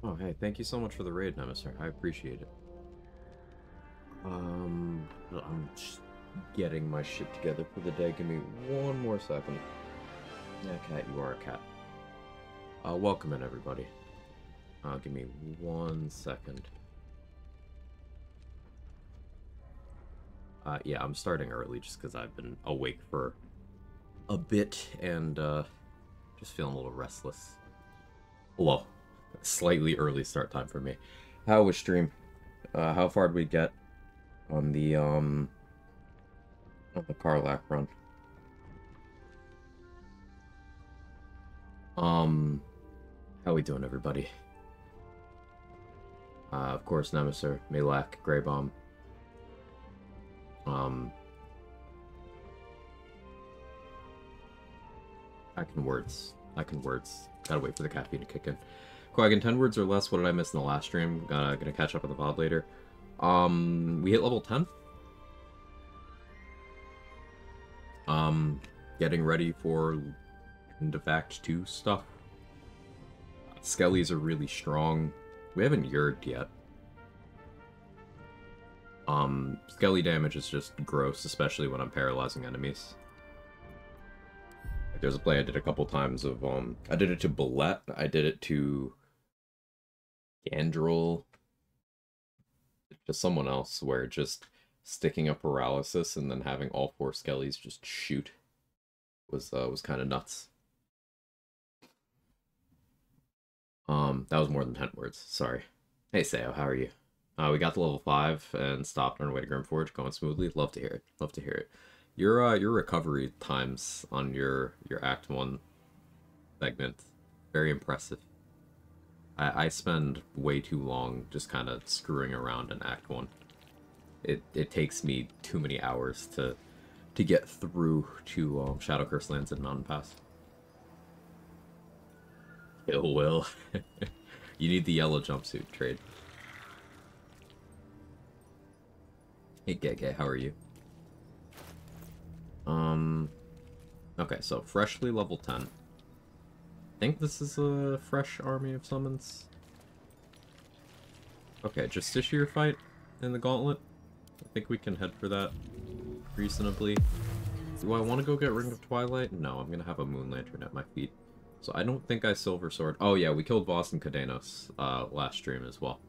Oh, hey, thank you so much for the raid, Nemesis. I appreciate it. I'm just getting my shit together for the day. Give me one more second. Yeah, cat, you are a cat. Welcome in, everybody. Give me 1 second. Yeah, I'm starting early just because I've been awake for a bit and, just feeling a little restless. Hello. Slightly early start time for me. How was stream? How far did we get on the Karlach run? Um, how we doing, everybody? Of course, Nemesis, Malak, Greybomb. Um, I can words. I can words. Gotta wait for the caffeine to kick in. Quaggin, 10 words or less. What did I miss in the last stream? Gonna catch up on the VOD later. We hit level 10. Getting ready for End of Act 2 stuff. Skellies are really strong. We haven't Yurged yet. Skelly damage is just gross, especially when I'm paralyzing enemies. Like, there's a play I did a couple times of, I did it to Bullet, I did it to Gandrel, to someone else, where just sticking a paralysis and then having all 4 Skellies just shoot was kind of nuts. That was more than 10 words, sorry. Hey, Sayo, how are you? We got to level 5 and stopped on our way to Grimforge, going smoothly. Love to hear it. Love to hear it. Your recovery times on your Act 1 segment, very impressive. I spend way too long just kind of screwing around in Act 1. It takes me too many hours to get through to Shadow Curse Lands and Mountain Pass. It will. You need the yellow jumpsuit trade. Hey, Gege, how are you? Okay, so freshly level 10. I think this is a fresh army of summons. Okay, Justiciar fight in the gauntlet. I think we can head for that reasonably. Do I want to go get Ring of Twilight? No, I'm gonna have a Moon Lantern at my feet. So I don't think I Silver Sword. Oh yeah, we killed Voss and Cadenos last stream as well.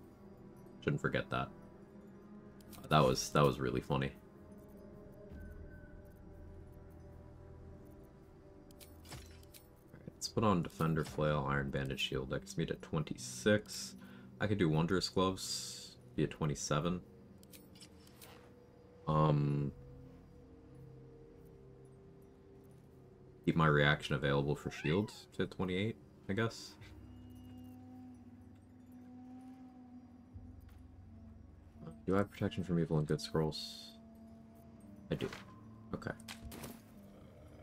Shouldn't forget that. That was really funny. Let's put on Defender Flail, Iron Banded Shield. That gets me to 26. I could do Wondrous Gloves, be at 27. Keep my reaction available for shield to 28, I guess. Do I have protection from evil and good scrolls? I do. Okay.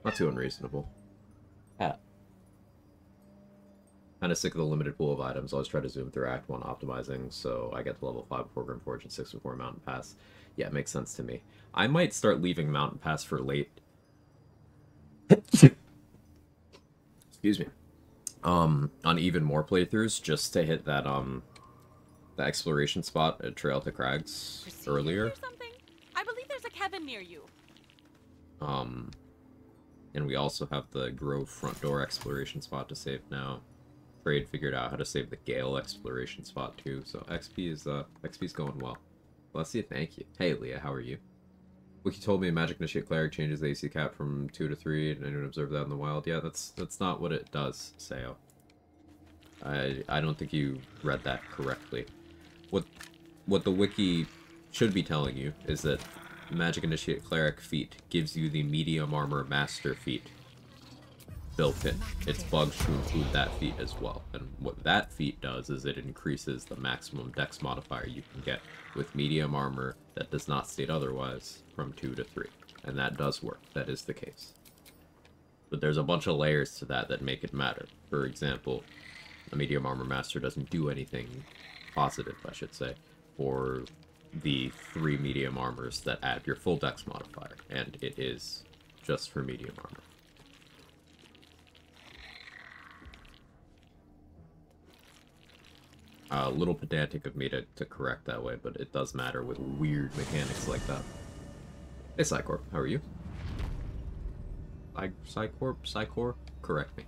Not too unreasonable. Hat. Kind of sick of the limited pool of items. Always try to zoom through Act 1 optimizing, so I get to level 5 before Grimforge and 6 before Mountain Pass. Yeah, it makes sense to me. I might start leaving Mountain Pass for late. Excuse me. On even more playthroughs, just to hit that, the exploration spot at Trail to Crags earlier. I believe there's a cabin near you. And we also have the Grove front door exploration spot to save now. Trade figured out how to save the Gale exploration spot too, so XP's going well. Bless you, thank you. Hey Leah, how are you? Wiki told me Magic Initiate Cleric changes the AC cap from 2 to 3, and anyone observed that in the wild? Yeah, that's not what it does, Sayo. I don't think you read that correctly. What the wiki should be telling you is that Magic Initiate Cleric feat gives you the Medium Armor Master feat built in. It's bugged to include that feat as well. And what that feat does is it increases the maximum dex modifier you can get with medium armor that does not state otherwise from 2 to 3. And that does work. That is the case. But there's a bunch of layers to that that make it matter. For example, a medium armor master doesn't do anything positive, I should say, for the 3 medium armors that add your full dex modifier. And it is just for medium armor. A little pedantic of me to correct that way, but it does matter with weird mechanics like that. Hey, Psycorp, how are you? Psycorp? Correct me.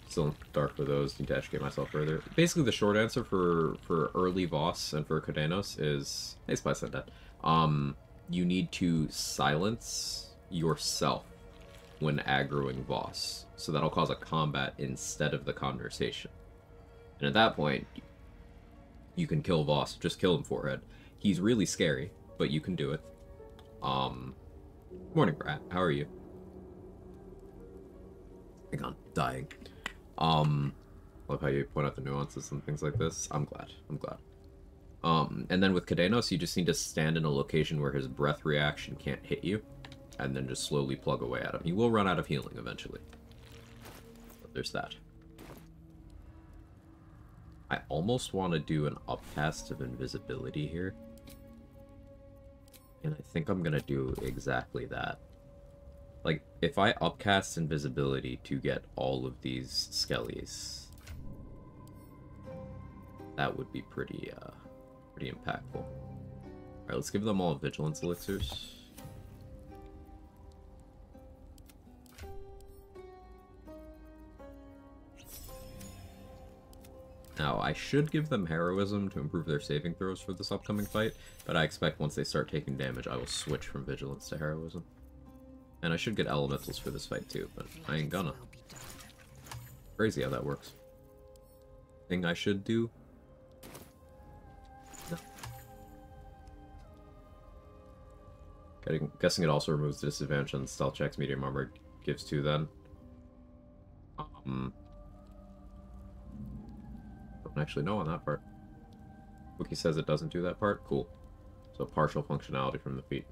Still dark for those. Need to educate myself further. Basically, the short answer for early Voss and for Kodenos is... Hey, Spice said that. You need to silence yourself when aggroing Voss. So that'll cause a combat instead of the conversation. And at that point, you can kill Voss. Just kill him forehead. He's really scary, but you can do it. Morning, Brat. How are you? Hang on. Dying. Love how you point out the nuances and things like this. I'm glad. And then with Kodenos, you just need to stand in a location where his breath reaction can't hit you, and then just slowly plug away at him. He will run out of healing eventually. But there's that. I almost want to do an upcast of invisibility here. And I think I'm going to do exactly that. Like, if I upcast invisibility to get all of these skellies, that would be pretty impactful. Alright, let's give them all vigilance elixirs. Now, I should give them heroism to improve their saving throws for this upcoming fight, but I expect once they start taking damage, I will switch from vigilance to heroism. And I should get elementals for this fight too, but I ain't gonna. Crazy how that works. Thing I should do? No. Guessing it also removes the disadvantage on stealth checks medium armor gives to then. Don't actually know on that part. Wiki says it doesn't do that part? Cool. So partial functionality from the feat.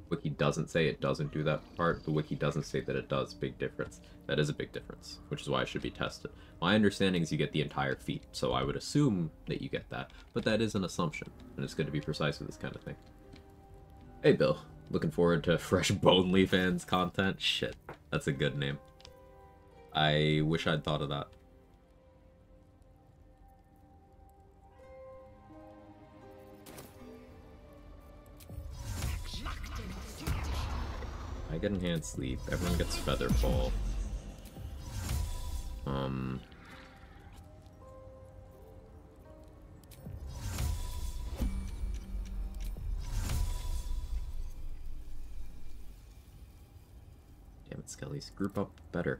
Wiki doesn't say it doesn't do that part. The wiki doesn't say that it does. Big difference. That is a big difference, which is why it should be tested. My understanding is you get the entire feat, so I would assume that you get that, but that is an assumption, and it's good to be precise with this kind of thing. Hey, Bill. Looking forward to fresh Bonely fans content? Shit, that's a good name. I wish I'd thought of that. I get enhanced sleep. Everyone gets feather fall. Damn it, Skellies. Group up better.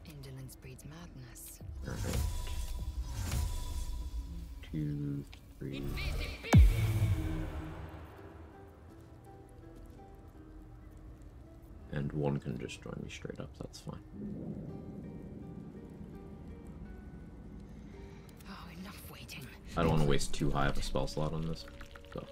Indolence breeds madness. Alright. 2, 3. And one can just join me straight up, that's fine. Oh, enough waiting. I don't want to waste too high of a spell slot on this, so.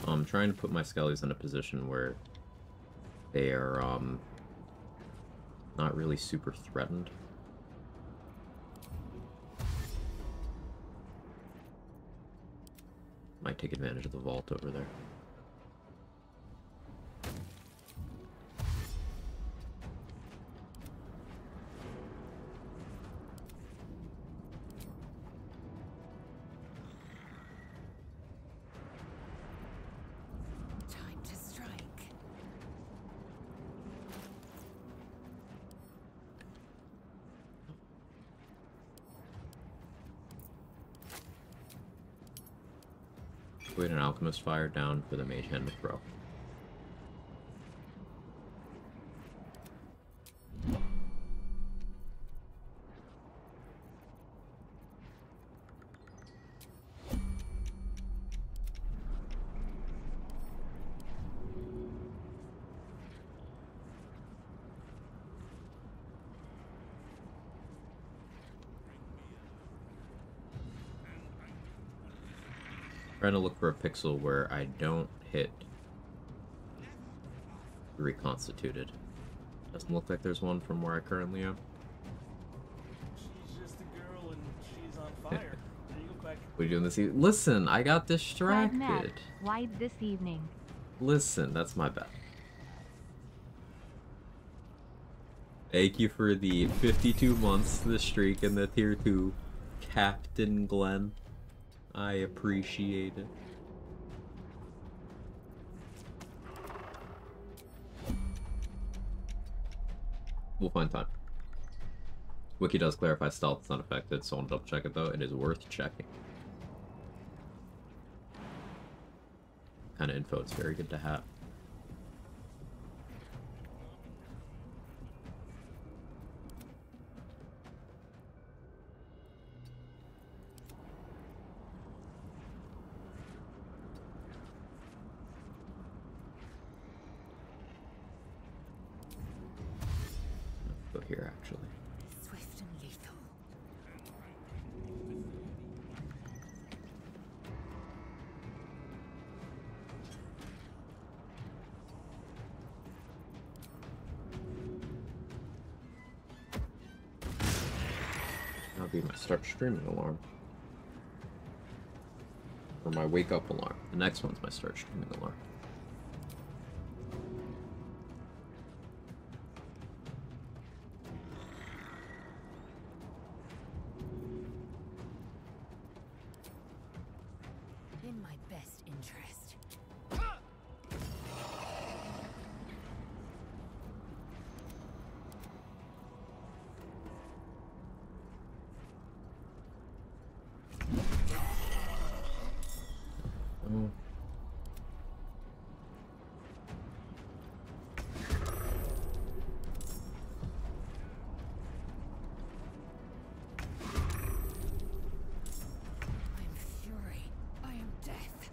I'm trying to put my Skellies in a position where they are, not really super threatened. Might take advantage of the vault over there. Wait, an alchemist fire down for the mage hand to throw. Trying to look for a pixel where I don't hit reconstituted. Doesn't look like there's one from where I currently am. She's just a girl and she's on fire. There you go, Quack. What are you doing this evening? Listen, I got distracted. Why this evening? Listen, that's my bad. Thank you for the 52 months, the streak, and the tier 2. Captain Glenn. I appreciate it. We'll find time. Wiki does clarify stealth is not affected, so I want to double check it though. It is worth checking. Kind of info it's very good to have. Go here actually. Swift and lethal. That'll be my start streaming alarm. Or my wake up alarm. The next one's my start streaming alarm. In my best interest. Oh. I am fury. I am death.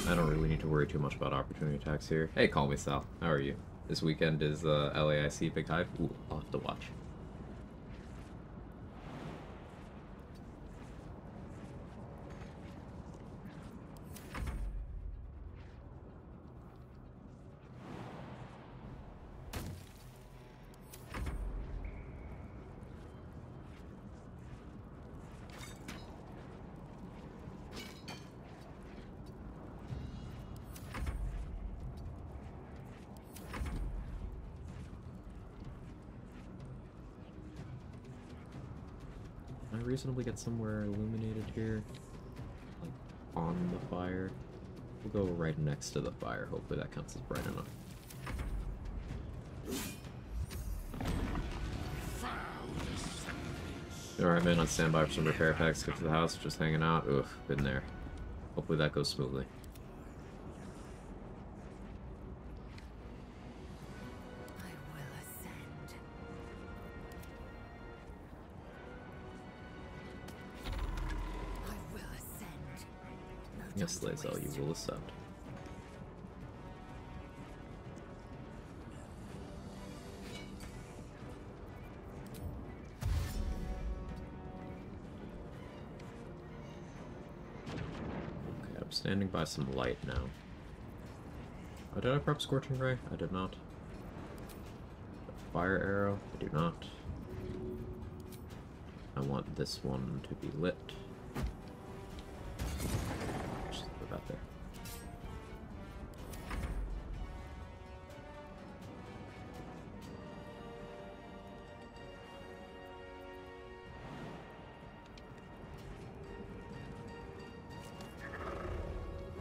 I don't really need to worry too much about opportunity attacks here. Hey, call me Sal. How are you? This weekend is LAIC Big Hive. Ooh, I'll have to watch. Can I reasonably get somewhere illuminated here? Like, on the fire? We'll go right next to the fire. Hopefully that counts as bright enough. Alright, man, on standby for some repair packs. Get to the house, just hanging out. Ugh, been there. Hopefully that goes smoothly. I will ascend. I will ascend. No Yes, time to Lae'zel, waste. you will ascend. Okay, I'm standing by some light now. Oh, did I prep Scorching Ray? I did not. Fire Arrow? I do not. I want this one to be lit. Just put that there.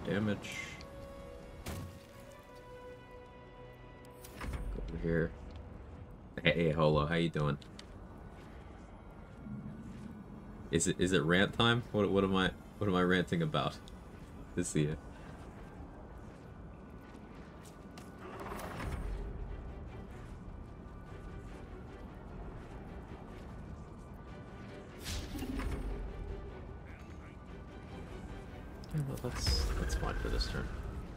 Damage. Go over here. Hey, Holo, how you doing? Is it rant time? What am I ranting about? To see you. Yeah, well, that's fine for this turn.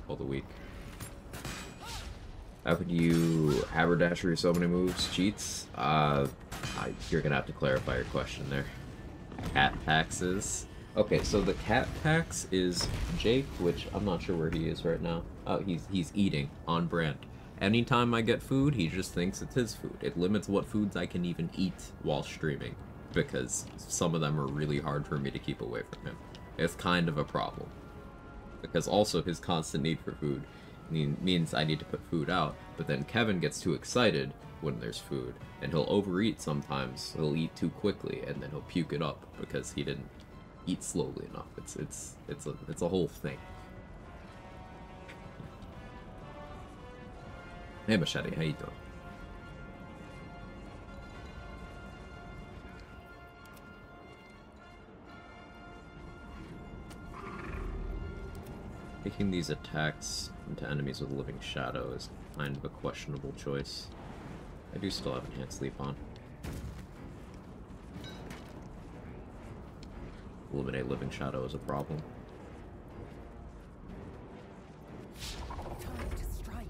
All the week. How could you haberdashery so many moves? Cheats? You're gonna have to clarify your question there. Cat taxes. Okay, so the cat tax is Jake, which I'm not sure where he is right now. Oh, he's eating on brand. Anytime I get food, he just thinks it's his food. It limits what foods I can even eat while streaming, because some of them are really hard for me to keep away from him. It's kind of a problem. Because also his constant need for food means I need to put food out, but then Kevin gets too excited when there's food, and he'll overeat sometimes. He'll eat too quickly, and then he'll puke it up because he didn't eat slowly enough. It's a whole thing. Hey Machete, how you doing? Taking these attacks into enemies with Living Shadow is kind of a questionable choice. I do still have Enhanced Sleep on. Eliminate Living Shadow is a problem. Time to strike.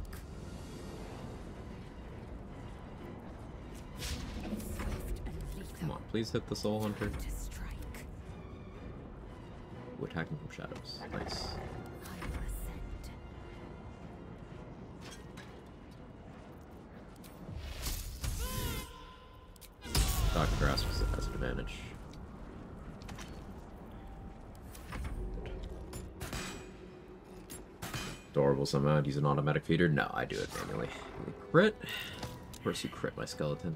Swift and lethal. Come on, please hit the Soul Hunter. To strike. Ooh, attacking from shadows. Nice. I will ascend. Dr. Grasp has advantage. Adorable somehow. Use an automatic feeder? No, I do it manually. Crit? Of course you crit my skeleton.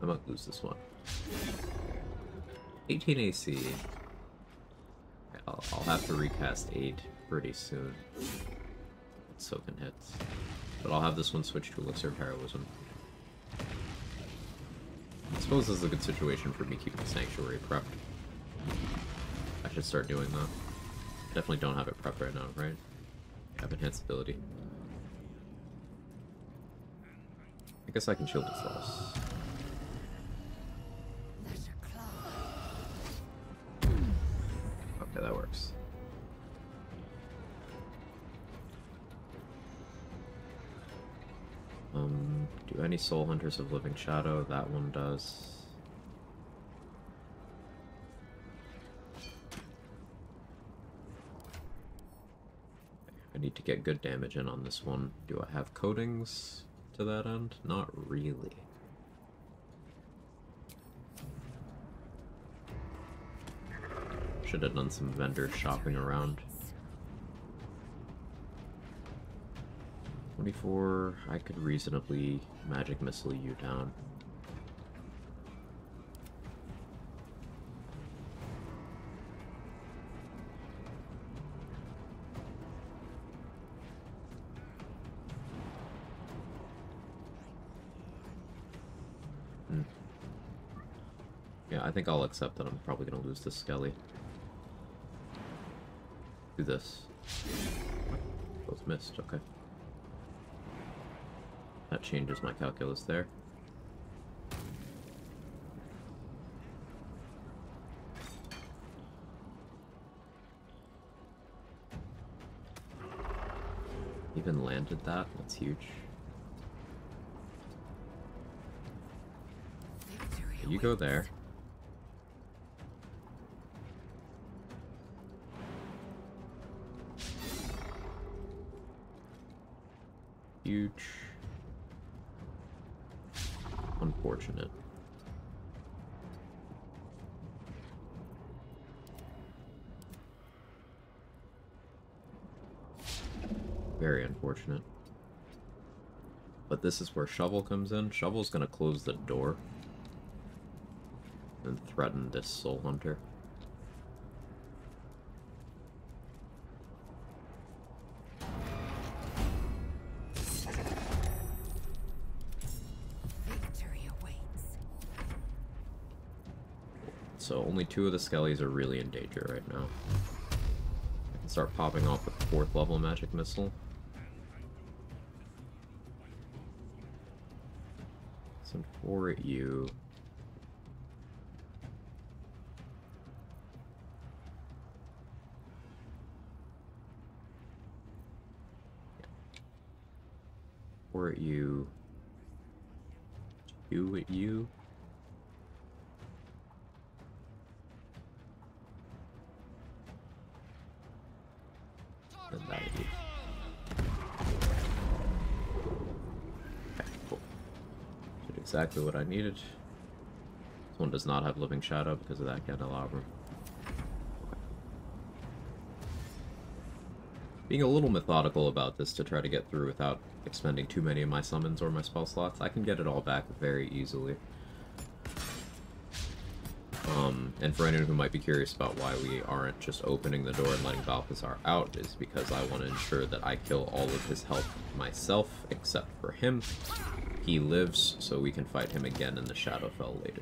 I might lose this one. 18 AC. I'll have to recast 8 pretty soon. Soaking hits. But I'll have this one switch to Elixir of Heroism. I suppose this is a good situation for me keeping Sanctuary prepped. I should start doing that. Definitely don't have it prepped right now, right? I have Enhanced Ability. I guess I can shield its loss. Leisure claw. Okay, that works. Do any Soul Hunters of Living Shadow? That one does. I need to get good damage in on this one. Do I have coatings to that end? Not really. Should have done some vendor shopping around. 24, I could reasonably magic missile you down. Yeah, I think I'll accept that I'm probably gonna lose to Skelly. Do this. Both missed, okay. That changes my calculus there. Even landed that, that's huge. Victory You go there. Huge. Unfortunate. Very unfortunate. But this is where Shovel comes in. Shovel's gonna close the door and threaten this Soul Hunter. So only 2 of the skellies are really in danger right now. I can start popping off with 4th level magic missile. Send 4 at you. Or at you. 2 at you. And that at you. Okay, cool. Did exactly what I needed. This one does not have Living Shadow because of that candelabrum. Being a little methodical about this to try to get through without expending too many of my summons or my spell slots, I can get it all back very easily. And for anyone who might be curious about why we aren't just opening the door and letting Balthazar out, is because I want to ensure that I kill all of his health myself, except for him. He lives, so we can fight him again in the Shadowfell later.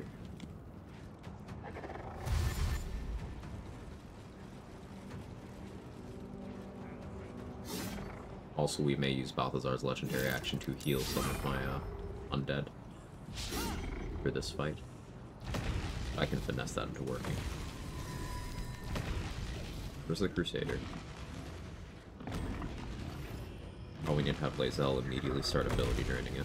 Also, we may use Balthazar's legendary action to heal some of my undead for this fight. I can finesse that into working. Where's the Crusader? Oh, we need to have Lae'zel immediately start ability draining it.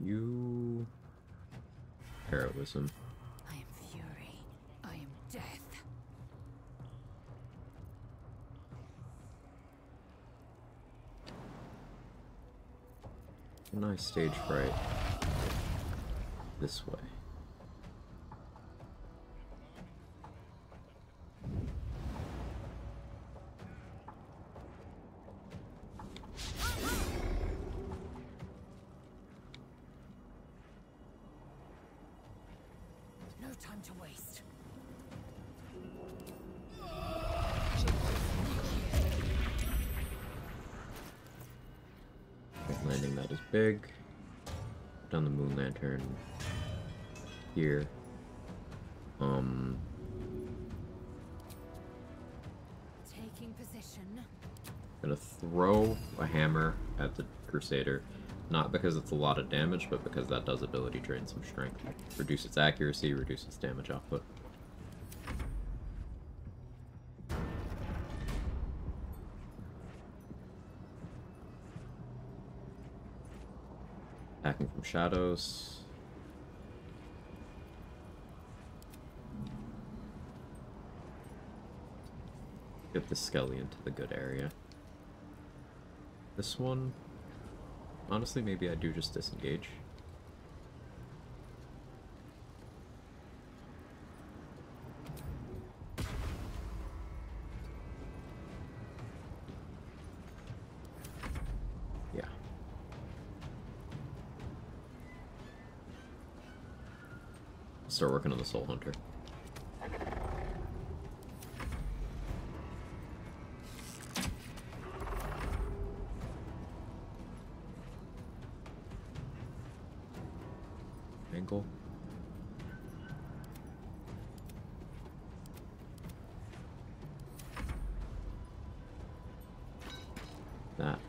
You... Heroism. I am fury. I am death. A nice stage fright. This way. No time to waste. Landing that is big. Put down the Moon Lantern here. Taking position. Gonna throw a hammer at the Crusader. Not because it's a lot of damage, but because that does ability drain some strength. Reduce its accuracy, reduce its damage output. Attacking from shadows. Get the Skelly into the good area. This one, honestly, maybe I do just disengage. Yeah. Start working on the Soul Hunter. Angle. That.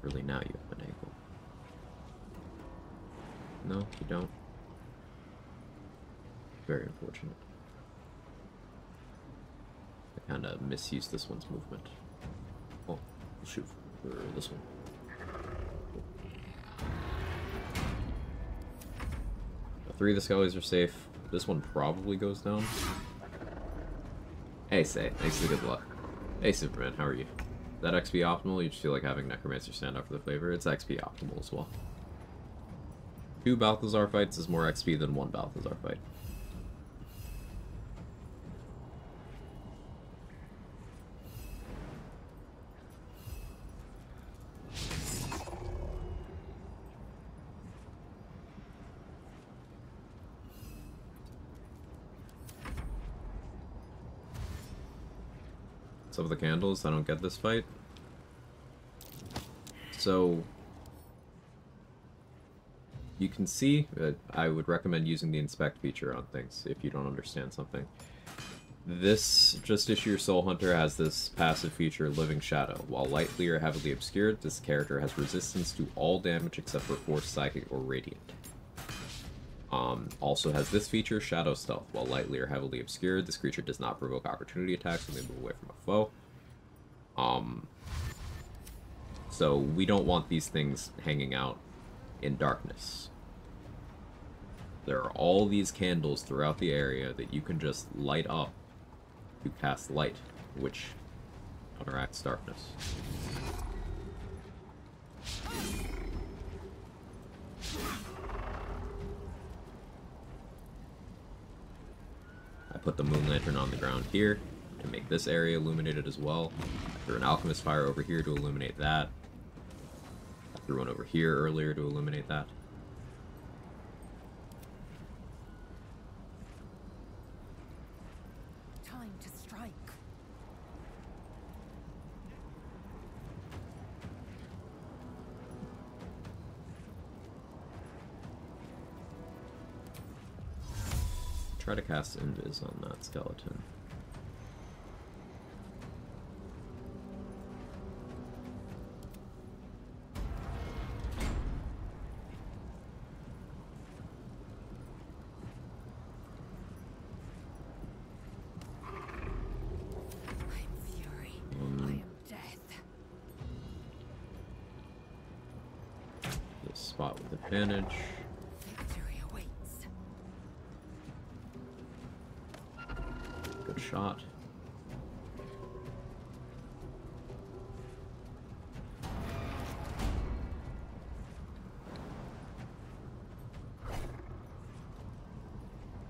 Really, now you have an angle. No, you don't. Very unfortunate. I kind of misused this one's movement. Oh, we'll shoot for this one. Three of the Skellies are safe. This one probably goes down. Hey, Say. Thanks for the good luck. Hey, Superman. How are you? Is that XP optimal? You just feel like having Necromancer stand up for the flavor? It's XP optimal as well. 2 Balthazar fights is more XP than 1 Balthazar fight. some of the candles, I don't get this fight. So you can see, I would recommend using the inspect feature on things if you don't understand something. This Just Issue Your Soul Hunter has this passive feature, Living Shadow. While lightly or heavily obscured, this character has resistance to all damage except for Force, Psychic, or Radiant. Also has this feature, Shadow Stealth. While lightly or heavily obscured, this creature does not provoke opportunity attacks when they move away from a foe. So we don't want these things hanging out in darkness. There are all these candles throughout the area that you can just light up to cast light, which counteracts darkness. I put the Moon Lantern on the ground here to make this area illuminated as well. I threw an Alchemist Fire over here to illuminate that. I threw one over here earlier to illuminate that. Time to strike. Try to cast Invis on that skeleton. Spot with advantage. Victory awaits. Good shot.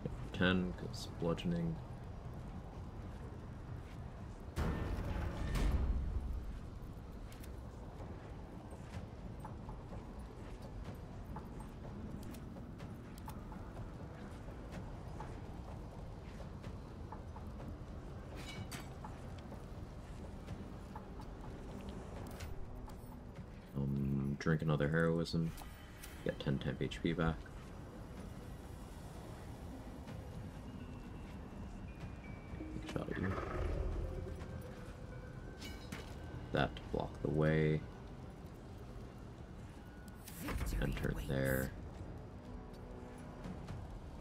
Hit 10 goes bludgeoning. Drink another heroism, get 10 temp HP back. Big shot at you. That to block the way. Enter there.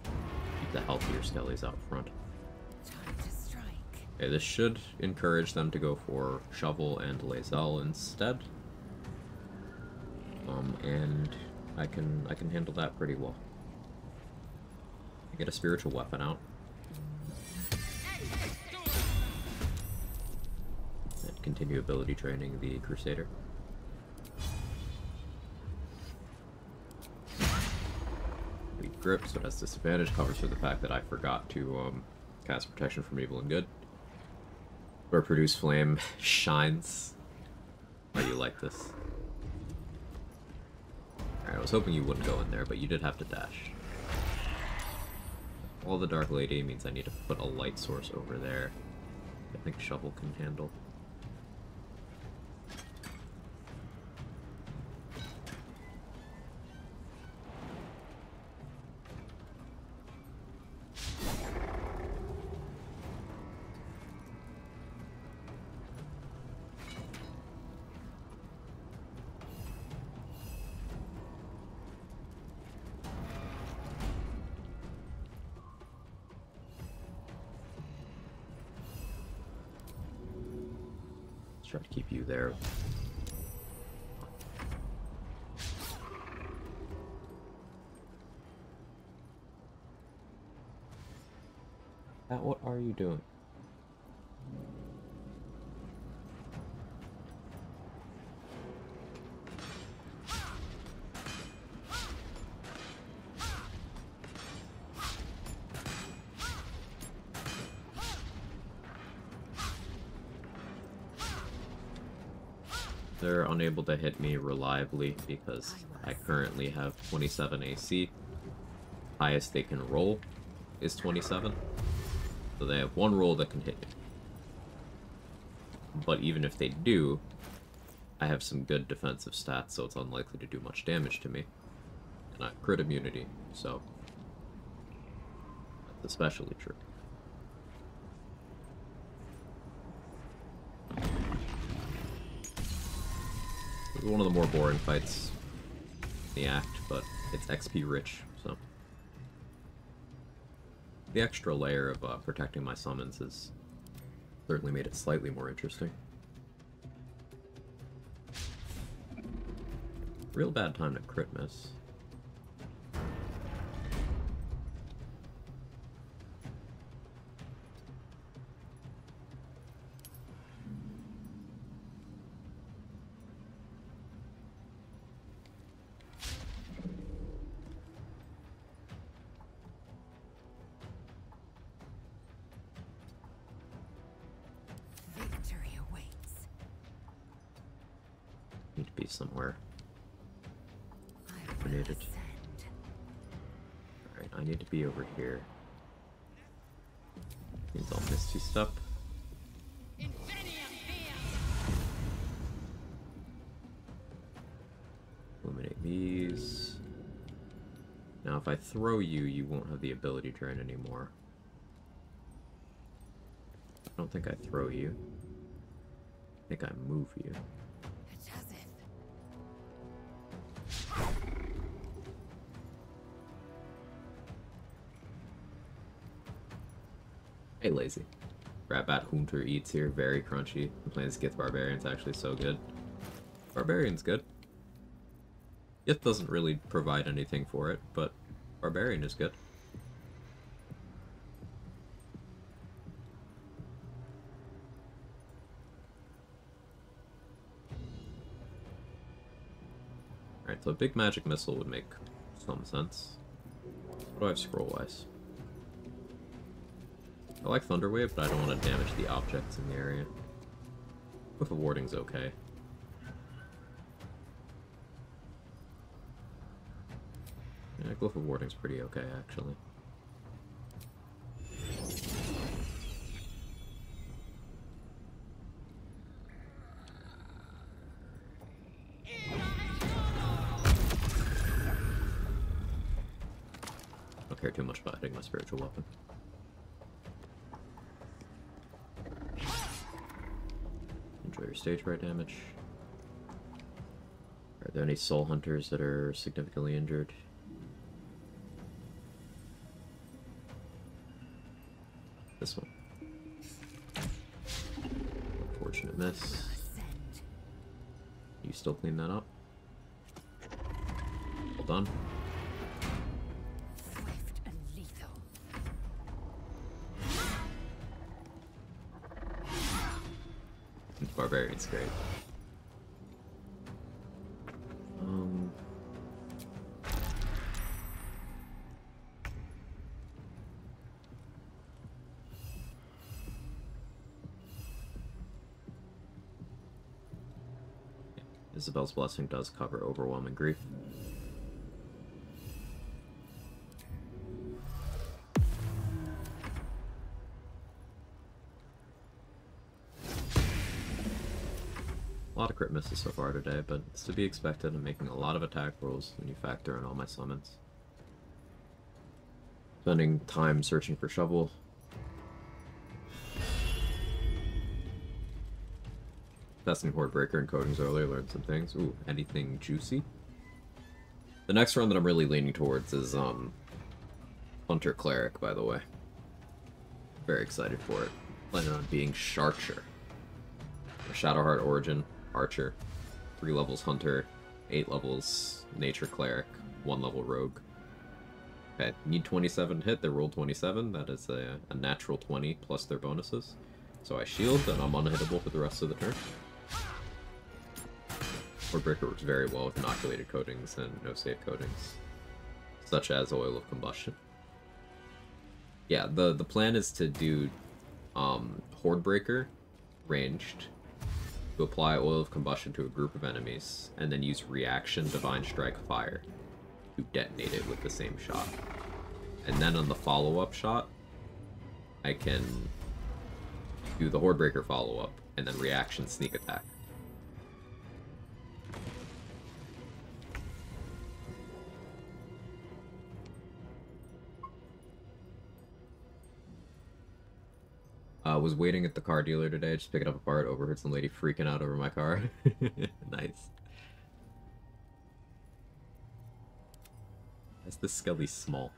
Keep the healthier skellies out front. Time to strike. Okay, this should encourage them to go for Shovel and Lae'zel instead. And I can handle that pretty well. I get a spiritual weapon out. And continue ability training the Crusader. Weak grip, so it has disadvantage, covers for the fact that I forgot to cast Protection from Evil and Good. Where Produce Flame shines. How do you like this? I was hoping you wouldn't go in there, but you did have to dash. All the Dark Lady means I need to put a light source over there. I think Shovel can handle. Try to keep you there. Matt, what are you doing? They're unable to hit me reliably because I currently have 27 AC. Highest they can roll is 27. So they have one roll that can hit me. but even if they do, I have some good defensive stats, so it's unlikely to do much damage to me. And I have crit immunity, so that's especially true. It was one of the more boring fights in the act, but it's XP rich, so. The extra layer of protecting my summons has certainly made it slightly more interesting. Real bad time to crit miss. Victory awaits. Need to be somewhere. I will Grenaded. ascend. Alright, I need to be over here. Means I'll Misty Step. Eliminate these. Now if I throw you, you won't have the ability drain anymore. I don't think I throw you. I think I move you. Hey, lazy. Ratbat Hunter eats here, very crunchy. I'm playing this Gith Barbarian's actually so good. Barbarian's good. Gith doesn't really provide anything for it, but Barbarian is good. Alright, so a big magic missile would make some sense. What do I have scroll-wise? I like Thunder Wave, but I don't want to damage the objects in the area. With the warding's okay. Yeah, Glyph of Warding's pretty okay, actually. Don't care too much about hitting my spiritual weapon. Enjoy your stage fright damage. Are there any soul hunters that are significantly injured? This one. Unfortunate miss. You still clean that up? Well done. Swift and lethal. Barbarian's great. Isabel's Blessing does cover overwhelming grief. A lot of crit misses so far today, but it's to be expected. I'm making a lot of attack rolls when you factor in all my summons. Spending time searching for Shovel. Testing Horde Breaker and Coatings earlier, learned some things. Ooh, anything juicy? The next run that I'm really leaning towards is Hunter Cleric, by the way. Very excited for it. Planning on being Sharcher. Shadowheart Origin, Archer. 3 levels Hunter, 8 levels Nature Cleric, 1 level Rogue. Okay, need 27 to hit, they rolled 27. That is a natural 20 plus their bonuses. So I shield, and I'm unhittable for the rest of the turn. Warbreaker works very well with inoculated coatings and no save coatings, such as Oil of Combustion. Yeah, the plan is to do Hordebreaker ranged, to apply Oil of Combustion to a group of enemies, and then use Reaction Divine Strike Fire to detonate it with the same shot. And then on the follow-up shot, I can do the Hordebreaker follow-up and then reaction sneak attack. Was waiting at the car dealer today, just picking up a part, overheard some lady freaking out over my car. Nice. Is this Skelly small?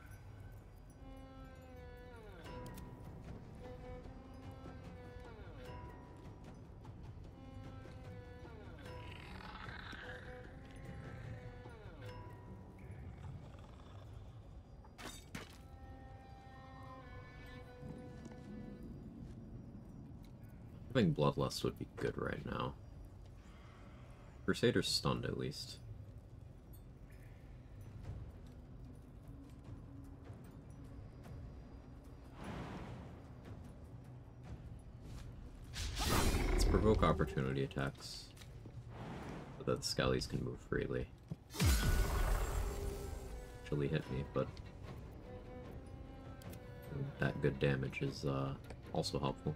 Having Bloodlust would be good right now. Crusader's stunned at least. Let's provoke opportunity attacks so that the Skellies can move freely. Actually hit me, but that good damage is also helpful.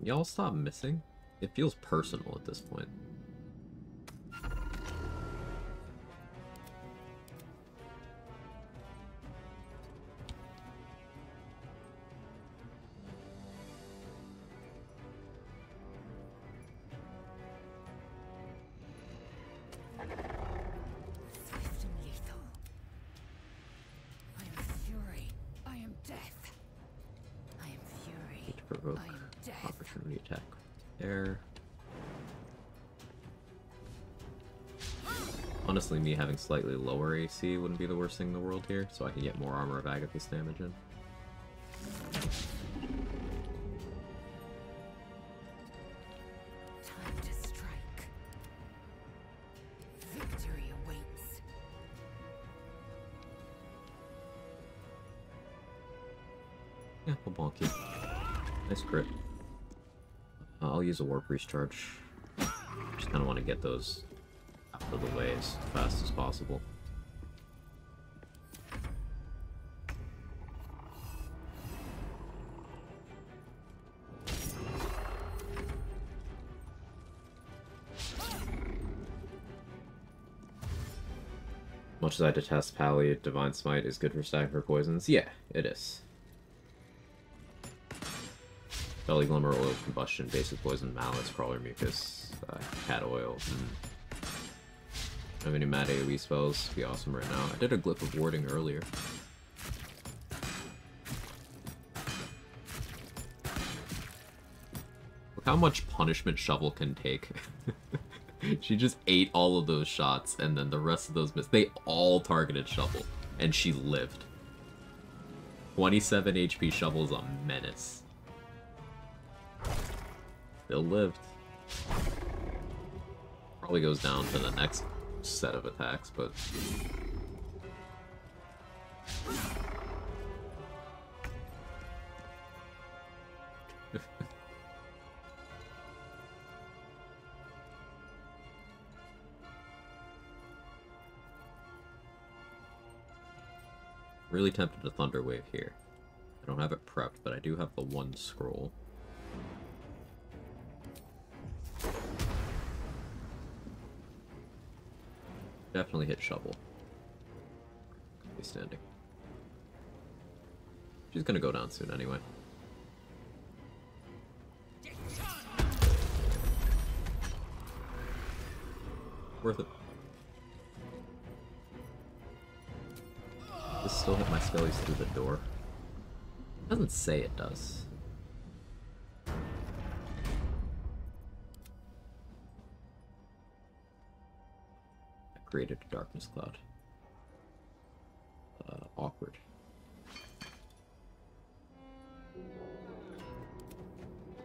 Y'all stop missing? It feels personal at this point. Swift and lethal. I am fury. I am death. I am fury. Need to provoke I am death. opportunity attack there. Honestly, me having slightly lower AC wouldn't be the worst thing in the world here, so I can get more Armor of Agathys damage in. Time to strike. Victory awaits. Yeah, I'll bonk you. Nice crit. I'll use a War Priest charge. Just kind of want to get those out of the way as fast as possible. Much as I detest Pally, Divine Smite is good for stacking for poisons. Yeah, it is. Belly Glimmer, Oil Combustion, Basic Poison, Malice, Crawler Mucus, Cat Oil. I have any mad AoE spells? Be awesome right now. I did a Glyph of Warding earlier. Look how much punishment Shovel can take. She just ate all of those shots, and then the rest of those missed. They all targeted Shovel, and she lived. 27 HP Shovel's a menace. Still lived. Probably goes down to the next set of attacks, but... Really tempted to Thunder Wave here. I don't have it prepped, but I do have the one scroll. Definitely hit Shovel. Be standing. She's gonna go down soon anyway. Worth it. This still hit my Skellies through the door. It doesn't say it does. I created a darkness cloud. Awkward.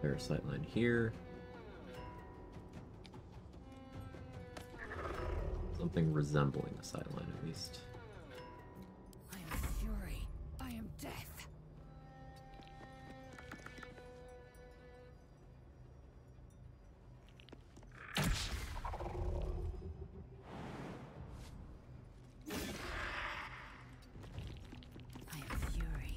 Parasite line here. Something resembling a sideline at least. I am fury. I am death. I am fury.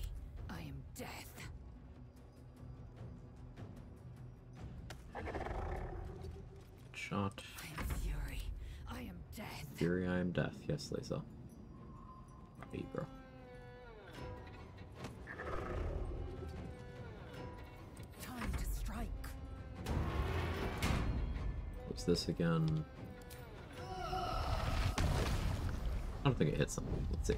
shot. I am fury. I am death. Fury, I am death. Yes, Lisa. Hey, bro. Time to strike. What's this again? I don't think it hit something. Let's see.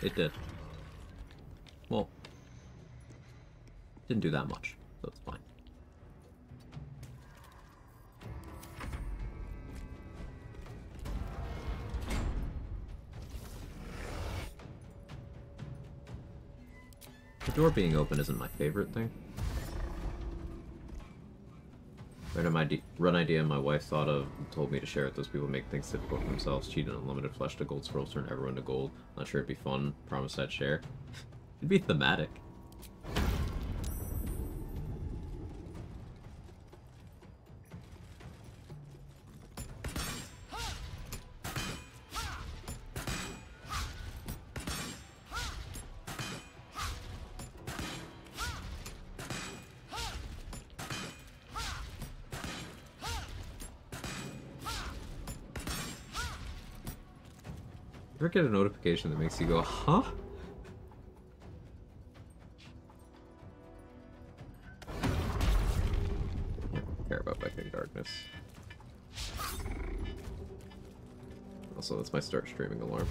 It did. Well, didn't do that much, so it's fine. The door being open isn't my favorite thing. Run idea my wife thought of and told me to share it. Those people make things difficult for themselves, cheat on unlimited flesh to gold scrolls, turn everyone to gold. Not sure it'd be fun. Promise I'd share. It'd be thematic. Ever get a notification that makes you go, huh? I don't care about Beckoning Darkness. Also, that's my start streaming alarm.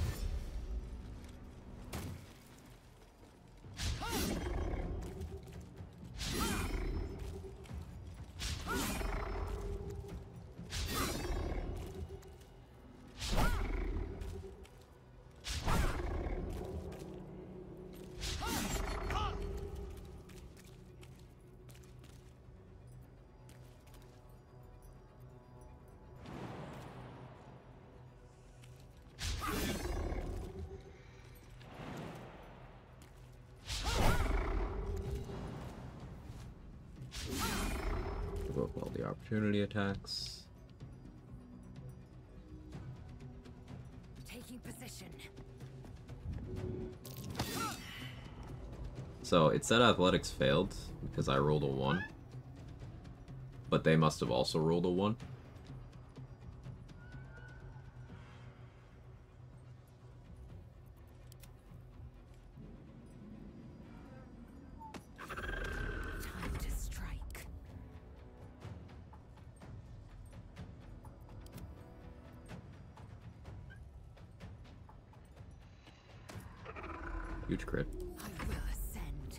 Give up all the opportunity attacks. Taking position. So it said athletics failed because I rolled a 1. But they must have also rolled a 1. Time to strike. Huge crit. I will ascend.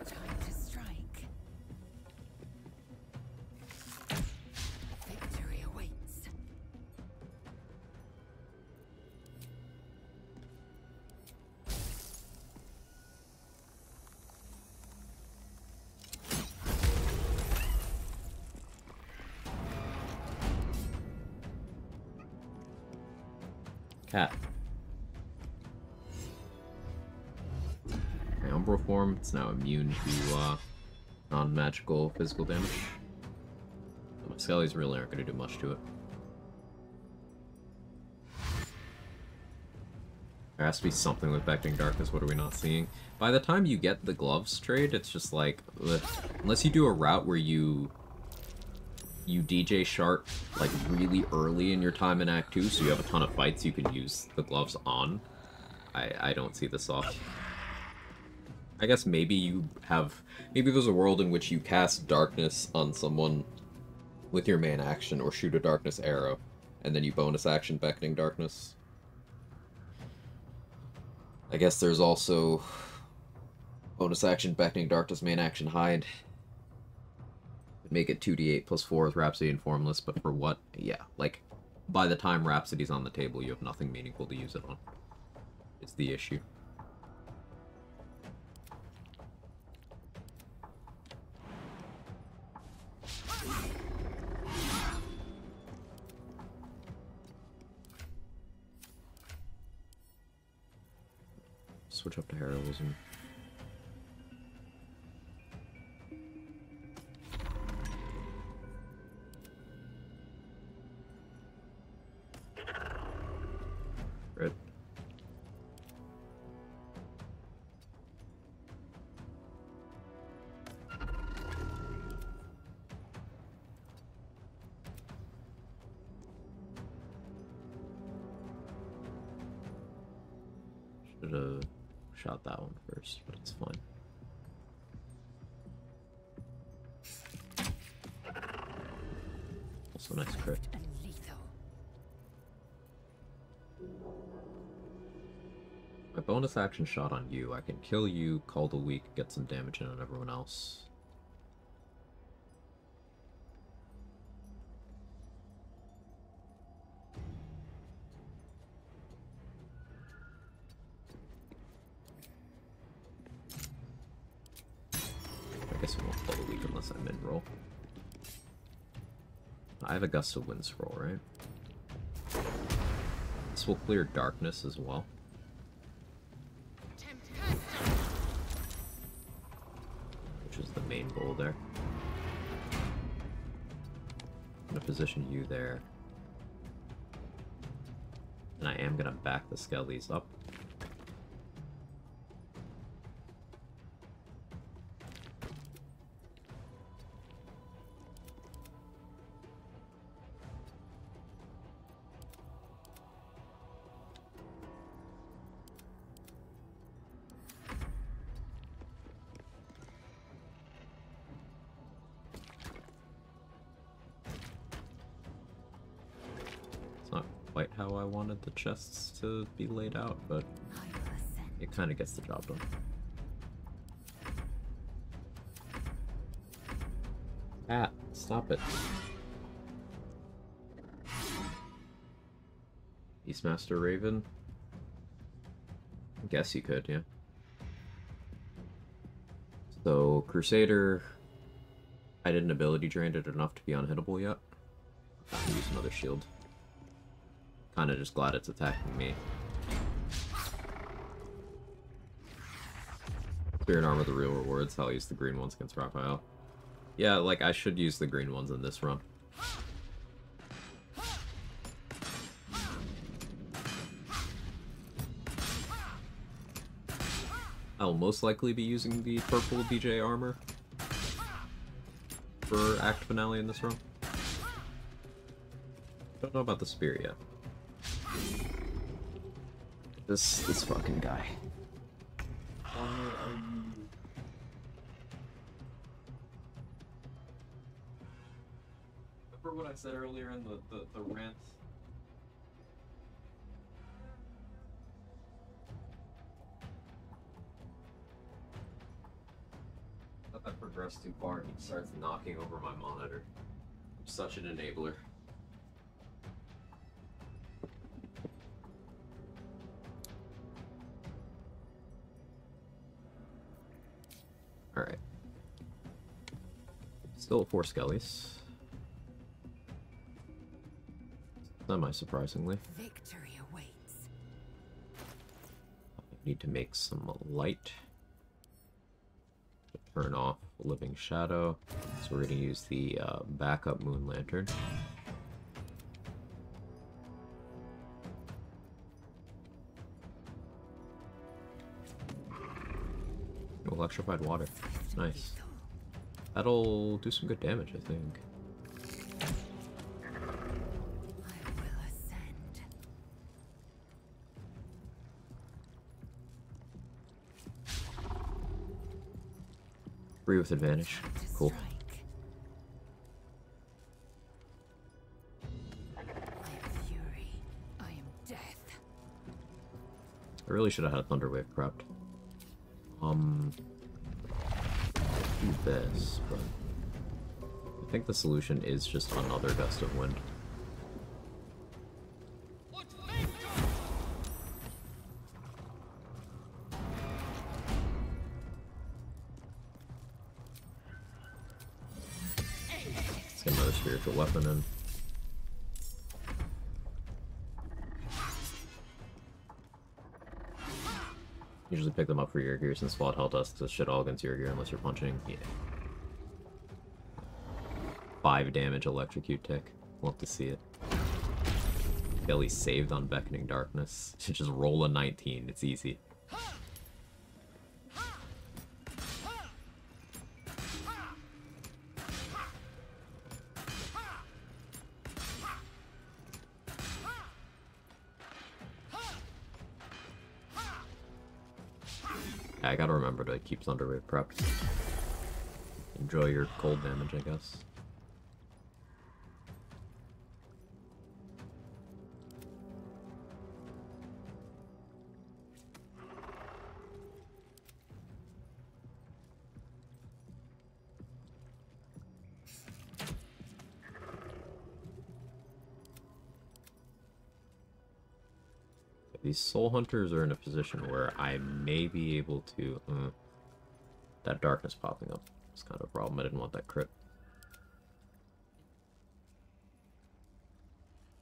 Time to strike. Victory awaits. Cat. Okay, Umbral form. It's now immune to non-magical physical damage. So my Skellies really aren't going to do much to it. There has to be something with Beckoning Darkness. What are we not seeing? By the time you get the gloves trade, it's just like, ugh. Unless you do a route where you DJ Shart like really early in your time in Act 2, so you have a ton of fights you can use the gloves on. I don't see this off. I guess maybe there's a world in which you cast Darkness on someone with your main action or shoot a Darkness arrow, and then you bonus action Beckoning Darkness. I guess there's also bonus action Beckoning Darkness, main action Hide. Make it 2d8 plus 4 with Rhapsody and Formless, but for what? Yeah, like, by the time Rhapsody's on the table, you have nothing meaningful to use it on. It's the issue. Switch up to Heroism. Red. Should have shot that one first, but it's fine. Also nice crit. And lethal. My bonus action shot on you, I can kill you, call the weak, get some damage in on everyone else. I guess we won't call the weak unless I'm in roll. I have a Gust of Wind scroll, right? This will clear darkness as well. Which is the main goal there. I'm gonna position you there. And I am gonna back the skellies up. Quite how I wanted the chests to be laid out, but it kind of gets the job done. Ah, stop it. Beastmaster Raven? I guess you could, yeah. So, Crusader, I didn't ability drained it enough to be unhittable yet. I'll use another shield. Kinda just glad it's attacking me. Spirit Armor, the real rewards. I'll use the green ones against Raphael. Yeah, like, I should use the green ones in this run. I'll most likely be using the purple DJ armor for Act Finale in this run. Don't know about the spear yet. This fucking guy. Remember what I said earlier in the rant? Let that progress too far and he starts knocking over my monitor. I'm such an enabler. Alright. Still 4 skellies. Semi-surprisingly. Victory awaits. Need to make some light to turn off Living Shadow. So we're going to use the backup Moon Lantern. Electrified water. Nice. That'll do some good damage, I think. I will ascend. Free with advantage. Cool. I am fury. I am death. I really should have had a Thunderwave prepped. Do this, but I think the solution is just another Gust of Wind. Let's get another spiritual weapon in. Usually pick them up for your gear since Flawed Hell Dust does shit all against your gear unless you're punching. Yeah. 5 damage electrocute tick. Love to see it. Kelly saved on Beckoning Darkness. Should just roll a 19. It's easy. I gotta remember to keep Thunderwave prepped. Enjoy your cold damage, I guess. These Soul Hunters are in a position where I may be able to... that darkness popping up is kind of a problem. I didn't want that crit.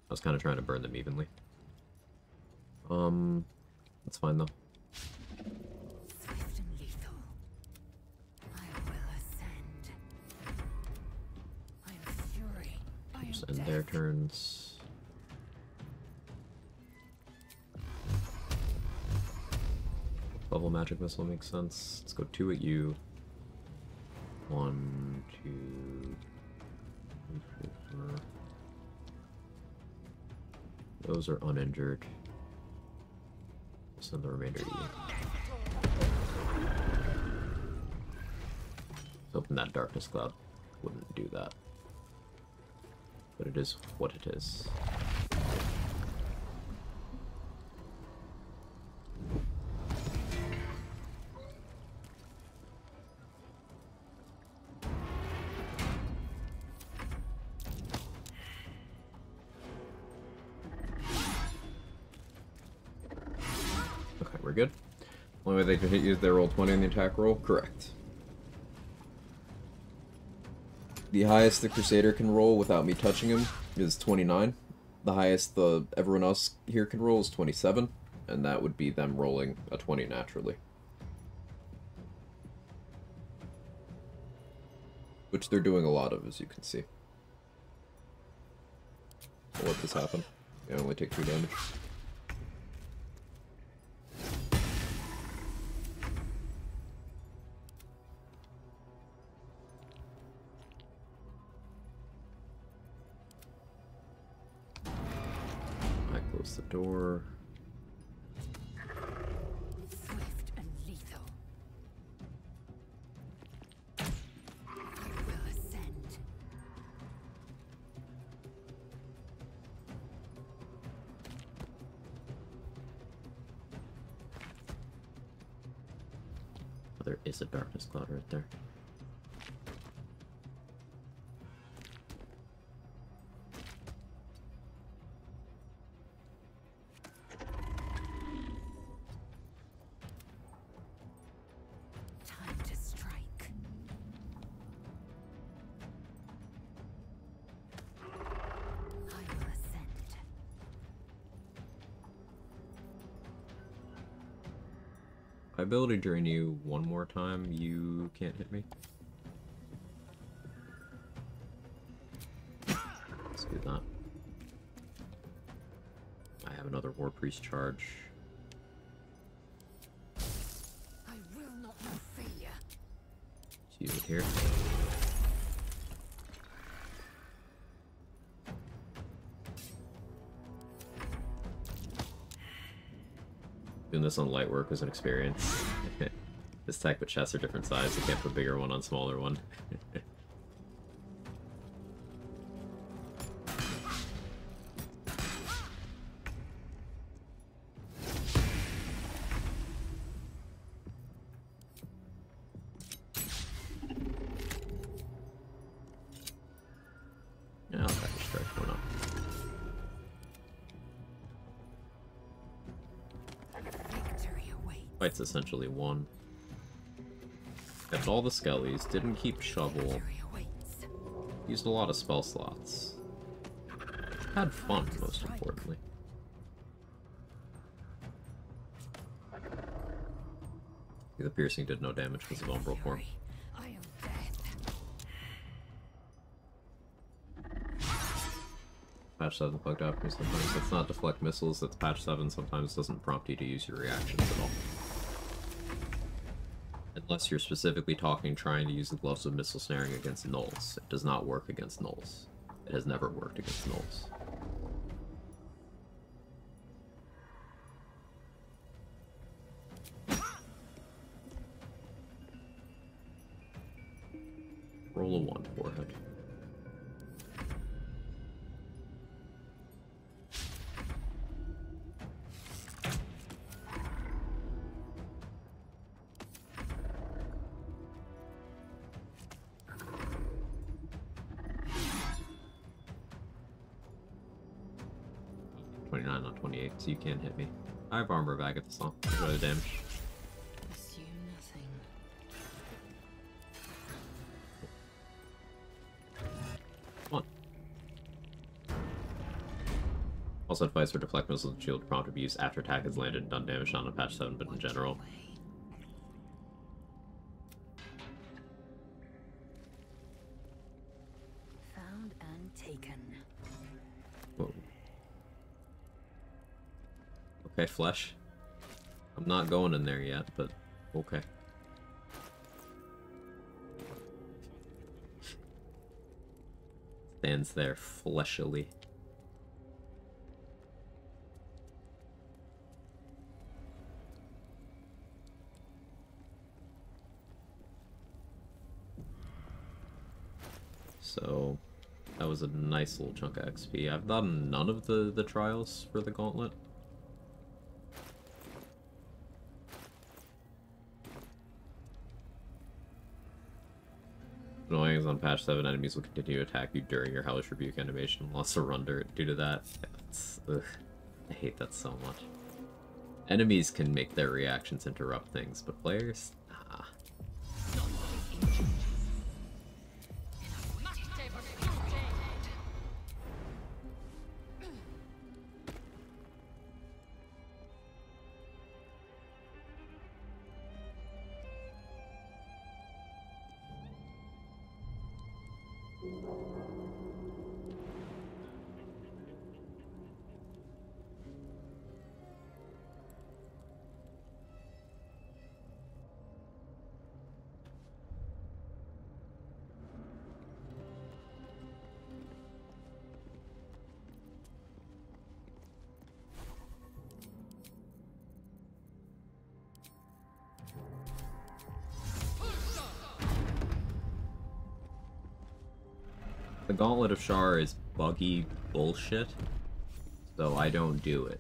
I was kind of trying to burn them evenly. That's fine though. Swift and lethal. I will ascend. I am fury. I Just am end their death. turns. Level magic missile makes sense. Let's go 2 at you. 1, 2, 3, 4. Those are uninjured. Send the remainder to you. Let's open that darkness cloud. Wouldn't do that. But it is what it is. We're good. Only way they can hit you is they roll 20 on the attack roll? Correct. The highest the Crusader can roll without me touching him is 29. The highest everyone else here can roll is 27, and that would be them rolling a 20 naturally. Which they're doing a lot of, as you can see. I'll let this happen. I only take 2 damage. Close the door. Swift and lethal. I will ascend. Oh, there is a darkness cloud right there. Time to strike. I will ascend. If I ability drain you one more time, you can't hit me. Let's do that. I have another War Priest charge. I will not know failure. Let's use it here. Doing this on light work was an experience. This tech, but chests are different size. You can't put bigger one on smaller one. Yeah, I'll package strike. Why not? Victory awaits. Fight's essentially won. Kept all the skellies, didn't keep shovel, Victory awaits. used a lot of spell slots. Had fun, most importantly. The piercing did no damage because of Umbral Form. Fury. I am death. Patch 7 bugged out for me sometimes. That's not deflect missiles, that's patch 7 sometimes doesn't prompt you to use your reactions at all. Unless you're specifically trying to use the Gloves of Missile Snaring against nulls. It does not work against nulls. It has never worked against nulls. Roll a 1, forehead. Not 28, so you can't hit me. I have armor back at the song. Enjoy the damage. Assume nothing. One. Also, advice for deflect missiles and shield prompt to be used after attack has landed and done damage on a patch 7, but in general. Found and taken. Whoa. Okay, flesh. I'm not going in there yet, but okay. Stands there fleshily. So that was a nice little chunk of XP. I've done none of the trials for the gauntlet. Annoying is on patch 7, enemies will continue to attack you during your Hellish Rebuke animation while surrender due to that. Ugh, I hate that so much. Enemies can make their reactions interrupt things, but players? Nah. The Gauntlet of Shar is buggy bullshit, so I don't do it.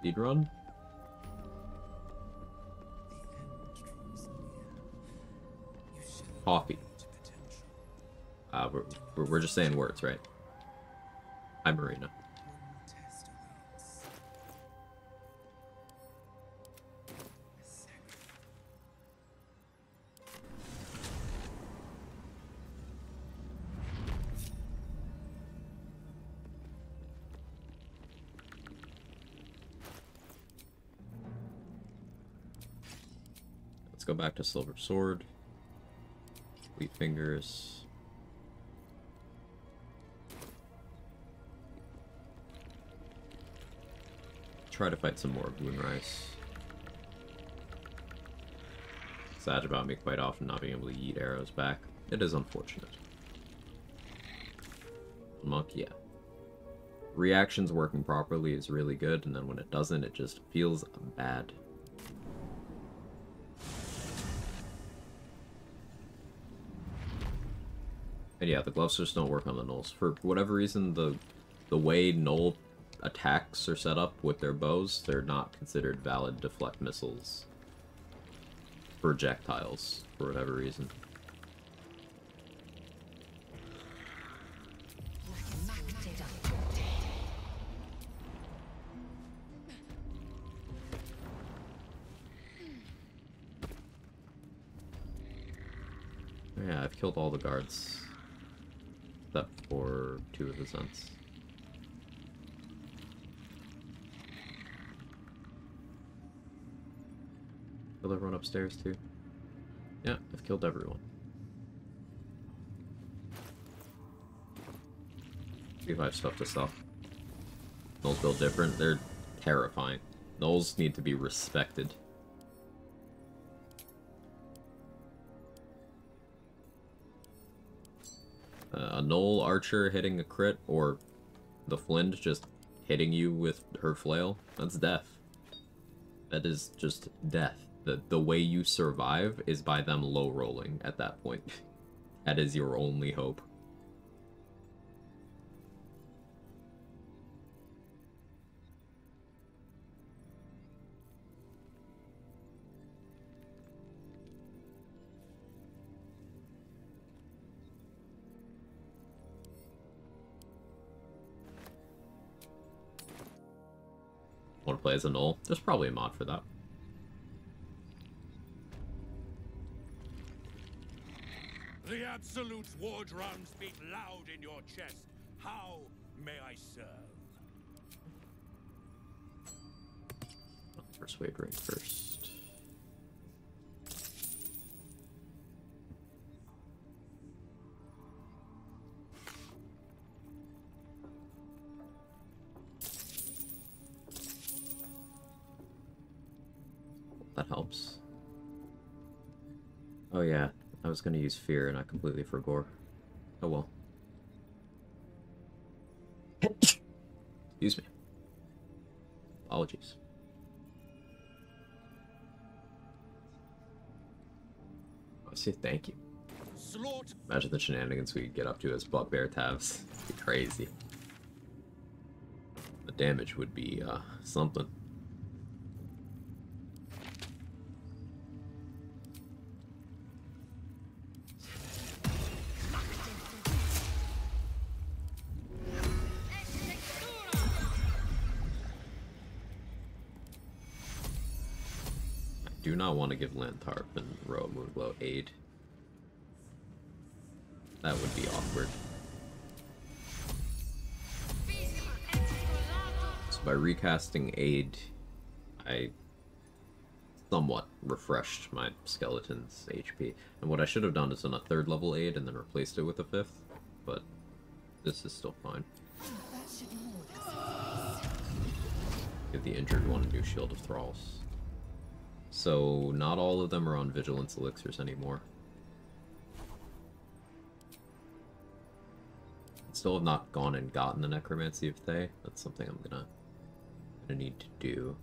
Speedrun? Coffee. We're just saying words, right? Hi, Marina. Let's go back to Silver Sword. Wheat Fingers. Try to fight some more Moonrise. Sad about me quite often not being able to yeet arrows back. It is unfortunate. Monk, yeah. Reactions working properly is really good, and then when it doesn't, it just feels bad. And yeah, the gloves just don't work on the gnolls. For whatever reason, the way gnoll attacks are set up with their bows, they're not considered valid deflect missiles. Projectiles, for whatever reason. Yeah, I've killed all the guards. Except for 2 of the Zents. Kill everyone upstairs too? Yeah, I've killed everyone. See if I have stuff to sell. Gnolls build different. They're terrifying. Gnolls need to be respected. A gnoll archer hitting a crit, or the Flint just hitting you with her flail, that's death. That is just death. The way you survive is by them low rolling at that point. That is your only hope. Want to play as a null? There's probably a mod for that. The Absolute's war drums beat loud in your chest. How may I serve? Persuade ring first. That helps. Oh yeah, I was gonna use fear and I completely forgot. Oh well. Excuse me. Apologies. I say thank you. Slaughter. Imagine the shenanigans we could get up to as Bugbear Tavs. It'd be crazy. The damage would be something. Do not want to give Lantarp and Roa Moonglow aid. That would be awkward. So by recasting aid, I somewhat refreshed my skeleton's HP. And what I should have done is done a 3rd level aid and then replaced it with a 5th, but this is still fine. Give the injured one a new Shield of Thralls. So, not all of them are on Vigilance Elixirs anymore. Still have not gone and gotten the Necromancy of Thay. That's something I'm gonna need to do.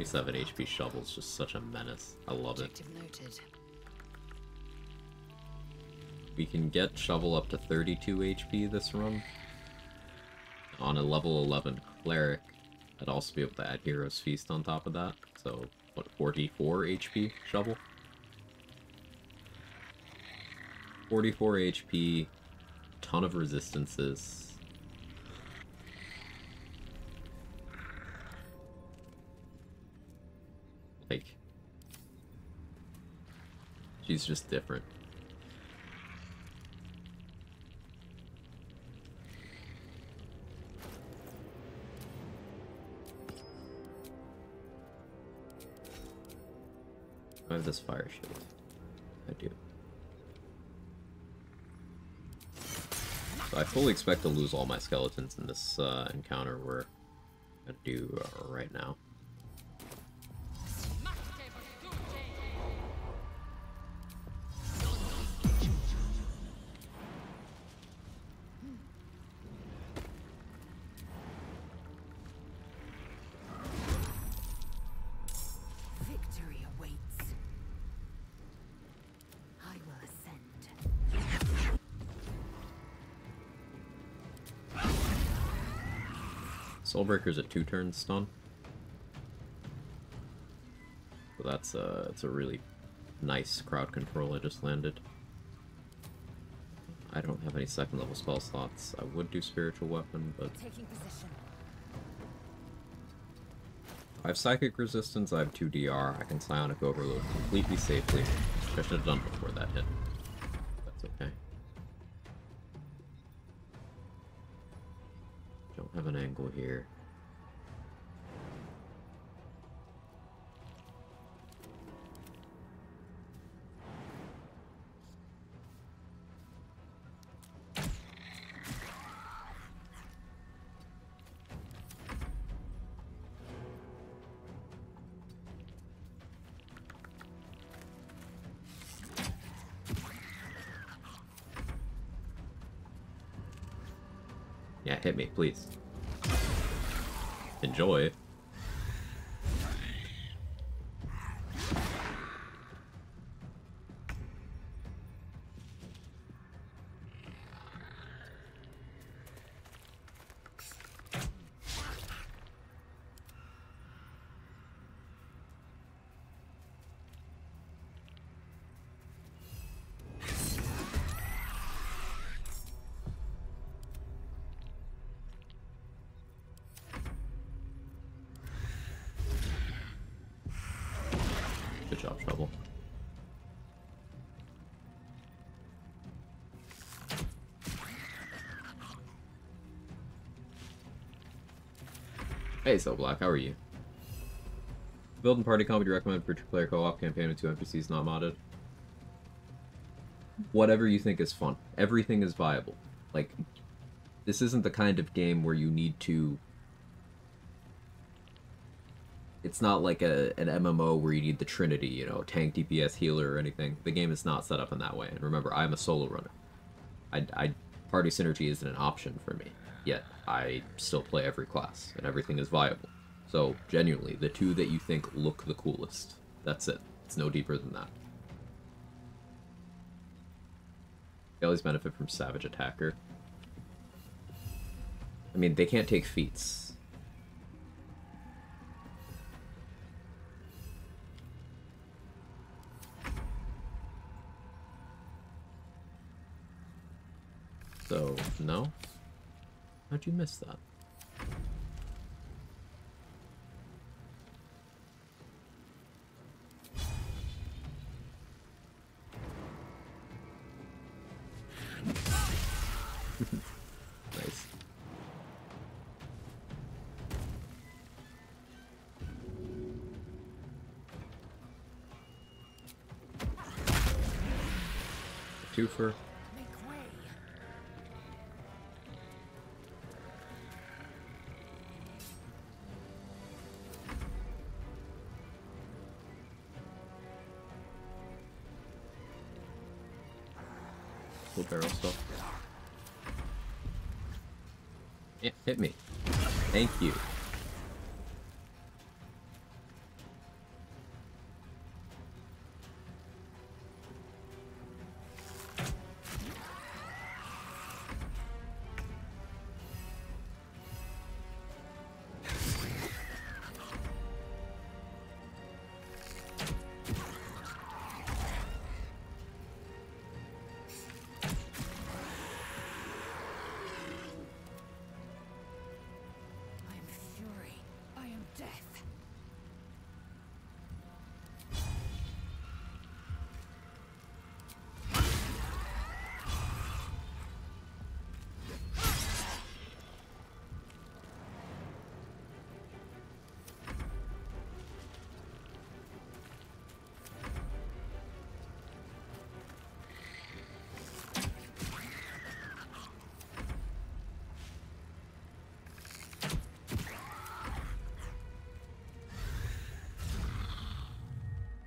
Seven HP Shovel's just such a menace. I love it. Noted. We can get Shovel up to 32 HP this run. On a level 11 Cleric, I'd also be able to add Hero's Feast on top of that. So, what, 44 HP Shovel? 44 HP, ton of resistances. Like, she's just different. I have this fire shield. I do. So I fully expect to lose all my skeletons in this encounter we're gonna do right now. Victory awaits. I will ascend. Soulbreaker's a 2-turn stun. So that's it's a really nice crowd control I just landed. I don't have any 2nd level spell slots. I would do Spiritual Weapon, but Taking position. I have Psychic Resistance, I have 2 DR, I can Psionic Overload completely safely, which I should have done before that hit. That's okay. Don't have an angle here. Yeah, hit me, please. Enjoy. Good job, Trouble. Hey, So Black, how are you? Build and party comp, would you recommend for two-player co-op campaign with 2 NPCs not modded? Whatever you think is fun. Everything is viable. Like, this isn't the kind of game where you need to... It's not like an MMO where you need the Trinity, you know, tank, DPS, healer, or anything. The game is not set up in that way. And remember, I'm a solo runner. Party synergy isn't an option for me. Yet, I still play every class, and everything is viable. So, genuinely, the two that you think look the coolest. That's it. It's no deeper than that. They always benefit from Savage Attacker. I mean, they can't take feats. So, no? How'd you miss that? Nice. Twofer. Full barrel stuff. Yeah, hit me. Thank you.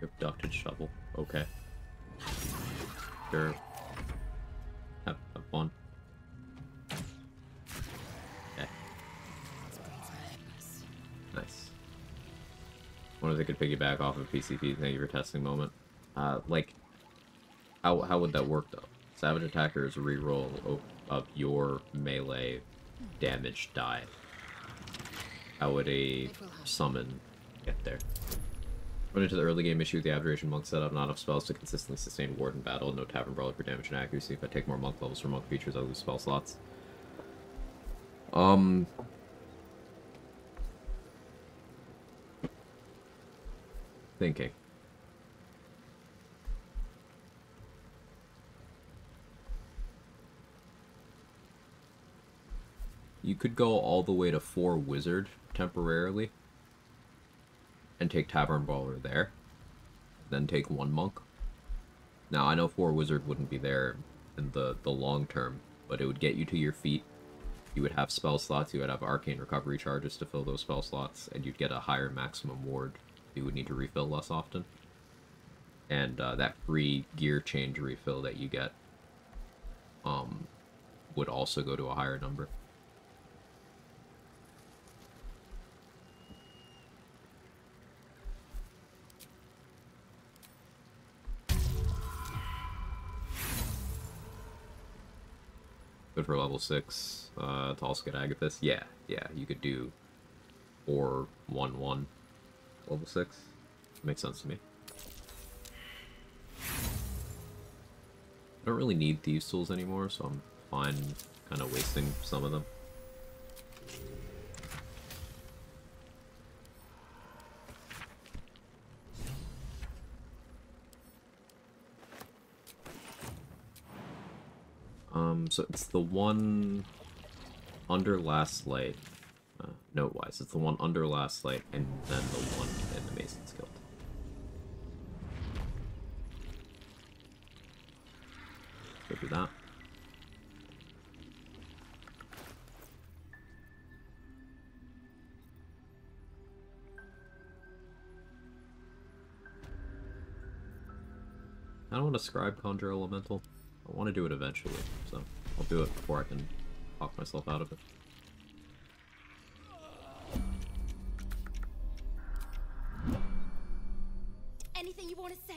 Abducted shovel. Okay. Sure. Have fun. Okay. Nice. Wonder if they could piggyback off of PCP. Thank you for testing moment. Like, how would that work though? Savage Attacker is a reroll of your melee damage die. How would a summon get there? Went into the early game issue with the Abjuration Monk setup, not enough spells to consistently sustain ward in battle, no Tavern Brawler for damage and accuracy. If I take more monk levels for monk features, I lose spell slots. Thinking. You could go all the way to 4 Wizard temporarily and take Tavern Brawler there, then take 1 Monk. Now, I know 4 Wizard wouldn't be there in the long term, but it would get you to your feet. You would have spell slots, you would have Arcane Recovery charges to fill those spell slots, and you'd get a higher maximum ward. You would need to refill less often. And that free gear change refill that you get would also go to a higher number. Good for level 6. To also get Agathis. Yeah, you could do 4-1-1 level 6. Makes sense to me. I don't really need Thieves' Tools anymore, so I'm fine kind of wasting some of them. So it's the one under Last Light, note-wise, it's the one under Last Light, and then the one in the Mason's Guild. Go do that. I don't want to Scribe Conjure Elemental. I want to do it eventually, so I'll do it before I can talk myself out of it. Anything you want to say?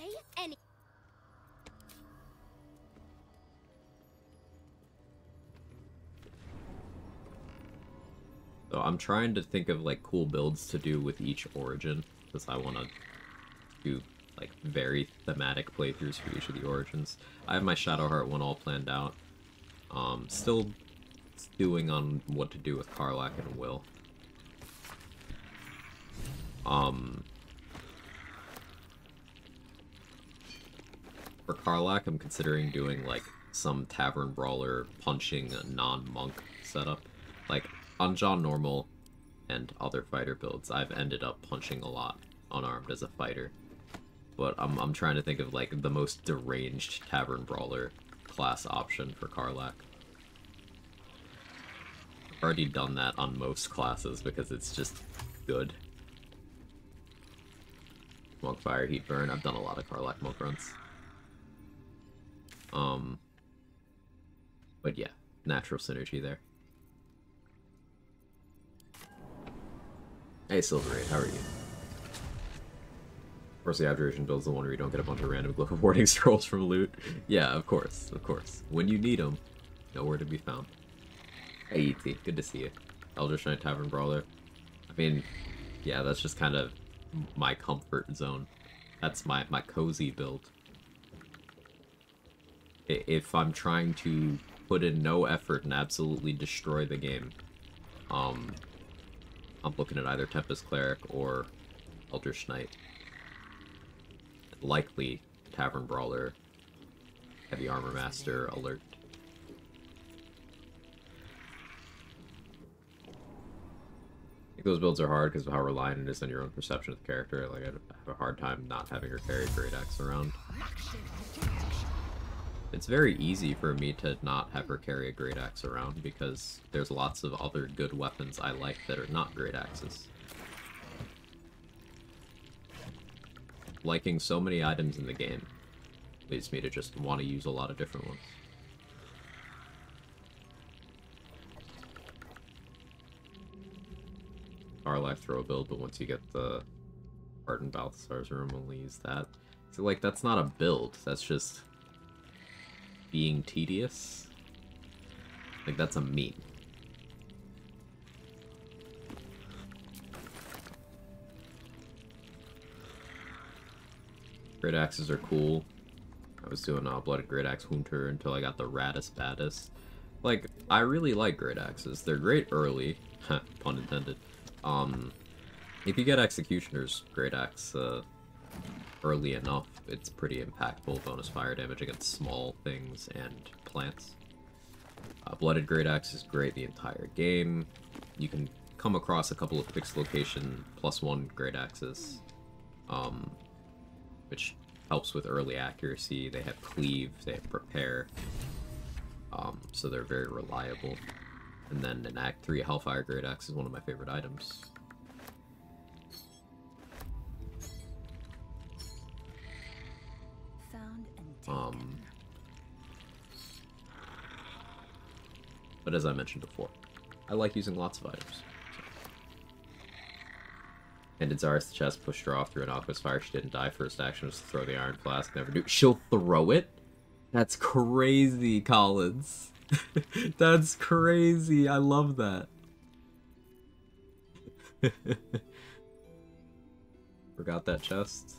So I'm trying to think of like cool builds to do with each origin, because I want to do like very thematic playthroughs for each of the origins. I have my Shadowheart one all planned out. Still stewing on what to do with Karlach and Will. For Karlach, I'm considering doing like some Tavern Brawler punching a non-monk setup. Like on John Normal and other fighter builds, I've ended up punching a lot unarmed as a fighter. But I'm trying to think of like the most deranged Tavern Brawler class option for Karlach. I've already done that on most classes because it's just good. Monk Fire, Heat Burn, I've done a lot of Karlach monk runs. But yeah, natural synergy there. Hey Silver 8, how are you? Of course, the Abjuration build's the one where you don't get a bunch of random Glyph of Warding scrolls from loot. Yeah, of course, of course. When you need them, nowhere to be found. Hey E.T., good to see you. Eldritch Knight Tavern Brawler. I mean, yeah, that's just kind of my comfort zone. That's my cozy build. If I'm trying to put in no effort and absolutely destroy the game, I'm looking at either Tempest Cleric or Eldritch Knight. Likely Tavern Brawler, Heavy Armor Master, Alert. I think those builds are hard because of how reliant it is on your own perception of the character. Like, I have a hard time not having her carry Great Axe around. It's very easy for me to not have her carry a Great Axe around because there's lots of other good weapons I like that are not Great Axes. Liking so many items in the game leads me to just want to use a lot of different ones. Karlach throw a build, but once you get the Arden Balthasar's room, only use that. So like, that's not a build, that's just being tedious. Like, that's a meme. Great Axes are cool. I was doing Blooded Great Axe Hunter until I got the Raddest Baddest. Like, I really like Great Axes. They're great early. Pun intended. If you get Executioner's Great Axe early enough, it's pretty impactful. Bonus fire damage against small things and plants. Blooded Great Axe is great the entire game. You can come across a couple of fixed location +1 Great Axes. Which helps with early accuracy. They have Cleave, they have Prepare, so they're very reliable. And then in Act 3, Hellfire Great Axe is one of my favorite items. Found and taken. But as I mentioned before, I like using lots of items. Handed Zarus the chest, pushed her off through an Alchemist Fire. She didn't die. First action was to throw the Iron Flask. Never do. She'll throw it? That's crazy, Collins. That's crazy. I love that. Forgot that chest.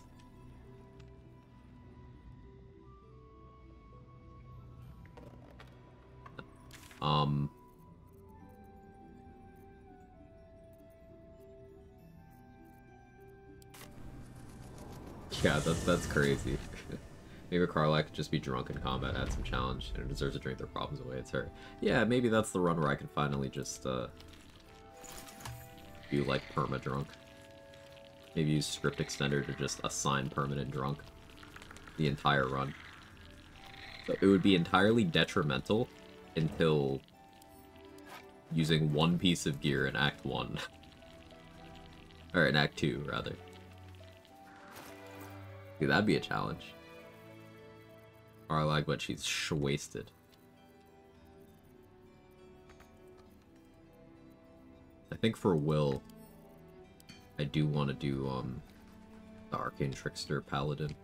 Yeah, that's crazy. Maybe Karlach could just be drunk in combat, add some challenge, and it deserves to drink their problems away. It's her. Yeah, maybe that's the run where I can finally just do like perma drunk. Maybe use script extender to just assign permanent drunk the entire run. So it would be entirely detrimental until using one piece of gear in Act 1. Or in Act 2, rather. Dude, that'd be a challenge. Karlach, but she's wasted. I think for Will, I do want to do the Arcane Trickster Paladin,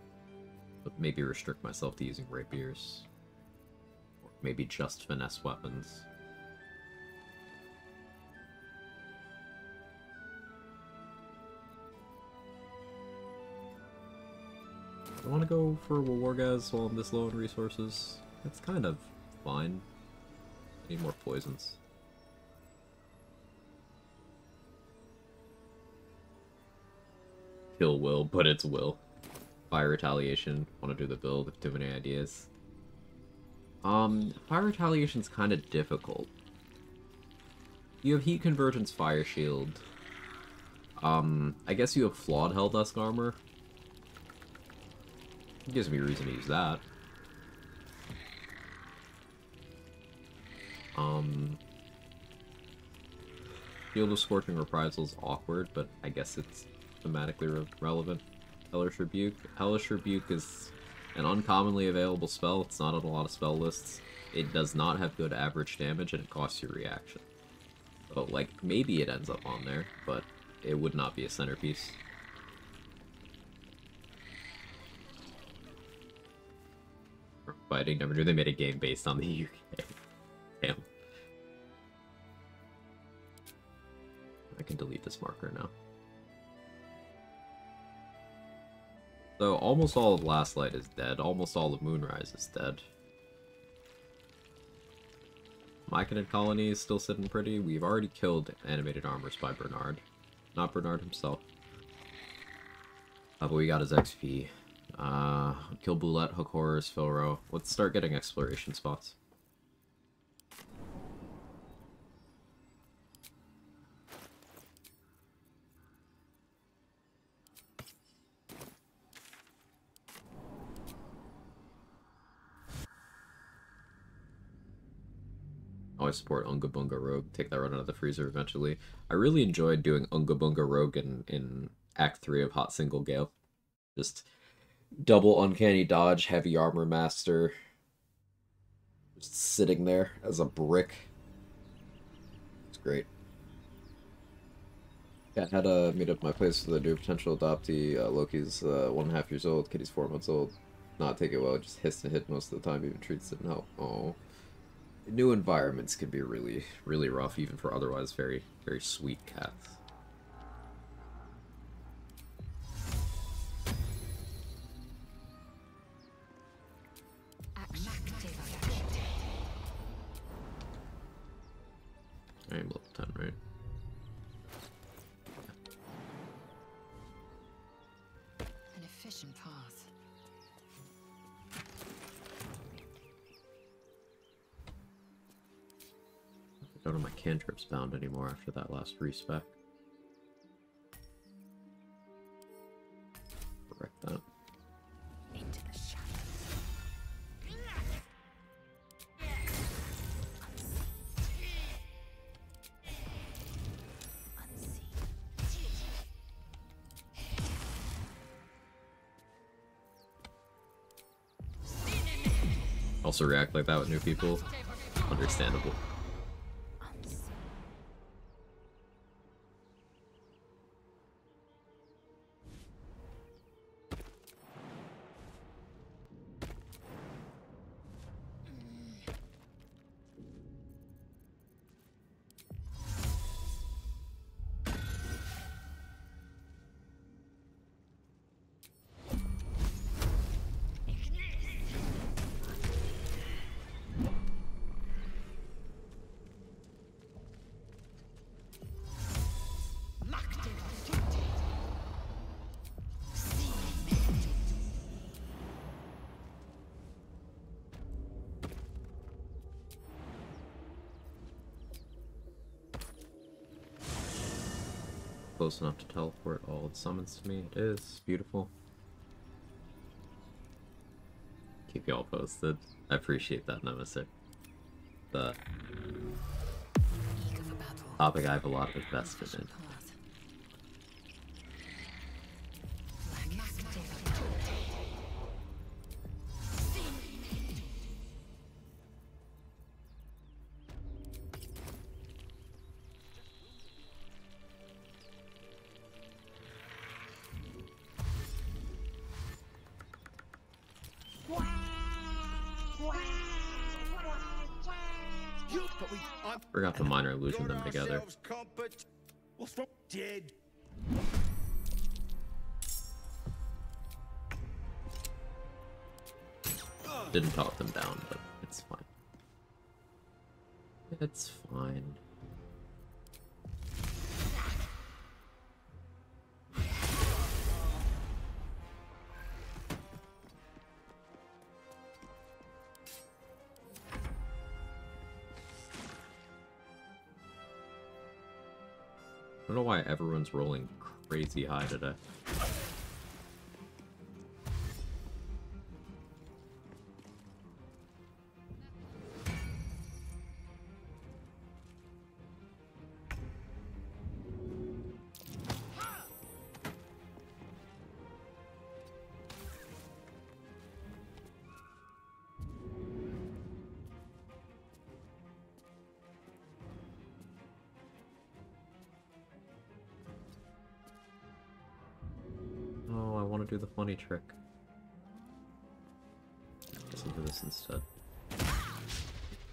but maybe restrict myself to using rapiers, or maybe just finesse weapons. I want to go for Wargaz while I'm this low in resources. It's kind of fine. I need more poisons. Kill Will, but it's Will. Fire Retaliation. Want to do the build with too many ideas. Fire Retaliation's kind of difficult. You have Heat Convergence Fire Shield. I guess you have Flawed Helldusk Armor. It gives me a reason to use that. Field of Scorching Reprisal is awkward, but I guess it's thematically relevant. Hellish Rebuke. Hellish Rebuke is an uncommonly available spell. It's not on a lot of spell lists. It does not have good average damage, and it costs you reaction. So, like, maybe it ends up on there, but it would not be a centerpiece. Fighting, never knew they made a game based on the UK. Damn. I can delete this marker now. So almost all of Last Light is dead. Almost all of Moonrise is dead. Myconid Colony is still sitting pretty. We've already killed Animated Armors by Bernard. Not Bernard himself. But we got his XP. Kill Boulette, Hook Horrors, Filro. Let's start getting exploration spots. Always support Unga Bunga Rogue. Take that run out of the freezer eventually. I really enjoyed doing Unga Bunga Rogue in Act 3 of Hot Single Gale. Just double uncanny dodge, heavy armor master. Just sitting there as a brick. It's great. Yeah, I had a meet up my place with a new potential adoptee. Loki's 1.5 years old, Kitty's 4 months old. Not take it well, just hits and hit most of the time, even treats didn't help. Oh. New environments can be really, really rough, even for otherwise very, very sweet cats. I am level 10, right? An efficient path. I don't have my cantrips bound anymore after that last respec. Correct that. Into the shadows. Also react like that with new people. Understandable. close enough to teleport all its summons to me. It is. Beautiful. Keep y'all posted. I appreciate that, Nemesis. The topic I have a lot of invested in. Forgot to minor illusion them together. What's wrong? Dead. Didn't talk them down, but it's fine. It's fine. I don't know why everyone's rolling crazy high today. Do the funny trick. Listen to this instead.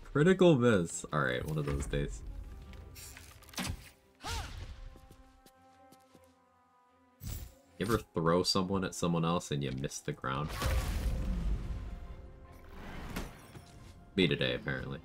Critical miss! Alright, one of those days. You ever throw someone at someone else and you miss the ground? Me today, apparently.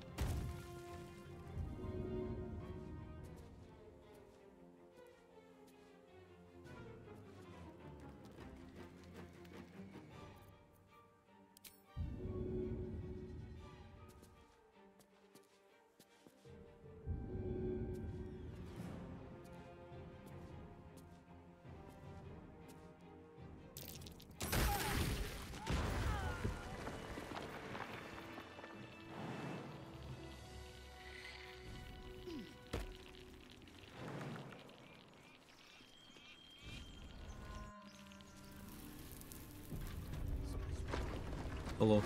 Hello.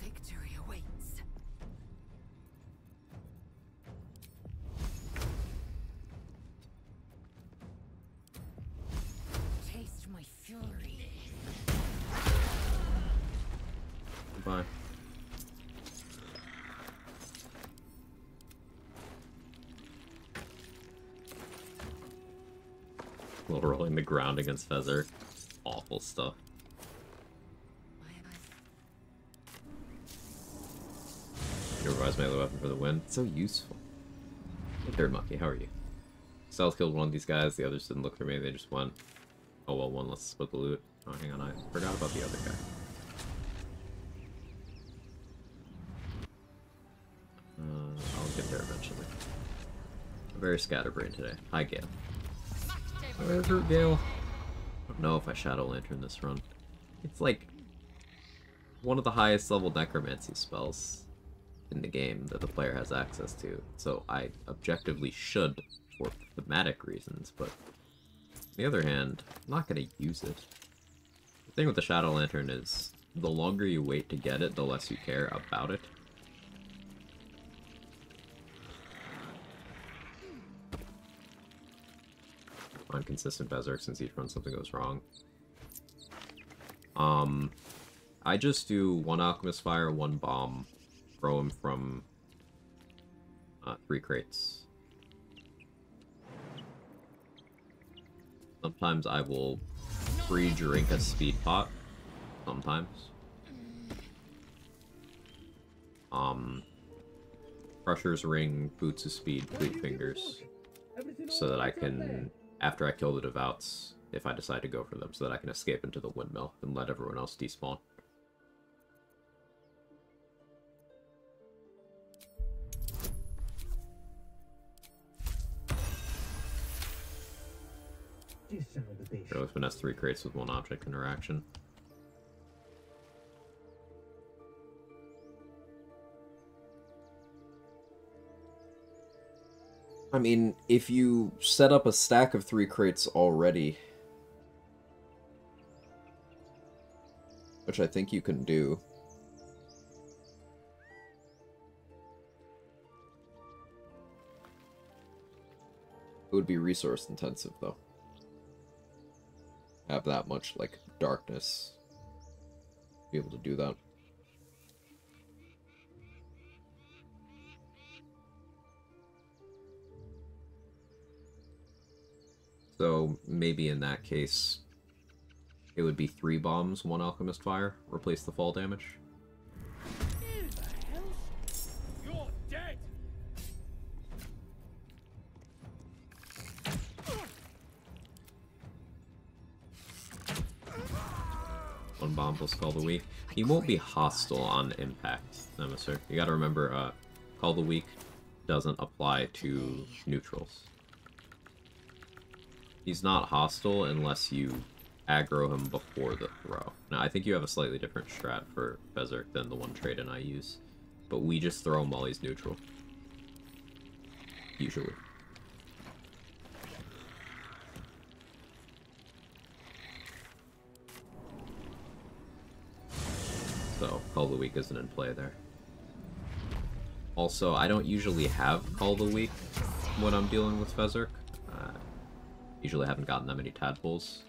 Victory awaits. Taste my fury. Goodbye. Little rolling the ground against Feather. Awful stuff. Revise melee weapon for the win. It's so useful. Hey, Third Monkey, how are you? Stealth killed one of these guys, the others didn't look for me, they just went. Oh well, one, let's split the loot. Oh, hang on, I forgot about the other guy. I'll get there eventually. I'm very scatterbrained today. Hi, Gale. Where's her, Gale? I don't know if I Shadow Lantern this run. It's like one of the highest level necromancy spells in the game that the player has access to, so I objectively should for thematic reasons, but on the other hand, I'm not going to use it. The thing with the Shadow Lantern is, the longer you wait to get it, the less you care about it. On consistent Berserk since each run something goes wrong. I just do 1 Alchemist Fire, 1 Bomb, throw him from 3 crates. Sometimes I will pre-drink a speed pot. Sometimes. Crusher's Ring, Boots of Speed, Fleet Fingers. So that I can, after I kill the Devouts, if I decide to go for them, so that I can escape into the windmill and let everyone else despawn. Really finesse 3 crates with 1 object interaction. I mean, if you set up a stack of 3 crates already, which I think you can do, it would be resource intensive though. Have that much, like, darkness. Be able to do that. So, maybe in that case, it would be 3 bombs, 1 alchemist fire, replace the fall damage. Who the hell? You're dead! 1 bomb plus Call the Weak. He won't be hostile on impact, Nemesis. You gotta remember, Call the Weak doesn't apply to neutrals. He's not hostile unless you aggro him before the throw. Now, I think you have a slightly different strat for Berserk than the one Trade-in I use. But we just throw him while he's neutral. Usually. So, Call the Weak isn't in play there. Also, I don't usually have Call the Weak when I'm dealing with Berserk. Usually haven't gotten that many tadpoles.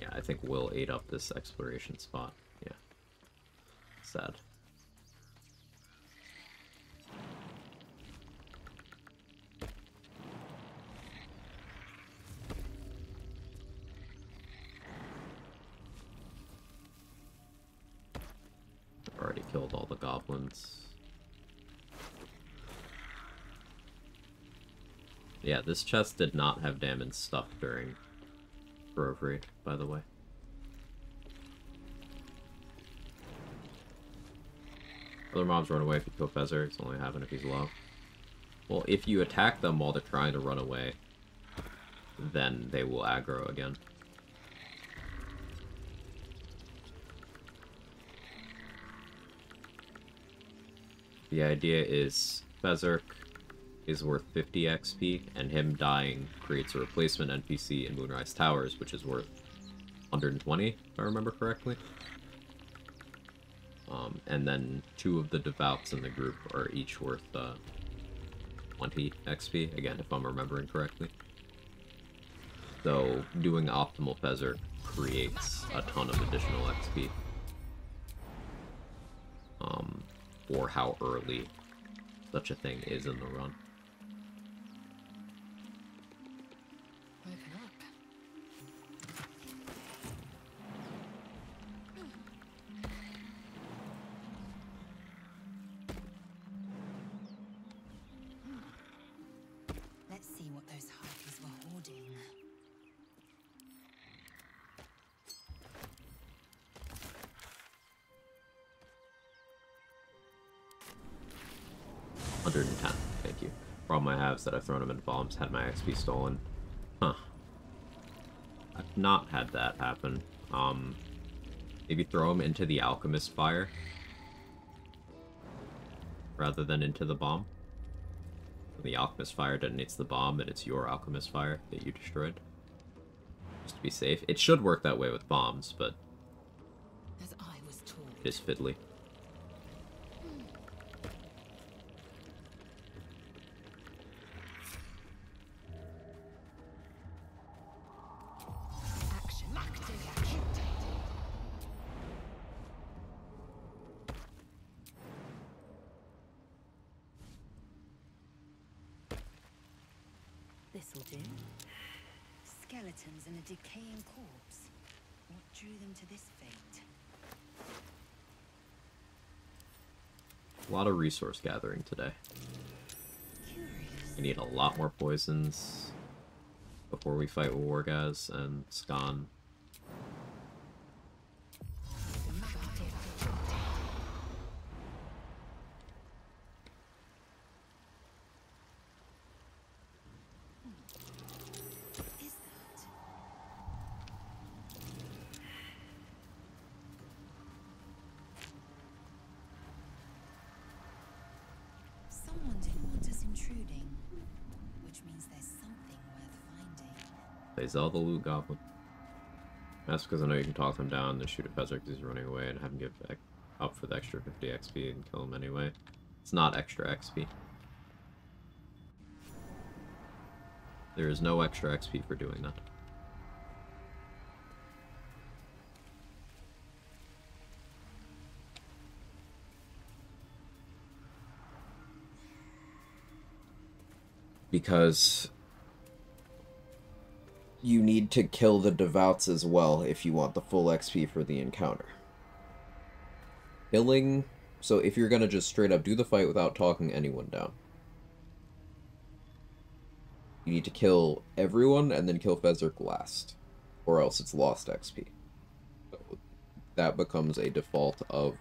Yeah, I think we'll ate up this exploration spot. Yeah. Sad. Already killed all the goblins. Yeah, this chest did not have damage stuff during Grove Raid, by the way. Other mobs run away if you kill Feather, it's only happen if he's low. Well, if you attack them while they're trying to run away, then they will aggro again. The idea is Berserk is worth 50 XP, and him dying creates a replacement NPC in Moonrise Towers, which is worth 120, if I remember correctly. And then 2 of the Devouts in the group are each worth 20 XP, again, if I'm remembering correctly. So, doing optimal Berserk creates a ton of additional XP. Or how early such a thing is in the run. Woken up. Let's see what those harpies were hoarding. $110, thank you. Problem I have is that I've thrown them in bombs, had my XP stolen. Huh. I've not had that happen. Maybe throw them into the Alchemist Fire rather than into the bomb. The Alchemist Fire detonates the bomb, and it's your Alchemist Fire that you destroyed. Just to be safe. It should work that way with bombs, but As I was told. it is fiddly. Action activated. This'll do. Skeletons and a decaying corpse. What drew them to this fate? A lot of resource gathering today. Curious. We need a lot more poisons before we fight Wargaz and Skan. which means there's something worth finding. They Zelda loot goblin. That's because I know you can talk them down and shoot a Fezzik as he's running away and have him give up for the extra 50 XP and kill him anyway. It's not extra XP. There is no extra XP for doing that. Because you need to kill the Devouts as well if you want the full XP for the encounter. Killing... So if you're gonna just straight up do the fight without talking anyone down, you need to kill everyone and then kill Fezzik last, or else it's lost XP. So that becomes a default of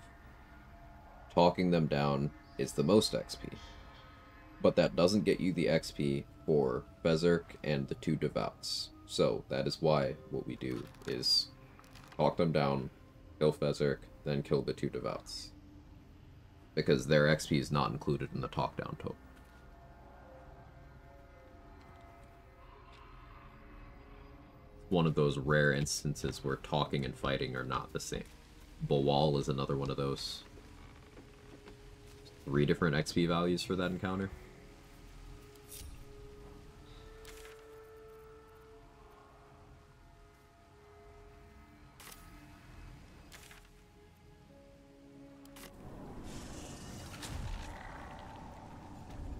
talking them down is the most XP. But that doesn't get you the XP for Fezzik and the 2 Devouts. So that is why what we do is talk them down, kill Fezzik, then kill the 2 Devouts. Because their XP is not included in the talk down total. One of those rare instances where talking and fighting are not the same. Bawal is another one of those. 3 different XP values for that encounter.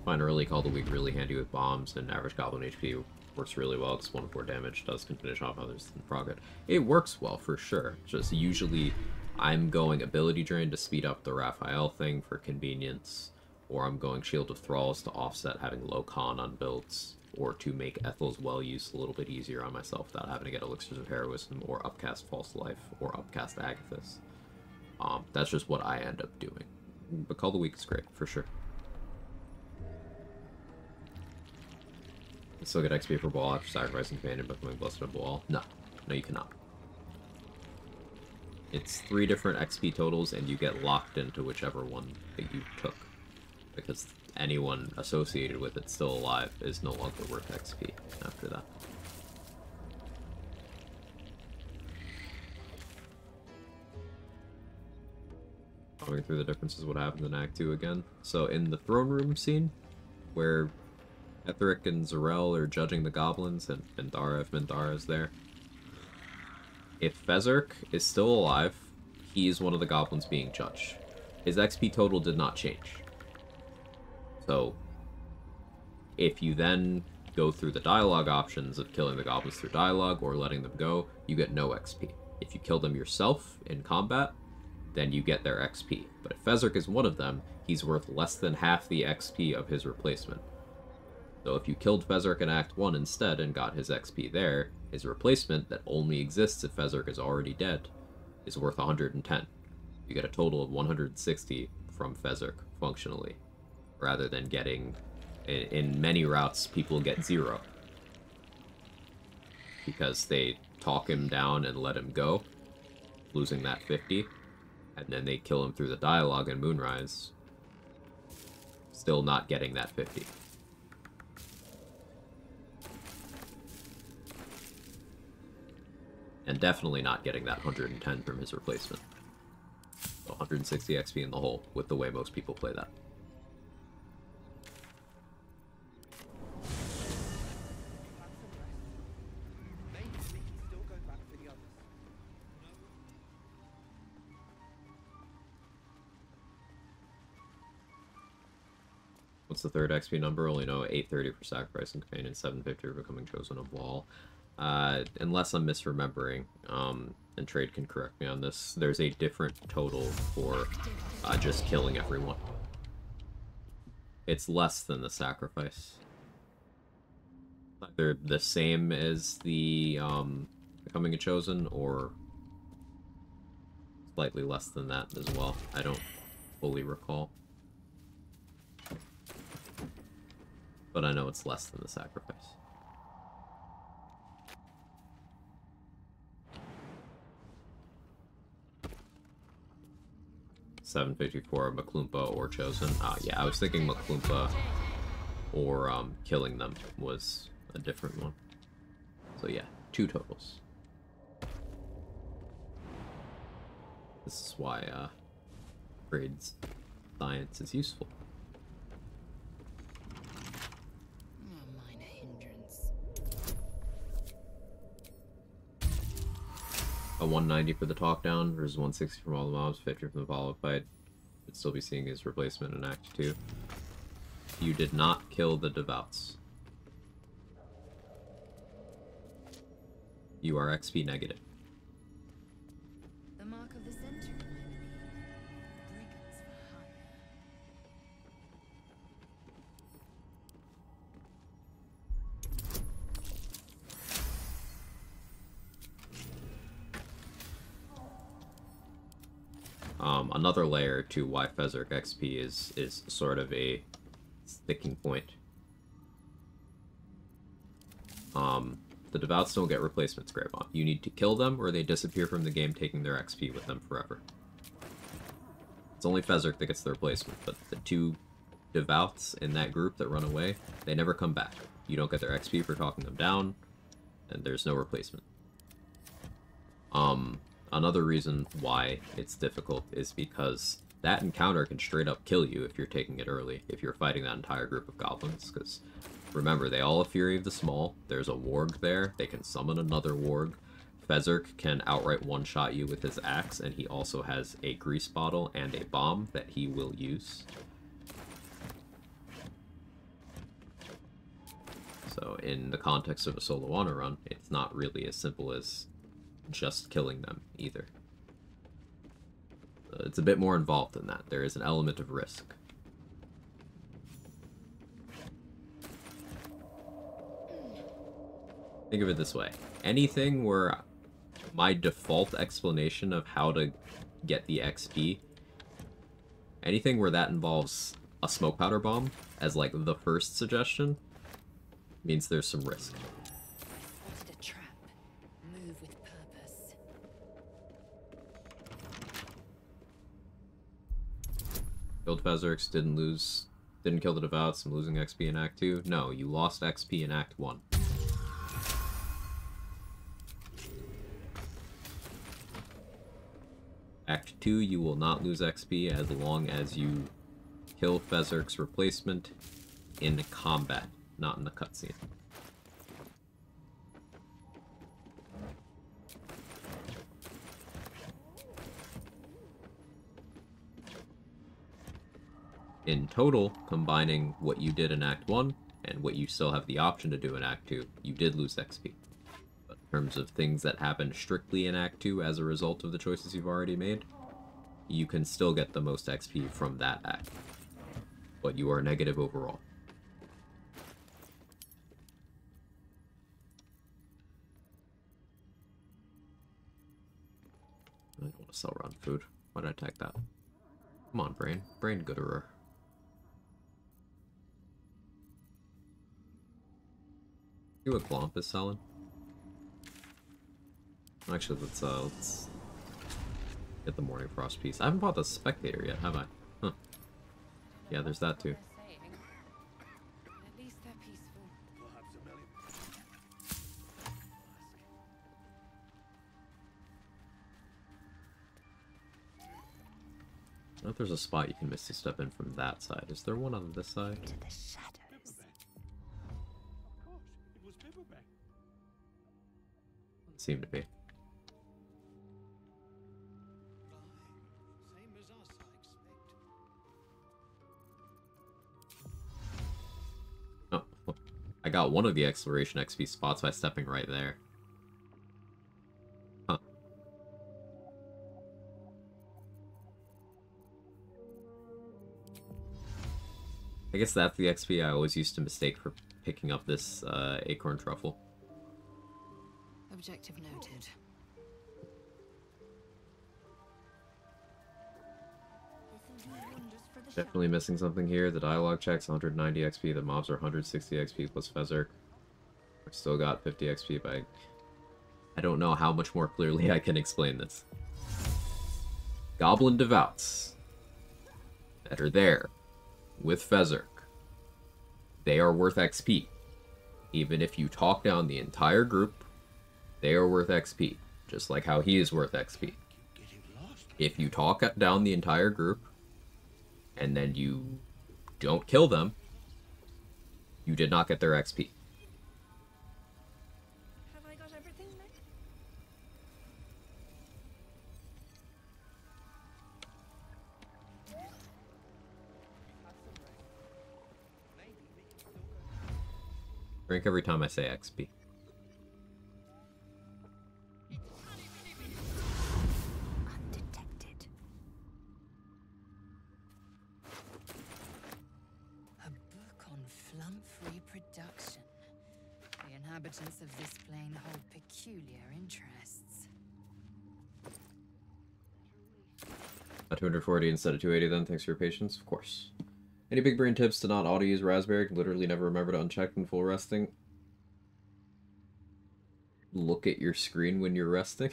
Find early Call the Weak really handy with bombs, and average Goblin HP works really well because 1-4 damage can finish off others in progress. It works well for sure. Just usually I'm going ability drain to speed up the Raphael thing for convenience, or I'm going Shield of Thralls to offset having low con on builds, or to make Ethel's Well use a little bit easier on myself without having to get Elixirs of Heroism, or upcast False Life, or upcast Agathis. That's just what I end up doing. But Call the Weak is great, for sure. You still get XP for Ball after sacrificing Companion and becoming Blessed of Ball? No. No, you cannot. It's 3 different XP totals, and you get locked into whichever one that you took. Because anyone associated with it still alive is no longer worth XP after that. Going through the differences, what happened in Act 2 again. So in the throne room scene, where Etheric and Zarel are judging the goblins, and Minthara, if Minthara is there. If Fezzik is still alive, he is one of the goblins being judged. His XP total did not change. So, if you then go through the dialogue options of killing the goblins through dialogue or letting them go, you get no XP. If you kill them yourself in combat, then you get their XP. But if Fezzik is one of them, he's worth less than half the XP of his replacement. So if you killed Fezzik in Act 1 instead and got his XP there, his replacement, that only exists if Fezzik is already dead, is worth 110. You get a total of 160 from Fezzik, functionally, rather than getting... In many routes, people get 0. Because they talk him down and let him go, losing that 50, and then they kill him through the dialogue in Moonrise, still not getting that 50. And definitely not getting that 110 from his replacement. So 160 XP in the hole, with the way most people play that. What's the third XP number? Only know 830 for sacrificing companion, 750 for becoming chosen of Wall. Unless I'm misremembering, and Trade can correct me on this, there's a different total for just killing everyone. It's less than the sacrifice. Either the same as the becoming a chosen, or slightly less than that as well. I don't fully recall. But I know it's less than the sacrifice. $754 Maclumpa or Chosen. Yeah, I was thinking Maclumpa or killing them was a different one. So yeah, 2 totals. This is why grades science is useful. Minor hindrance. A 190 for the talk down versus 160 from all the mobs, 50 from the follow-up fight. Would still be seeing his replacement in Act 2. You did not kill the Devouts. You are XP negative. The mark of the century, I believe. Brigands for hire. Another layer to why Fezzerk XP is sort of a sticking point. The Devouts don't get replacements, Graybon. You need to kill them or they disappear from the game, taking their XP with them forever. It's only Fezzerk that gets the replacement, but the 2 Devouts in that group that run away, they never come back. You don't get their XP for talking them down, and there's no replacement. Another reason why it's difficult is because that encounter can straight up kill you if you're taking it early, if you're fighting that entire group of goblins, because remember, they all have Fury of the Small, there's a warg there, they can summon another warg, Fezzerk can outright one-shot you with his axe, and he also has a grease bottle and a bomb that he will use. So in the context of a solo honor run, it's not really as simple as just killing them either. It's a bit more involved than that. There is an element of risk. Think of it this way. Anything where my default explanation of how to get the XP, anything where that involves a smoke powder bomb as like the first suggestion, means there's some risk. Spotted a trap. Move with purpose. Killed Fezzerks, didn't kill the Devouts, I'm losing XP in Act 2. No, you lost XP in Act 1. Act 2, you will not lose XP as long as you kill Fezzerk's replacement in combat, not in the cutscene. In total, combining what you did in Act 1 and what you still have the option to do in Act 2, you did lose XP. But in terms of things that happen strictly in Act 2 as a result of the choices you've already made, you can still get the most XP from that act. But you are negative overall. I don't want to sell run food. Why did I attack that? Come on, brain. Brain gooderer. See what Glomp is selling? Actually, let's get the Morning Frost piece. I haven't bought the Spectator yet, have I? Huh. Yeah, there's that too. At least they're peaceful. Perhaps a million. I don't know if there's a spot you can Misty Step in from that side. Is there one on this side? To the shadows. Of course, it was Bibberback. Doesn't seem to be. Same as us, I expect. Oh, look. I got one of the Exploration XP spots by stepping right there. Huh. I guess that's the XP I always used to mistake for picking up this Acorn Truffle. Objective noted. This will do wonders for the Definitely missing something here. The dialogue checks 190 XP, the mobs are 160 XP plus Fezzerk. I've still got 50 XP, but I don't know how much more clearly I can explain this. Goblin Devouts that are there with Fezzerk they are worth XP. Even if you talk down the entire group, they are worth XP. Just like how he is worth XP. If you talk down the entire group, and then you don't kill them, you did not get their XP. Have I got everything, Nick? Drink every time I say XP. Undetected. A book on flum-free production. The inhabitants of this plane hold peculiar interests. 240 instead of 280 then, thanks for your patience, of course. Any big brain tips to not auto-use Raspberry? Literally never remember to uncheck in full resting. Look at your screen when you're resting.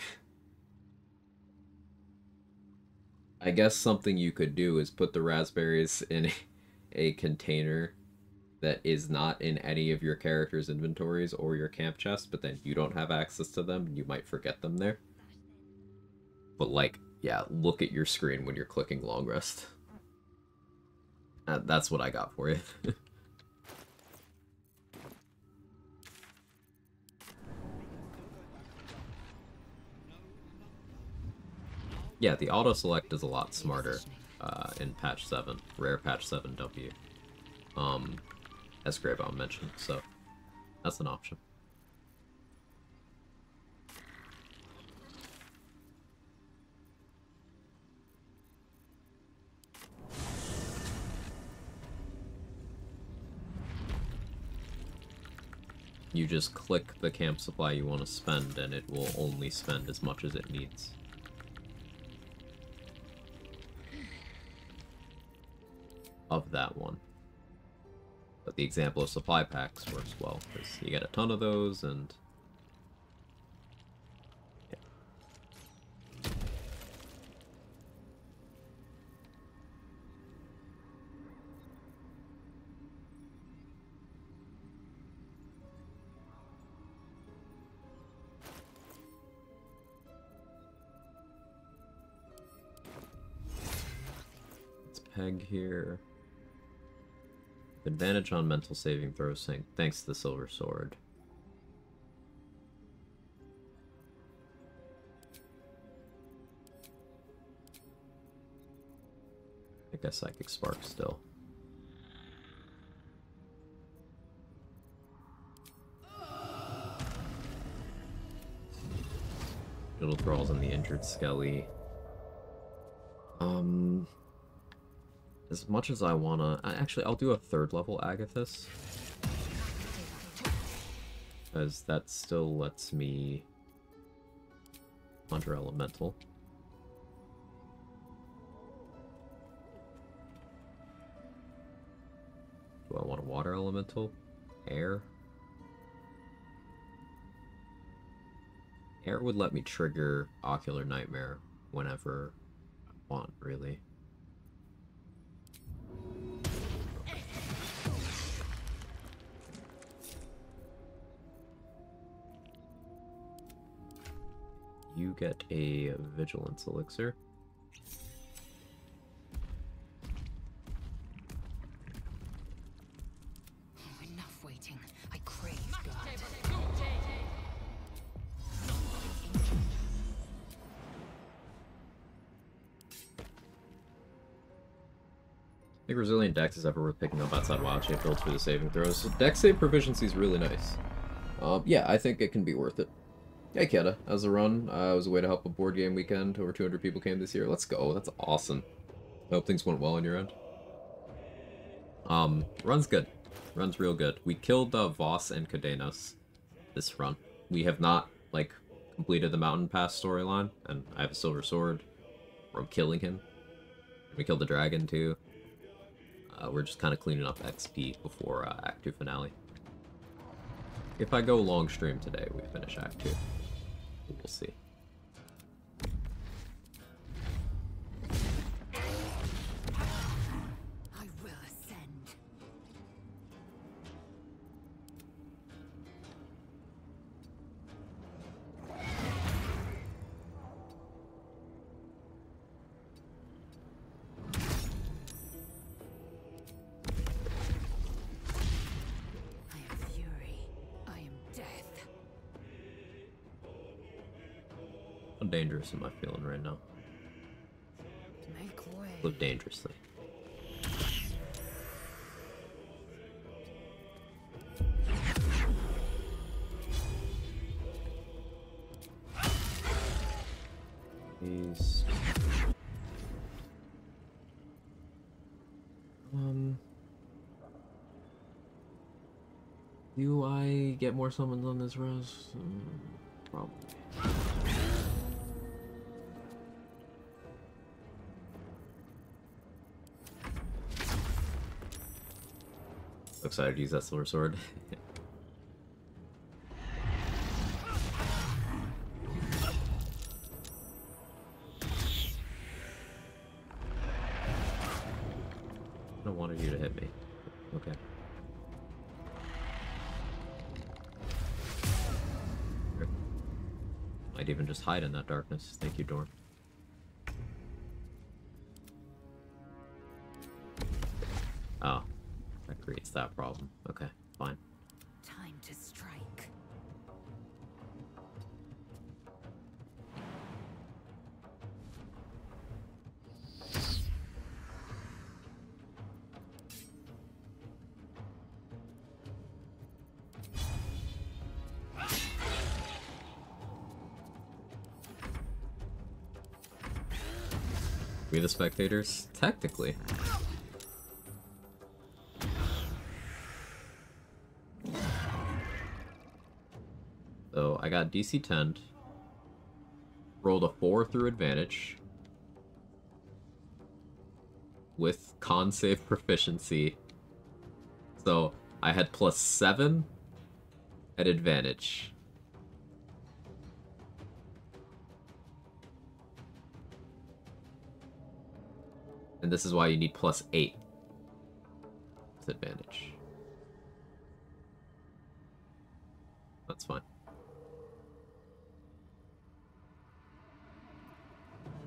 I guess something you could do is put the raspberries in a container that is not in any of your character's inventories or your camp chest, but then you don't have access to them, and you might forget them there. But like, yeah, look at your screen when you're clicking long rest. That's what I got for you. Yeah, the auto select is a lot smarter in patch 7, rare patch 7W, as Greybound mentioned, so that's an option. You just click the camp supply you want to spend, and it will only spend as much as it needs. Of that one. But the example of supply packs works well, because you get a ton of those, and... yeah. Let's peg here. Advantage on mental saving throws thanks to the Silver Sword. I guess Psychic Spark still. Little Thralls and the Injured Skelly. As much as I wanna... Actually, I'll do a 3rd level Agathis. Because that still lets me... Conjure Elemental. Do I want a Water Elemental? Air? Air would let me trigger Ocular Nightmare whenever I want, really. You get a Vigilance Elixir. Enough waiting. I crave God. I think Resilient Dex is ever worth picking up outside wild shape builds for the saving throws. So Dex save proficiency is really nice. Yeah, I think it can be worth it. Hey Keta, how's the run? It was a way to help a board game weekend. Over 200 people came this year. Let's go. That's awesome. I hope things went well on your end. Run's good. Run's real good. We killed Voss and Cadenas this run. We have not, like, completed the Mountain Pass storyline, and I have a Silver Sword. We're killing him. We killed the dragon, too. We're just kind of cleaning up XP before Act 2 finale. If I go long stream today, we finish Act 2. We'll see. I will ascend. How dangerous am I feeling right now? Make way. Live dangerously. These. Do I get more summons on this res? Probably. Excited to use that silver sword. I wanted you to hit me. Okay. Might even just hide in that darkness. Thank you, Dorn. Oh, that creates that problem. Okay, fine. Time to strike. We the spectators? Technically. So I got DC 10, rolled a 4 through advantage with con save proficiency. So I had +7 at advantage. And this is why you need +8 with advantage. That's fine.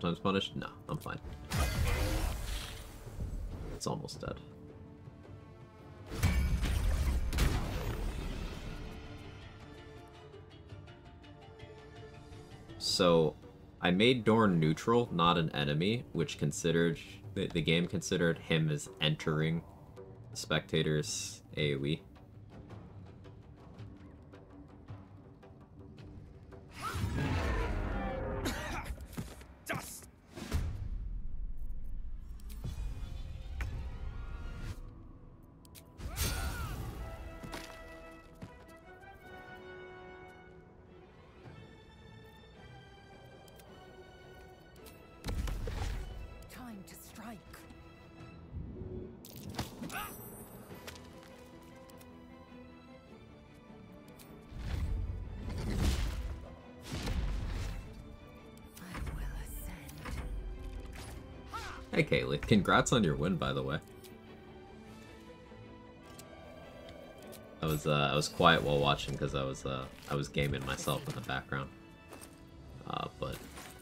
Sometimes punished? No, I'm fine. It's almost dead. So, I made Dorn neutral, not an enemy, which considered the game considered him as entering the spectator's AoE. Time to strike. I will ascend. Hey Kaylee, congrats on your win, by the way. I was quiet while watching because I was gaming myself in the background. But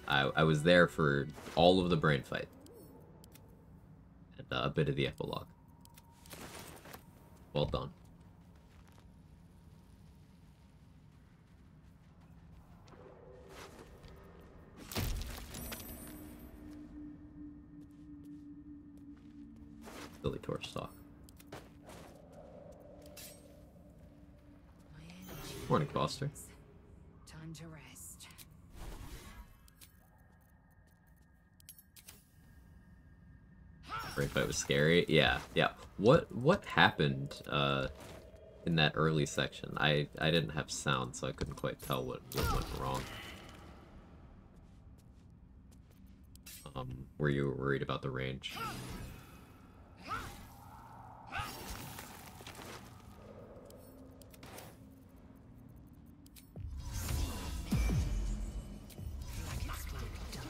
I was there for all of the brain fight and a bit of the epilogue. Well done. Billy Torch stock. My energy. Morning, Foster. Time to rest. Brain fight was scary. Yeah, yeah. What happened in that early section? I didn't have sound, so I couldn't quite tell what went wrong. Were you worried about the range? Like it's well done.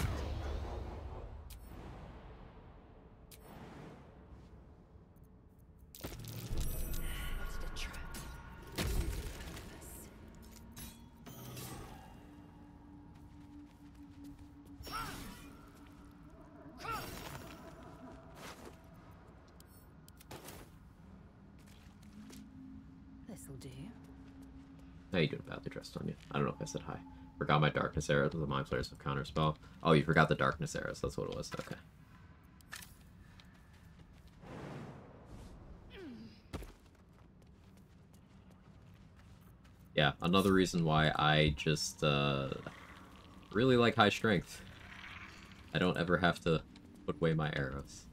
Spotted a trap. Purpose. This'll do. How you doing, badly dressed on you? I don't know if I said hi. Forgot my darkness arrows. The mind players have counterspell. Oh, you forgot the darkness arrows. That's what it was. Okay. Yeah, another reason why I just really like high strength. I don't ever have to put away my arrows.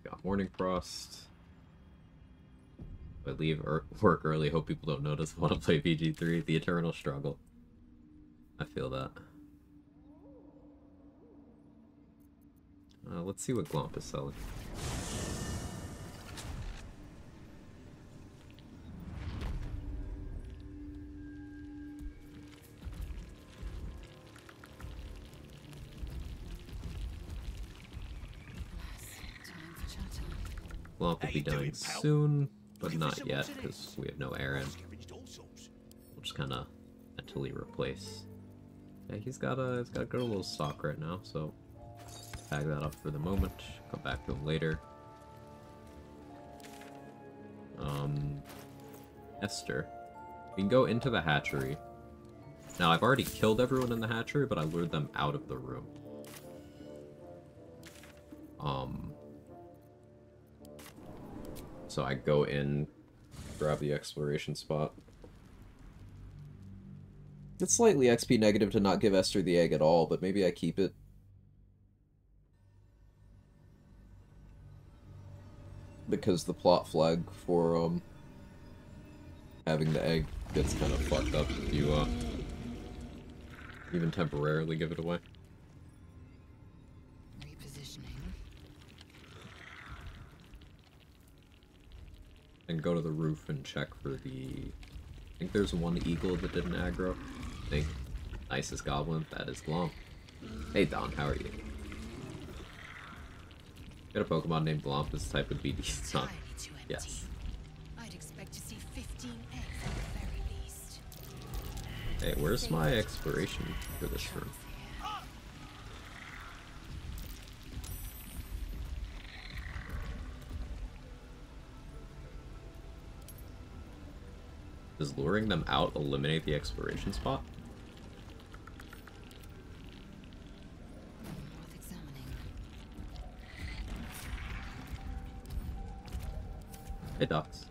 Got Morning Frost. I leave work early, hope people don't notice I want to play VG3, the eternal struggle. I feel that. Let's see what Glomp is selling. Glomp will be dying soon, but not yet, because we have no Aaron. We'll just kind of mentally replace. Yeah, he's got a good little stock right now, so tag that up for the moment. Come back to him later. Esther. We can go into the hatchery. Now, I've already killed everyone in the hatchery, but I lured them out of the room. So I go in, grab the exploration spot. It's slightly XP negative to not give Esther the egg at all, but maybe I keep it. Because the plot flag for having the egg gets kind of fucked up if you even temporarily give it away. And go to the roof and check for the... I think there's one eagle that didn't aggro. I think. Nicest goblin. That is Glomp. Hey Don, how are you? Got a Pokemon named Glomp. This type would be son. Yes. I'd expect to see 15 eggs at the very least. Hey, where's my exploration for this room? Does luring them out eliminate the exploration spot? Worth examining. Hey, Docs.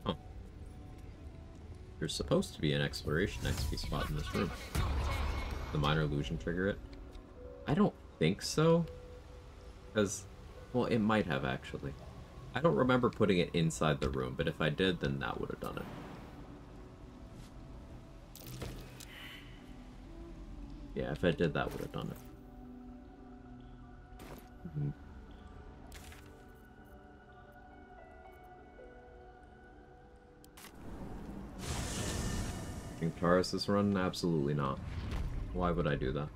Huh. There's supposed to be an exploration XP spot in this room. The minor illusion trigger it? I don't think so. Because, well, it might have actually. I don't remember putting it inside the room, but if I did, then that would have done it. Yeah, if I did, that would have done it. Think Taurus is running? Absolutely not. Why would I do that?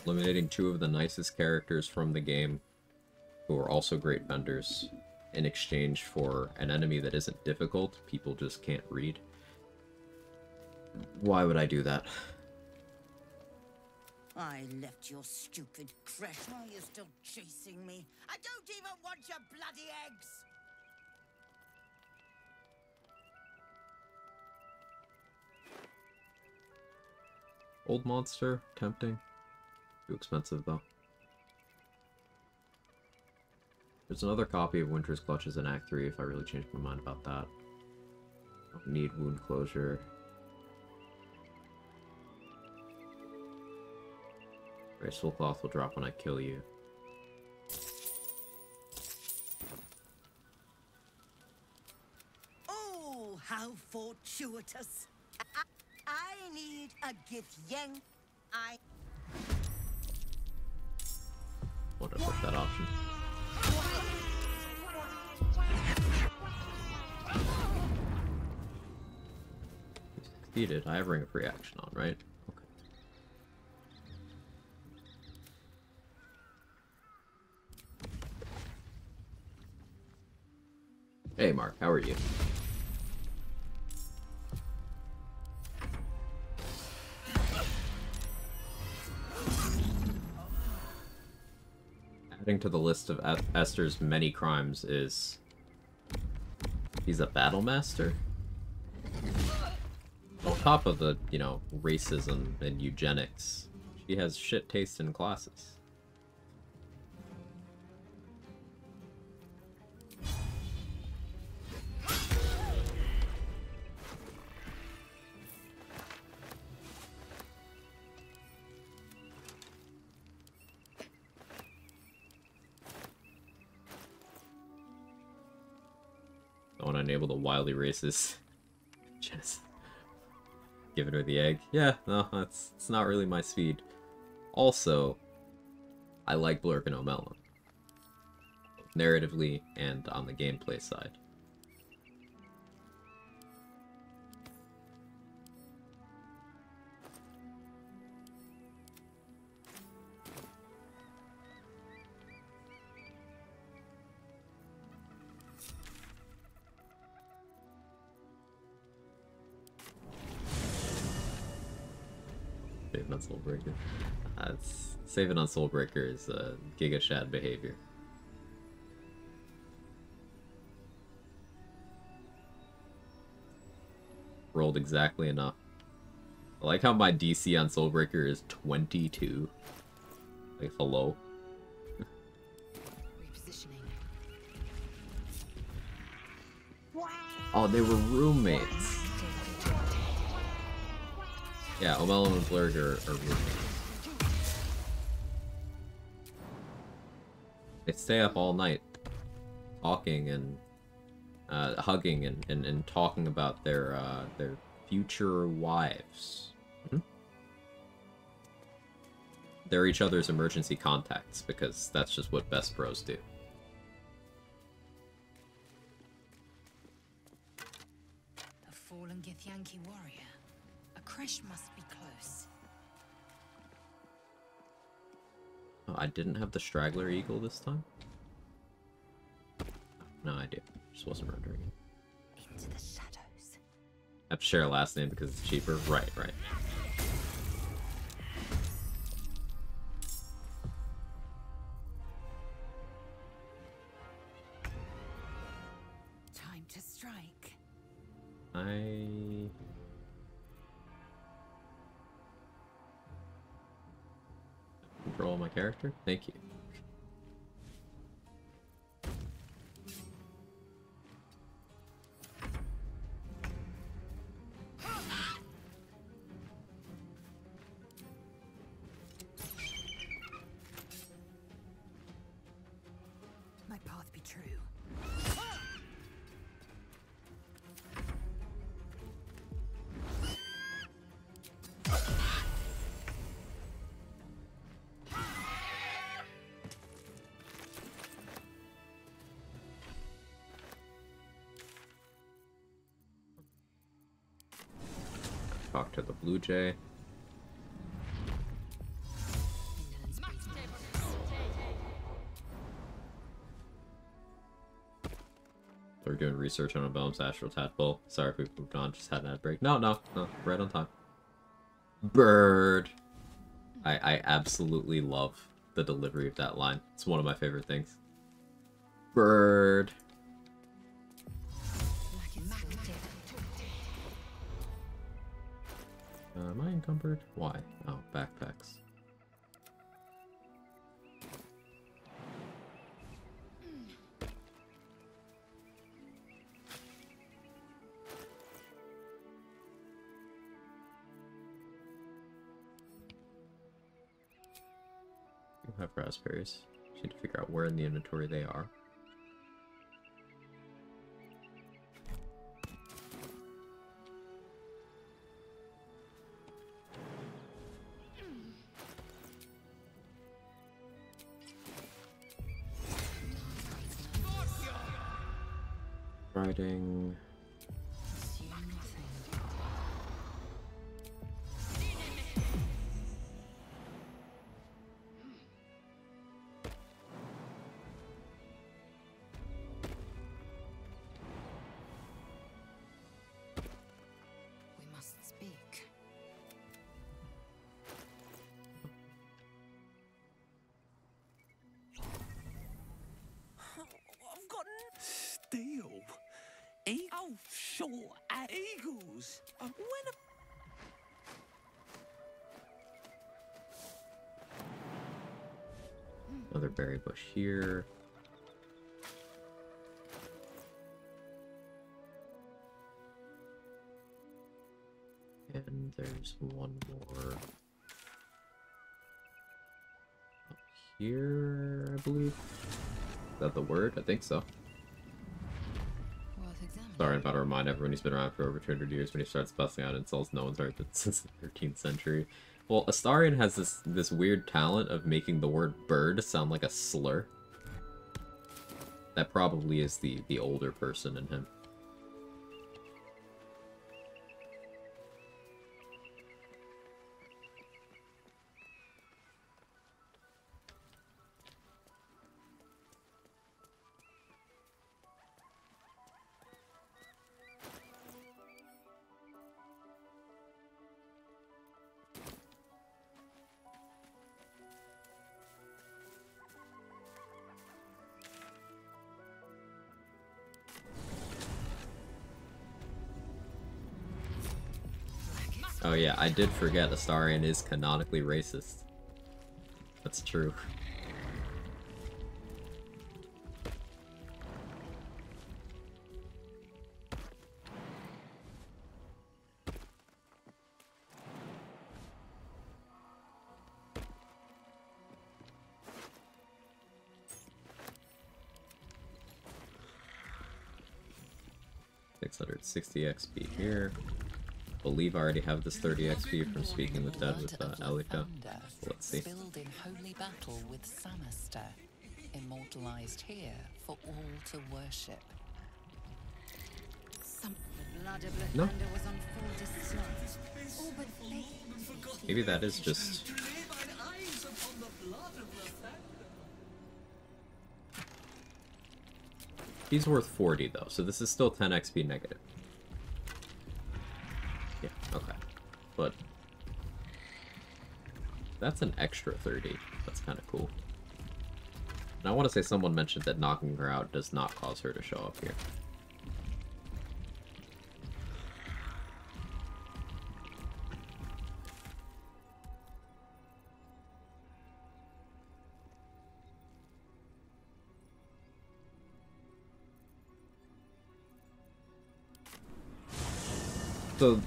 Eliminating two of the nicest characters from the game, who are also great vendors, in exchange for an enemy that isn't difficult, people just can't read. Why would I do that? I left your stupid creche while you're still chasing me. I don't even want your bloody eggs! Old monster, tempting. Too expensive though. There's another copy of Winter's Clutches in Act 3 if I really change my mind about that. Don't need wound closure. Graceful Cloth will drop when I kill you. Oh, how fortuitous. I need a gift, Yang. What if I that option? defeated. I have Ring of Reaction on, right? Okay. Hey, Mark, how are you? Adding to the list of Esther's many crimes is... he's a battle master? On top of the, you know, racism and eugenics, she has shit taste in classes. I want to enable the wildly racist. Just giving her the egg. Yeah, no, it's not really my speed. Also, I like Blurk and O'Melon. Narratively and on the gameplay side. Saving on Soulbreaker. Saving on Soulbreaker is Giga Shad behavior. Rolled exactly enough. I like how my DC on Soulbreaker is 22. Like, hello? Repositioning. Oh, they were roommates. Yeah, O'Melon and Blurg are roommates. They stay up all night talking and hugging and talking about their future wives. Mm-hmm. They're each other's emergency contacts because that's just what best bros do. A fallen Githyanki warrior. A crash must be close. Oh, I didn't have the Straggler Eagle this time? No, I do. Just wasn't rendering it. Into the shadows. I have to share a last name because it's cheaper? Right. Time to strike. Control my character? Thank you. My path be true. Talk to the Blue Jay. We're doing research on Obelm's Astral Tadpole. Sorry if we moved on, just had an ad break. No, right on time. Bird! I absolutely love the delivery of that line. It's one of my favorite things. Bird! Am I encumbered? Why? Oh, backpacks. You have raspberries. Just need to figure out where in the inventory they are. Riding. Oh, sure, Eagles. When Another berry bush here. And there's one more up here, I believe. Is that the word? I think so. Worth examining. Sorry, I'm about to remind everyone he's been around for over 200 years when he starts busting out insults no one's heard since the 13th century. Well, Astarion has this weird talent of making the word bird sound like a slur. That probably is the older person in him. Oh yeah, I did forget Astarion is canonically racist. That's true. $660 XP here. Believe I already have this 30 XP from speaking with Dead with Elika. Let's see. Spilled in holy battle with Samaster, immortalized here for all to worship. The blood of No. Lathander was on full display. All but flamed. Maybe that is just... He's worth 40 though, so this is still 10 XP negative. Yeah, okay. But that's an extra 30. That's kind of cool. And I want to say someone mentioned that knocking her out does not cause her to show up here. So,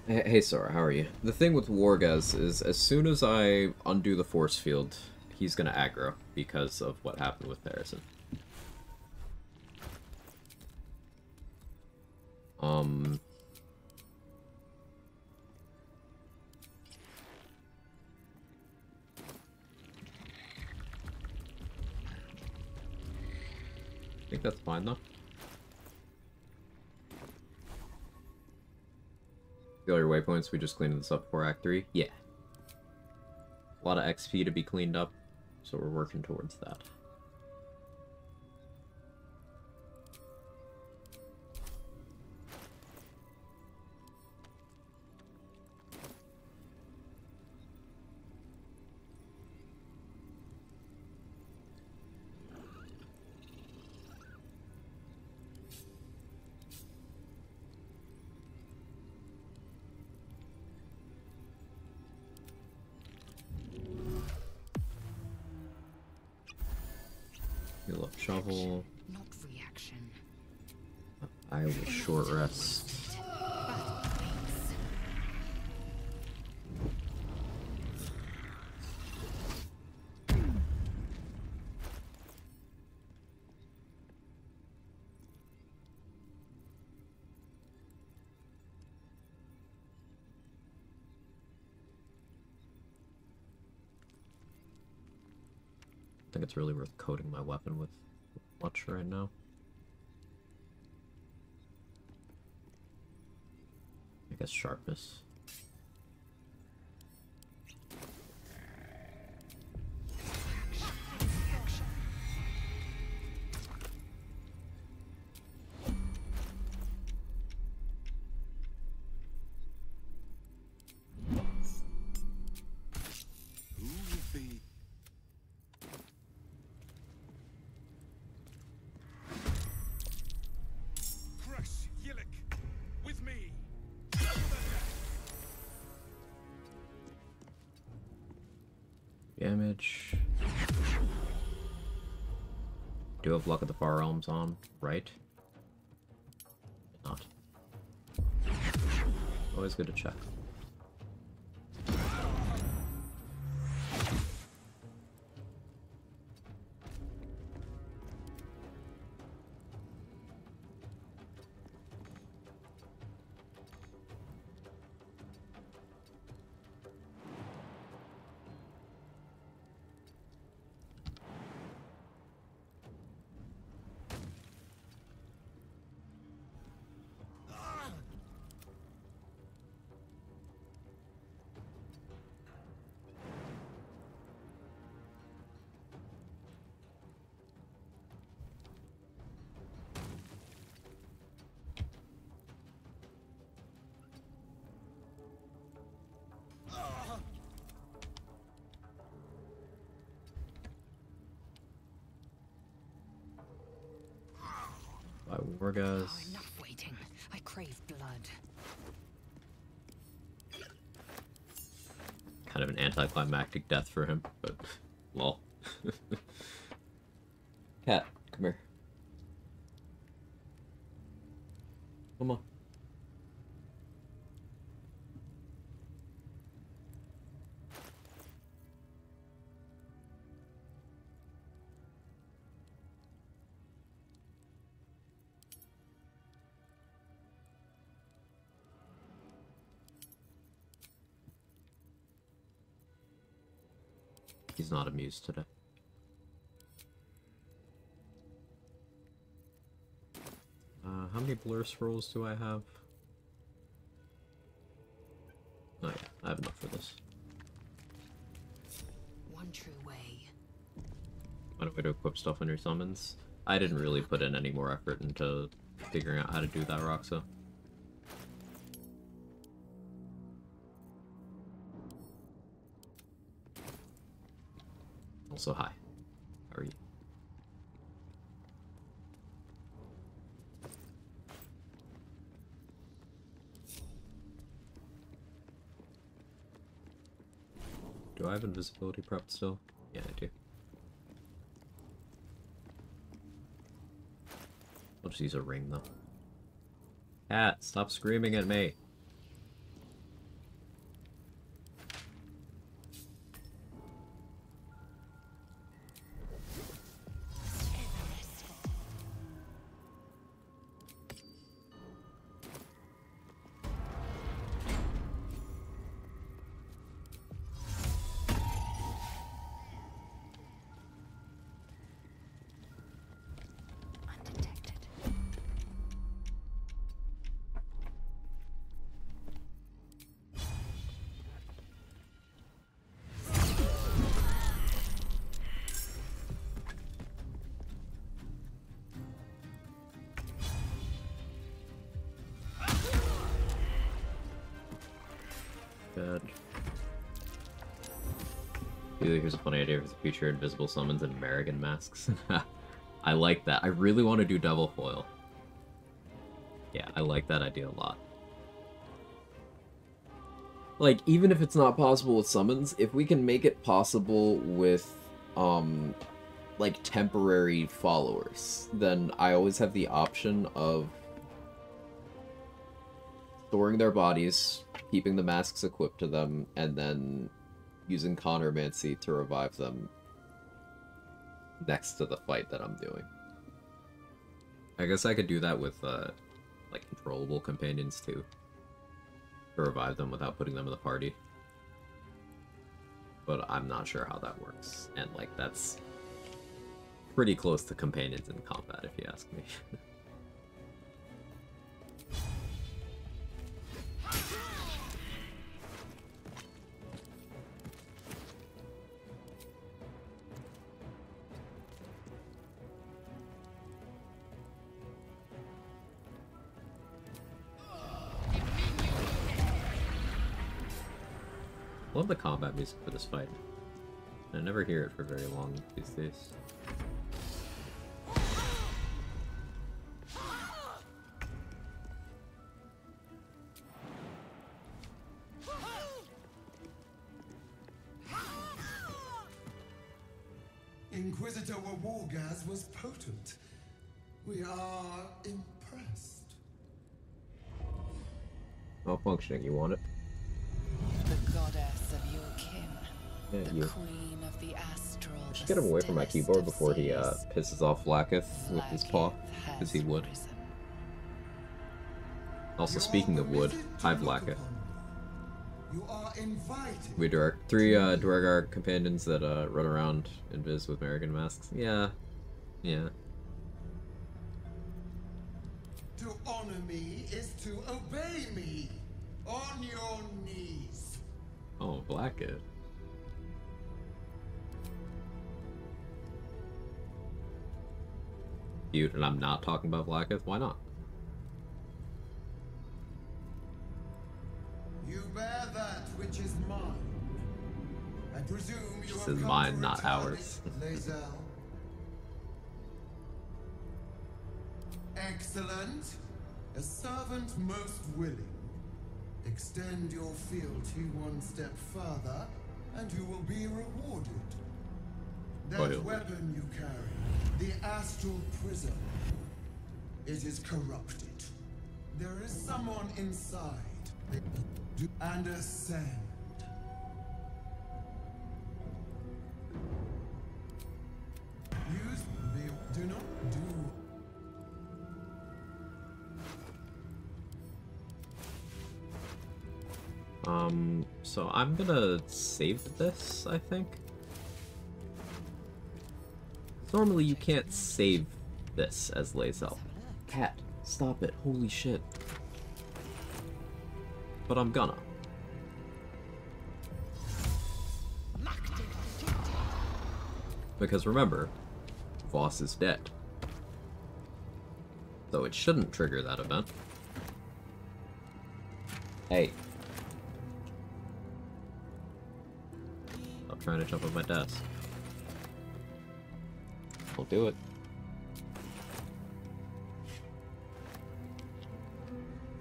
hey Sora, how are you? The thing with Wargaz is, as soon as I undo the force field, he's gonna aggro because of what happened with Harrison. I think that's fine though. Feel your waypoints, we just cleaned this up before Act 3? Yeah. A lot of XP to be cleaned up, so we're working towards that. Heal up shovel. Not reaction. I will short rest. I think it's really worth coating my weapon with much right now. I guess sharpness. Who would be? Crush Yillik. Damage. Do have Luck of the Far Realms on, right? Not. Always good to check. By Wargas. Oh, enough waiting. I crave blood. Kind of an anticlimactic death for him, but lol. Cat, come here. Come on. He's not amused today. How many blur scrolls do I have? Oh yeah, I have enough for this. One true way. Find a way to equip stuff on your summons. I didn't really put in any more effort into figuring out how to do that, Roxa. Also, hi. How are you? Do I have invisibility prepped still? Yeah, I do. I'll just use a ring, though. Cat, stop screaming at me! Good. Here's a funny idea for the future: invisible summons and American masks. I like that. I really want to do double foil. Yeah, I like that idea a lot. Like, even if it's not possible with summons, if we can make it possible with, like, temporary followers, then I always have the option of storing their bodies, keeping the masks equipped to them, and then using Chronomancy to revive them next to the fight that I'm doing. I guess I could do that with, like, controllable companions, too. To revive them without putting them in the party. But I'm not sure how that works. And, like, that's pretty close to companions in combat, if you ask me. I love the combat music for this fight. I never hear it for very long these days. Inquisitor Wargaz was potent. We are impressed. Malfunctioning, you want it? The goddess of your kin. Yeah, The you. queen of the astral. Should get him away from my keyboard before he pisses off Vlaakith with his paw, because he would. Also, speaking of wood, hi Vlaakith. You are invited. We direct 3 Duergar companions that run around invis with American masks. Yeah. Yeah. To honor me is to obey me. On your knees. Oh, Vlaakith. Cute, and I'm not talking about Vlaakith? Why not? You bear that which is mine. I presume you This have is come mine, to not return ours. it, Lae'zel. Excellent. A servant most willing. Extend your fealty one step further, and you will be rewarded. That Royally. weapon you carry, the Astral Prism, it is corrupted. There is someone inside. And ascend. Use the... Do not do... So I'm gonna save this, I think. Normally you can't save this as Lae'zel. Cat, stop it, holy shit. But I'm gonna. Because remember, Voss is dead. So it shouldn't trigger that event. Hey. Stop trying to jump on my desk. I'll do it.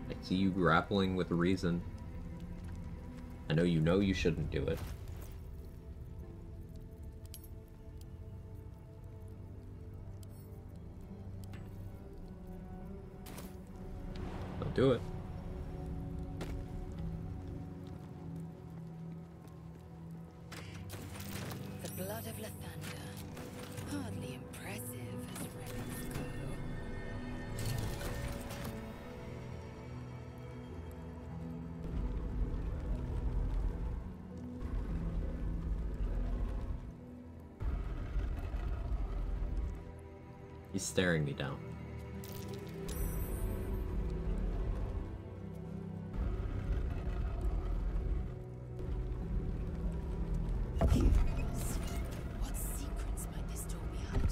I see you grappling with reason. I know you shouldn't do it. Don't do it. The blood of Lathander. Hardly impressive as relics go. He's staring me down. What secrets might this door be hiding?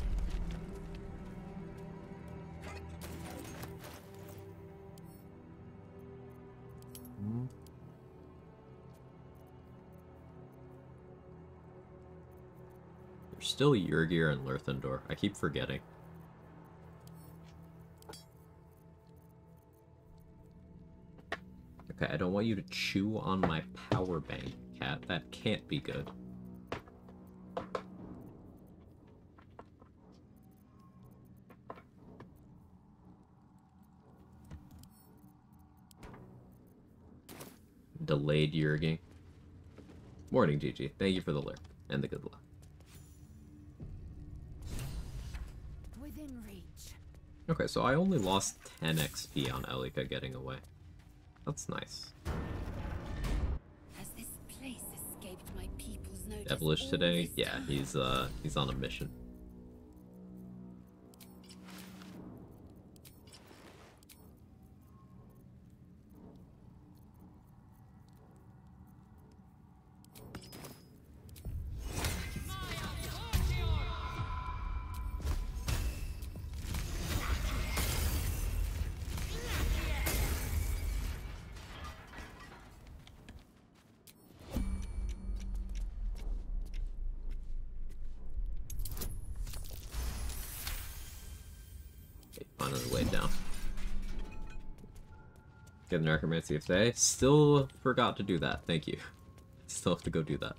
There's still Yurgir and Lerthendor. I keep forgetting. Okay, I don't want you to chew on my power bank, cat. That can't be good. Delayed Yurgi. Morning, Gigi. Thank you for the lurk and the good luck. Within reach. Okay, so I only lost 10 XP on Elika getting away. That's nice. Has this place escaped my people's notice? Devilish all today? this Yeah, time? he's on a mission. On his way down. Get the Necromancy of today. Still forgot to do that. Thank you. Still have to go do that.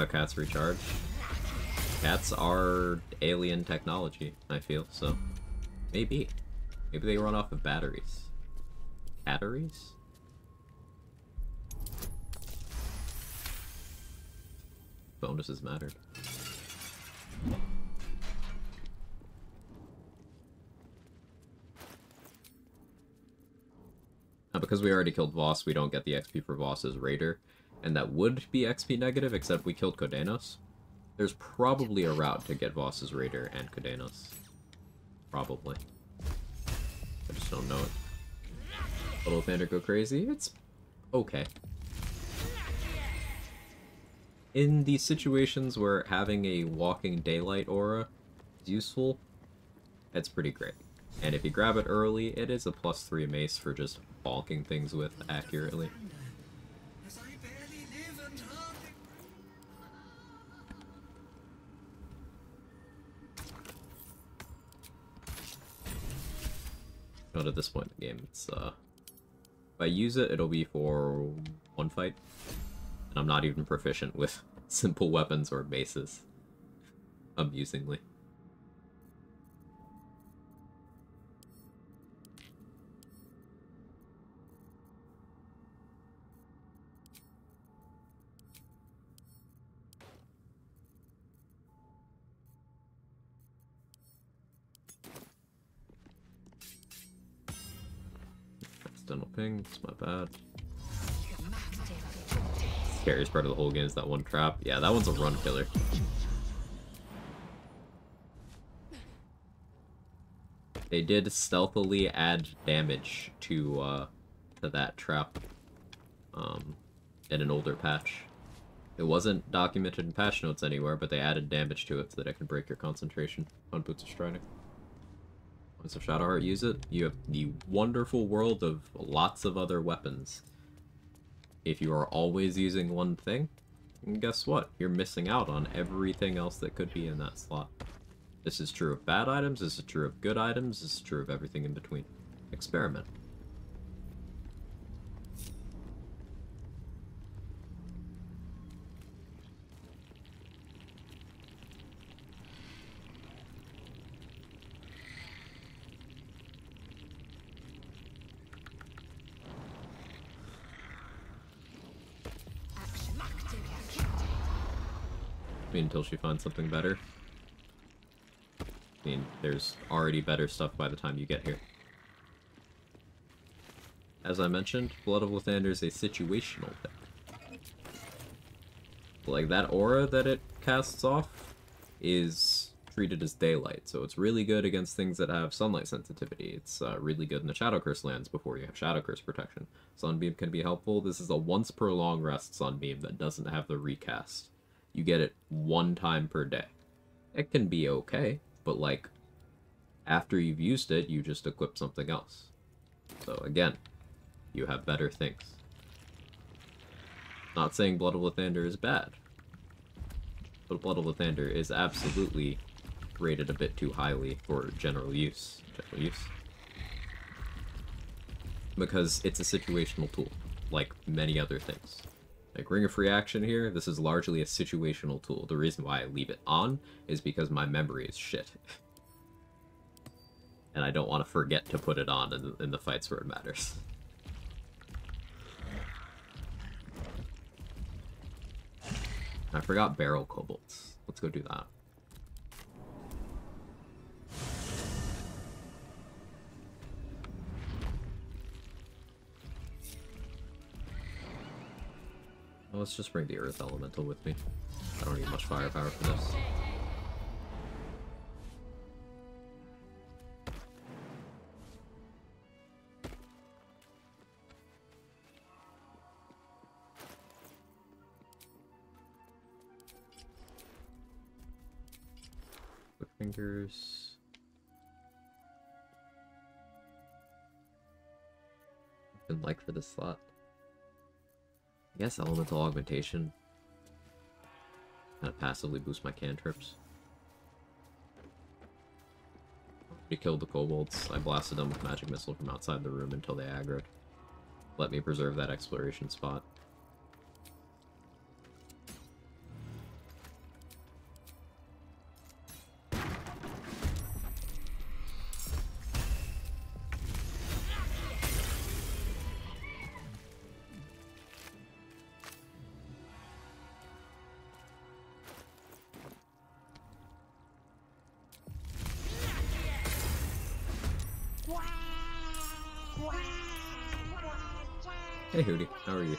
how cats recharge. Cats are alien technology, I feel, so maybe. Maybe they run off of batteries. Batteries? Bonuses mattered. Now, because we already killed Voss, we don't get the XP for Voss's Raider, and that would be XP negative, except we killed Kodenos. There's probably a route to get Voss's Raider and Kodenos. Probably. I just don't know it. Little Thunder go crazy? It's okay. In these situations where having a walking daylight aura is useful, it's pretty great. And if you grab it early, it is a +3 mace for just bonking things with accurately. Not at this point in the game. It's if I use it, it'll be for one fight. And I'm not even proficient with simple weapons or maces. Amusingly. Accidental ping, it's my bad. Scariest part of the whole game is that one trap. Yeah, that one's a run killer. They did stealthily add damage to that trap in an older patch. It wasn't documented in patch notes anywhere, but they added damage to it so that it can break your concentration on Boots of Striding. Once of Shadowheart use it, you have the wonderful world of lots of other weapons. If you are always using one thing, guess what? You're missing out on everything else that could be in that slot. This is true of bad items, this is true of good items, this is true of everything in between. Experiment. I mean, until she finds something better. I mean, there's already better stuff by the time you get here. As I mentioned, Blood of Lathander is a situational thing. Like, that aura that it casts off is treated as daylight, so it's really good against things that have sunlight sensitivity. It's really good in the Shadow Curse lands before you have Shadow Curse protection. Sunbeam can be helpful. This is a once per long rest Sunbeam that doesn't have the recast. You get it one time per day. It can be okay, but like, after you've used it, you just equip something else. So again, you have better things. Not saying Blood of Lathander is bad, but Blood of Lathander is absolutely rated a bit too highly for general use. Because it's a situational tool, like many other things. Like Ring of Free Action here, this is largely a situational tool. The reason why I leave it on is because my memory is shit. And I don't want to forget to put it on in the fights where it matters. I forgot Barrel Kobolds. Let's go do that. Well, let's just bring the Earth Elemental with me. I don't need much firepower for this. Quick fingers. Been like for this slot. I guess Elemental Augmentation kind of passively boost my cantrips. We killed the kobolds. I blasted them with Magic Missile from outside the room until they aggroed. Let me preserve that exploration spot. Hey Hootie, how are you?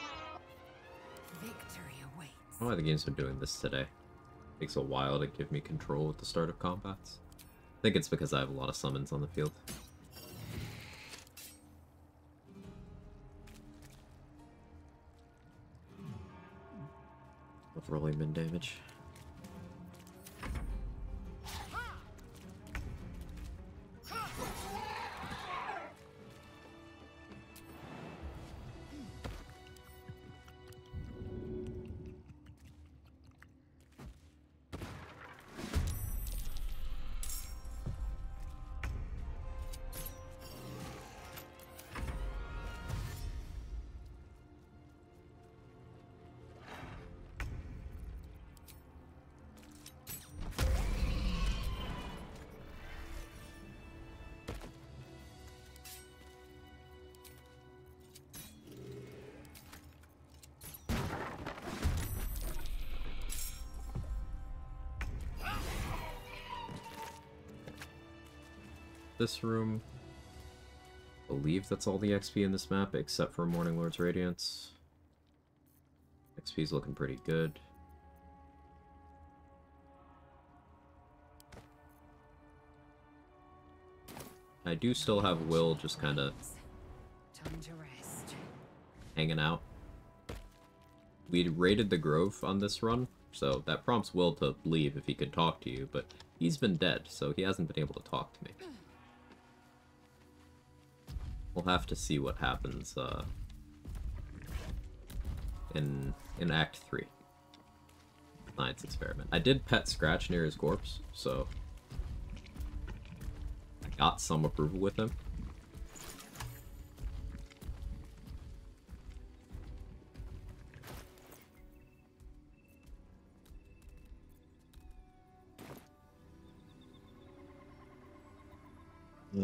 Victory awaits. I don't know why the game's been doing this today. Takes a while to give me control at the start of combats. I think it's because I have a lot of summons on the field. Of rolling min damage. This room. I believe that's all the XP in this map, except for Morning Lord's Radiance. XP's looking pretty good. I do still have Will just kind of Time to rest. hanging out. We raided the Grove on this run, so that prompts Will to leave if he could talk to you, but he's been dead, so he hasn't been able to talk to me. We'll have to see what happens in Act 3. Science experiment. I did pet Scratch near his corpse, so I got some approval with him.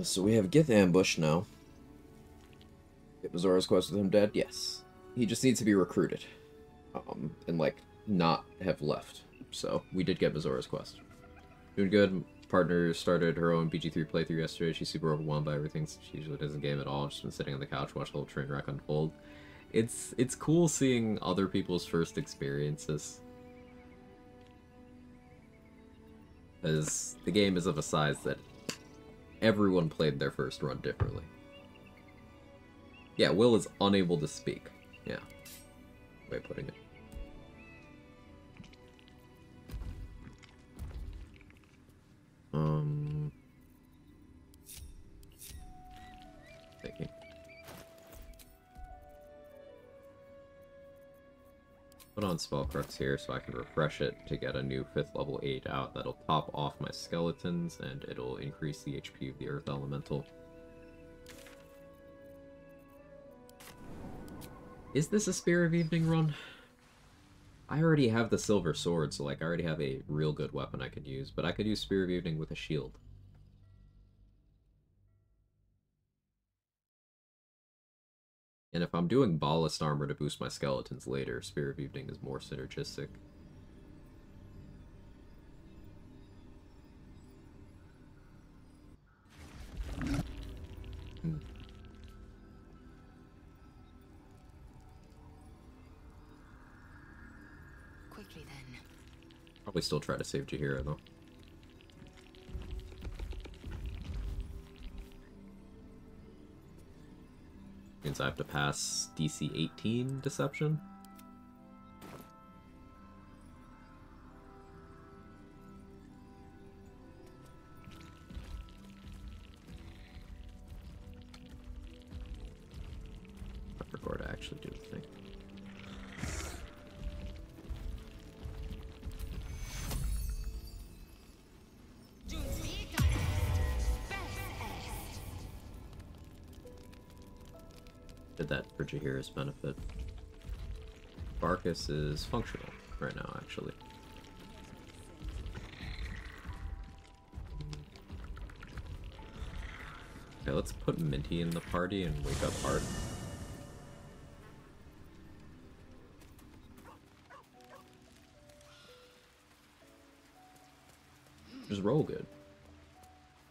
So we have Gith Ambush now. Get Mazora's Quest with him dead? Yes. He just needs to be recruited. And, like, not have left. So, we did get Mazora's Quest. Doing good. Partner started her own BG3 playthrough yesterday. She's super overwhelmed by everything. She usually doesn't game at all. Just been sitting on the couch, watching the whole train wreck unfold. It's cool seeing other people's first experiences. Because the game is of a size that everyone played their first run differently. Yeah, Will is unable to speak. Yeah. Way of putting it. Thinking. Put on Spellcrux here so I can refresh it to get a new 5th level 8 out. That'll top off my skeletons and it'll increase the HP of the Earth Elemental. Is this a Spear of Evening run? I already have the Silver Sword, so like I already have a real good weapon I could use, but I could use Spear of Evening with a shield. And if I'm doing Ballast Armor to boost my skeletons later, Spear of Evening is more synergistic. Quickly then. Probably still try to save Jaheira though. Means I have to pass DC 18 Deception. I forgot to actually do the thing. Did that for Jaheira's benefit. Barkus is functional right now, actually. Okay, let's put Minty in the party and wake up Art. Just roll good.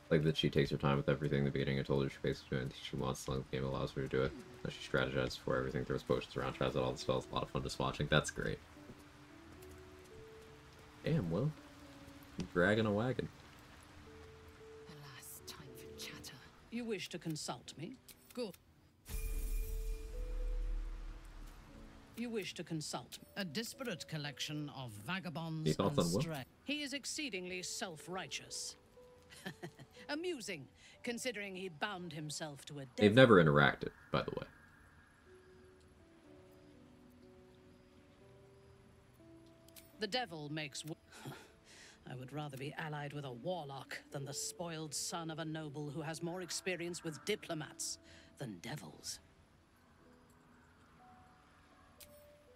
Like that she takes her time with everything. The beginning I told her she basically doing she wants as long as the game allows her to do it. That she strategizes before everything, throws potions around, tries out all the spells. A lot of fun just watching. That's great. Damn, Will. You're dragging a wagon. Alas, time for chatter. You wish to consult me? Good. You wish to consult a disparate collection of vagabonds and stray. He is exceedingly self-righteous. Amusing, considering he bound himself to a devil. They've never interacted, by the way. The devil makes... I would rather be allied with a warlock than the spoiled son of a noble who has more experience with diplomats than devils.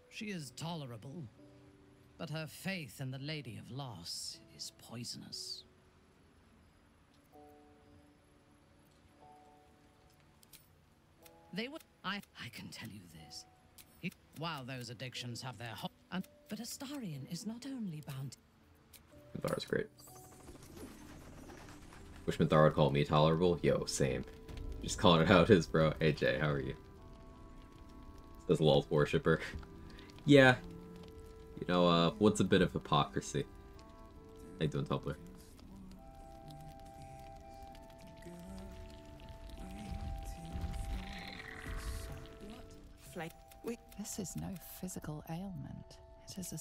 She is tolerable, but her faith in the Lady of Loss is poisonous. They would... I can tell you this. While those addictions have their... But Astarion is not only bound... Minthara's great. Wish Minthara would call me tolerable? Yo, same. Just calling it how it is, bro. Hey, Jay, how are you? Says Lulth worshipper. Yeah. You know, what's a bit of hypocrisy? How you doing, Tumblr? This is no physical ailment. It is a...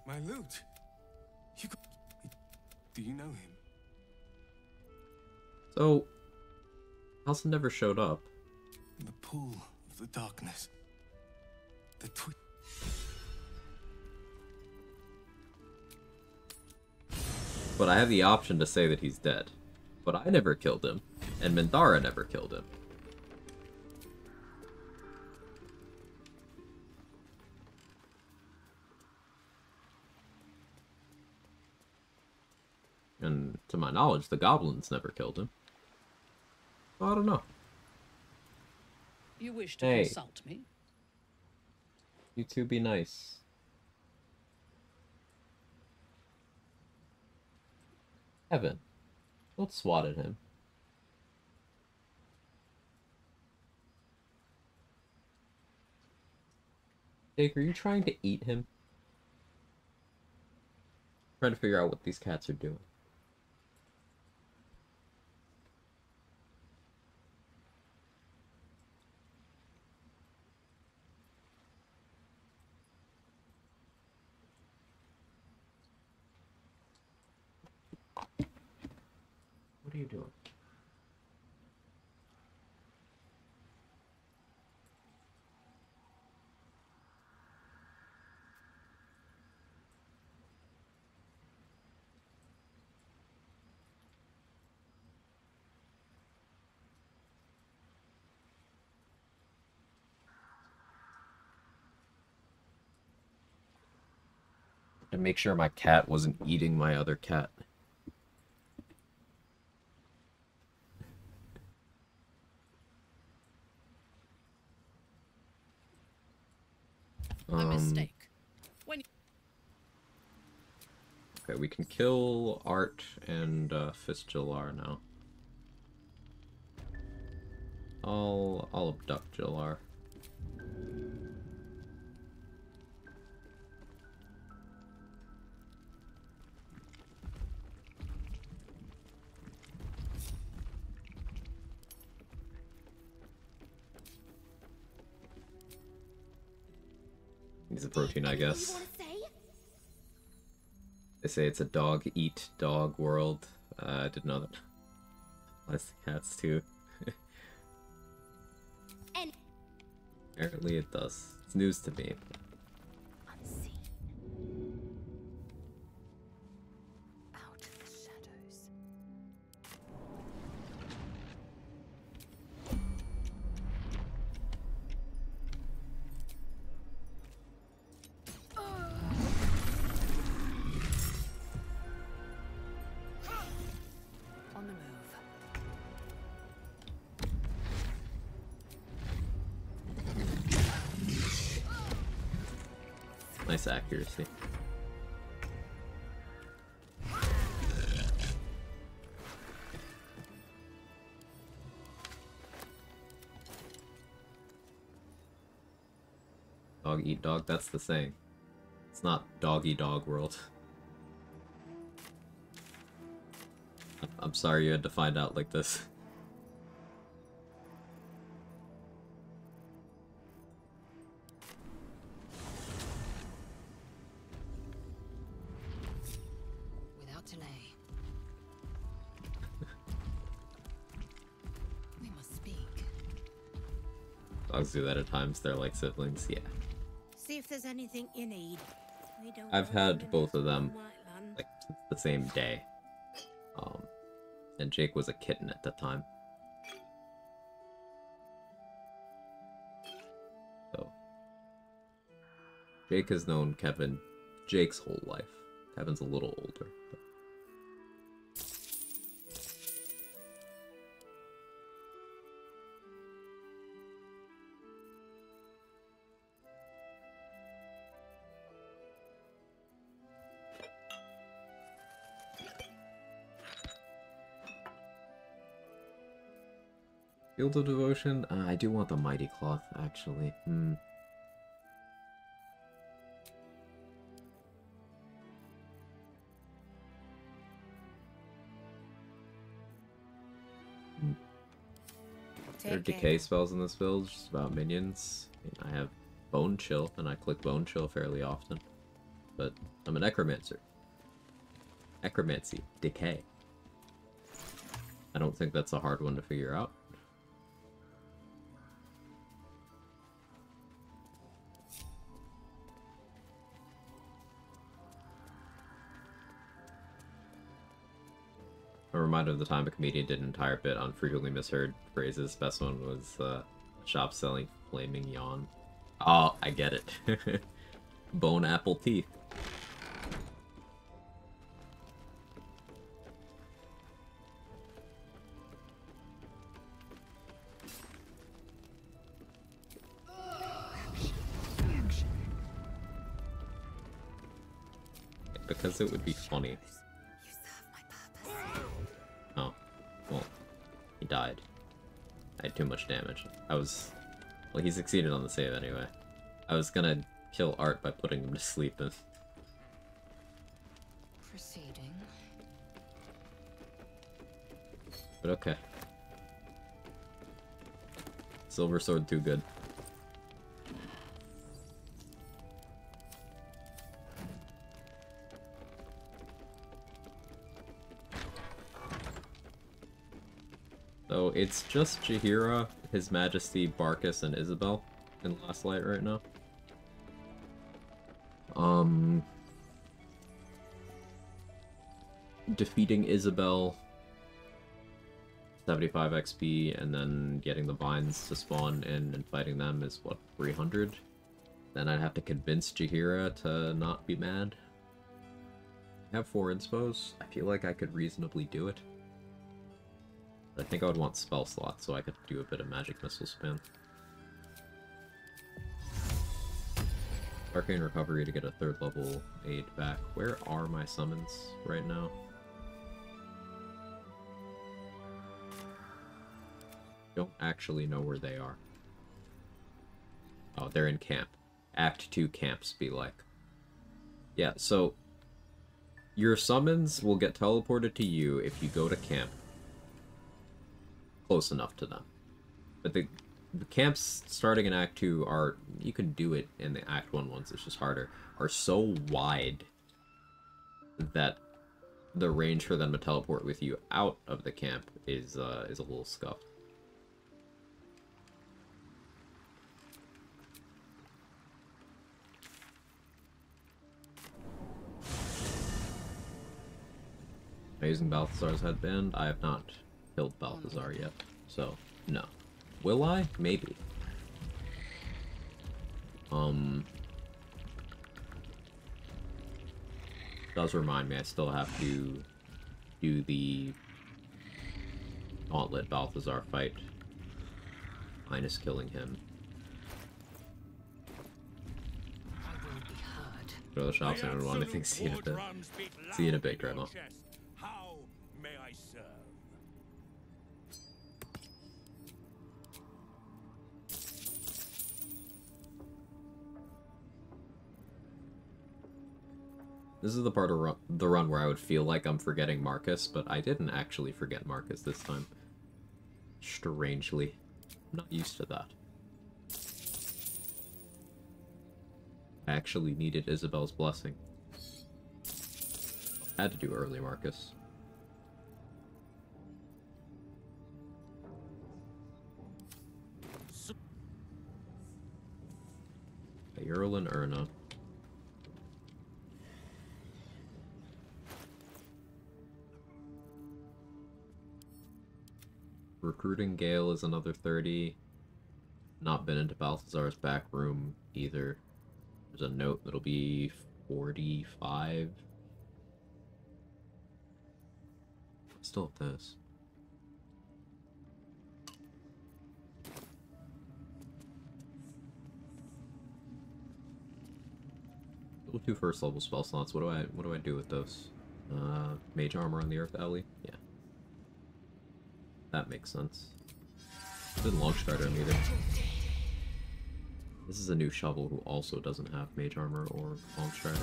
My lute. Do you know him? So, Halsin never showed up. The pool of the darkness. The But I have the option to say that he's dead. But I never killed him, and Minthara never killed him. And to my knowledge, the goblins never killed him. So I don't know. You wish to consult me? You two be nice. Evan, don't swat at him. Jake, are you trying to eat him? I'm trying to figure out what these cats are doing. What are you doing? To make sure my cat wasn't eating my other cat. A mistake. Okay, we can kill Art and Fistulaar now. I'll abduct Jalar. He's a protein, I guess. They say it's a dog-eat-dog world. I didn't know that. Likes the cats too. Apparently it does. It's news to me. Nice accuracy. Dog eat dog, that's the saying. It's not doggy dog world. I'm sorry you had to find out like this. Without delay. We must speak. Dogs do that at times, they're like siblings, yeah. See if there's anything you need. We don't I've had both of them, Whiteland. like, the same day. And Jake was a kitten at the time. So, Jake has known Kevin Jake's whole life. Kevin's a little older. But... Field of Devotion? I do want the Mighty Cloth, actually. There are decay spells in this build, just about minions. I have Bone Chill, and I click Bone Chill fairly often. But I'm a Necromancer. Necromancy. Decay. I don't think that's a hard one to figure out. A reminder of the time a comedian did an entire bit on frequently misheard phrases. Best one was shop selling flaming yawn. Oh, I get it. Bone apple teeth. Because it would be funny. Oh, well, he died. I had too much damage. Well, he succeeded on the save anyway. I was gonna kill Art by putting him to sleep and... Proceeding. But okay. Silver Sword too good. So it's just Jaheira, His Majesty, Barcus, and Isabel in Last Light right now. Defeating Isabel, 75 XP, and then getting the vines to spawn in and fighting them is, what, 300? Then I'd have to convince Jaheira to not be mad. I have 4 inspos. I feel like I could reasonably do it. I think I would want spell slots so I could do a bit of magic missile spam. Arcane Recovery to get a 3rd level aid back. Where are my summons right now? Don't actually know where they are. Oh, they're in camp. Act 2 camps be like. Yeah, so your summons will get teleported to you if you go to camp close enough to them. But the camps starting in Act 2 are, you can do it in the Act 1 ones, it's just harder, are so wide that the range for them to teleport with you out of the camp is a little scuffed. Am I using Balthazar's headband? I have not killed Balthazar yet, so no. Will I? Maybe. Does remind me I still have to do the Gauntlet Balthazar fight, minus killing him. Go to the shops and everyone, I think see you in a bit. See you in a bit, Grandma. How may I serve? This is the part of the run where I would feel like I'm forgetting Marcus, but I didn't actually forget Marcus this time. Strangely. I'm not used to that. I actually needed Isabel's blessing. Had to do early Marcus. Yerlin Erna. Recruiting Gale is another 30. Not been into Balthazar's back room either. There's a note that'll be 45. Still at this. Still 2 first level spell slots. What do I do with those? Mage armor on the Earth Alley? Yeah. That makes sense. Didn't launch strider him either. This is a new shovel who also doesn't have mage armor or launch strider.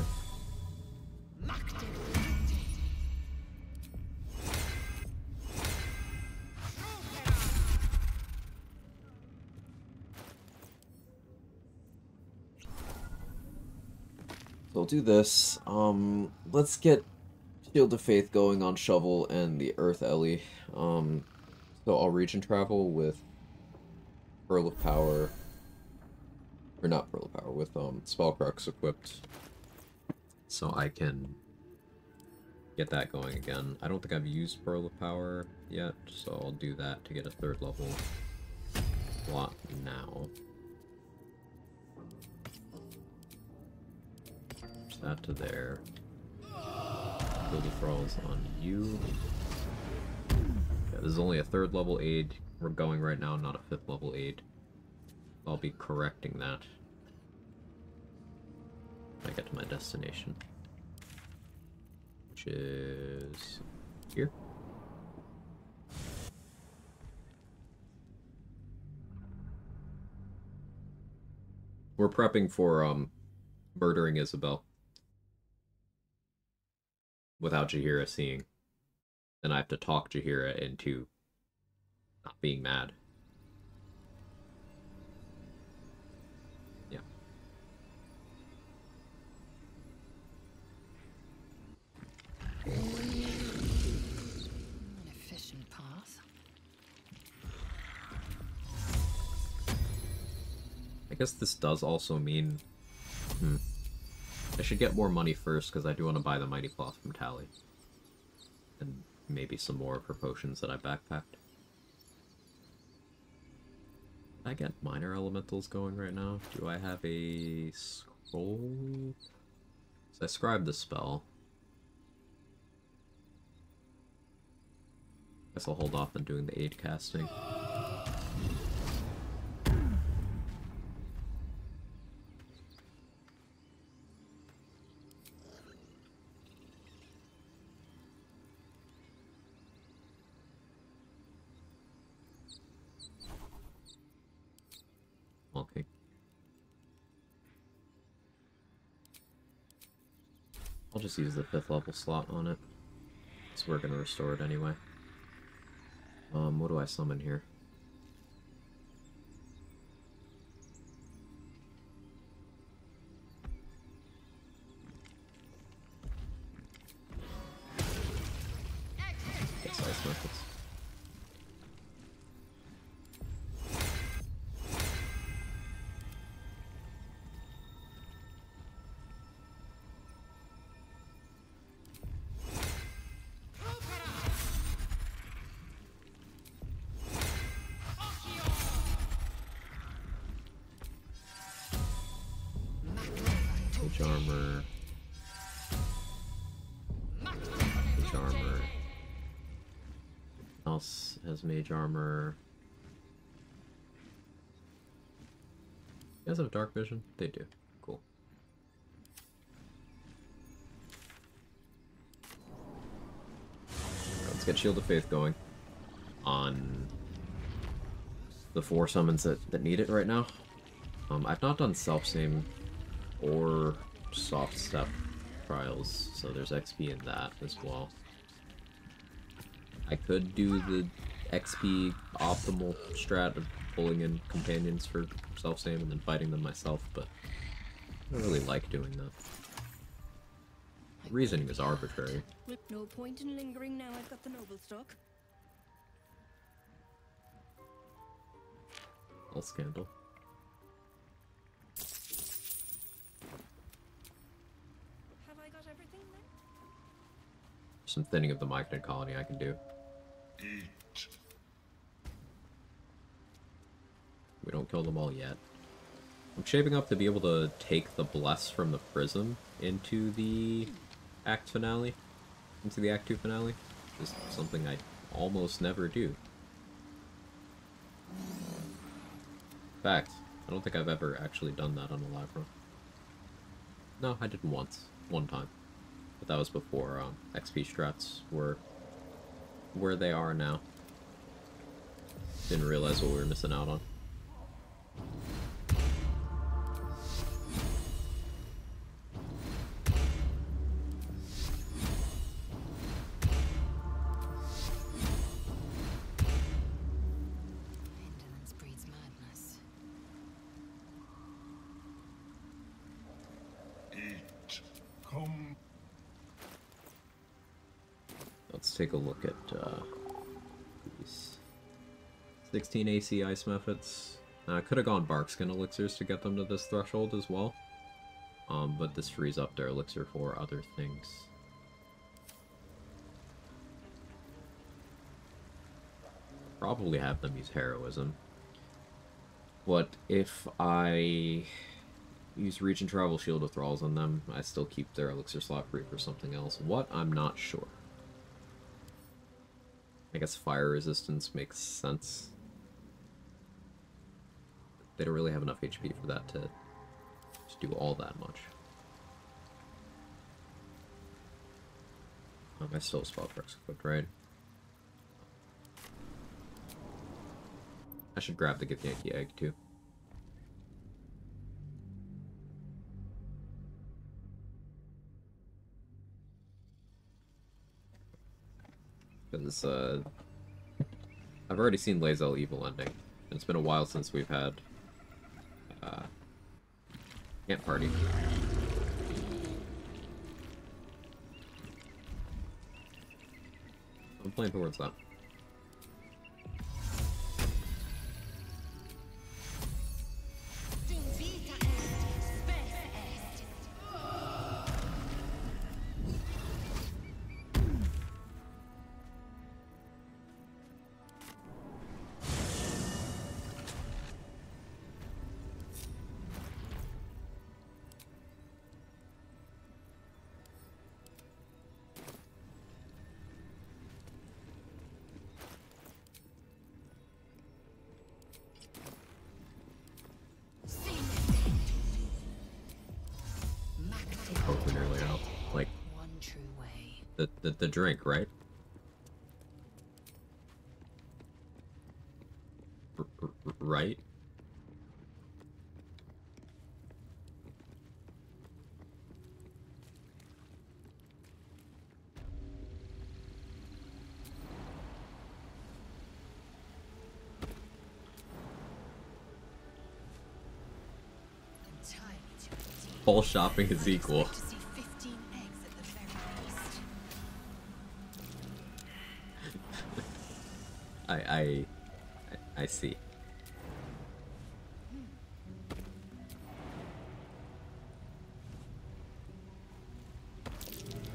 So I'll do this. Let's get Shield of Faith going on Shovel and the Earth Ellie. So I'll region travel with Pearl of Power, or not Pearl of Power, with Spellcrux equipped, so I can get that going again. I don't think I've used Pearl of Power yet, so I'll do that to get a 3rd level slot now. Push that to there. Build the Thralls on you. Yeah, this is only a 3rd level aid we're going right now, not a 5th level aid. I'll be correcting that when I get to my destination, which is here. We're prepping for murdering Isabel without Jaheira seeing. Then I have to talk Jaheira into not being mad. Yeah. An efficient path. I guess this does also mean I should get more money first, because I do want to buy the Mighty Cloth from Tally. And maybe some more of her potions that I backpacked. Did I get minor elementals going right now? Do I have a scroll? So I scribed the spell. Guess I'll hold off on doing the aid casting. Okay. I'll just use the 5th level slot on it. So we're gonna restore it anyway. What do I summon here? Guess ice methods. Mage armor. Mage armor. Else has mage armor. You guys have dark vision? They do. Cool. Let's get Shield of Faith going on the 4 summons that need it right now. I've not done Self-Same or Soft Step trials, so there's XP in that as well. I could do the XP optimal strat of pulling in companions for self-same and then fighting them myself, but I don't really like doing that. The reasoning is arbitrary. No point in lingering now I've got the noble stock. All scandal. Have I got everything then? Some thinning of the Myconid colony I can do. We don't kill them all yet. I'm shaping up to be able to take the Bless from the Prism into the Act finale. Into the Act 2 finale. Which is something I almost never do. In fact, I don't think I've ever actually done that on a live run. No, I did once. One time. But that was before XP strats were where they are now. Didn't realize what we were missing out on. Indolence breeds madness. Come. Let's take a look at these 16 AC ice methods. I could have gone Barkskin elixirs to get them to this threshold as well, but this frees up their elixir for other things. Probably have them use heroism. What if I use reach and travel shield withdrawals on them? I still keep their elixir slot free for something else. What? I'm not sure. I guess fire resistance makes sense. They don't really have enough HP for that to do all that much. I still have spell perks equipped, right? I should grab the Githyanki egg too. Because I've already seen Lae'zel Evil ending. And it's been a while since we've had Camp Party. I'm playing towards that. We're nearly out. Like, One true way. the drink, right? Right? All shopping is equal. I see.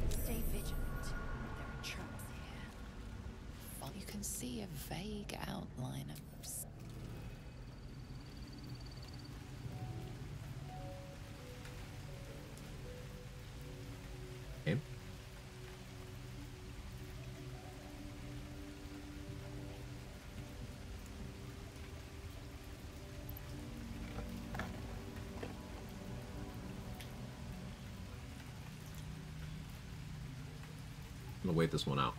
Stay vigilant. There are traps here. Well, you can see a vague outline of. Okay. I'm gonna wait this one out.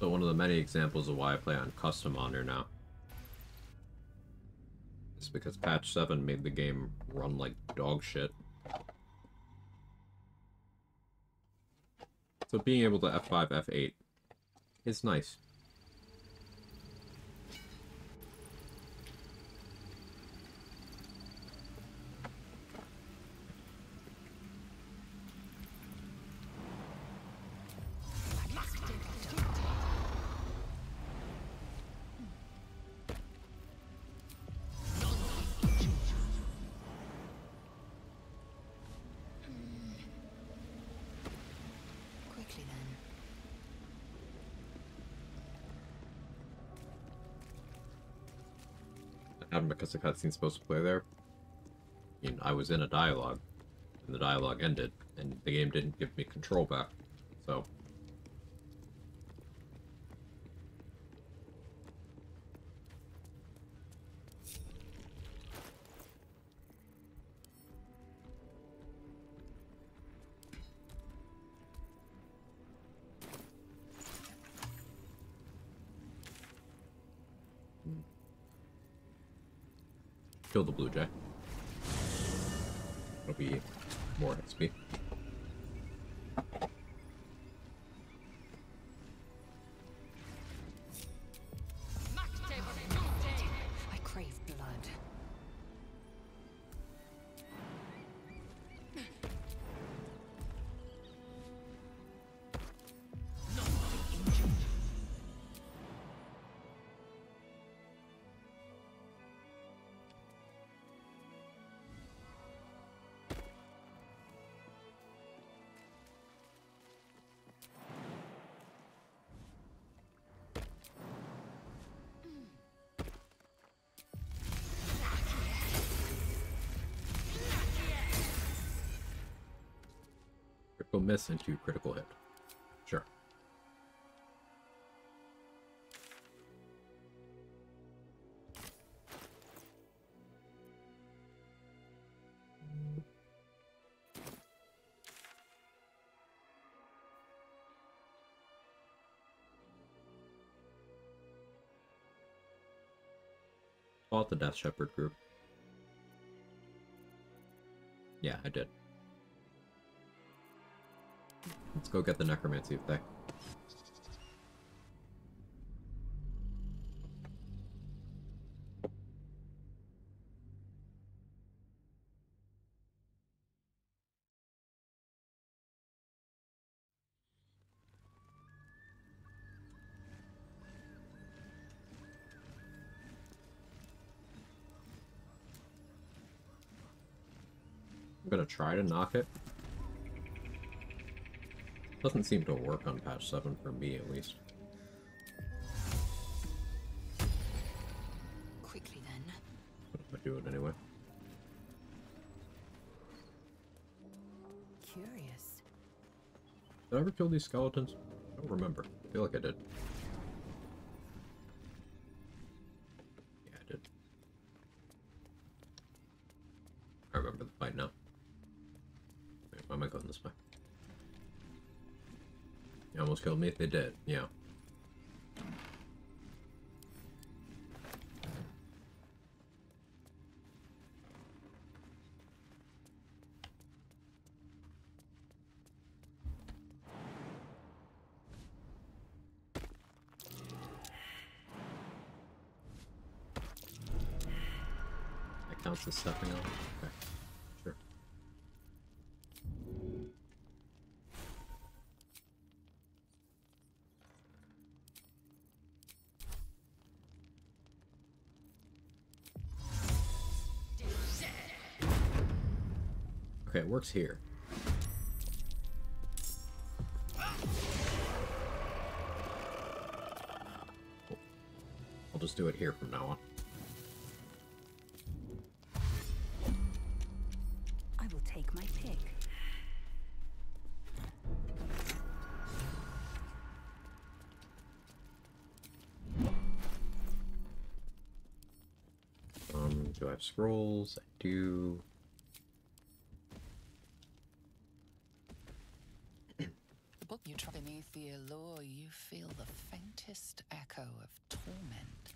So one of the many examples of why I play on custom honor now. It's because patch 7 made the game run like dog shit. So being able to F5, F8 is nice. Because the cutscene's supposed to play there. I mean, I was in a dialogue, and the dialogue ended, and the game didn't give me control back, so... Kill the blue jay. It'll be more XP. I crave blood. Critical miss into critical hit. Sure. Fought the Death Shepherd group. Yeah, I did. Let's go get the Necromancy effect. I'm gonna try to knock it. Doesn't seem to work on patch 7 for me, at least. Quickly then. But I do it anyway. Curious. Did I ever kill these skeletons? I don't remember. I feel like I did. Yeah, I did. I remember the fight now. Wait, why am I going this way? You almost killed me if they did, yeah. That counts as stepping on. Okay, sure. Okay, it works here. Cool. I'll just do it here from now on. I will take my pick. Do I have scrolls? I do. The book you try beneath the allure, you feel the faintest echo of torment.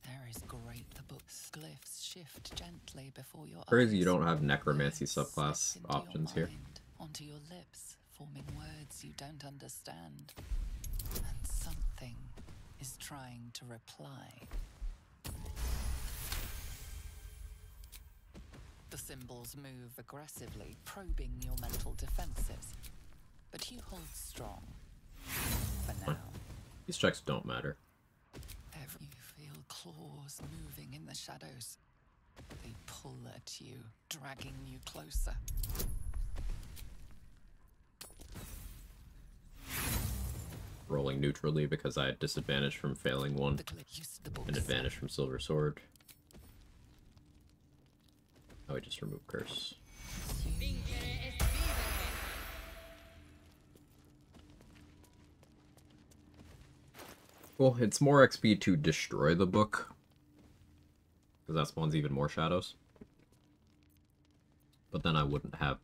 There is great the book's glyphs shift gently before your Crazy eyes. you don't have necromancy subclass options here. Onto your lips, forming words you don't understand. And something is trying to reply. The symbols move aggressively, probing your mental defenses. But you hold strong. For now. These checks don't matter. You feel claws moving in the shadows. They pull at you, dragging you closer. Rolling neutrally because I had disadvantage from failing one, and advantage from Silver Sword. Oh, I just removed Curse. Well, it's more XP to destroy the book, because that spawns even more shadows. But then I wouldn't have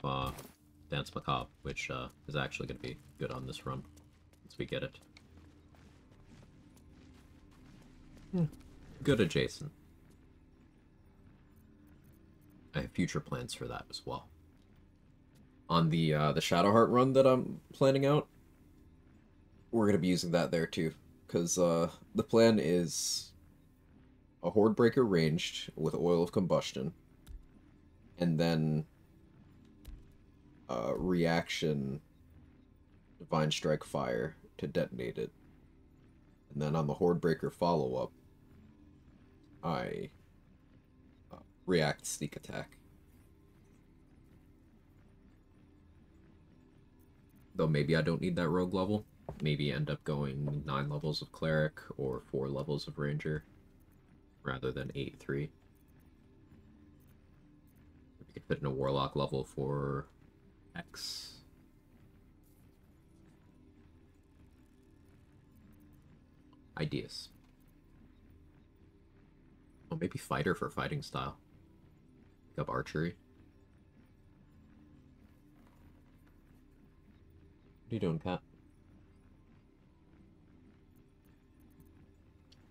Dance Macabre, which is actually going to be good on this run, once we get it. Good adjacent. I have future plans for that as well. On the Shadowheart run that I'm planning out, we're going to be using that there too. Because the plan is a Hordebreaker ranged with Oil of Combustion, and then reaction Divine Strike Fire to detonate it. And then on the Hordebreaker follow-up, I react Sneak Attack. Though maybe I don't need that rogue level. Maybe end up going 9 levels of Cleric or 4 levels of Ranger rather than 8-3. We could fit in a Warlock level for X. Ideas. Oh, maybe Fighter for fighting style. Pick up Archery. What are you doing, Cat?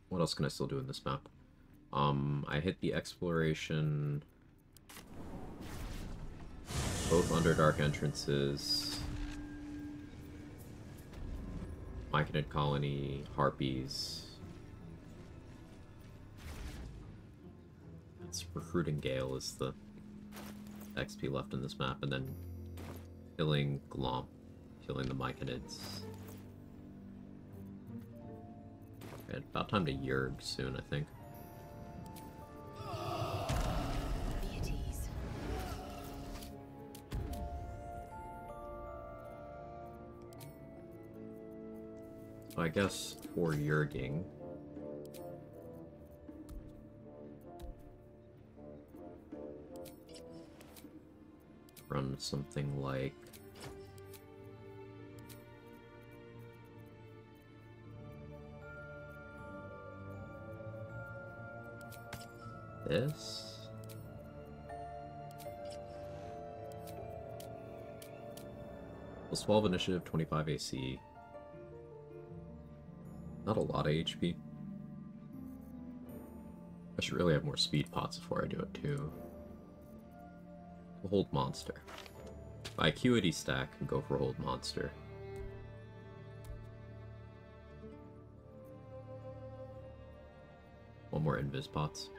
What else can I still do in this map? I hit the exploration, both Underdark entrances, Myconid Colony, Harpies. It's recruiting Gale is the XP left in this map, and then killing Glomp, killing the Myconids. Okay, about time to Yerg soon, I think. So I guess for Yerging, run something like this. Plus 12 initiative, 25 AC. Not a lot of HP. I should really have more speed pots before I do it too. Hold monster. Buy Acuity stack and go for hold monster. One more invis pots.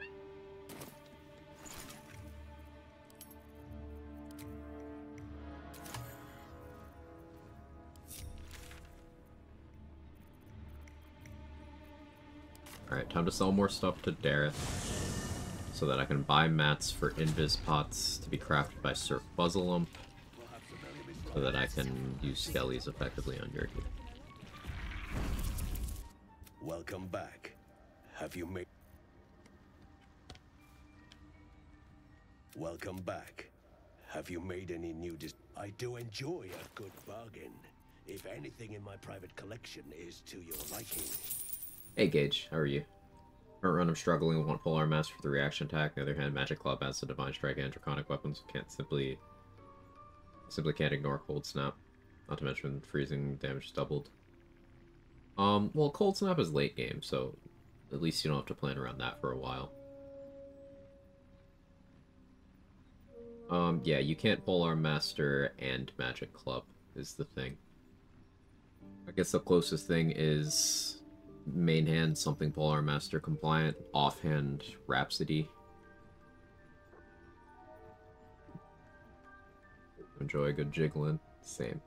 Alright, time to sell more stuff to Dareth, so that I can buy mats for invis pots to be crafted by Sir Fuzzlump, so that I can use Skellies effectively on Yergi. Welcome back. Have you made... Welcome back. Have you made any new I do enjoy a good bargain. If anything in my private collection is to your liking. Hey Gage, how are you? Current run I'm struggling with one Polar Master for the reaction attack. On the other hand, Magic Club adds the Divine Strike and Draconic weapons. Can't simply can't ignore Cold Snap. Not to mention freezing damage is doubled. Well, Cold Snap is late game, so at least you don't have to plan around that for a while. Yeah, you can't Polearm Master and Magic Club is the thing. I guess the closest thing is main hand, something Polearm Master compliant, offhand Rhapsody. Enjoy a good jiggling. Same.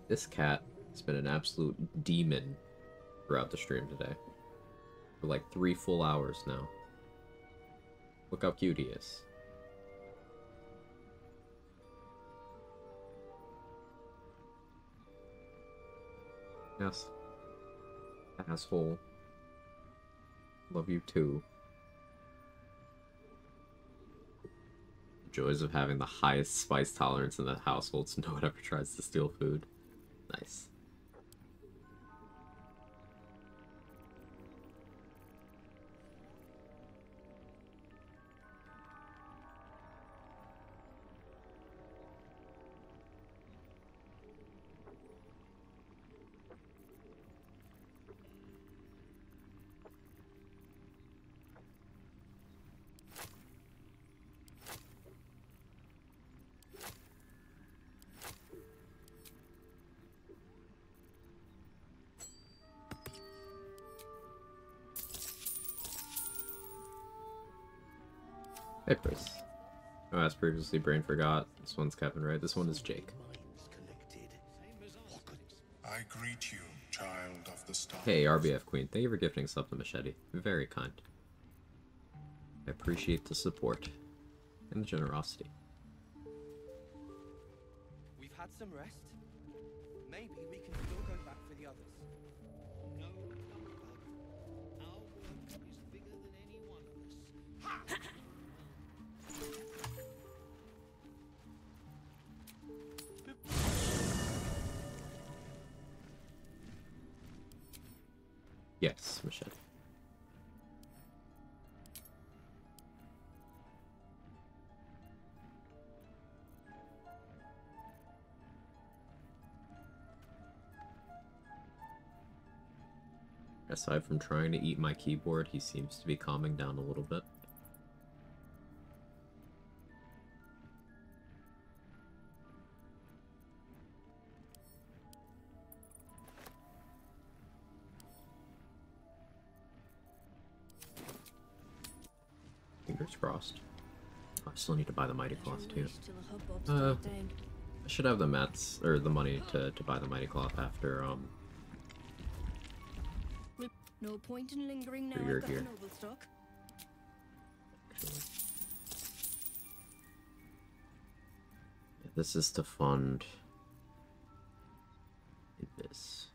This cat has been an absolute demon throughout the stream today. For like 3 full hours now. Look how cute he is. Yes. Asshole. Love you too. Joys of having the highest spice tolerance in the household so no one ever tries to steal food. Nice. Hey, Chris. Oh, as previously, Brain forgot. This one's Kevin, right? This one is Jake. I greet you, child of the stars. Hey, RBF Queen. Thank you for gifting sub to Machete. Very kind. I appreciate the support and the generosity. We've had some rest. Maybe we can still go back for the others. No, our work is bigger than any one of us. Yes, Machete. Aside from trying to eat my keyboard, he seems to be calming down a little bit. Fingers crossed. I still need to buy the Mighty Cloth too. I should have the mats or the money to buy the Mighty Cloth after No point in lingering now. You're I've got here. the noble stock. Yeah, this is to fund this.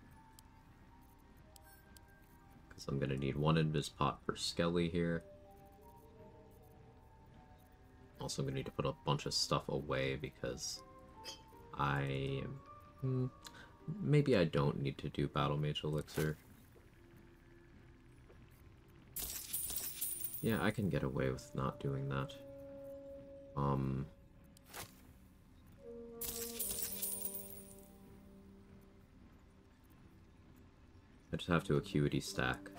Because I'm gonna need 1 Invis pot per Skelly here. Also, I'm gonna need to put a bunch of stuff away because I am... maybe I don't need to do Battle Mage Elixir. Yeah, I can get away with not doing that. I just have to Acuity stack.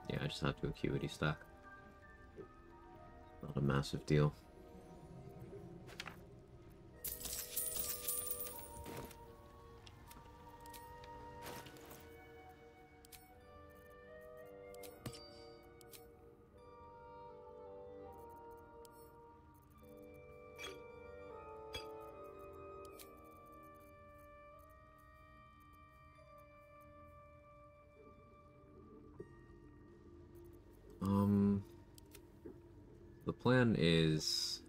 Yeah, I just have to Acuity stack. Not a massive deal. The plan is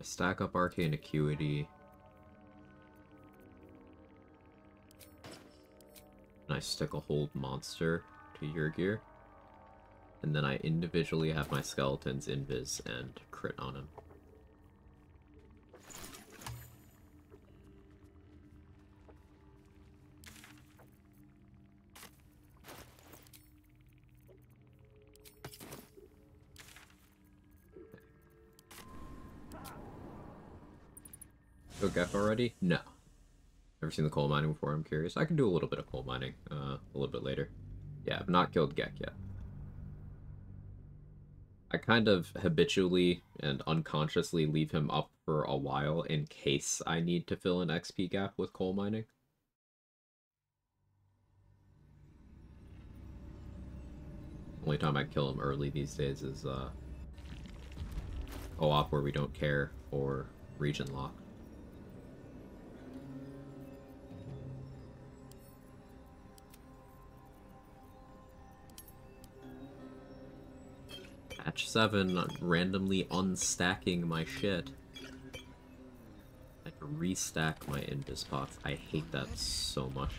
I stack up Arcane Acuity and I stick a hold monster to your gear, and then I individually have my skeletons invis and crit on him. Go Gek already? No. Never seen the coal mining before, I'm curious. I can do a little bit of coal mining a little bit later. Yeah, I've not killed Gek yet. I kind of habitually and unconsciously leave him up for a while in case I need to fill an XP gap with coal mining. Only time I kill him early these days is co-op where we don't care, or region lock. Patch 7, randomly unstacking my shit. I have to restack my invis pots. I hate that so much.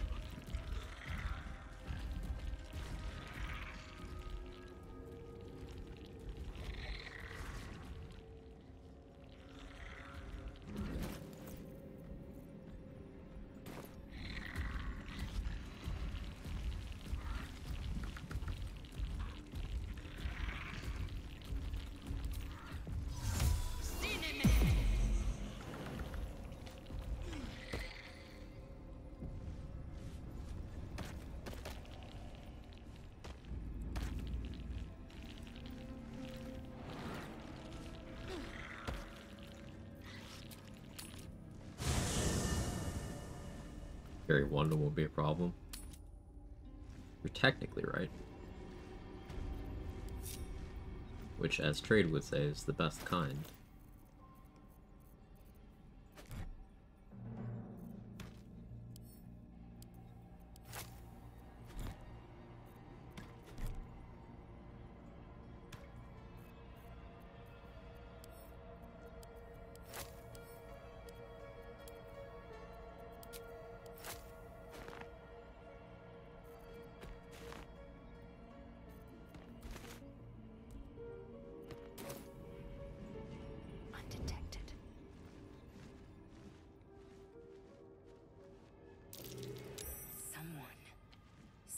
Carry 1 won't be a problem. You're technically right. Which, as Trade would say, is the best kind.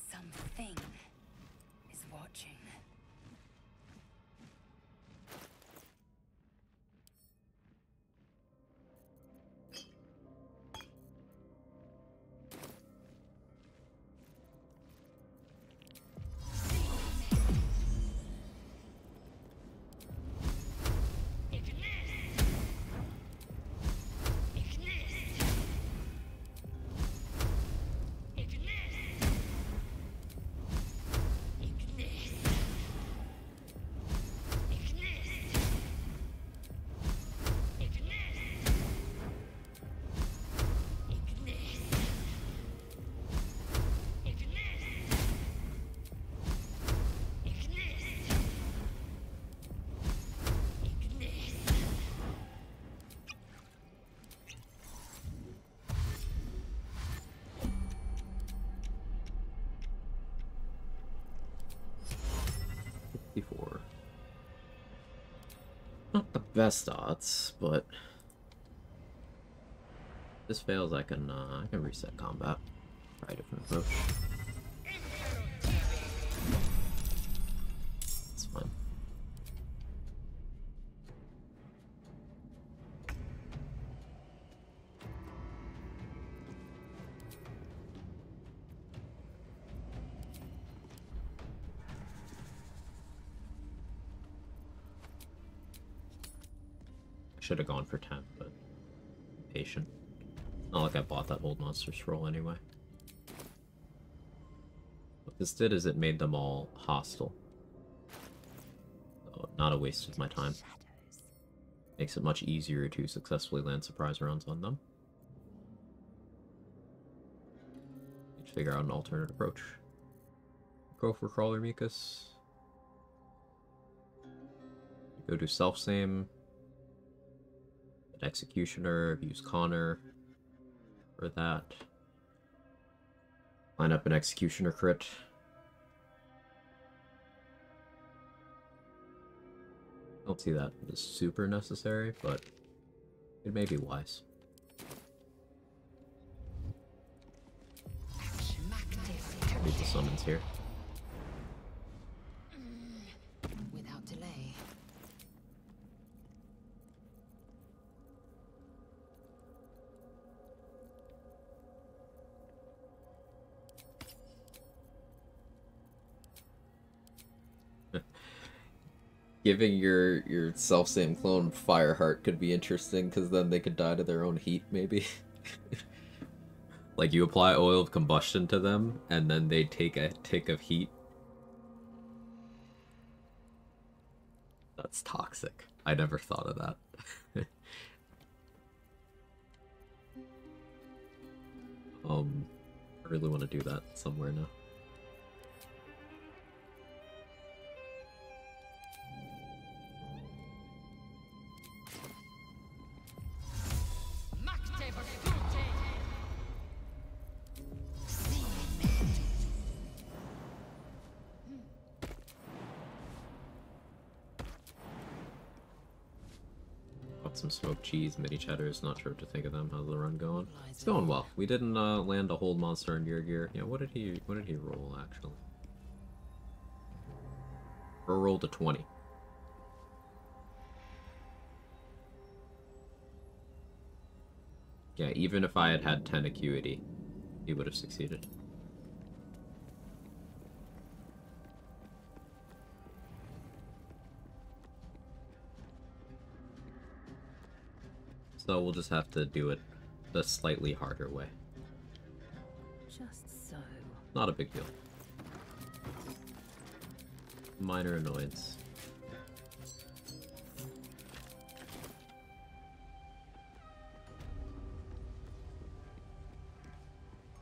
Something is watching. Not the best odds, but if this fails, I can reset combat. Try a different approach. It's fine. Should have gone for 10, but patient. Not like I bought that old monster scroll anyway. What this did is it made them all hostile. So not a waste of my time. Makes it much easier to successfully land surprise rounds on them. Need to figure out an alternate approach. Go for Crawler Mikus. Go do self-same. Executioner, use Connor for that. Line up an Executioner crit. I don't see that as super necessary, but it may be wise. Read the summons here. Without delay. Giving your self-same clone Fireheart could be interesting, because then they could die to their own heat, maybe. Like, you apply oil of combustion to them, and then they take a tick of heat. That's toxic. I never thought of that. I really want to do that somewhere now. Some smoked cheese, mini cheddars, not sure what to think of them. How's the run going? It's going well. We didn't land a whole monster in your gear. Yeah, what did he roll actually? Or rolled a 20. Yeah, even if I had had 10 acuity, he would have succeeded. So we'll just have to do it the slightly harder way. Just so. Not a big deal. Minor annoyance.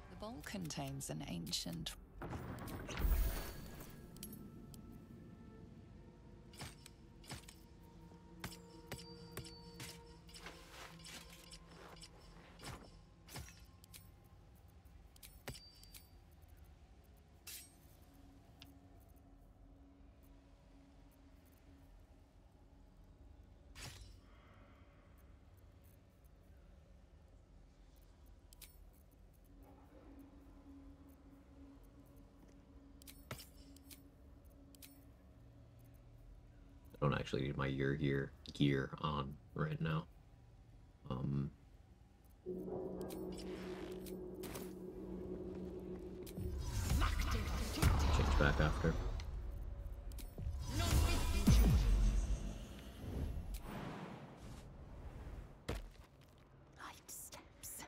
The bowl contains an ancient... I don't actually need my gear on right now. Change back after. Light steps.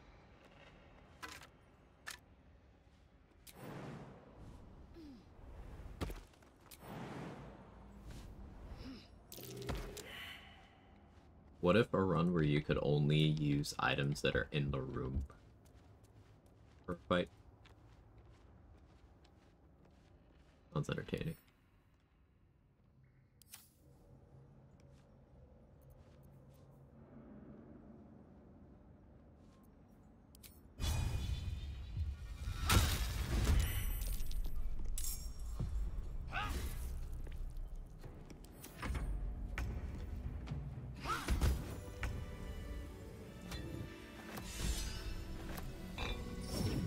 What if a run where you could only use items that are in the room for a fight? Sounds entertaining.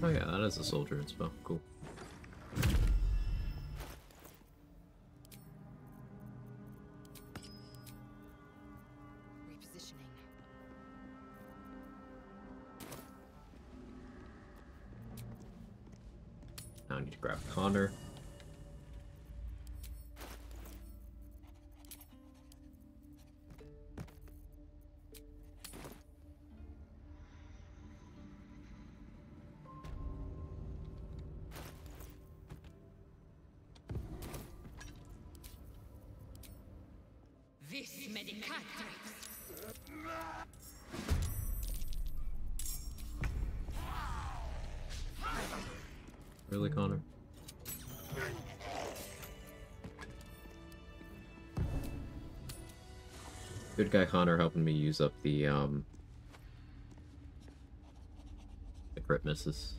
Oh yeah, that is a soldier inspo. Cool. Repositioning. Now I need to grab Connor. Vis medicatrix. Really, Connor? Good guy Connor helping me use up the crit misses.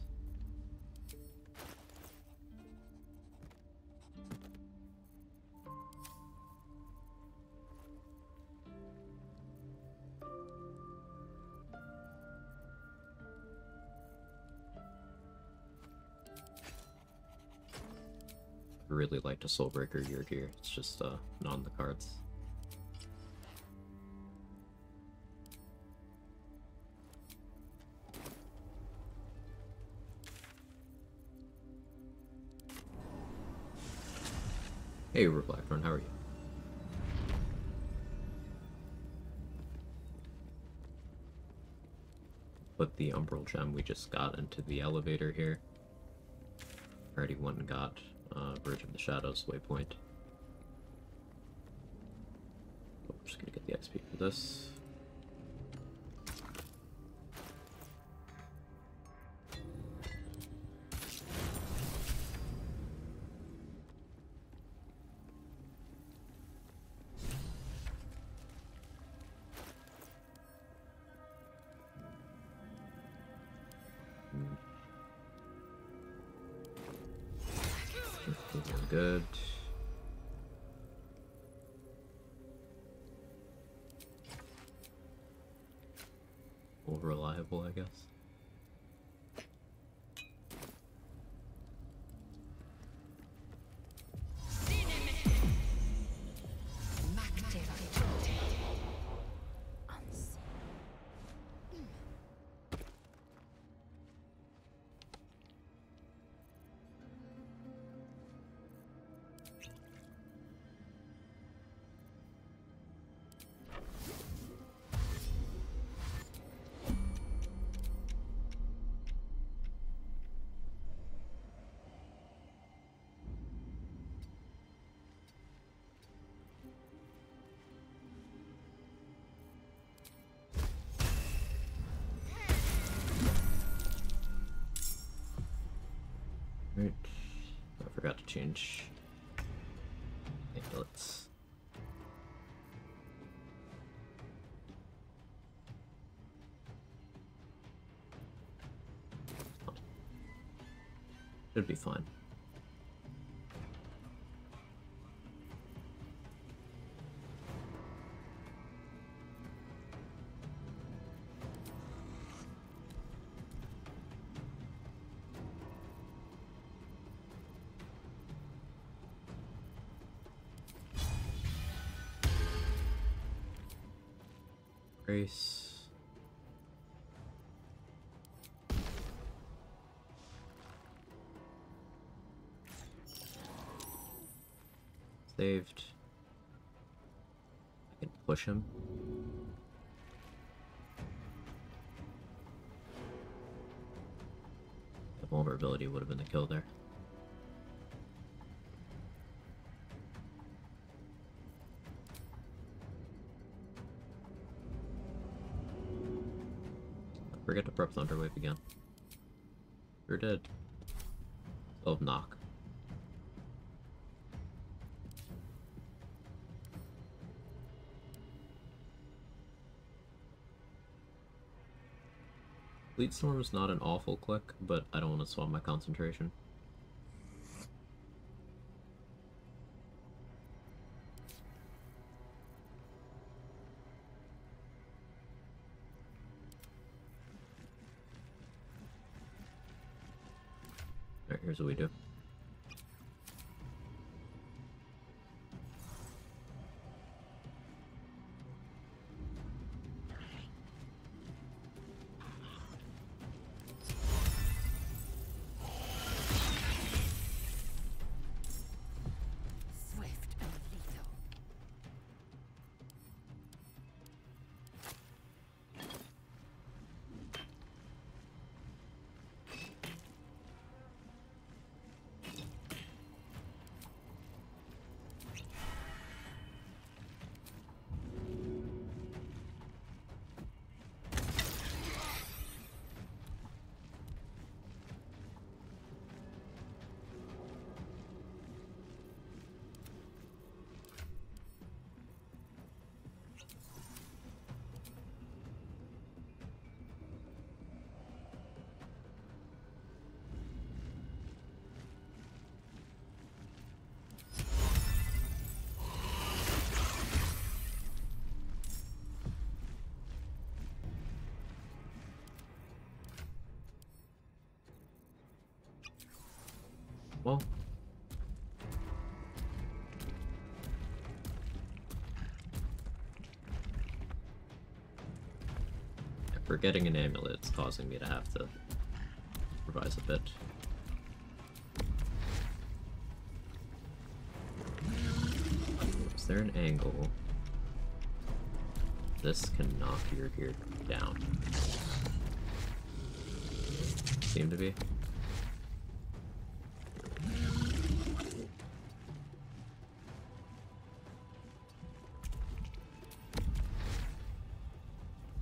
Really like to Soulbreaker your gear. It's just not on the cards. Hey, Blackthorn, how are you? put the Umbral Gem we just got into the elevator here. Already went and got Bridge of the Shadows waypoint. So we're just gonna get the XP for this. Good. More reliable, I guess. Right. I forgot to change amulets. Should be fine. Grace. Saved. I can push him. The vulnerability would have been the kill there. Forget to prep Thunderwave again. You're dead. Still have knock. Fleet Storm is not an awful click, but I don't want to swap my concentration. Alright, here's what we do. Well, for getting an amulet, it's causing me to have to revise a bit. Is there an angle? This can knock your gear down. seem to be.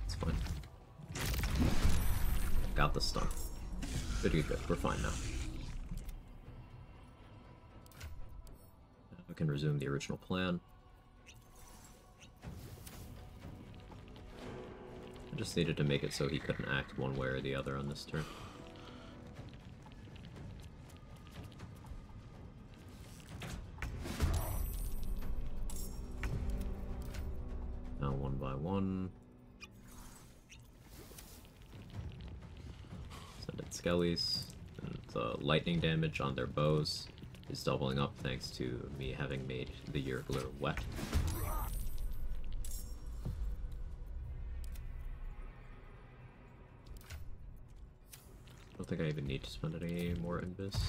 It's fine. Got the stun. Good, good, good. We're fine now. We can resume the original plan. I just needed to make it so he couldn't act one way or the other on this turn. Now one by one. Send in Skellies. And the lightning damage on their bows is doubling up thanks to me having made the Yergler wet. I don't think I even need to spend any more invis.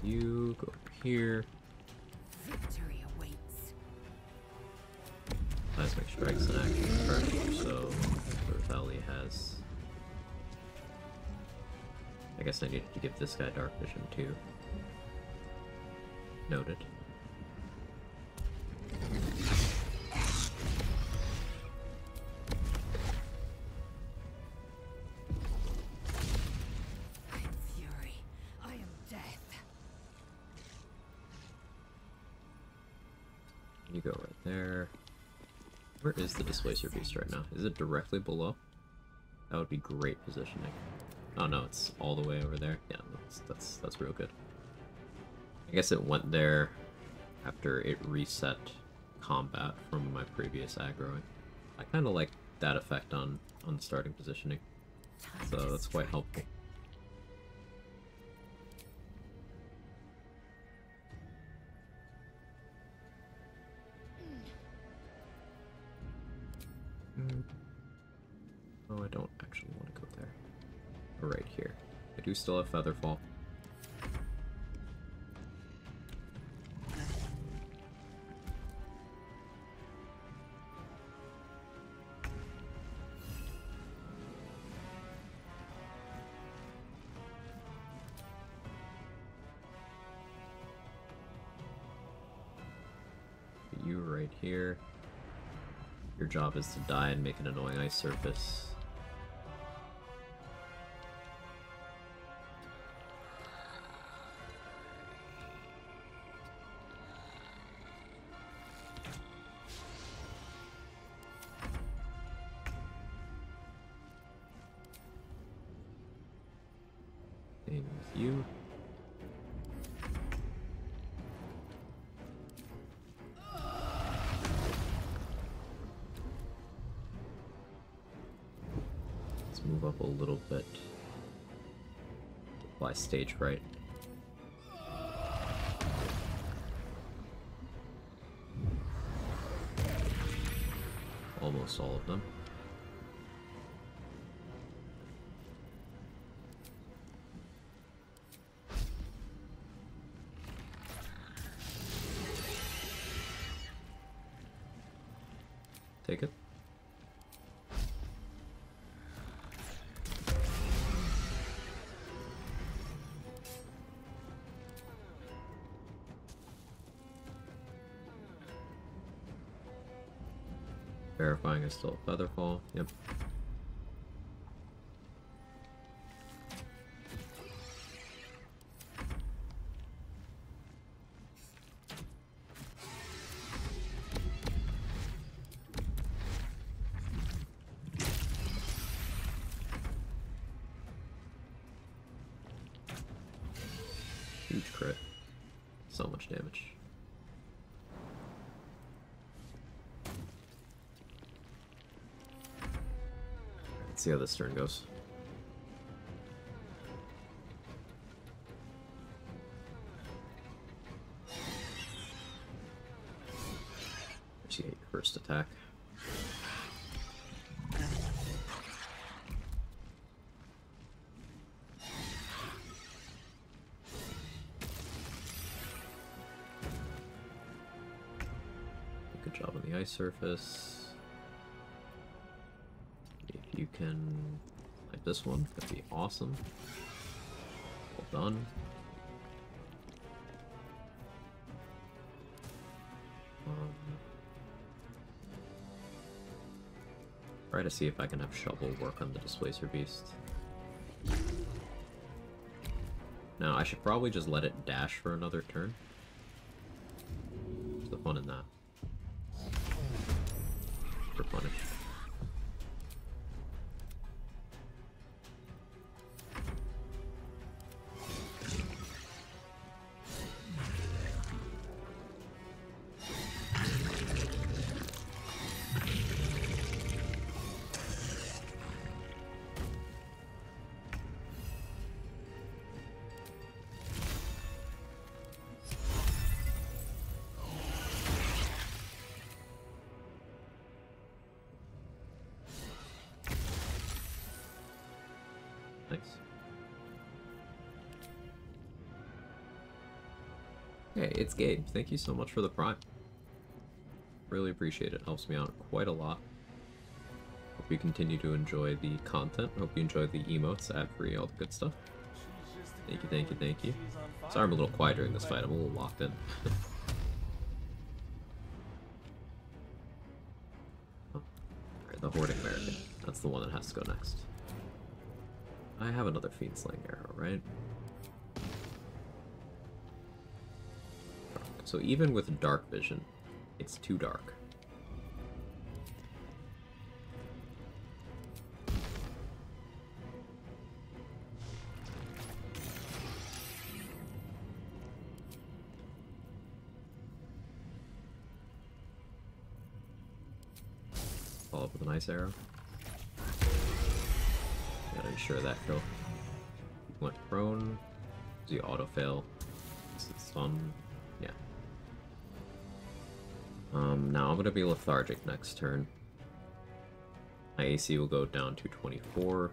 You go over here. Victory awaits. Seismic strikes in action first, so Valley has. I guess I needed to give this guy dark vision too. Noted. You go right there. Where is the Displacer Beast right now? Is it directly below? That would be great positioning. Oh no, it's all the way over there. Yeah, that's real good. I guess it went there after it reset combat from my previous aggroing. I kind of like that effect on the starting positioning, so that's quite helpful. Oh, I don't actually want to go there. Or right here. I do still have Featherfall. You right here. Your job is to die and make an annoying ice surface. Same with you. Move up a little bit. Apply stage right. Almost all of them. Take it. Verifying is still a Featherfall. Yep. Huge crit. So much damage. Let's see how this turn goes. first attack. Good job on the ice surface. If you can like this one, that'd be awesome. Well done. Try to see if I can have Shovel work on the Displacer Beast. Now, I should probably just let it dash for another turn. What's the fun in that? For punish. Nice. Hey, it's Gabe. Thank you so much for the Prime. Really appreciate it. Helps me out quite a lot. Hope you continue to enjoy the content. Hope you enjoy the emotes, ad-free, all the good stuff. Thank you, thank you, thank you. Sorry I'm a little quiet during this fight. I'm a little locked in. Alright, the Hoarding American. That's the one that has to go next. I have another Fiend Slaying Arrow, right? So even with Dark Vision, it's too dark. Follow up with a nice arrow. Gotta ensure that kill. Went prone. Does he auto fail? Is it stun? Yeah. Now I'm gonna be lethargic next turn. My AC will go down to 24.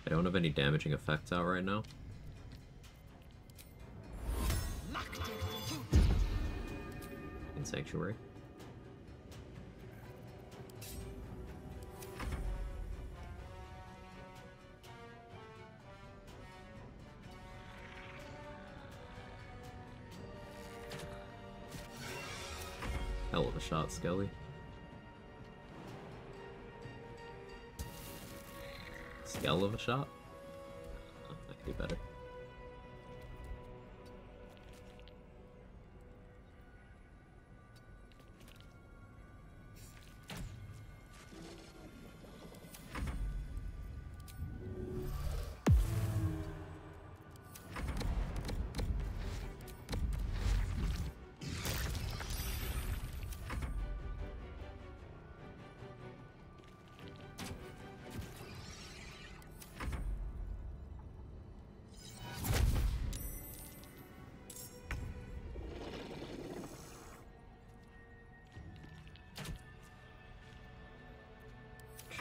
I don't have any damaging effects out right now. In Sanctuary. Hell of a shot, Skelly. Skell of a shot? That could be better.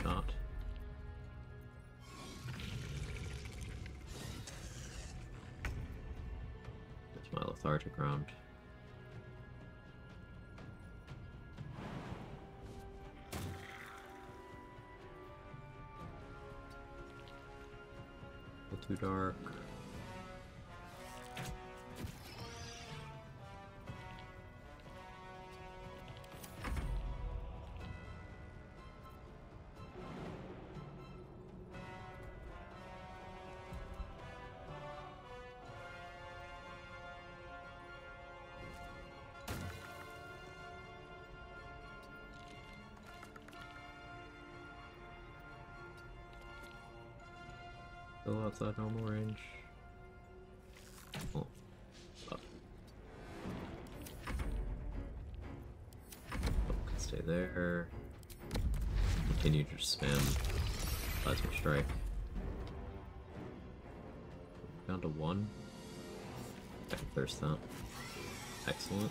Shot. That's my lethargic round. A little too dark. Still outside normal range. Oh. Up. Oh, can stay there. Continue to spam Plasma Strike. Down to 1. I can thirst that. Excellent.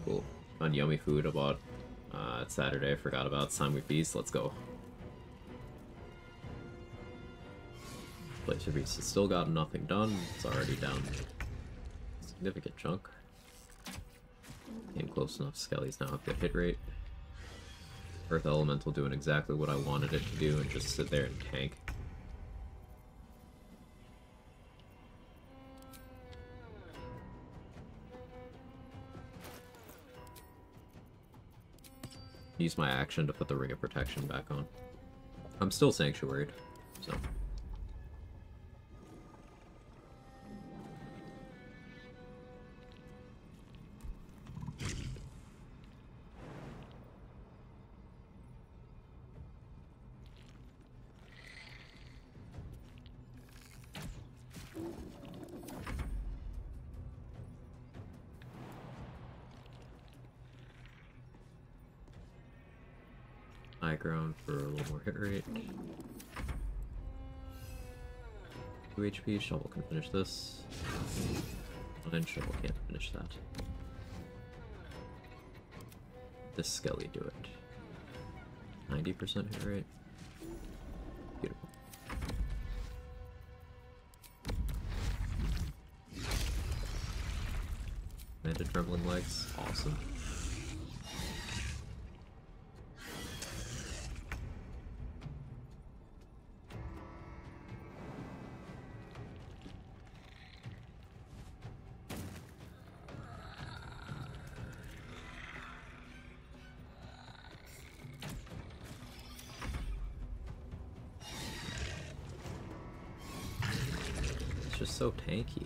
Cool. Found yummy food about it's Saturday. I forgot about it's time we feast. Let's go. Place of Feast has still got nothing done. It's already down a significant chunk. Came close enough. Skelly's now have good hit rate. Earth Elemental doing exactly what I wanted it to do and just sit there and tank. Use my action to put the Ring of Protection back on. I'm still Sanctuaried, so... High ground for a little more hit rate. 2 HP, Shovel can finish this. And Shovel can't finish that. This Skelly do it. 90% hit rate. Beautiful. Manta Trembling Legs, awesome. Just so tanky.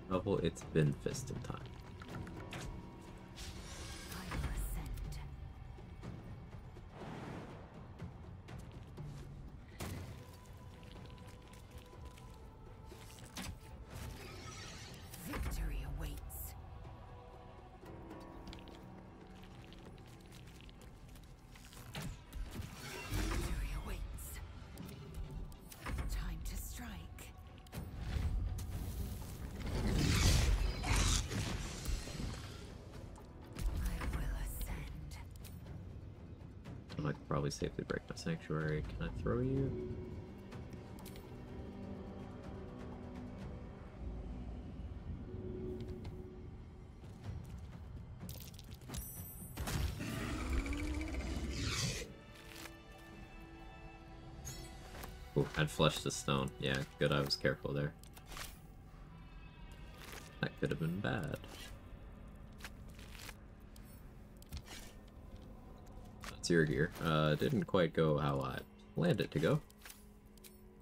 Double, it's been fisting time. Victory awaits. Victory awaits. Time to strike. I will ascend. I could probably safely break my Sanctuary. Can I throw you? Ooh, I'd flushed the stone. Yeah, good I was careful there. That could have been bad. That's your gear. Didn't quite go how I planned it to go.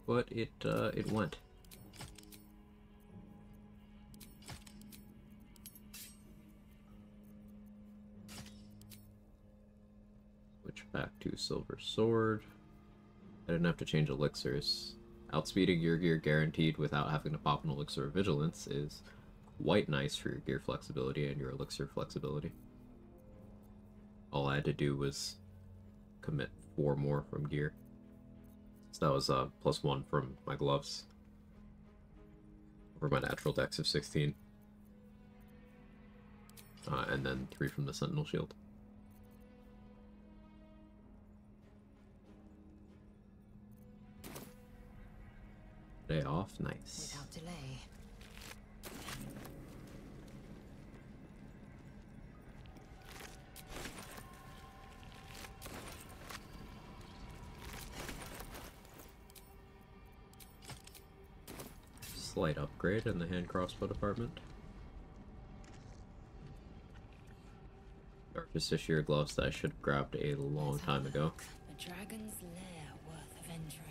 But it went. Switch back to Silver Sword. I didn't have to change elixirs. Outspeeding your gear guaranteed without having to pop an elixir of vigilance is quite nice for your gear flexibility and your elixir flexibility. All I had to do was commit 4 more from gear. So that was +1 from my gloves. Over my natural dex of 16. And then 3 from the Sentinel Shield. Day off, nice. Without delay. Slight upgrade in the hand crossbow department. Artificier gloves that I should have grabbed a long time ago. A dragon's lair worth of entrails.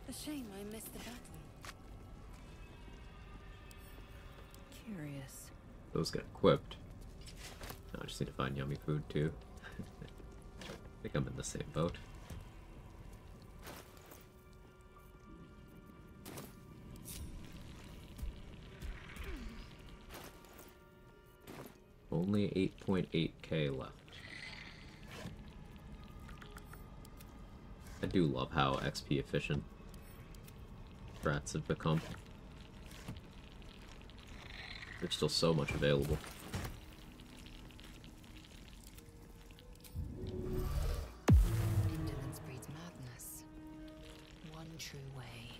A shame I missed the battle. Curious. Those get equipped. Now I just need to find yummy food too. I think I'm in the same boat. Only 8.8k left. I do love how XP efficient strats have become. There's still so much available. Indolence breeds madness. One true way.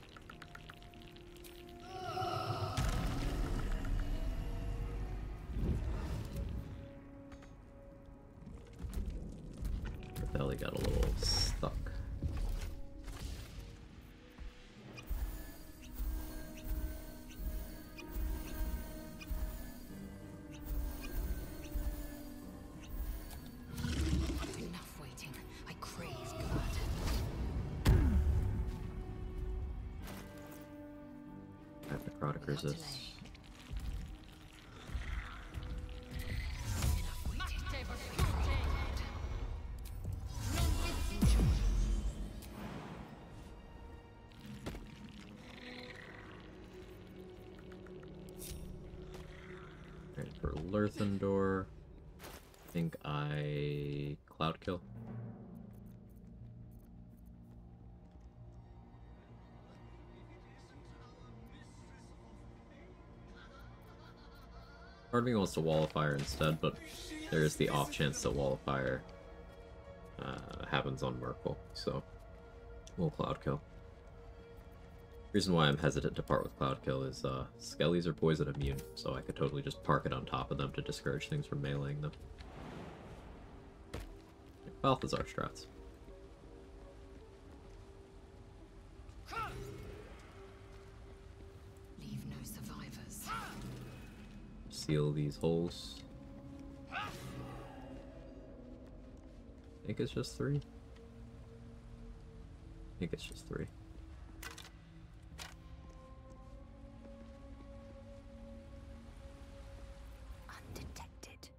Her belly got a little stuck. Enough waiting. I crave blood. That necrotic resists. Alright, for Lerthendor, I think I Cloud Kill. Part of me wants to Wall of Fire instead, but there is the off chance that Wall of Fire happens on Merkle, so we'll Cloud Kill. Reason why I'm hesitant to part with Cloud Kill is Skellies are poison immune, so I could totally just park it on top of them to discourage things from meleeing them. Balthazar strats. Leave no survivors. Seal these holes. I think it's just 3. I think it's just 3. Undetected.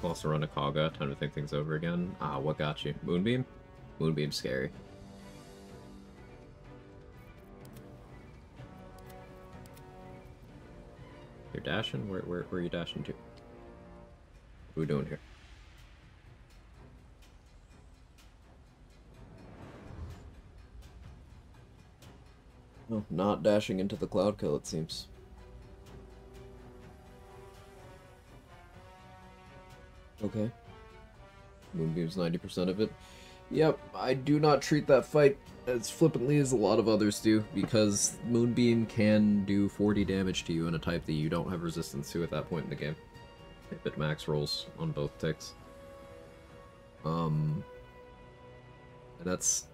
Also run a Kaga, time to think things over again. Ah, what got you? Moonbeam? Moonbeam's scary. You're dashing? Where are you dashing to? What are we doing here? No, not dashing into the Cloud Kill, it seems. Okay. Moonbeam's 90% of it. Yep, I do not treat that fight as flippantly as a lot of others do, because Moonbeam can do 40 damage to you in a type that you don't have resistance to at that point in the game. If it max rolls on both ticks. And that's,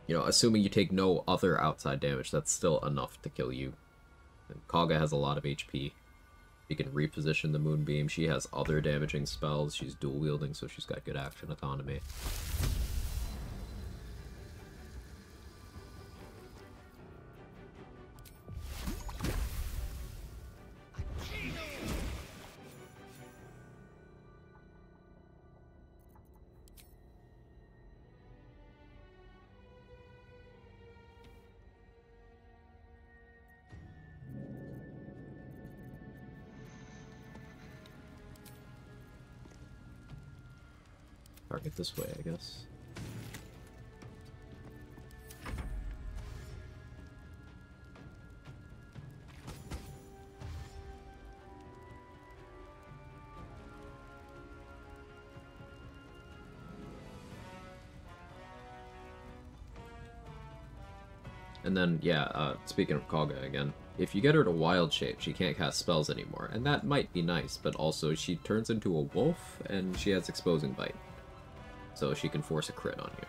you know, assuming you take no other outside damage, that's still enough to kill you. And Kaga has a lot of HP. You can reposition the Moonbeam. She has other damaging spells. She's dual wielding, so she's got good action autonomy. Target this way, I guess. And then, yeah, speaking of Kaga again, if you get her to wild shape, she can't cast spells anymore, and that might be nice, but also she turns into a wolf, and she has Exposing Bite. So she can force a crit on you.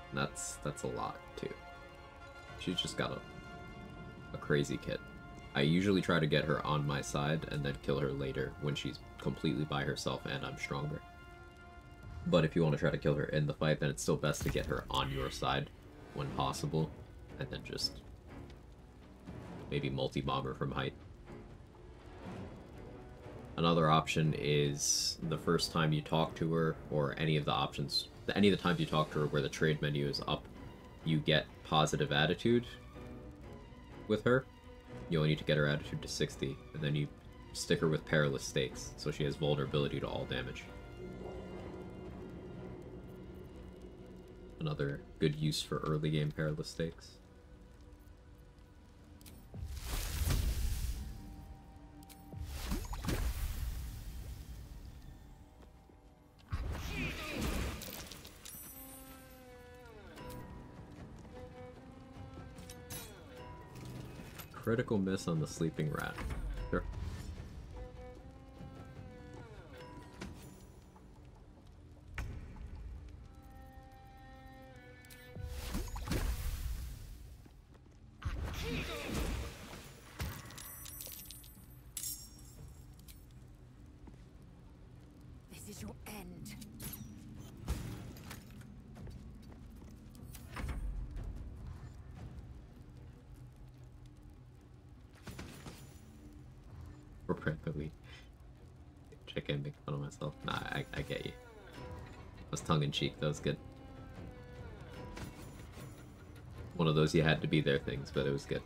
And that's a lot, too. She's just got a crazy kit. I usually try to get her on my side, and then kill her later when she's completely by herself and I'm stronger. But if you want to try to kill her in the fight, then it's still best to get her on your side when possible, and then just maybe multi-bomb her from height. Another option is the first time you talk to her, or any of the options, any of the times you talk to her where the trade menu is up, you get positive attitude with her. You only need to get her attitude to 60, and then you stick her with Perilous Stakes, so she has vulnerability to all damage. Another good use for early game Perilous Stakes. Critical miss on the Sleeping Rat. Sure. This is your end. Appropriately. Chicken, make fun of myself. Nah, I get you. That was tongue-in-cheek, that was good. One of those you had to be there things, but it was good.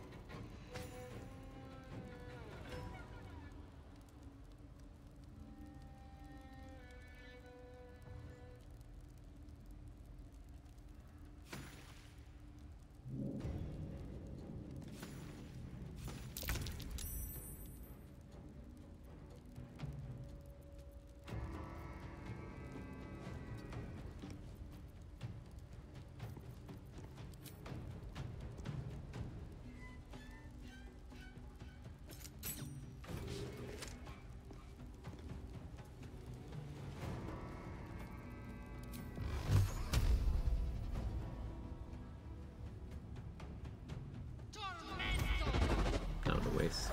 Down to waste.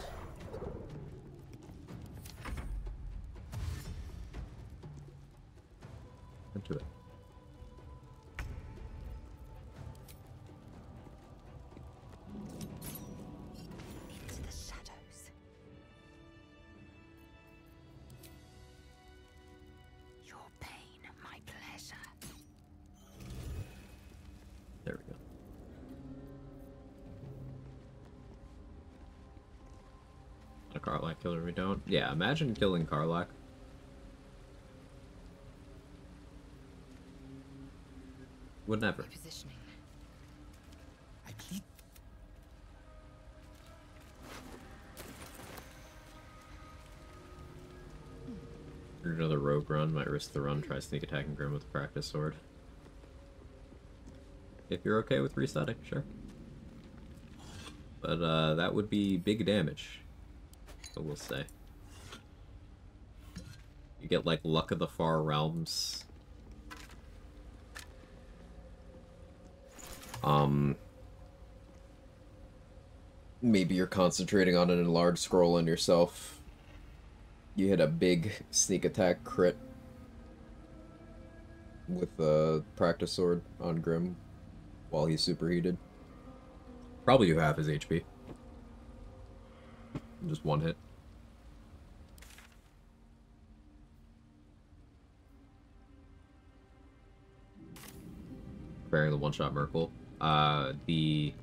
Into it. Into the shadows. Your pain, my pleasure. There we go. A Karlach killer we don't? Yeah, imagine killing Karlach. Would never. Positioning. Another rogue run, might risk the run, try sneak attacking Grim with a practice sword. If you're okay with resetting, sure. But that would be big damage, I will say. You get like Luck of the Far Realms. Maybe you're concentrating on an enlarged scroll on yourself. You hit a big sneak attack crit with a practice sword on Grim while he's superheated. Probably you half his HP. Just one hit. Preparing the one-shot Merkle. The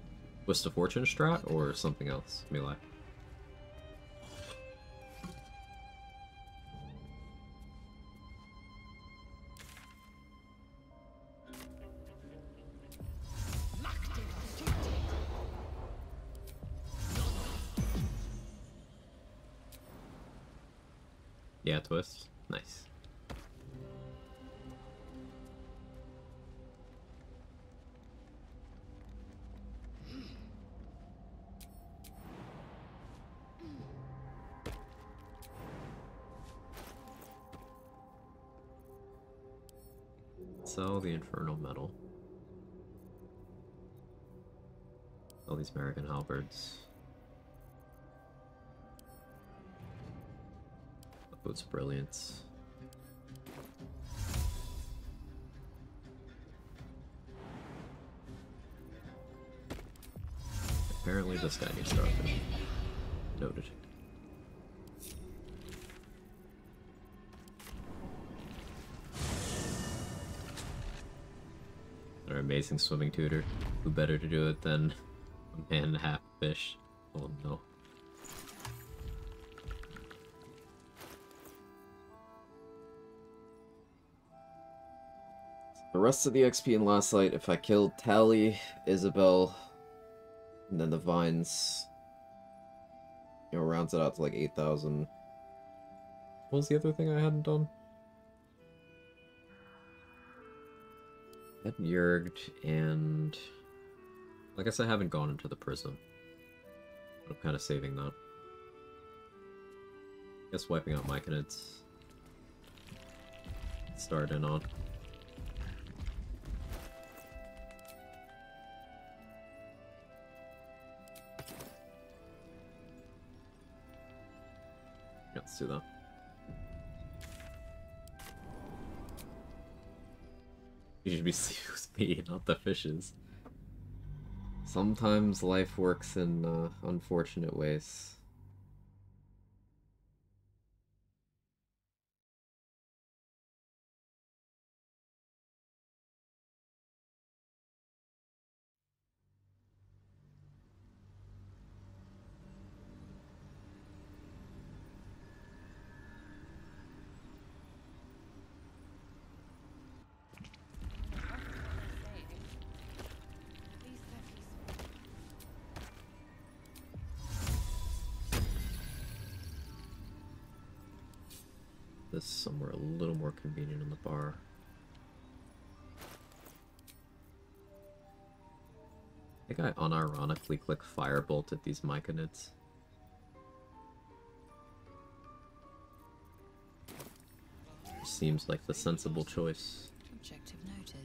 Twist of Fortune strat or something else? Melee. Yeah, twist. Nice. Sell the Infernal Metal. All these American halberds. Boots of Brilliance. Apparently this guy needs Starfish. Noted. amazing swimming tutor. Who better to do it than a man and a half fish? Oh no. The rest of the XP in Last Light, if I killed Tally, Isabel, and then the Vines, you know, rounds it out to like 8,000. What was the other thing I hadn't done? I had Yerged, and I guess I haven't gone into the Prism. But I'm kind of saving that. I guess wiping out Myconids. Start in on. Yeah, let's do that. You should be sleeping with me, not the fishes. Sometimes life works in unfortunate ways. This somewhere a little more convenient in the bar. I think I unironically click Firebolt at these Myconids. Seems like the sensible choice. Objective noted.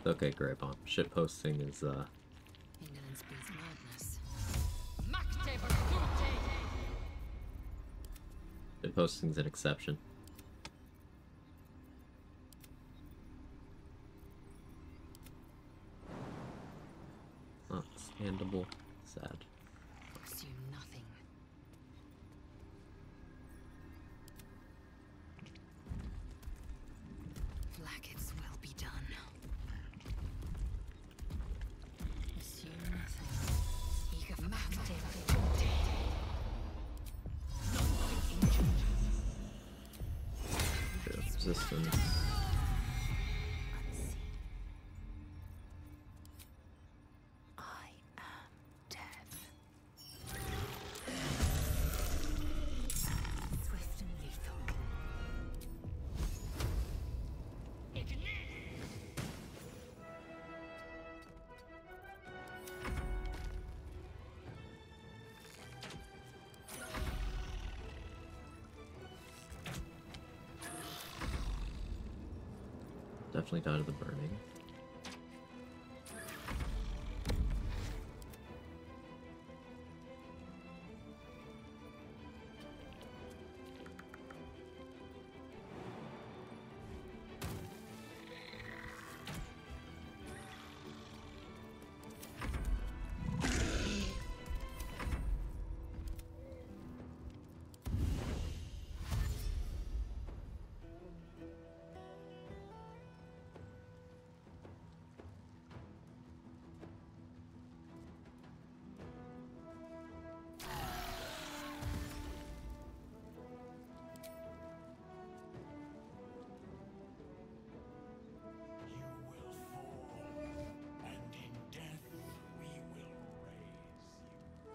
Okay, Greybomb. Shit posting is Indolence beats madness. shit posting's an exception. Understandable. Sad. Assume nothing. Blackets will be done. Assume nothing. Eager Resistance. Swift and lethal. Definitely died of the burning.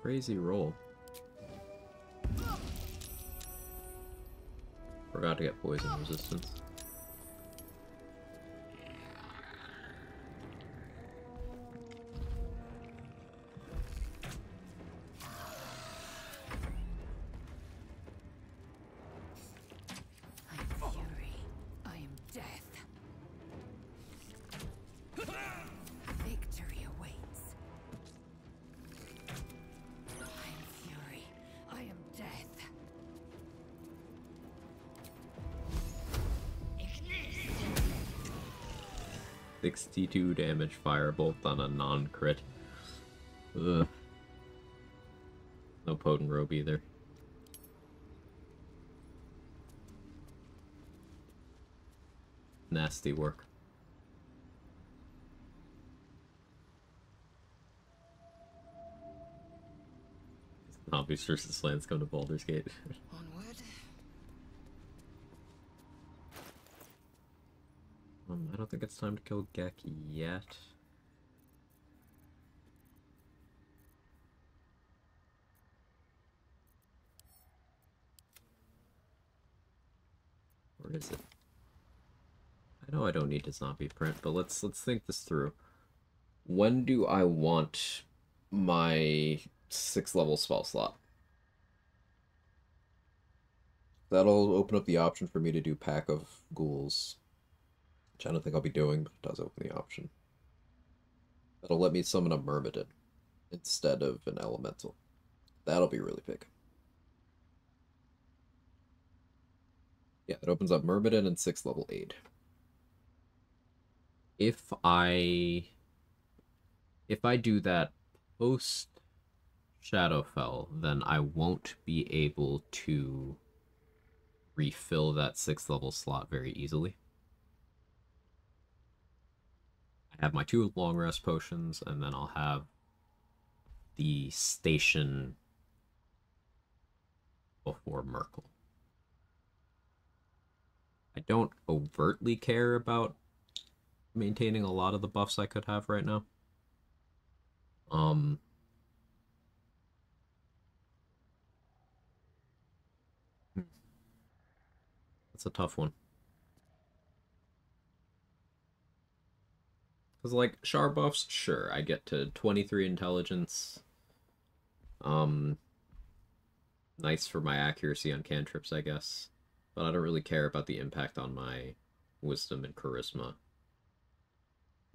Crazy roll. Forgot to get poison resistance. I am fury. I am death. Victory awaits. I am fury. I am death. 62 damage firebolt on a non-crit. Ugh. No potent robe either. Nasty work. Zombies versus lands come to Baldur's Gate. Onward. I don't think it's time to kill Gek yet. Or is it? I know I don't need a zombie print, but let's think this through. When do I want my 6th level spell slot? That'll open up the option for me to do Pack of Ghouls, which I don't think I'll be doing, but it does open the option. That'll let me summon a Myrmidon instead of an Elemental. That'll be really big. Yeah, it opens up Myrmidon and 6th level aid. If I do that post Shadowfell, then I won't be able to refill that 6th level slot very easily. I have my 2 long rest potions, and then I'll have the station before Merkle. I don't overtly care about maintaining a lot of the buffs I could have right now. That's a tough one. Because, like, Char buffs, sure, I get to 23 intelligence. Nice for my accuracy on cantrips, I guess. But I don't really care about the impact on my wisdom and charisma.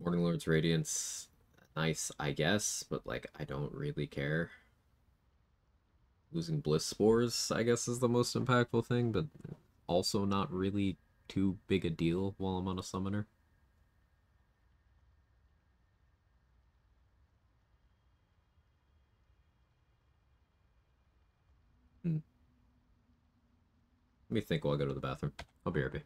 Morning Lord's Radiance, nice, I guess, but, like, I don't really care. Losing Bliss Spores, I guess, is the most impactful thing, but also not really too big a deal while I'm on a summoner. Let me think while I go to the bathroom. I'll be right back.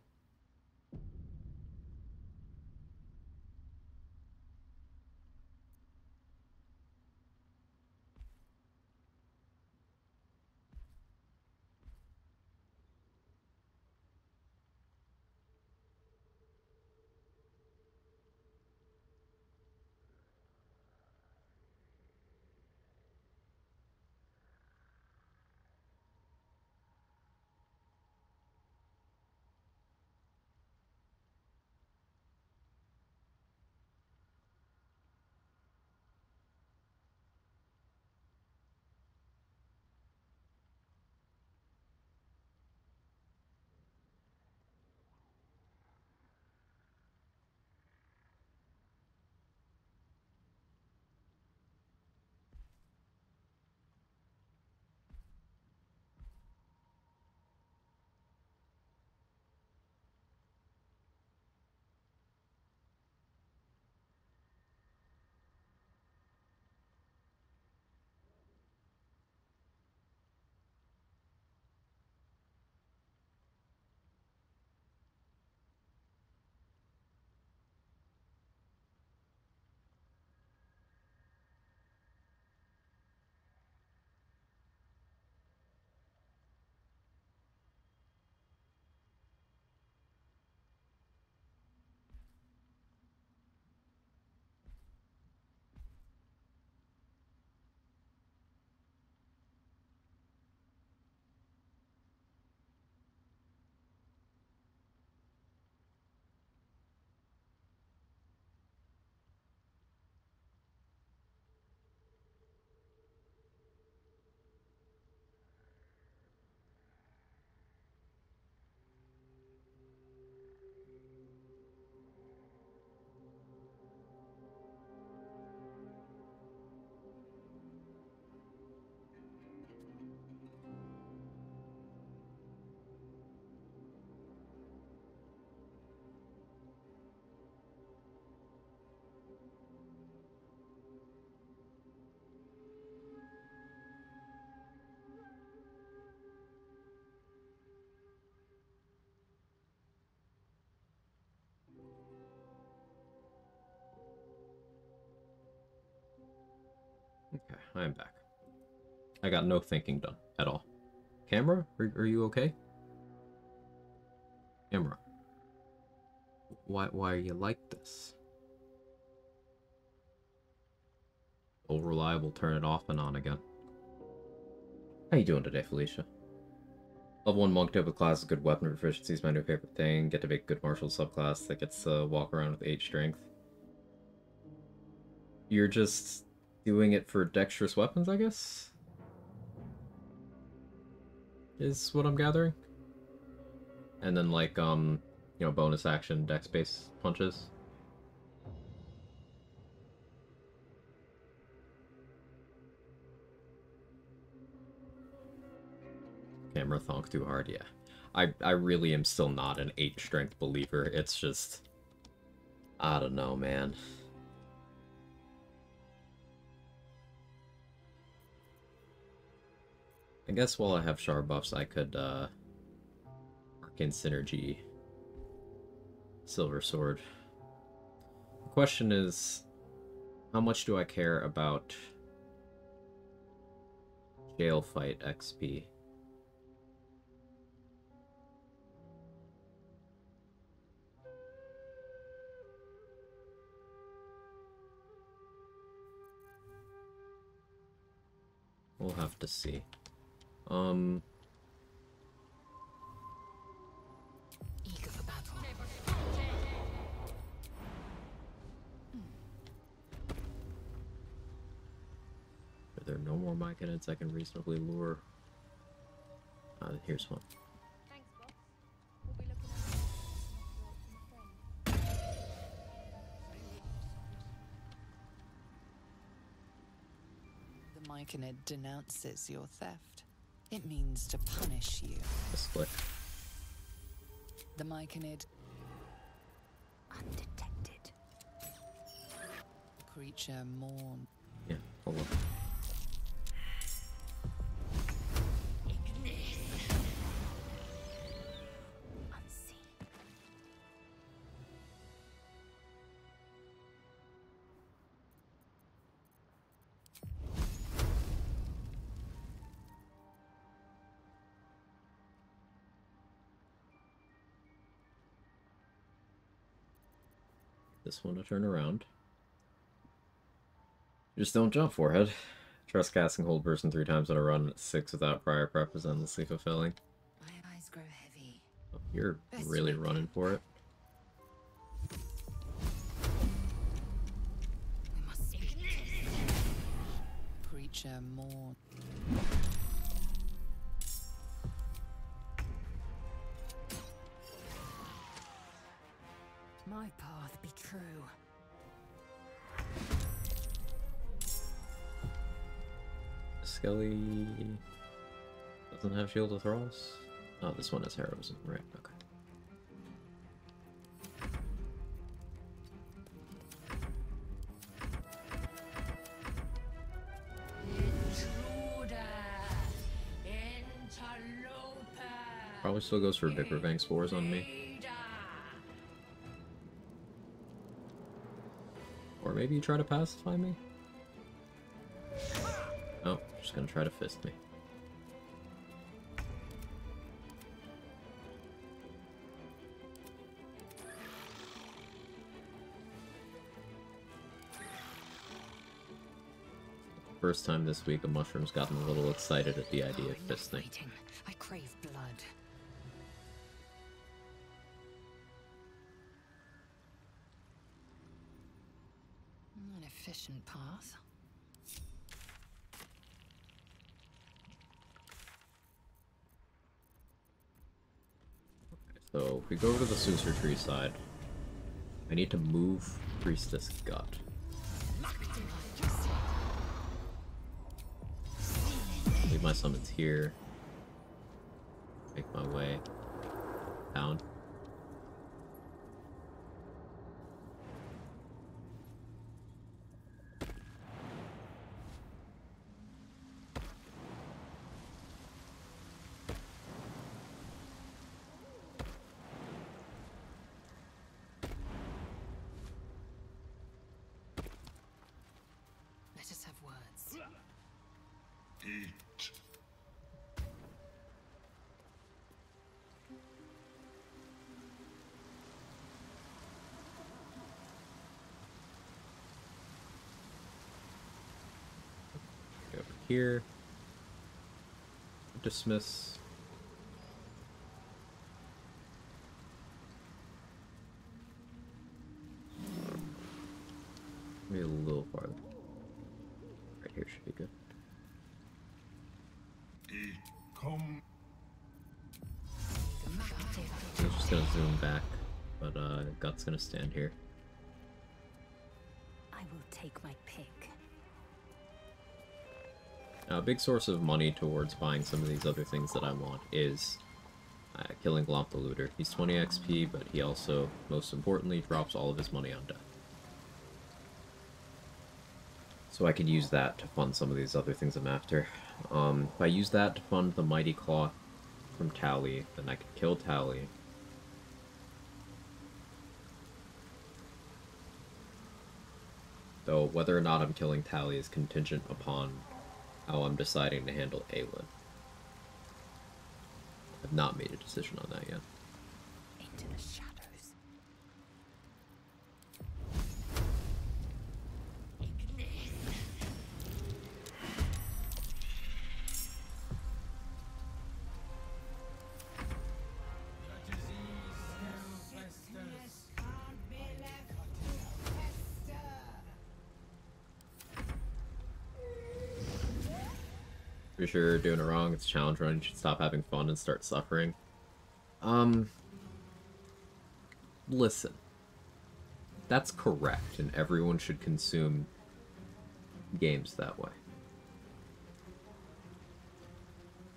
I am back. I got no thinking done at all. Camera, are you okay? Camera. Why are you like this? Old reliable, turn it off and on again. How you doing today, Felicia? Level 1 monk type of class is good weapon proficiency is my new favorite thing. Get to make a good martial subclass that gets to walk around with 8 strength. You're just doing it for dexterous weapons, I guess? Is what I'm gathering. And then like, you know, bonus action dex-based punches. Camera thonk too hard, yeah. I really am still not an 8 strength believer. It's just, I don't know, man. I guess while I have shard buffs, I could Arcane Synergy Silver Sword. The question is, how much do I care about jail fight XP? We'll have to see. Eager for battle. Are there no more Myconids I can reasonably lure? Here's one. Thanks, boss. We'll be looking at The Myconid denounces your theft. It means to punish you. A split. The Myconid Undetected. creature mourn. Yeah, hold on. This one to turn around. Just don't jump, forehead. Trust casting hold person 3 times in a run at 6 without prior prep is endlessly fulfilling. My eyes grow heavy. Oh, you're really running for it. We must speak. Creature mourn. My path be true. Skelly doesn't have Shield of Thralls. Oh, this one is Heroism, right? Okay. Probably still goes for Viperfang Spores on me. Or maybe you try to pacify me? Oh, just gonna try to fist me. First time this week a mushroom's gotten a little excited at the idea of fisting. I crave blood. An efficient path. So if we go over to the Susur Tree side, I need to move Priestess Gut. Leave my summons here. Make my way down. Let us have words. Over here. Dismiss. Maybe a little farther. Right here should be good. I'm just gonna zoom back, but Gut's gonna stand here. I will take my pick. Now, a big source of money towards buying some of these other things that I want is killing Glomp the Looter. He's 20 XP, but he also, most importantly, drops all of his money on death. So I could use that to fund some of these other things I'm after. If I use that to fund the Mighty Claw from Tally, then I could kill Tally. Though whether or not I'm killing Tally is contingent upon how I'm deciding to handle Aelin. I've not made a decision on that yet. Into the shadows. Pretty sure you're doing it wrong. It's a challenge run. You should stop having fun and start suffering. Listen. That's correct, and everyone should consume games that way.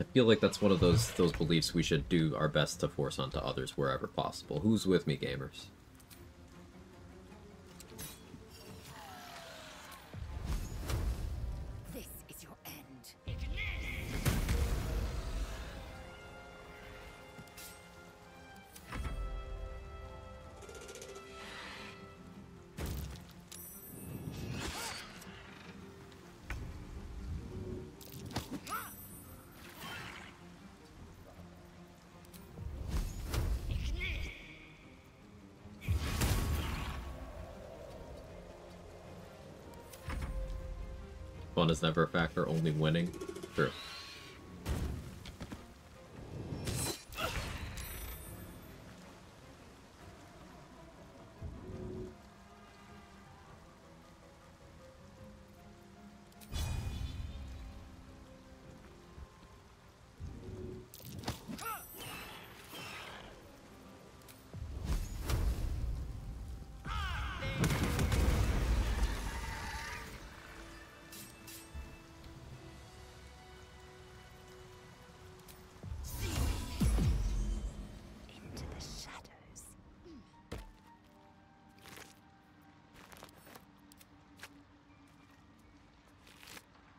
I feel like that's one of those beliefs we should do our best to force onto others wherever possible. Who's with me, gamers? Fun is never a factor, only winning. True.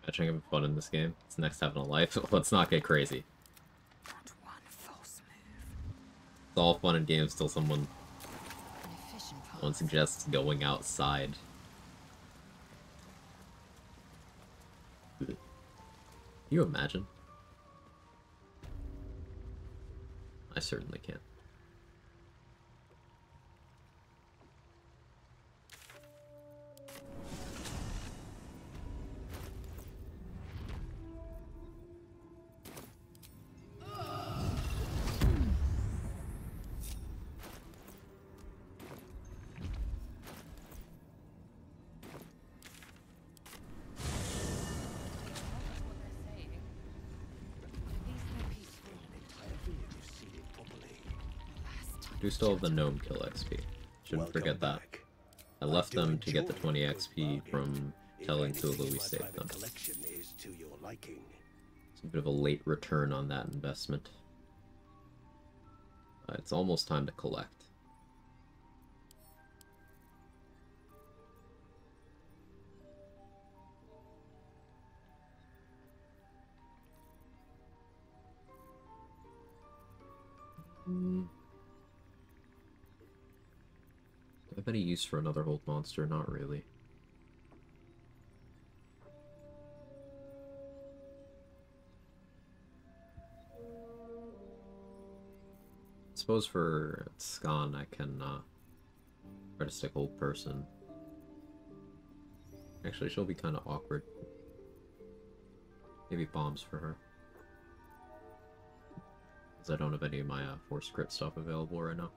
Imagine having fun in this game. It's next having a life. Let's not get crazy. Not one false move. It's all fun and games till someone suggests going outside. Can you imagine? I certainly can't. Do still have the gnome kill XP. Shouldn't forget that. I left them to get the 20 XP from telling Tulu we saved them. It's a bit of a late return on that investment. It's almost time to collect. Do I have any use for another hold monster? Not really. suppose for Skan I can try to stick old person. Actually, she'll be kind of awkward. Maybe bombs for her. Because I don't have any of my force crit stuff available right now.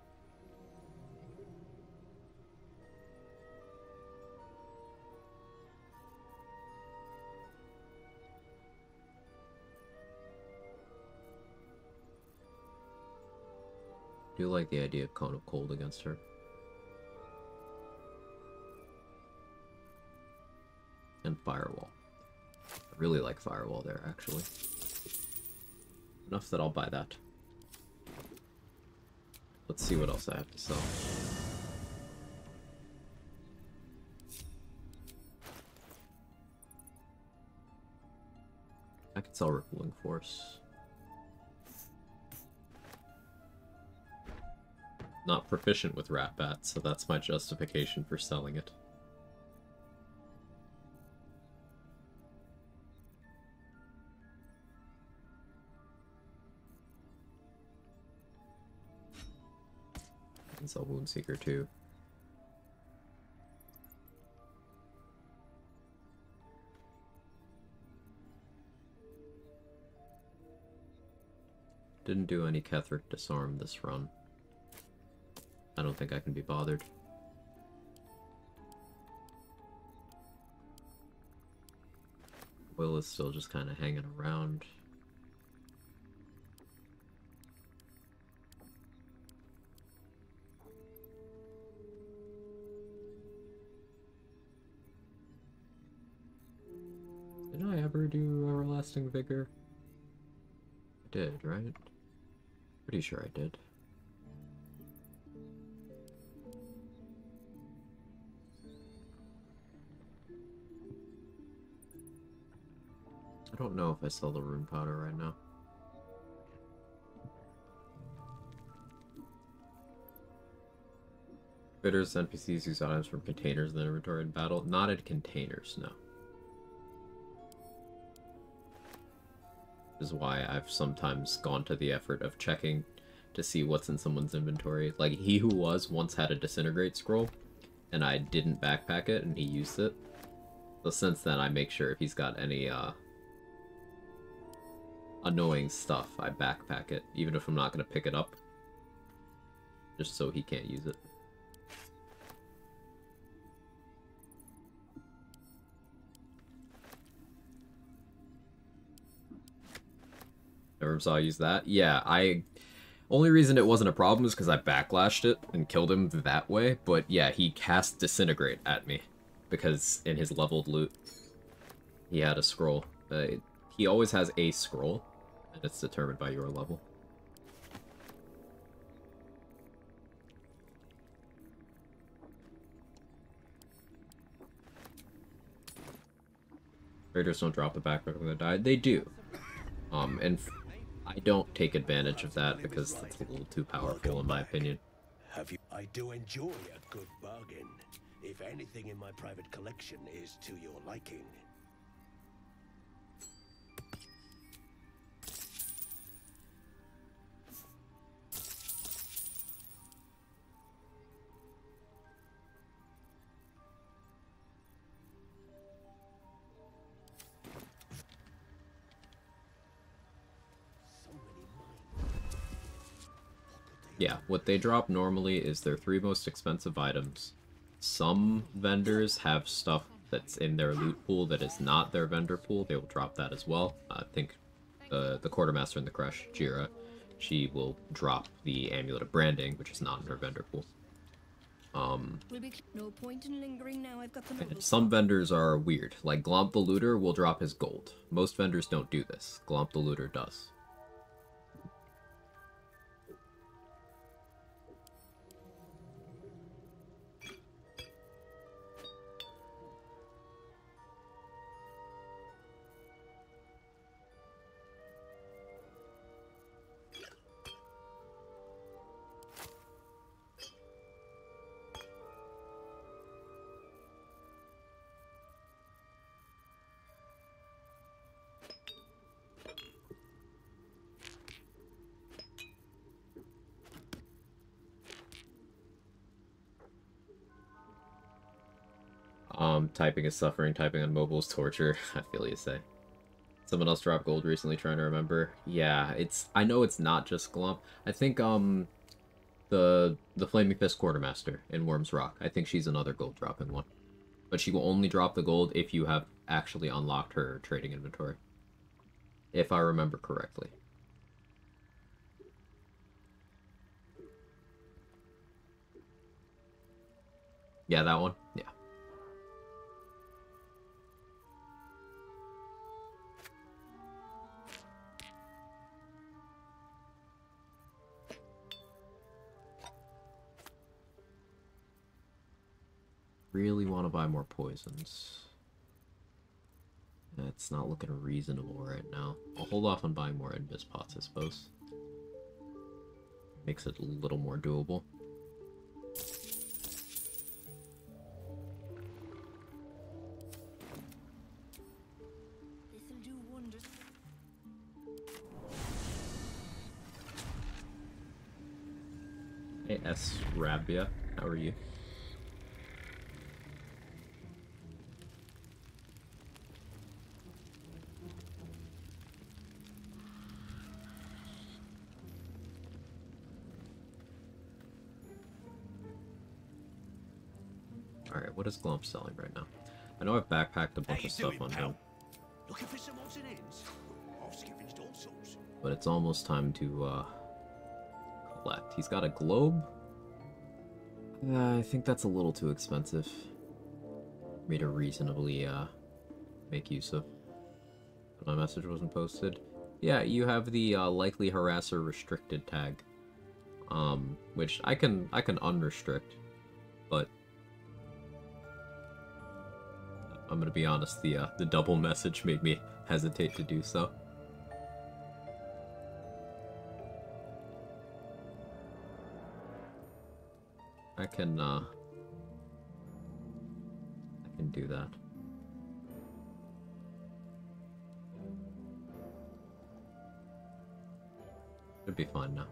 I do like the idea of Cone of Cold against her. And Firewall. I really like Firewall there, actually. Enough that I'll buy that. Let's see what else I have to sell. I could sell Rippling Force. Not proficient with Rat Bat, so that's my justification for selling it. I can sell Woundseeker too. Didn't do any Ketheric Disarm this run. I don't think I can be bothered. Will is still just kind of hanging around. Did I ever do Everlasting Vigor? I did, right? Pretty sure I did. I don't know if I sell the rune powder right now. Bitters NPCs use items from containers in the inventory in battle. Not in containers, no. This is why I've sometimes gone to the effort of checking to see what's in someone's inventory. Like, He Who Was once had a Disintegrate scroll, and I didn't backpack it, and he used it. So since then, I make sure if he's got any, annoying stuff, I backpack it, even if I'm not going to pick it up. Just so he can't use it. Never saw use that. Yeah, only reason it wasn't a problem is because I backlashed it and killed him that way, but yeah, he cast Disintegrate at me. Because in his leveled loot, he had a scroll. He always has a scroll, and it's determined by your level. Raiders don't drop the backpack when they die. They do. And I don't take advantage of that because it's a little too powerful in my opinion. I do enjoy a good bargain. If anything in my private collection is to your liking. Yeah, what they drop normally is their 3 most expensive items. Some vendors have stuff that's in their loot pool that is not their vendor pool. They will drop that as well. I think the Quartermaster in the Crush, Jira, she will drop the Amulet of Branding, which is not in her vendor pool. No point in lingering now. I've got the Some vendors are weird. Like Glomp the Looter will drop his gold. Most vendors don't do this. Glomp the Looter does. typing is suffering, typing on mobile is torture. I feel you say. Someone else dropped gold recently, trying to remember. Yeah, I know it's not just Glump. I think, the Flaming Fist Quartermaster in Worm's Rock. I think she's another gold dropping one. But she will only drop the gold if you have actually unlocked her trading inventory. If I remember correctly. Yeah, that one? Yeah. Really want to buy more poisons. It's not looking reasonable right now. I'll hold off on buying more Invis pots, I suppose. Makes it a little more doable. This'll do wonders. Hey, S. Rabia, how are you? Alright, what is Glump selling right now? I know I've backpacked a bunch of stuff on him. Looking for some odds and ends? I've scavenged all sorts. But it's almost time to, collect. He's got a globe? I think that's a little too expensive for me to reasonably, make use of. But my message wasn't posted. Yeah, you have the, likely harasser restricted tag. Which I can unrestrict, but I'm gonna be honest, the double message made me hesitate to do so. I can do that. Should be fine now.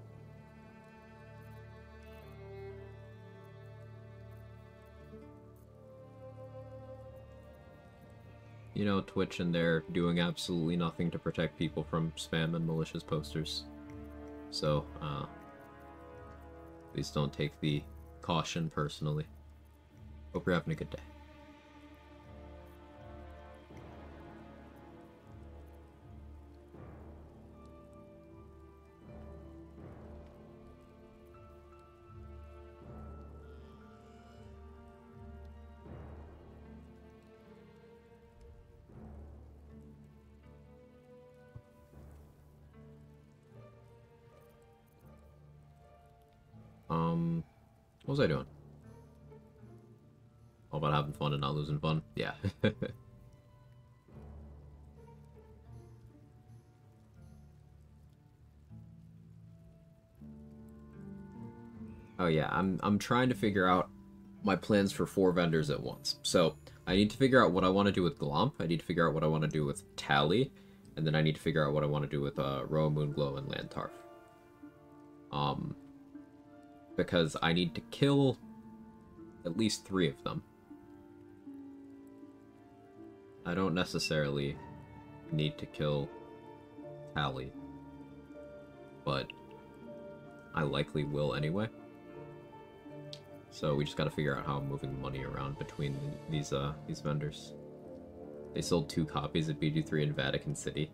You know, Twitch and they're doing absolutely nothing to protect people from spam and malicious posters. So, please don't take the caution personally. Hope you're having a good day. What was I doing? All about having fun and not losing fun? Yeah. Oh yeah, I'm trying to figure out my plans for 4 vendors at once. So, I need to figure out what I want to do with Glump, I need to figure out what I want to do with Tally, and then I need to figure out what I want to do with Roa Moonglow and Lantarf. Because I need to kill at least 3 of them. I don't necessarily need to kill Tally, but I likely will anyway. So we just gotta figure out how I'm moving money around between these vendors. They sold 2 copies at BG3 in Vatican City.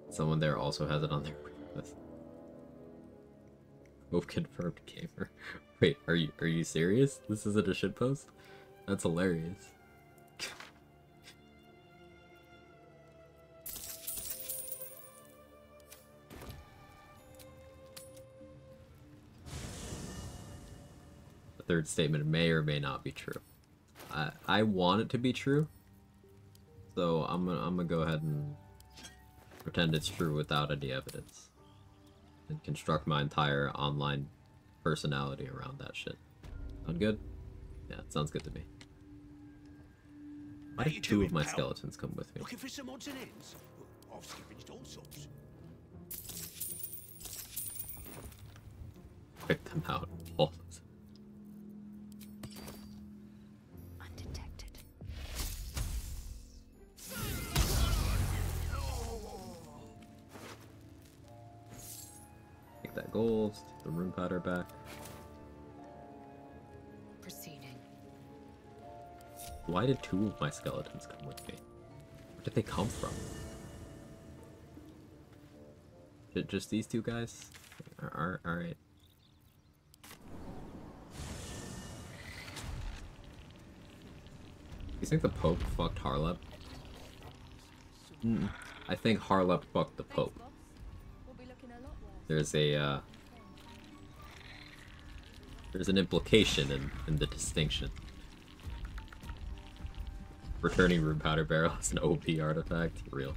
Someone there also has it on their list. Hope confirmed gamer. Wait, are you serious? This isn't a shitpost? That's hilarious. The third statement may or may not be true. I want it to be true, so I'm gonna go ahead and pretend it's true without any evidence. And construct my entire online personality around that shit. Sound good? Yeah, it sounds good to me. Why did 2 of my skeletons come with me? Looking for some odds and ends? I've scavenged all sorts. Pick them out. All. gold, take the rune powder back. Proceeding. Why did 2 of my skeletons come with me? Where did they come from? Just these 2 guys? Alright. You think the Pope fucked Harlep? I think Harlep fucked the Pope. There's a, there's an implication in the distinction. Returning Rune Powder Barrel is an OP artifact? Real.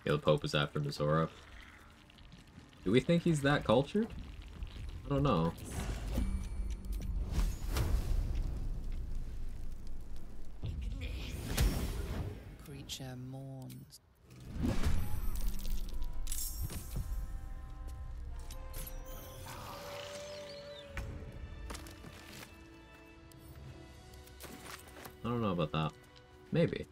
Yeah, the Pope is after Mizora. Do we think he's that cultured? I don't know. Creature mourns. I don't know about that. Maybe.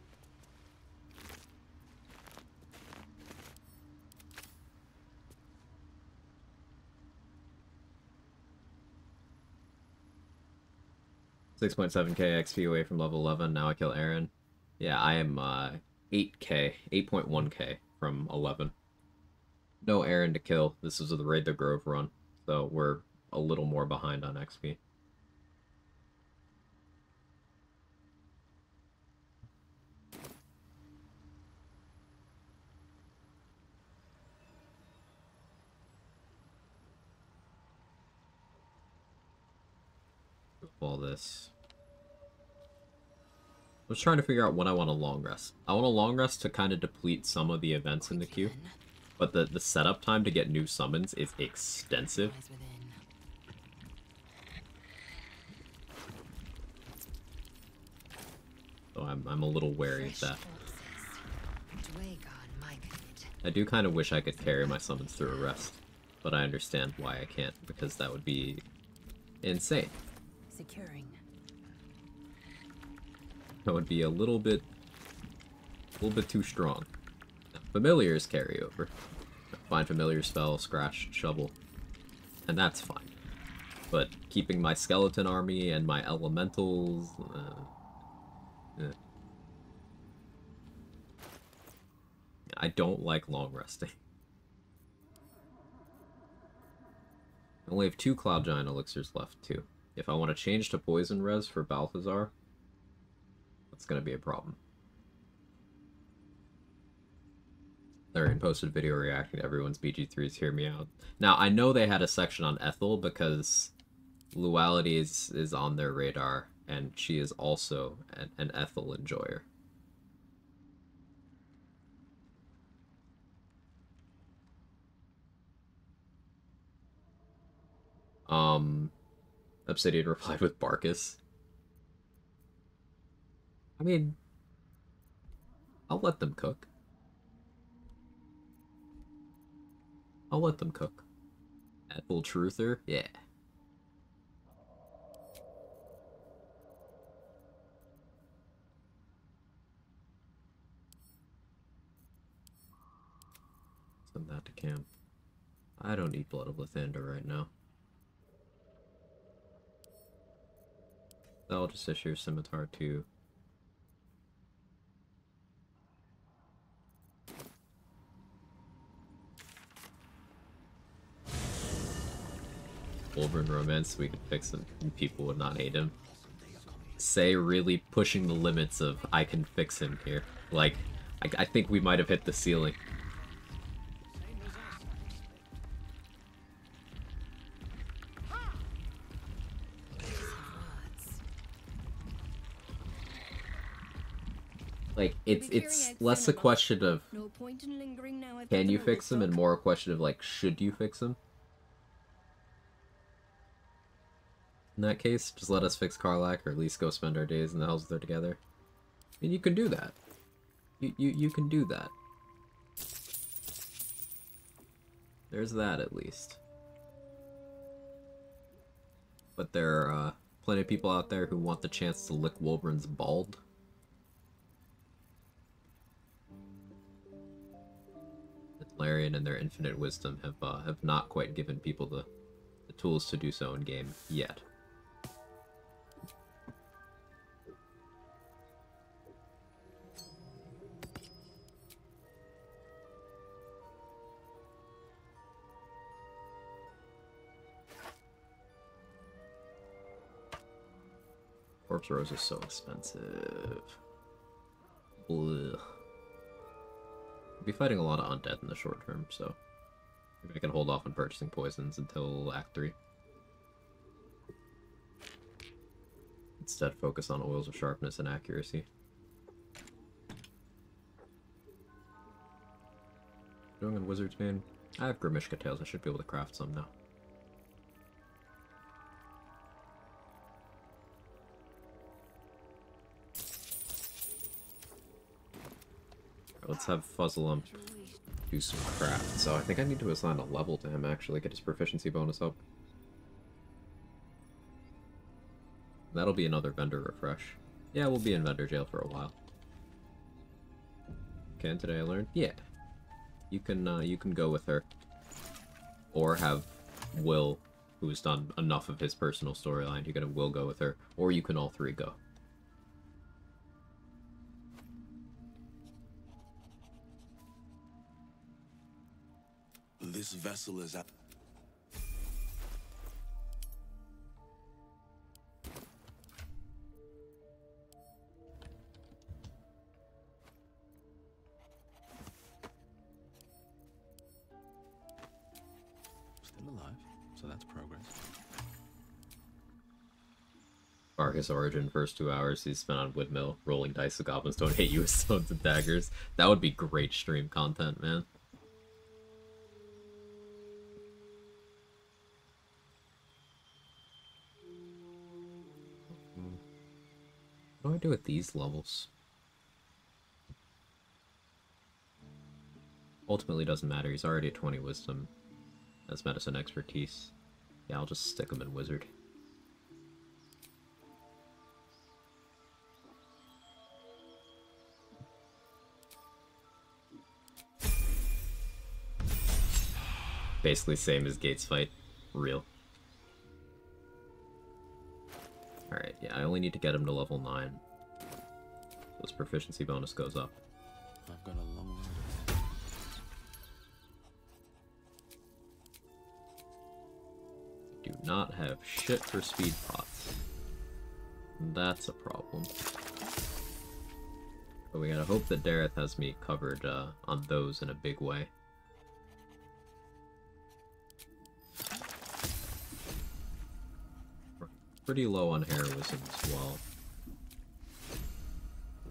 $6.7k XP away from level 11. Now I kill Aaron. Yeah, I am 8k, 8.1k from 11. No Aaron to kill. This is the Raid the Grove run, so we're a little more behind on XP. All this. I was trying to figure out when I want a long rest. I want a long rest to kind of deplete some of the events in the queue, but the setup time to get new summons is extensive. So I'm a little wary of that. I do kind of wish I could carry my summons through a rest, but I understand why I can't, because that would be insane. Securing. That would be a little bit too strong. Familiars carry over. Find familiar spell, scratch, shovel, and that's fine. But keeping my skeleton army and my elementals, I don't like long resting. I only have 2 Cloud Giant elixirs left too. If I want to change to Poison Res for Balthazar, that's going to be a problem. Larian posted a video reacting to everyone's BG3s, hear me out. Now, I know they had a section on Ethel because Luality is on their radar, and she is also an Ethel enjoyer. Obsidian replied with Barkus. I mean, I'll let them cook. I'll let them cook. Ethel Truther? Yeah. Send that to camp. I don't need Blood of Lathander right now. I'll just issue Scimitar too. Wolverine Romance, we could fix him and people would not hate him. Say really pushing the limits of I can fix him here. Like, I think we might have hit the ceiling. Like, it's less a question of can you fix him and more a question of, like, should you fix him? In that case, just let us fix Karlach, or at least go spend our days in the Hells there together. And you can do that. You can do that. There's that at least. But there are plenty of people out there who want the chance to lick Wolverine's bald. And Larian and their infinite wisdom have not quite given people the tools to do so in game yet. Corpse Rose is so expensive. Blech. I'll be fighting a lot of undead in the short term, so maybe I can hold off on purchasing poisons until Act 3. Instead, focus on oils of sharpness and accuracy. Doing on Wizard's Bane? I have Grimishka Tails, I should be able to craft some now. Let's have Fuzzlump do some craft. So I think I need to assign a level to him, actually, get his proficiency bonus up. That'll be another vendor refresh. Yeah, we'll be in vendor jail for a while. Okay, and today I learned? Yeah. You can go with her. Or have Will, who has done enough of his personal storyline, you're gonna Will go with her. Or you can all three go. This vessel is at... Still alive, so that's progress. Arcus Origin, first 2 hours he's spent on Woodmill, rolling dice so goblins don't hit you with stones and daggers. That would be great stream content, man. What do I do with these levels? Ultimately doesn't matter, he's already at 20 wisdom. That's medicine expertise. Yeah, I'll just stick him in wizard. Basically same as Gates fight. Real. Alright, yeah, I only need to get him to level 9. So his proficiency bonus goes up. I've got a long way to go. Do not have shit for speed pots. That's a problem. But we gotta hope that Dareth has me covered on those in a big way. Pretty low on heroism as well.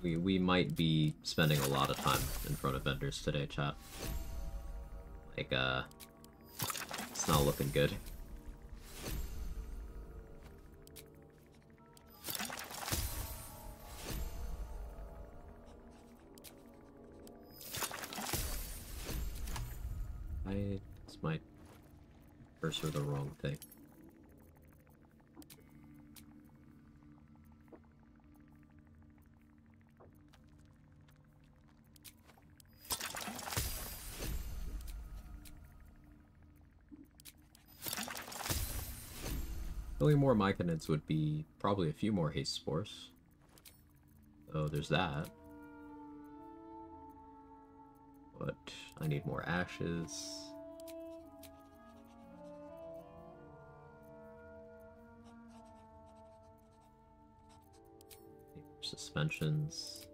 We might be spending a lot of time in front of vendors today, chat. Like, it's not looking good. This might cursor the wrong thing. Killing more Myconids would be probably a few more haste spores. So there's that. But I need more ashes. Suspensions.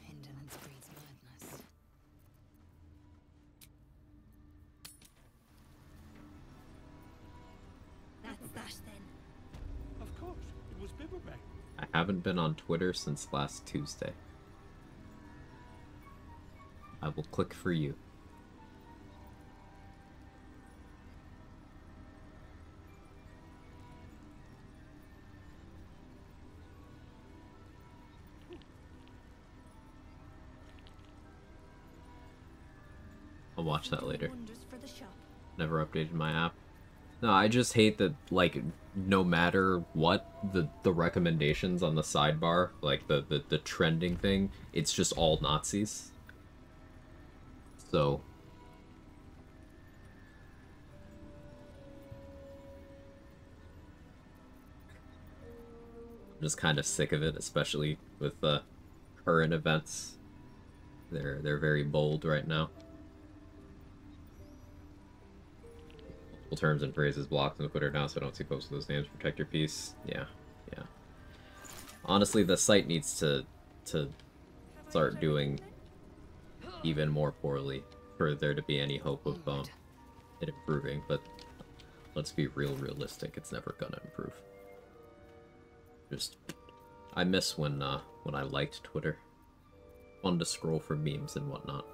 Indolence breeds madness. That's that then. Of course, it was Bibberback. I haven't been on Twitter since last Tuesday. I will click for you. I'll watch that later. Wonders for the shop. Never updated my app. No, I just hate that, like, no matter what, the recommendations on the sidebar, like the trending thing, it's just all Nazis. So I'm just kind of sick of it, especially with the current events. They're very bold right now. Multiple terms and phrases blocked on Twitter now, so I don't see posts with those names. Protect your peace. Yeah, yeah. Honestly, the site needs to start doing even more poorly for there to be any hope of it improving. But let's be realistic. It's never gonna improve. Just, I miss when I liked Twitter. Fun to scroll for memes and whatnot.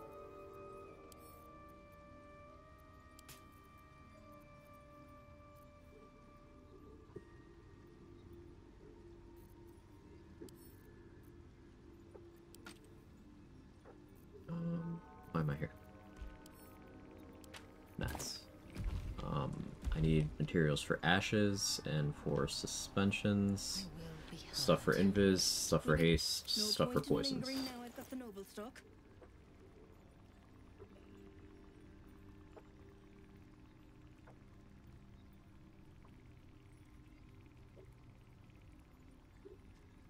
Why am I here? Mats. I need materials for ashes and for suspensions. Stuff for invis, stuff for haste, stuff for poisons. Now I've got the noble stock.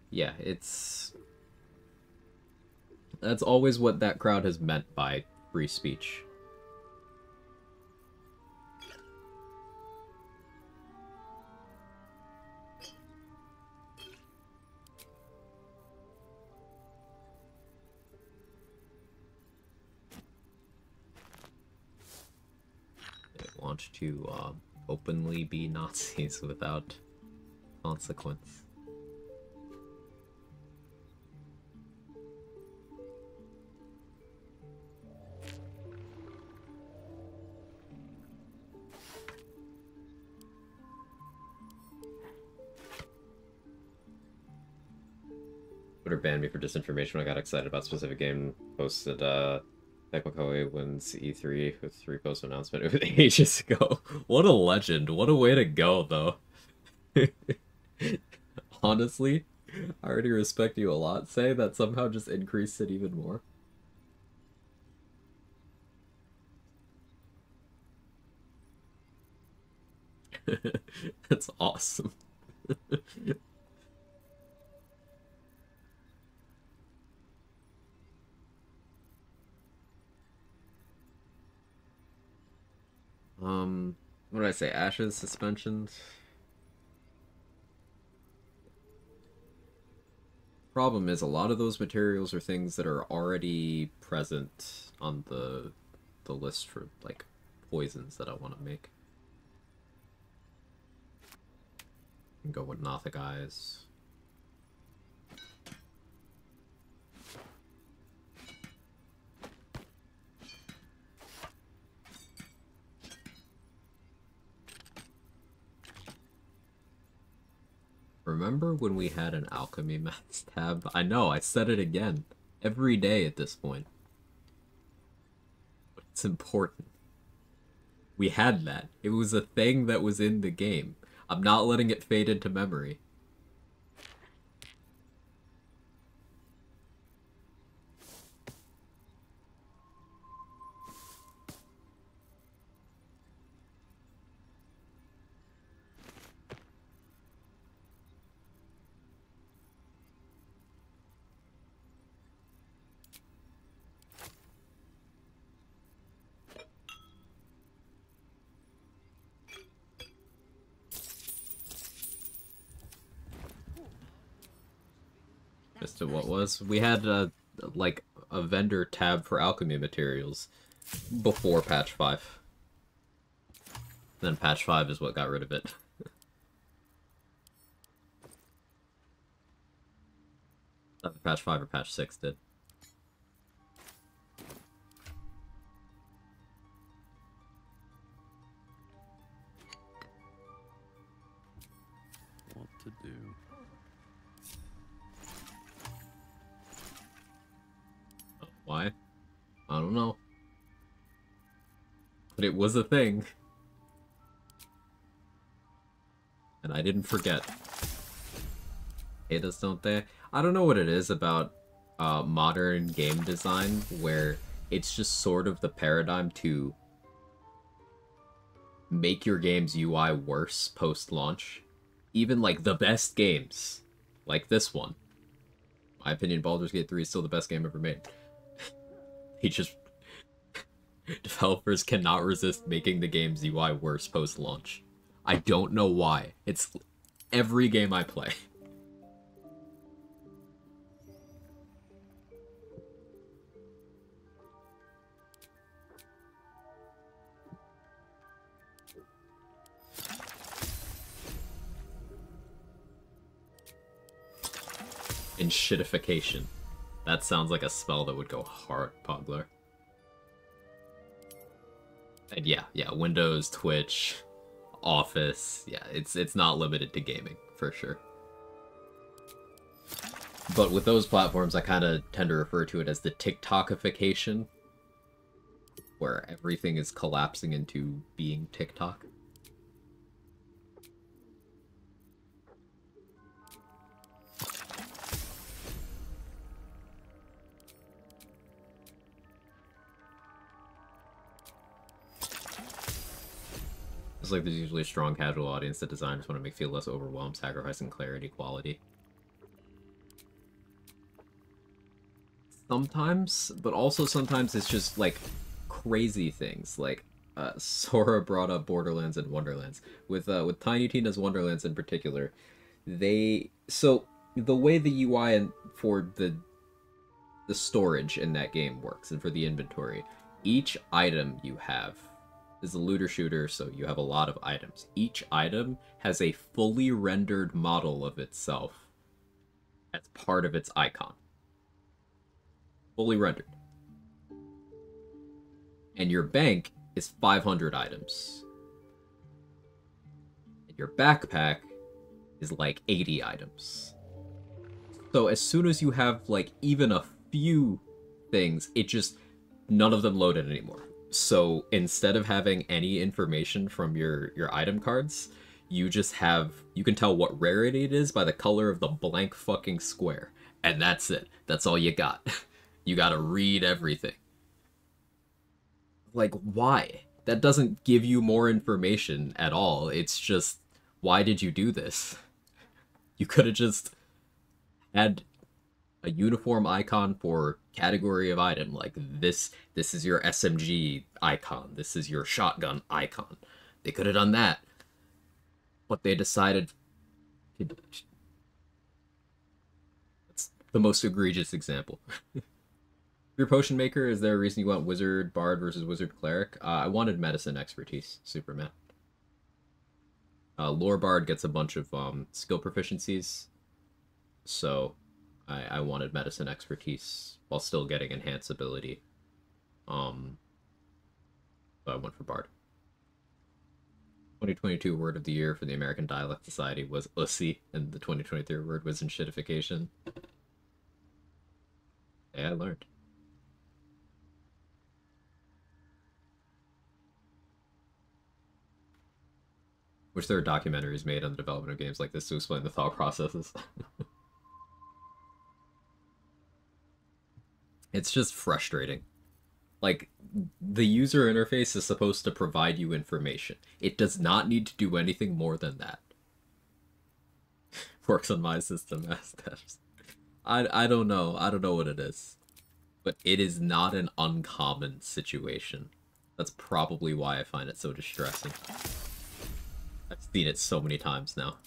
Yeah, that's always what that crowd has meant by free speech. They want to openly be Nazis without consequence. Twitter banned me for disinformation when I got excited about a specific game. Posted, Tekmakoe wins E3 with 3 post announcement over ages ago. What a legend. What a way to go, though. Honestly, I already respect you a lot. Say that somehow just increased it even more. That's awesome. What did I say? Ashes, suspensions? Problem is, a lot of those materials are things that are already present on the list for, like, poisons that I want to make. And go with Nothic Eyes. Remember when we had an alchemy maths tab? I know, I said it again. Every day at this point. But it's important. We had that. It was a thing that was in the game. I'm not letting it fade into memory. As to what was, we had like a vendor tab for alchemy materials before patch 5. Then patch 5 is what got rid of it. Either patch 5 or patch 6 did. What to do? Why? I don't know. But it was a thing. And I didn't forget. Haters, don't they? I don't know what it is about modern game design where it's just sort of the paradigm to make your game's UI worse post-launch. Even like the best games, like this one. In my opinion, Baldur's Gate 3 is still the best game ever made. Developers cannot resist making the game's UI worse post-launch. I don't know why. It's every game I play. And shitification. That sounds like a spell that would go hard, Pogler. And yeah, Windows, Twitch, Office, yeah, it's not limited to gaming, for sure. But with those platforms, I kind of tend to refer to it as the TikTokification, where everything is collapsing into being TikTok. It's like there's usually a strong casual audience that designers want to make feel less overwhelmed, sacrificing clarity, quality. Sometimes, but also sometimes it's just like crazy things. Like Sora brought up Borderlands and Wonderlands. With Tiny Tina's Wonderlands in particular, so the way the UI and for the storage in that game works and for the inventory, each item you have is a looter shooter, so you have a lot of items. Each item has a fully rendered model of itself as part of its icon. Fully rendered. And your bank is 500 items. And your backpack is like 80 items. So as soon as you have like even a few things, it just, none of them loaded anymore. So instead of having any information from your item cards, you just have, you can tell what rarity it is by the color of the blank fucking square. And that's it. That's all you got. You gotta read everything. Like, why? That doesn't give you more information at all. It's just, why did you do this? You could have just had a uniform icon for category of item, like this is your SMG icon, this is your shotgun icon. They could have done that, but they decided that's the most egregious example. Your potion maker, is there a reason you want wizard bard versus wizard cleric? I wanted medicine expertise, Superman. Lore bard gets a bunch of skill proficiencies, so I wanted medicine expertise while still getting enhanced ability. So I went for bard. 2022 word of the year for the American Dialect Society was ussy, and the 2023 word was enshittification. Yeah, I learned. Wish there were documentaries made on the development of games like this to explain the thought processes. It's just frustrating. Like, the user interface is supposed to provide you information. It does not need to do anything more than that. Works on my system as steps. I don't know. I don't know what it is. But it is not an uncommon situation. That's probably why I find it so distressing. I've seen it so many times now.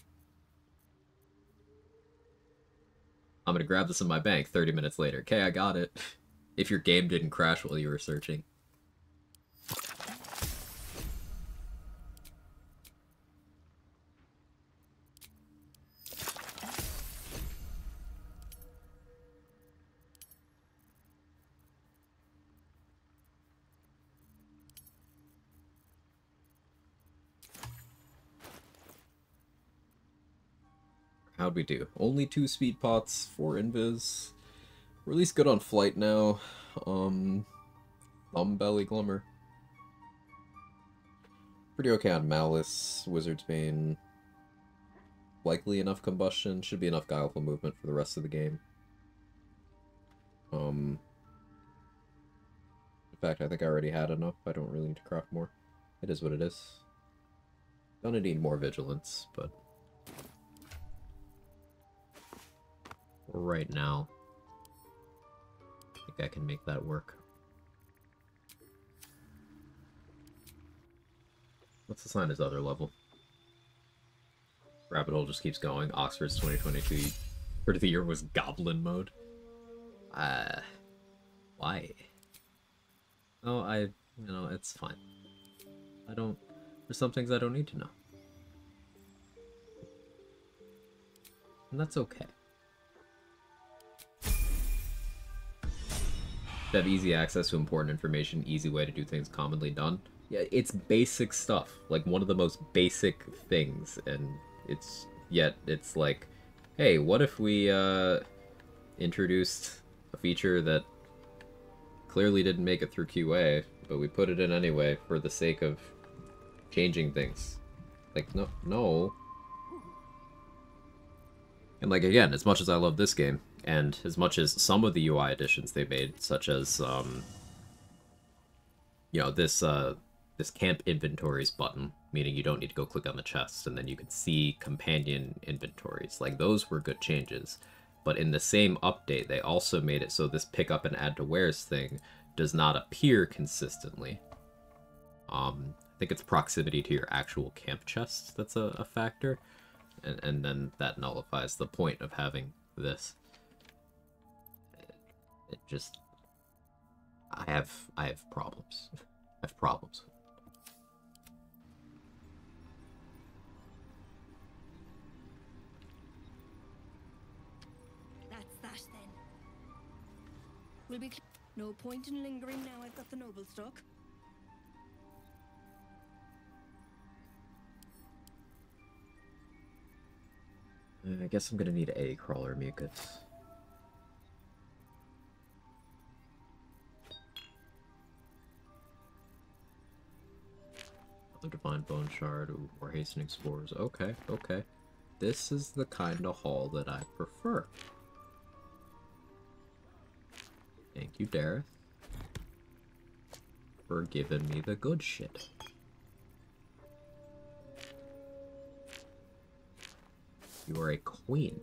I'm gonna grab this in my bank 30 minutes later. Okay, I got it. If your game didn't crash while you were searching. How'd we do? Only 2 speed pots, 4 invis. We're at least good on flight now. Thumb belly glimmer. Pretty okay on Malice, Wizard's Bane. Likely enough combustion. Should be enough guileful movement for the rest of the game. In fact, I think I already had enough. I don't really need to craft more. It is what it is. Gonna need more vigilance, but right now, I think I can make that work. Let's assign his other level. Rabbit hole just keeps going. Oxford's 2022 for the year was Goblin mode. Why? Oh, you know, it's fine. There's some things I don't need to know. And that's okay. To have easy access to important information, easy way to do things commonly done. Yeah, it's basic stuff. Like, one of the most basic things, and it's like, hey, what if we, introduced a feature that clearly didn't make it through QA, but we put it in anyway for the sake of changing things. Like, no. And like, again, as much as I love this game, and as much as some of the UI additions they made, such as, you know, this camp inventories button, meaning you don't need to go click on the chest, and then you can see companion inventories. Like, those were good changes. But in the same update, they also made it so this pick up and add to wares thing does not appear consistently. I think it's proximity to your actual camp chests that's a factor, and then that nullifies the point of having this. It just, I have problems. I have problems. That's that then. We'll be no point in lingering now I've got the noble stock. I guess I'm gonna need a crawler mucus. Another divine bone shard, ooh, more hastening spores. Okay, okay. This is the kind of haul that I prefer. Thank you, Dareth, for giving me the good shit. You are a queen.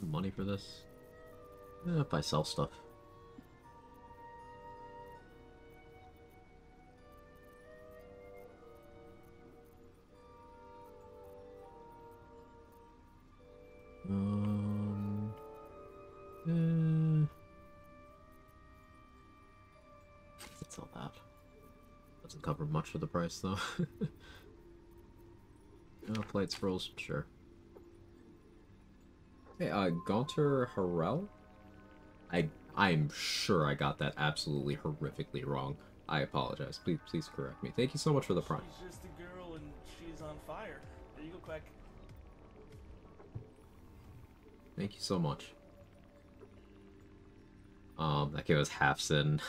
Money for this? If I sell stuff. Let's sell that. Doesn't cover much for the price though. Plate scrolls, sure. Hey, Gaunter Harrell? I'm sure I got that absolutely horrifically wrong. I apologize. Please correct me. Thank you so much for the prime. She's just a girl and she's on fire. There you go, Quack. Thank you so much. That gave us half sin.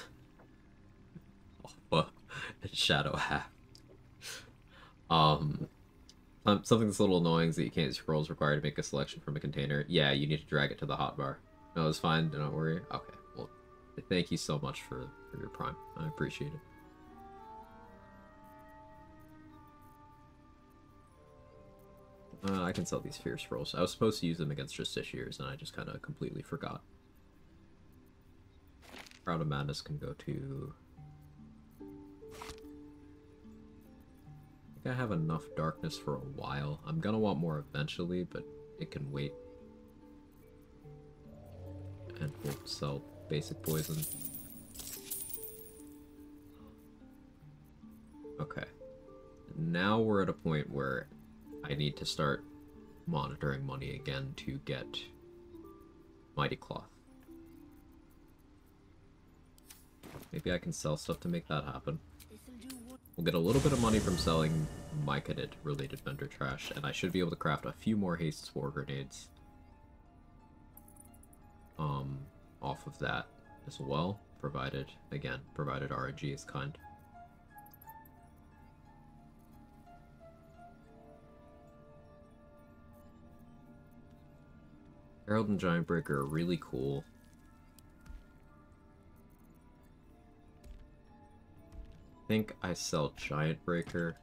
Shadow half. Something that's a little annoying is that you can't scrolls required to make a selection from a container. Yeah, you need to drag it to the hotbar. No, it's fine. Don't worry. Okay, well, thank you so much for your prime. I appreciate it. I can sell these fierce scrolls. I was supposed to use them against Justiciars, and I just kind of completely forgot. Crowd of Madness can go to... I think I have enough darkness for a while. I'm gonna want more eventually, but it can wait. And we'll sell basic poison. Okay. Now we're at a point where I need to start monitoring money again to get Mighty Cloth. Maybe I can sell stuff to make that happen. We'll get a little bit of money from selling Myconid related vendor trash, and I should be able to craft a few more haste spore grenades. Off of that as well, provided RNG is kind. Herald and Giant Breaker are really cool. I think I sell Giant Breaker.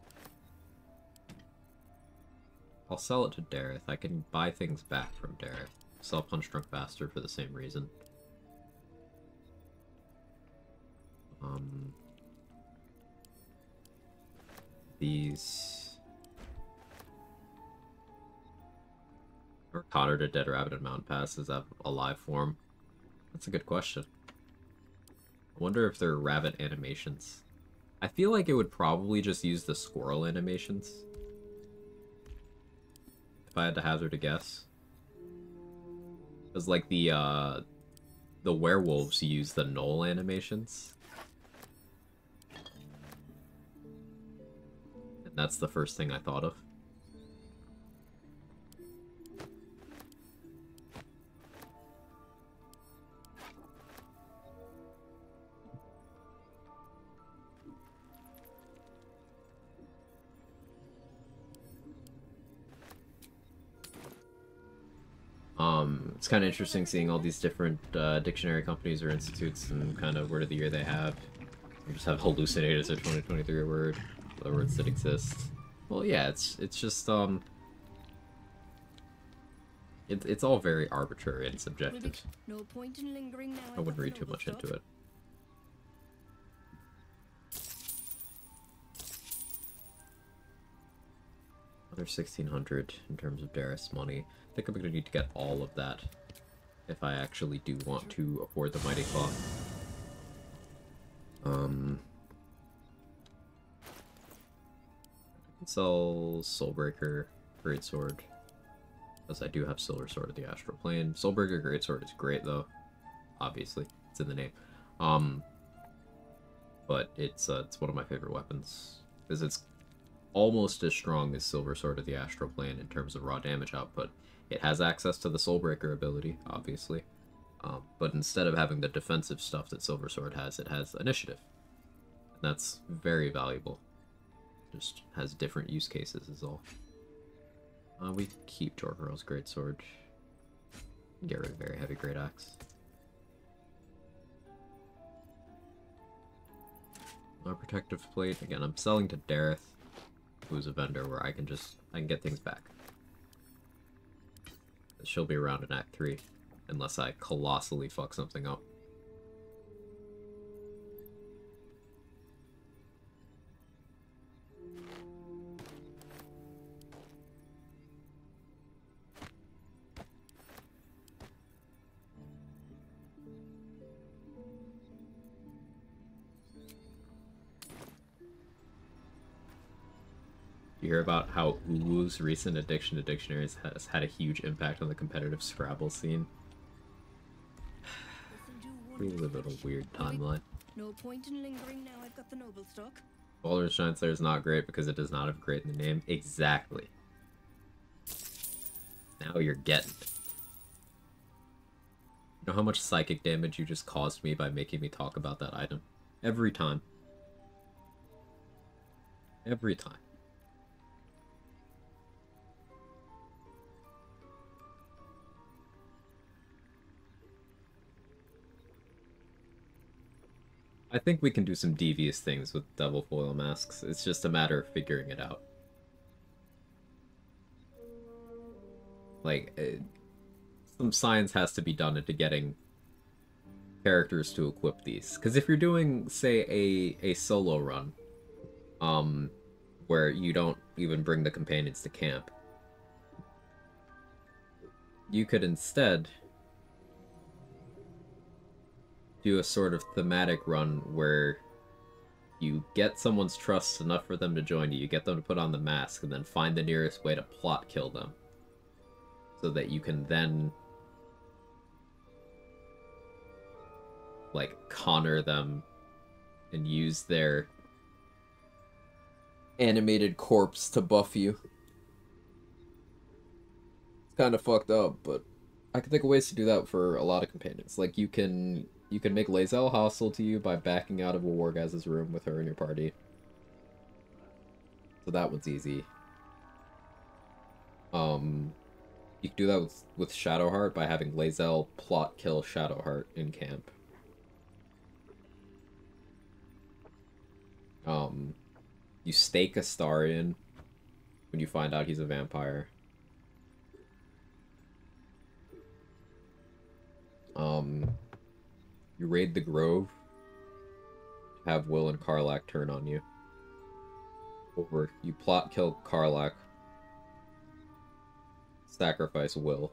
I'll sell it to Dareth. I can buy things back from Dareth. Sell Punch Drunk Bastard for the same reason. These... Or Cotter to Dead Rabbit and Mountain Pass, is that a live form? That's a good question. I wonder if they're rabbit animations. I feel like it would probably just use the squirrel animations. If I had to hazard a guess. Because like the werewolves use the gnoll animations. And that's the first thing I thought of. It's kind of interesting seeing all these different dictionary companies or institutes and kind of word of the year they have. We just have hallucinate as a 2023 word, the words that exist. Well, yeah, it's just it's all very arbitrary and subjective. No point in lingering now. I wouldn't read too much into it. Another 1,600 in terms of Dareth's money. I think I'm going to need to get all of that if I actually do want to afford the Mighty Claw. I can sell Soulbreaker, Greatsword, because I do have Silver Sword of the Astral Plane. Soulbreaker Greatsword is great though, obviously, it's in the name. But it's one of my favorite weapons, because it's almost as strong as Silver Sword of the Astral Plane in terms of raw damage output. It has access to the Soulbreaker ability, obviously, but instead of having the defensive stuff that Silver Sword has, it has initiative. And that's very valuable. Just has different use cases is all. We keep Torquerol's Greatsword. Get rid of Very Heavy Great Axe. Protective Plate. Again, I'm selling to Dareth, who's a vendor where I can get things back. She'll be around in Act 3, unless I colossally fuck something up. You hear about how Uwu's recent addiction to dictionaries has had a huge impact on the competitive Scrabble scene? We live in a weird timeline. No point in lingering now. I've got the noble stock. Baldur's Shine Slayer is not great because it does not have great in the name. Exactly. Now you're getting it. You know how much psychic damage you just caused me by making me talk about that item? Every time. Every time. I think we can do some devious things with double foil masks. It's just a matter of figuring it out. Like, some science has to be done into getting characters to equip these. Because if you're doing, say, a solo run, where you don't even bring the companions to camp, you could instead do a sort of thematic run where you get someone's trust enough for them to join you, you get them to put on the mask, and then find the nearest way to plot kill them. So that you can then, like, corner them and use their animated corpse to buff you. It's kind of fucked up, but I can think of ways to do that for a lot of companions. Like, you can make Lae'zel hostile to you by backing out of a Wargaz's room with her in your party. So that one's easy. You can do that with Shadowheart by having Lae'zel plot kill Shadowheart in camp. You stake Astarion when you find out he's a vampire. You raid the Grove, have Will and Karlach turn on you. Or you plot kill Karlach, sacrifice Will.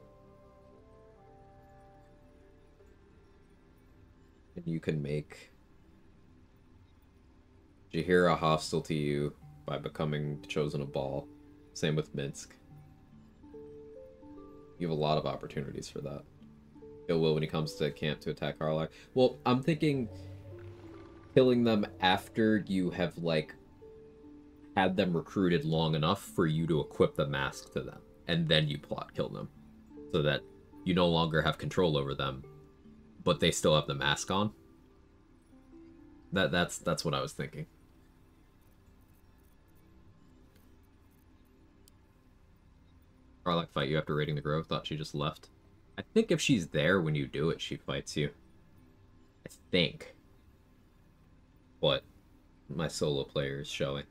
And you can make Jaheira hostile to you by becoming Chosen of Baal. Same with Minsc. You have a lot of opportunities for that. Kill Will when he comes to camp to attack Karlach. Well, I'm thinking killing them after you have, like, had them recruited long enough for you to equip the mask to them. And then you plot kill them. So that you no longer have control over them, but they still have the mask on. That's what I was thinking. Karlach fight you after raiding the Grove? Thought she just left. I think if she's there when you do it, she fights you. I think. But my solo player is showing.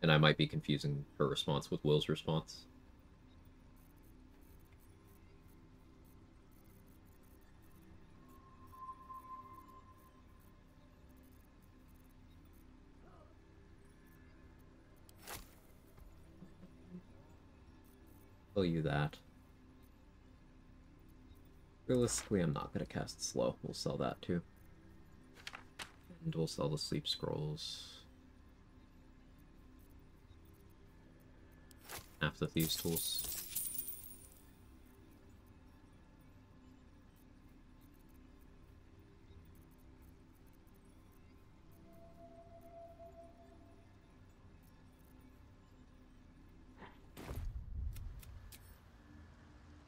And I might be confusing her response with Will's response. Tell you that. Realistically, I'm not going to cast slow. We'll sell that too. And we'll sell the sleep scrolls. Half the thieves' tools.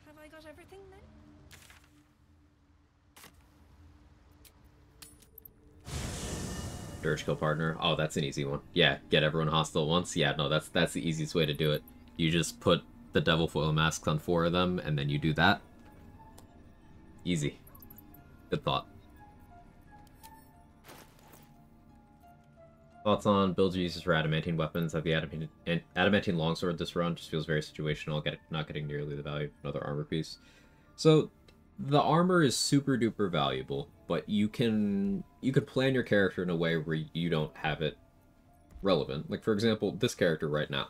Have I got everything then? Dirge kill partner. Oh, that's an easy one. Yeah, get everyone hostile at once. Yeah, no, that's the easiest way to do it. You just put the Devil Foil masks on 4 of them, and then you do that. Easy. Good thought. Thoughts on build uses for adamantine weapons? Have the adamantine longsword this run just feels very situational, not getting nearly the value of another armor piece. So the armor is super duper valuable, but you can plan your character in a way where you don't have it relevant. Like, for example, this character right now.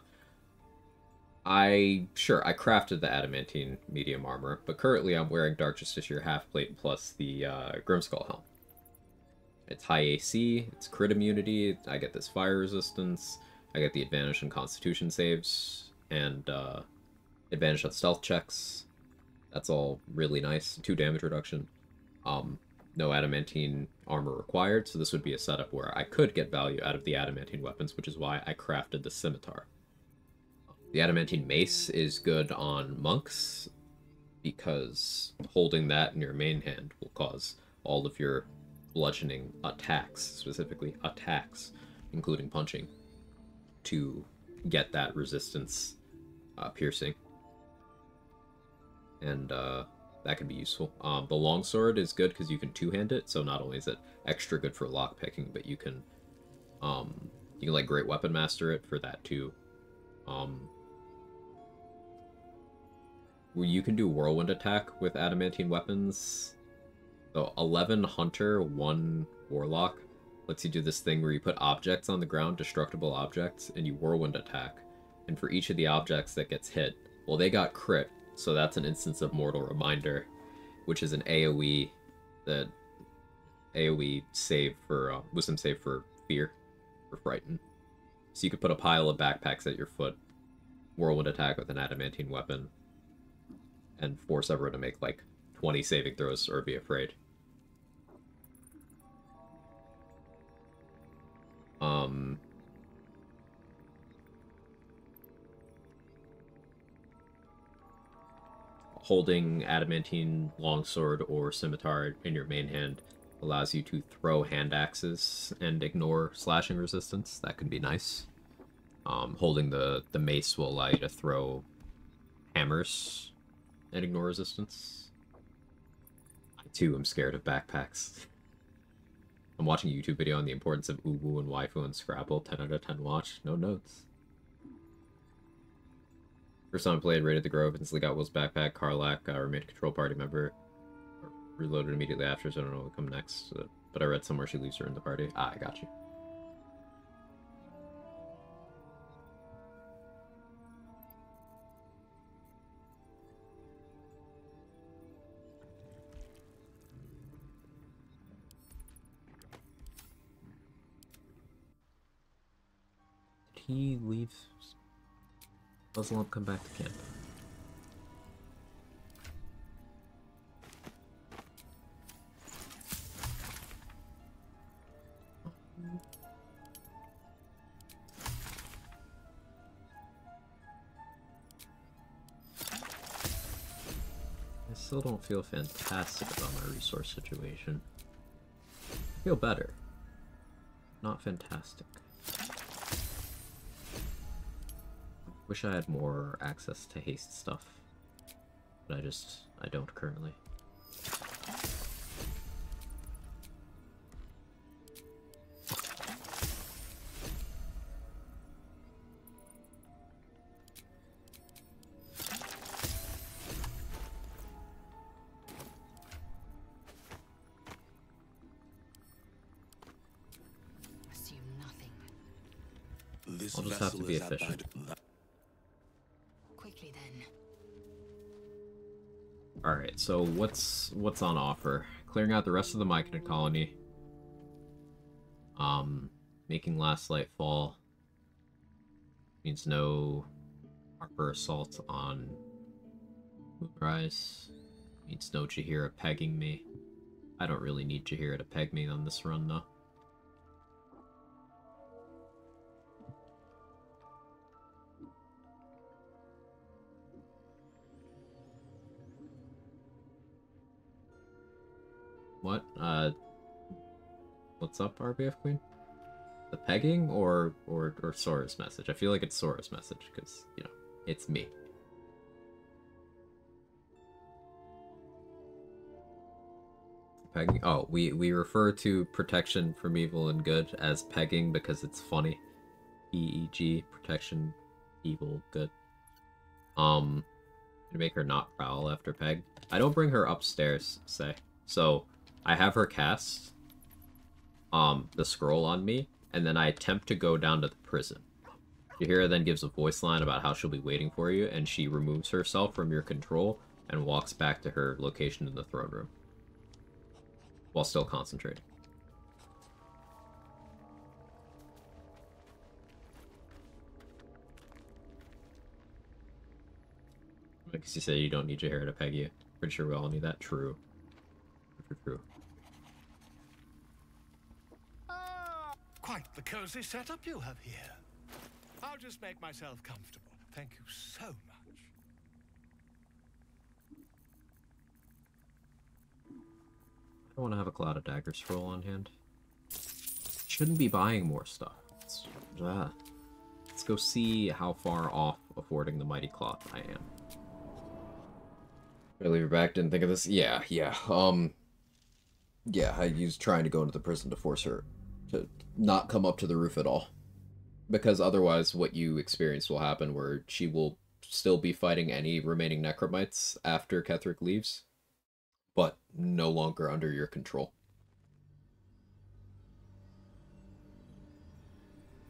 I crafted the adamantine medium armor, but currently I'm wearing Dark Justiciar half plate plus the Grimskull helm. It's high AC, it's crit immunity, I get this fire resistance, I get the advantage on constitution saves, and advantage on stealth checks. That's all really nice. 2 damage reduction. No adamantine armor required, so this would be a setup where I could get value out of the adamantine weapons, which is why I crafted the scimitar. The adamantine mace is good on monks, because holding that in your main hand will cause all of your bludgeoning attacks, specifically attacks, including punching, to get that resistance piercing. And that can be useful. The longsword is good because you can two-hand it, so not only is it extra good for lockpicking, but you can like Great Weapon Master it for that too. You can do whirlwind attack with adamantine weapons. So 11 hunter, 1 warlock lets you do this thing where you put objects on the ground, destructible objects, and you whirlwind attack. And for each of the objects that gets hit, well, they got crit, so that's an instance of Mortal Reminder, which is an AoE save for wisdom save for fear, for frighten. So you could put a pile of backpacks at your foot, whirlwind attack with an adamantine weapon, and force everyone to make like 20 saving throws or be afraid. Holding adamantine longsword or scimitar in your main hand allows you to throw hand axes and ignore slashing resistance. That can be nice. Holding the mace will allow you to throw hammers and ignore resistance. I too am scared of backpacks. I'm watching a YouTube video on the importance of Uwu and Waifu and Scrabble. 10 out of 10 watch. No notes. First time I played, raided the Grove, instantly got Will's backpack, Karlach, remained a control party member. Reloaded immediately after, so I don't know what will come next. But I read somewhere she leaves her in the party. Ah, I got you. Did he leave? Buzzlump come back to camp. I still don't feel fantastic about my resource situation. I feel better. Not fantastic. Wish I had more access to haste stuff, but I don't currently. Assume nothing. I'll just have to be efficient. Quickly then. Alright, so what's on offer? Clearing out the rest of the Myconid colony. Making Last Light fall. Means no Harper assault on Moonrise. Means no Jaheira pegging me. I don't really need Jaheira to peg me on this run, though. What? What's up, RBF Queen? The pegging or Sora's message? I feel like it's Sora's message, because, you know, it's me. Pegging? Oh, we refer to protection from evil and good as pegging because it's funny. PEG, protection, evil, good. To make her not prowl after peg. I don't bring her upstairs, say. So, I have her cast the scroll on me, and then I attempt to go down to the prison. Jaheira then gives a voice line about how she'll be waiting for you, and she removes herself from your control and walks back to her location in the throne room. While still concentrating. Because you say you don't need Jaheira to peg you. Pretty sure we all need that. True. True. Quite the cozy setup you have here. I'll just make myself comfortable. Thank you so much. I want to have a Cloud of Dagger scroll on hand. Shouldn't be buying more stuff. Let's go see how far off affording the Mighty Cloth I am. Really, you're back? Didn't think of this? Yeah. Yeah, I was trying to go into the prison to force her to not come up to the roof at all. Because otherwise what you experience will happen where she will still be fighting any remaining Necromites after Ketheric leaves, but no longer under your control.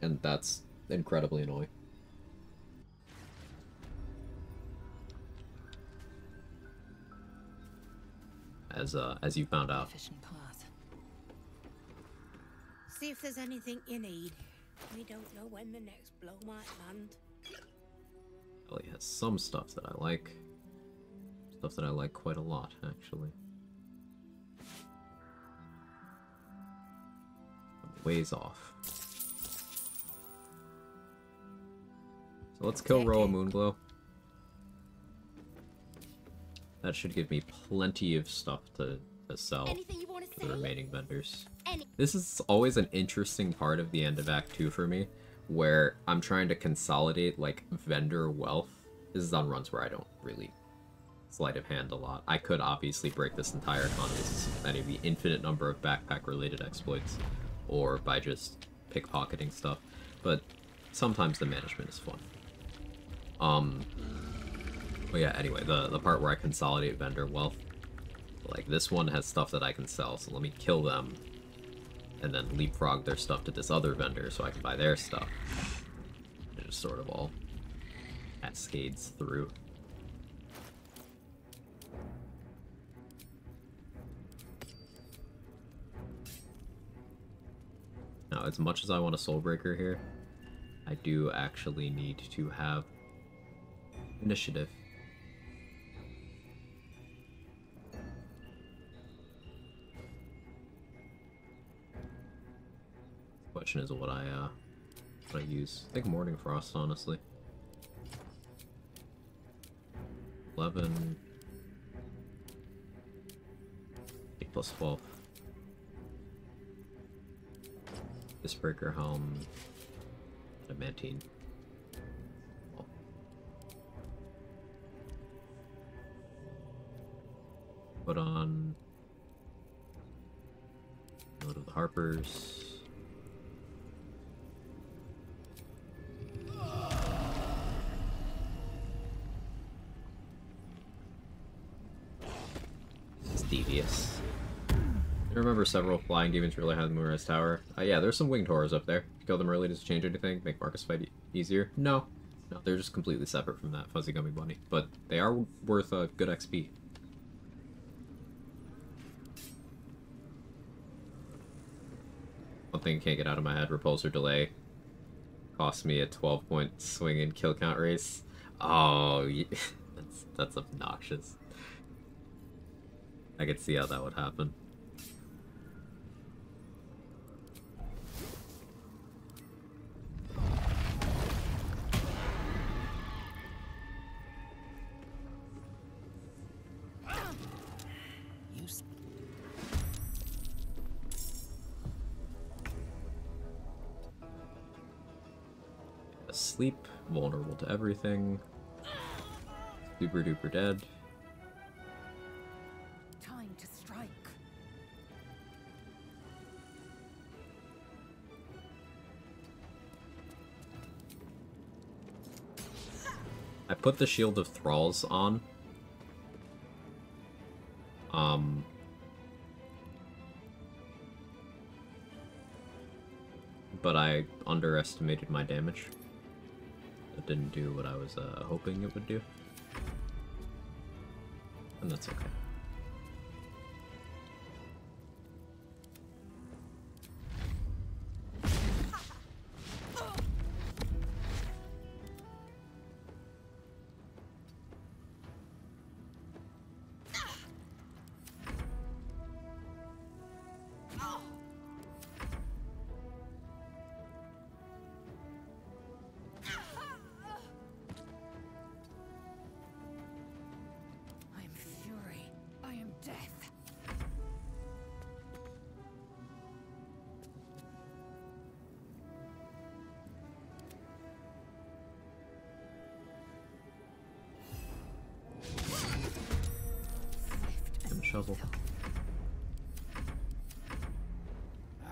And that's incredibly annoying. As you found out. See if there's anything you need. We don't know when the next blow might land. Ellie has some stuff that I like. Stuff that I like quite a lot, actually. I'm ways off. So let's kill Roa Moonglow. That should give me plenty of stuff to sell to the remaining vendors. This is always an interesting part of the end of Act 2 for me, where I'm trying to consolidate, like, vendor wealth. This is on runs where I don't really sleight of hand a lot. I could obviously break this entire economy by the infinite number of backpack-related exploits, or by just pickpocketing stuff, but sometimes the management is fun. But yeah, anyway, the part where I consolidate vendor wealth, like, this one has stuff that I can sell, so let me kill them, and then leapfrog their stuff to this other vendor so I can buy their stuff. It just sort of all cascades through. Now, as much as I want a Soulbreaker here, I do actually need to have initiative. Question is what I use. I think Morning Frost, honestly. 11 8 plus 12. Breaker Helm, Adamantine. Oh. Put on Note of the Harpers. It's devious. I remember several flying demons really had the Moonrise Tower. Yeah, there's some winged horrors up there. Kill them early, does it change anything? Make Marcus fight easier? No. No, they're just completely separate from that Fuzzy Gummy Bunny. But they are worth a good XP. One thing I can't get out of my head, Repulsor Delay. Cost me a 12-point swing and kill count race. Oh, yeah. That's obnoxious. I could see how that would happen. Asleep, vulnerable to everything. Super duper dead. Time to strike. I put the Shield of Thralls on. But I underestimated my damage. It didn't do what I was hoping it would do. And that's okay. Shovel. A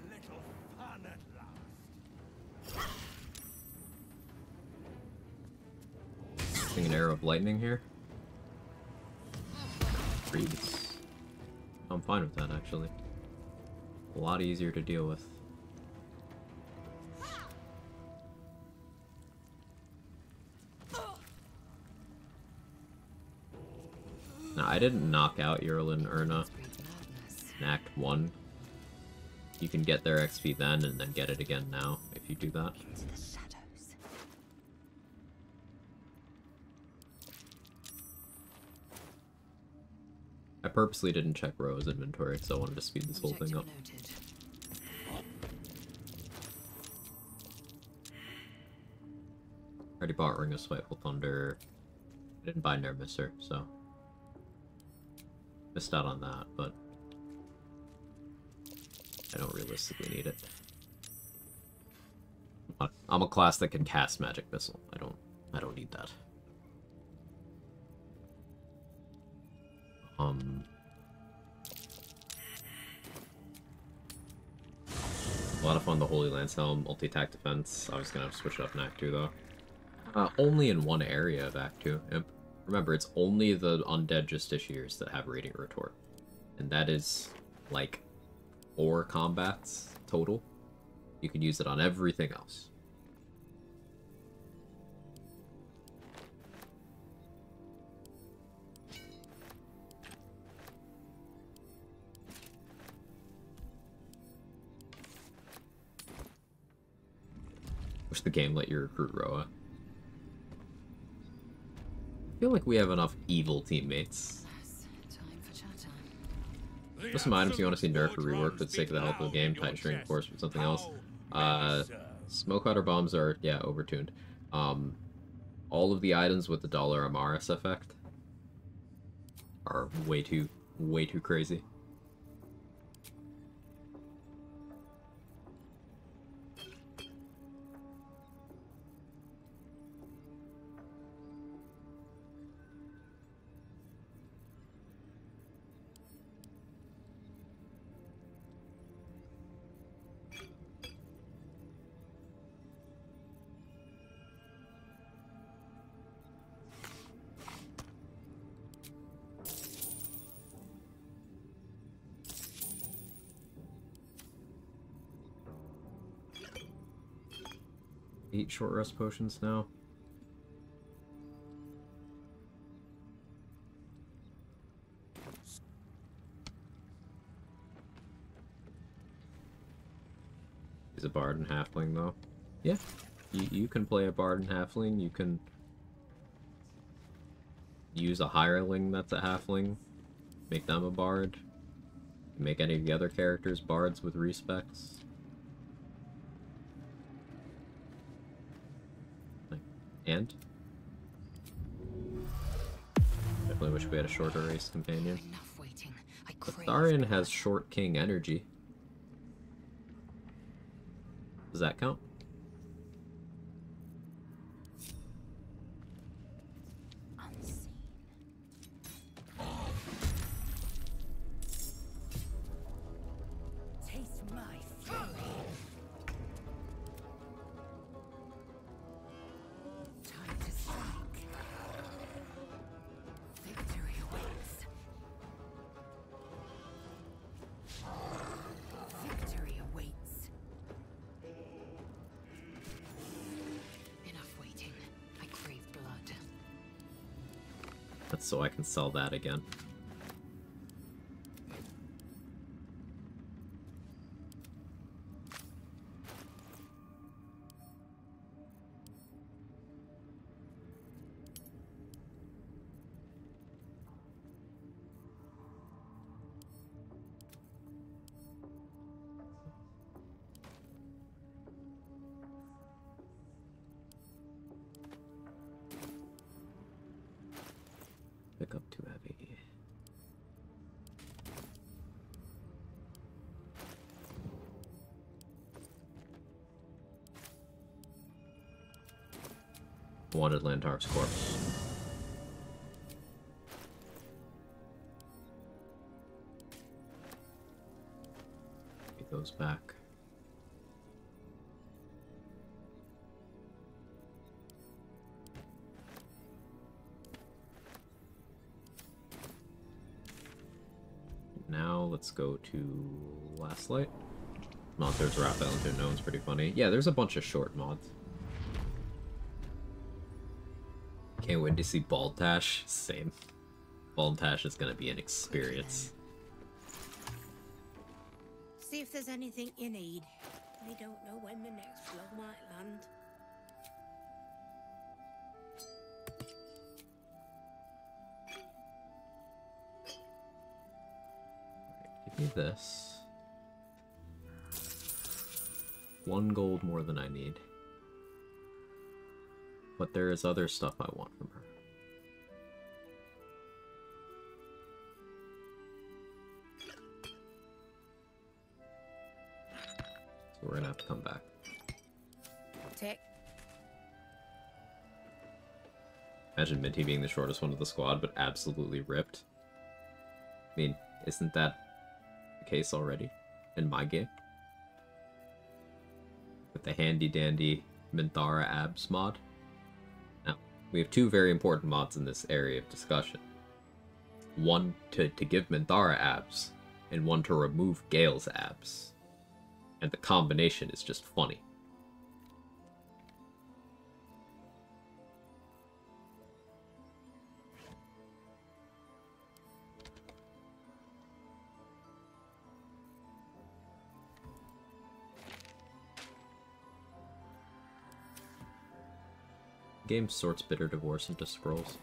little fun at last. Using an arrow of lightning here. Freeze. I'm fine with that, actually. A lot easier to deal with. Now, I didn't knock out Urlin Urna in Act 1. You can get their XP then, and then get it again now, if you do that. I purposely didn't check Roa's inventory, so I wanted to speed this whole thing up. Already bought Ring of Spiteful Thunder. I didn't buy Nermisser, so missed out on that, but I don't realistically need it. I'm a class that can cast Magic Missile. I don't need that. A lot of fun, the Holy Lance Helm, multi-attack defense. I was gonna have to switch it up in Act 2 though. Only in one area of Act 2. Imp. Remember, it's only the Undead Justiciars that have Radiant Retort. And that is, like, 4 combats total. You can use it on everything else. Wish the game let you recruit Roa. I feel like we have enough evil teammates. Just some items you want to see nerfed or reworked for the sake of the health of the game. Titan String, of course, for something else. Smoke Powder Bombs are, yeah, overtuned. All of the items with the Dollar Amaris effect are way too crazy. Eight short rest potions now. He's a bard and halfling though. Yeah, you can play a bard and halfling. You can use a hireling that's a halfling, make them a bard. Make any of the other characters bards with respecs. And definitely wish we had a shorter race companion. Tharian has short king energy. Does that count? So I can sell that again. Pick up too heavy. Wanted Lantark's corpse. Get those back. Now let's go to Last Light. Not there's Raphael and Unknown's pretty funny. Yeah, there's a bunch of short mods. Can't wait to see Baltash. Same. Baltash is gonna be an experience. See if there's anything you need. I don't know when the next flood might land. Give me this. 1 gold more than I need. But there is other stuff I want from her. So we're gonna have to come back. Tick. Imagine Minty being the shortest one of the squad, but absolutely ripped. I mean, isn't that the case already in my game? With the handy-dandy Minthara abs mod. Now, we have two very important mods in this area of discussion. One to give Minthara abs, and one to remove Gale's abs. And the combination is just funny. Game sorts Bitter Divorce into scrolls.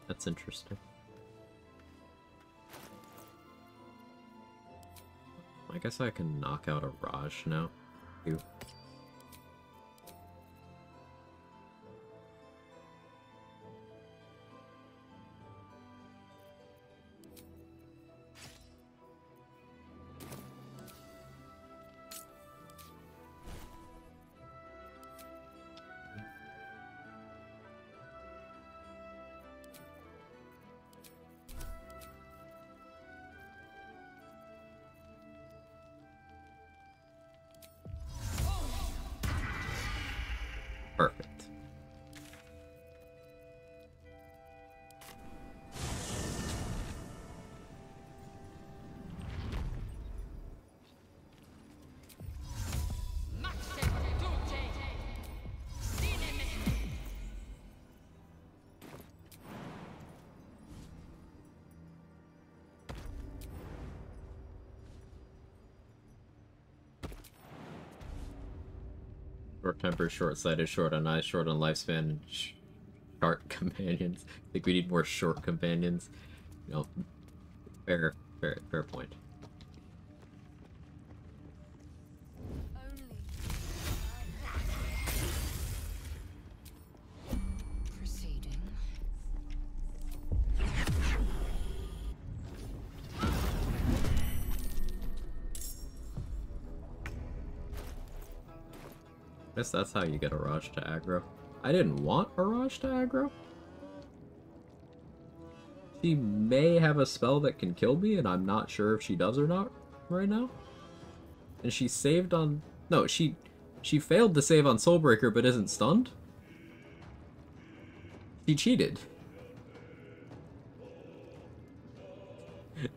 That's interesting. I guess I can knock out a Raj now, too. Perfect. Short temper, short-sighted, short on eyes, short on lifespan, and short companions. I think we need more short companions. You know, fair point. I guess that's how you get a Raj to aggro. I didn't want a Raj to aggro. She may have a spell that can kill me, and I'm not sure if she does or not right now. And she saved on... No, she failed to save on Soulbreaker, but isn't stunned. She cheated.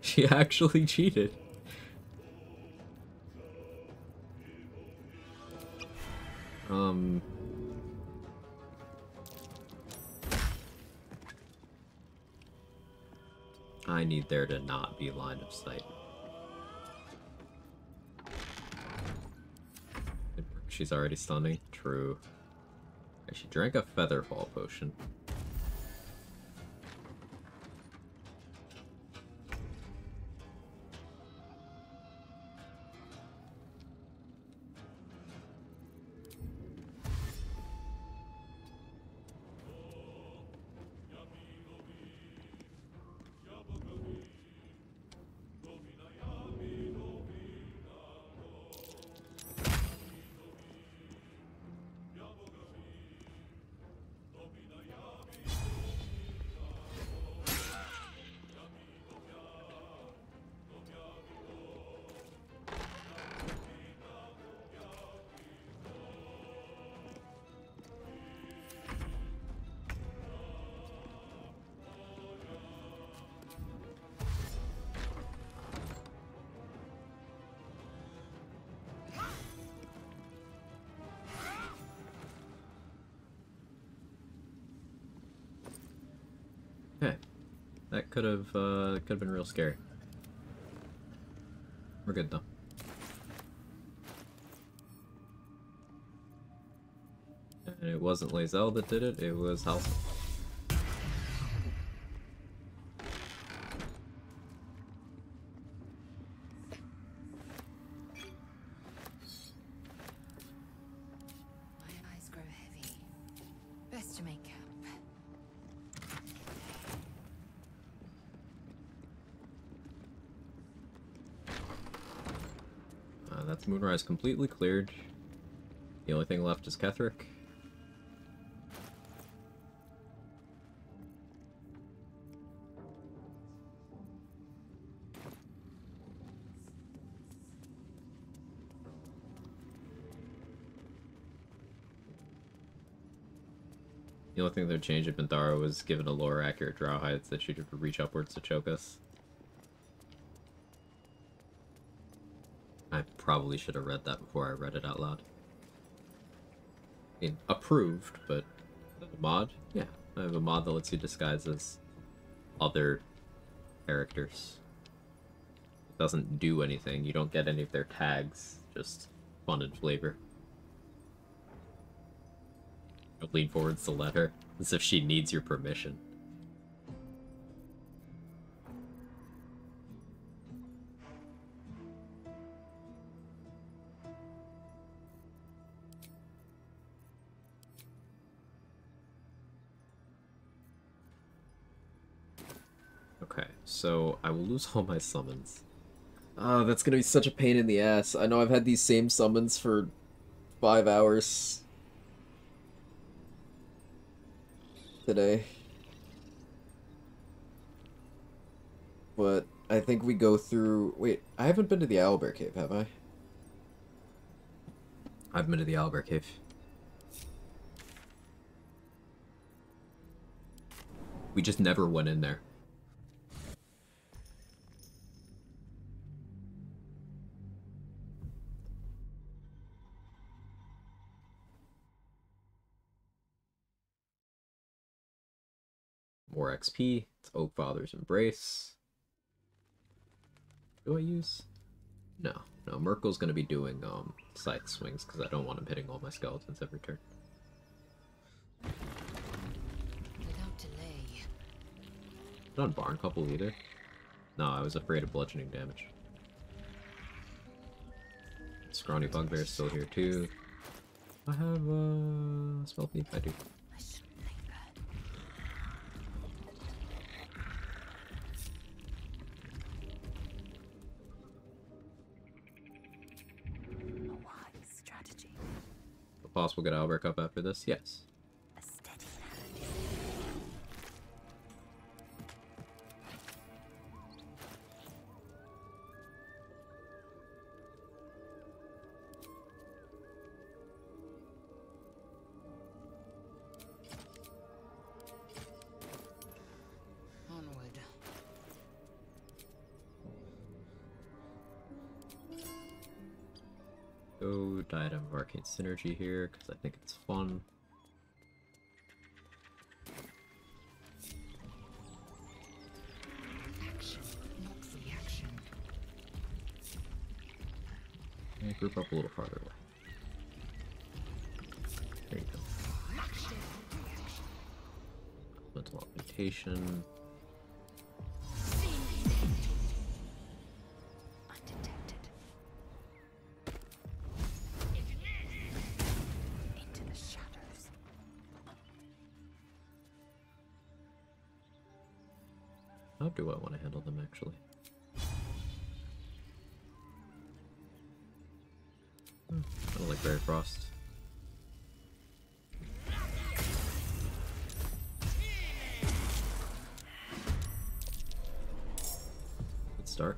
She actually cheated. I need there to not be line of sight. She's already stunning. True. She drank a Featherfall potion. Okay, that could have been real scary. We're good though. And it wasn't Lae'zel that did it; it was Halsin. That's Moonrise completely cleared. The only thing left is Ketheric. The only thing that changed at Minthara was given a lower accurate draw height that she could reach upwards to choke us. I probably should have read that before I read it out loud. I mean, approved, but a mod? Yeah, I have a mod that lets you disguise as other characters. It doesn't do anything, you don't get any of their tags, just fun and flavor. Lean forwards to let her, as if she needs your permission. Okay, so I will lose all my summons. Oh, that's gonna be such a pain in the ass. I know I've had these same summons for 5 hours. Today. But I think we go through... Wait, I haven't been to the Owlbear Cave, have I? I've been to the Owlbear Cave. We just never went in there. More XP. It's Oakfather's Embrace. Do I use? No. No, Merkel's gonna be doing scythe swings because I don't want him hitting all my skeletons every turn. Without delay. Not on Barn Couple either. No, I was afraid of bludgeoning damage. Scrawny Bugbear's still here too. I have Spell Thief, I do. Possible get Owlbear Cup after this? Yes. Onward. Go Diadem of Arcane Synergy here, because I think it's fun. Action, not reaction. And group up a little farther away. There you go. Mental Augmentation. How do I want to handle them, actually? I don't like Berry Frost. Good start.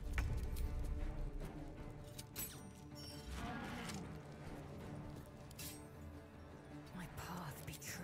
My path be true.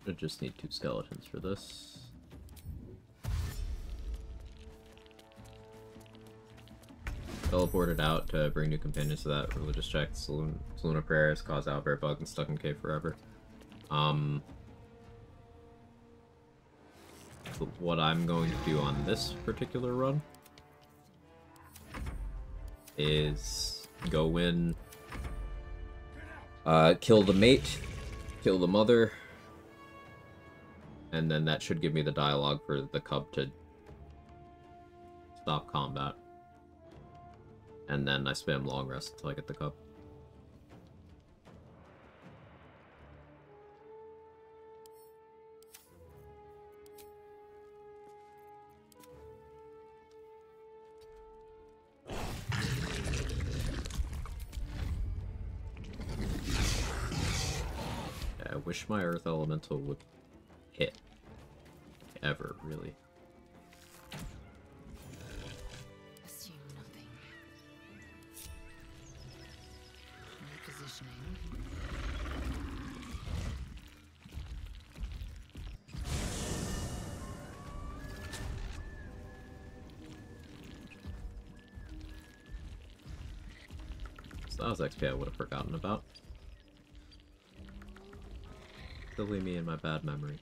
I just need 2 skeletons for this. teleported out to bring new companions to that religious check. Selûne prayers cause Owlbear bug and stuck in cave forever. What I'm going to do on this particular run is go in, kill the mate, kill the mother, and then that should give me the dialogue for the cub to stop combat. And then I spam long rest until I get the cub. Yeah, I wish my Earth Elemental would hit. Ever, really. That was XP I would have forgotten about. Silly me and my bad memory.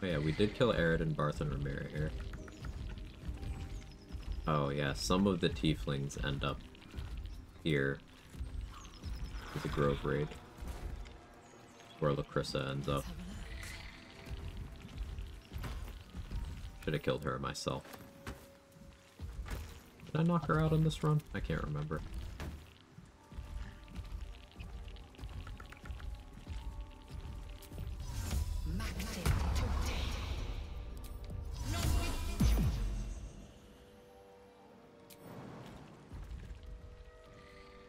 Oh yeah, we did kill Arid and Barth and Ramira here. Oh yeah, some of the tieflings end up here with the Grove raid. Where Lacrissa ends up. Should have killed her myself. Did I knock her out on this run? I can't remember.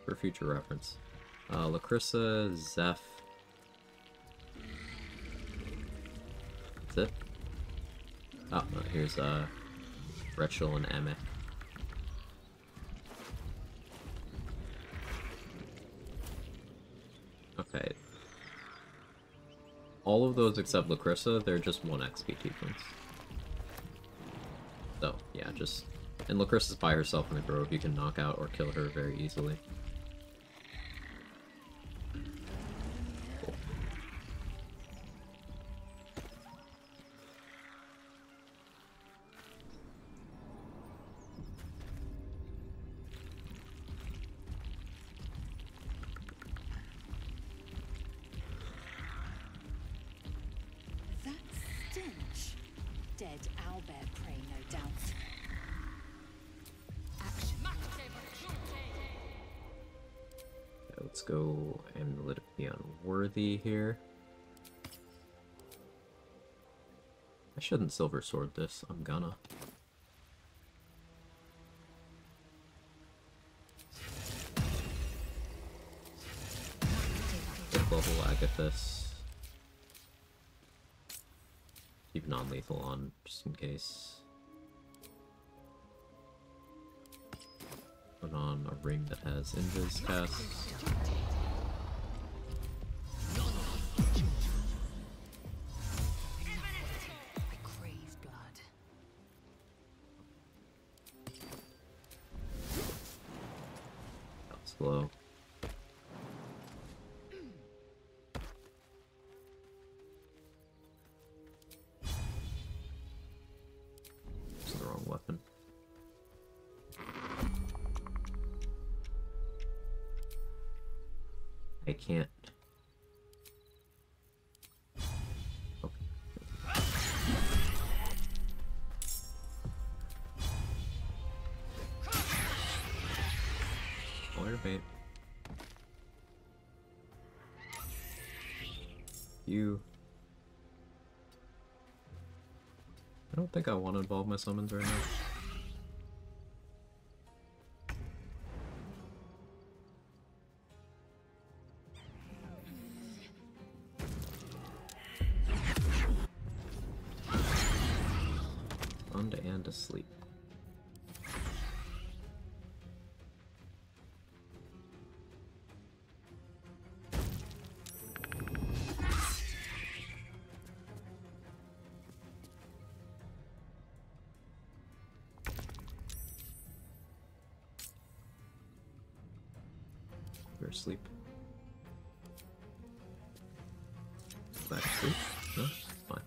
For future reference. Lacrissa, Zeph. That's it? Oh, no, here's Rachel and Emmett. Okay. All of those except Lacrissa, they're just 1 XP tieflings. So, yeah, just... And Lacrissa's by herself in the Grove, you can knock out or kill her very easily. Cool. That stench. Dead owlbear prey, no doubt. Let's go Amulet of the Unworthy here. I shouldn't Silver Sword this, I'm gonna. Fifth level Agathis. Keep non-lethal on, just in case. Put on a ring that has Invis cast. That's slow. It's the wrong weapon. I can't. Oh. Lawyer bait. You. I don't think I want to involve my summons right now. And asleep. You're asleep. Back to sleep? No? Fine.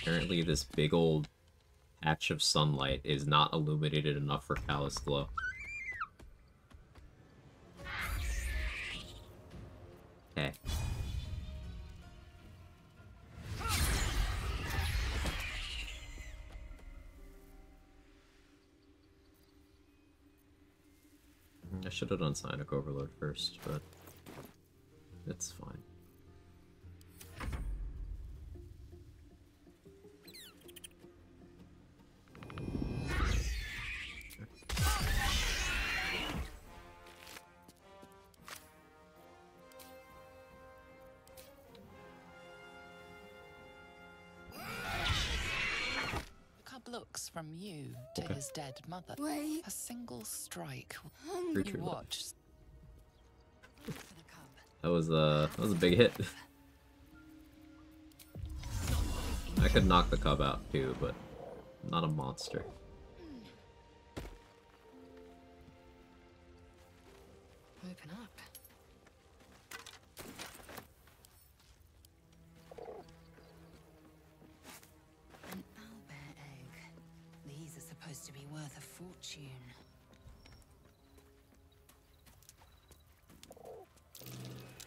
Apparently this big old patch of sunlight is not illuminated enough for Callous Glow. Okay. I should have done Psionic Overload first, but it's fine. Looks from you to his dead mother. Wait. A single strike. True, You watch. That was a big hit. I could knock the cub out too, but I'm not a monster. Open up. An owlbear egg. These are supposed to be worth a fortune.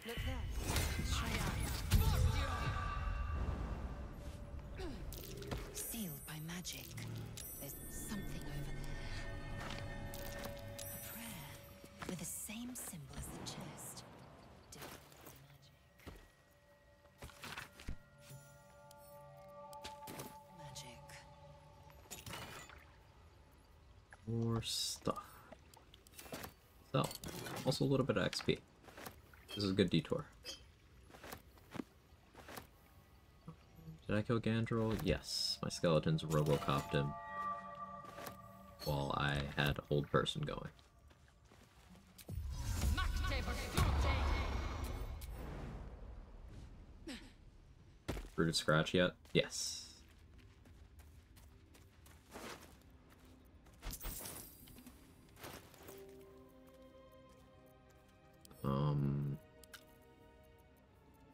Look there. Sealed by magic. There's something over there. A prayer with the same symbol as the chest. Different magic. More stuff. So, also a little bit of XP. This is a good detour. Did I kill Gandrel? Yes. My skeletons robocopped him while I had Old Person going. Rooted Scratch yet? Yes.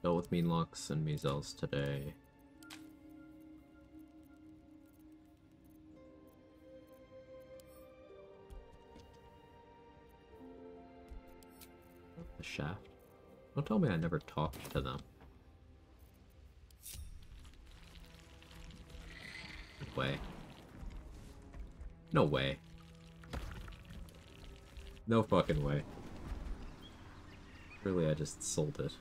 Dealt with Meanlux and Measles today. The Shaft? Don't tell me I never talked to them. No way. No way. No fucking way. Really, I just sold it.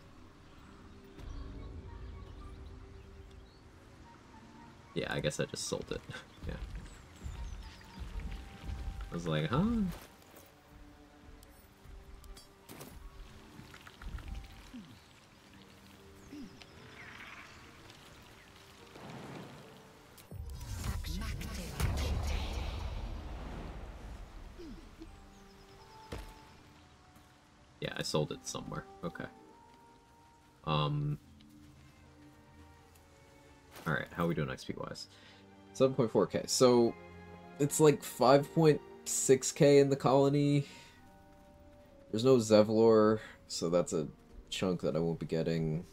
Yeah, I guess I just sold it. Yeah. I was like, huh? Yeah, I sold it somewhere. Okay. Alright, how are we doing XP wise? 7.4k. So it's like 5.6k in the colony. There's no Zevlor, so that's a chunk that I won't be getting.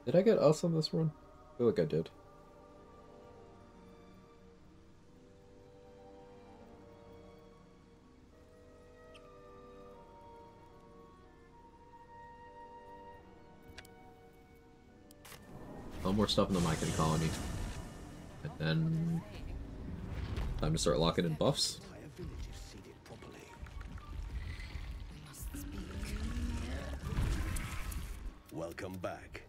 Did I get us on this run? I feel like I did. More stuff in the Mycon colony. And then time to start locking in buffs. Welcome back.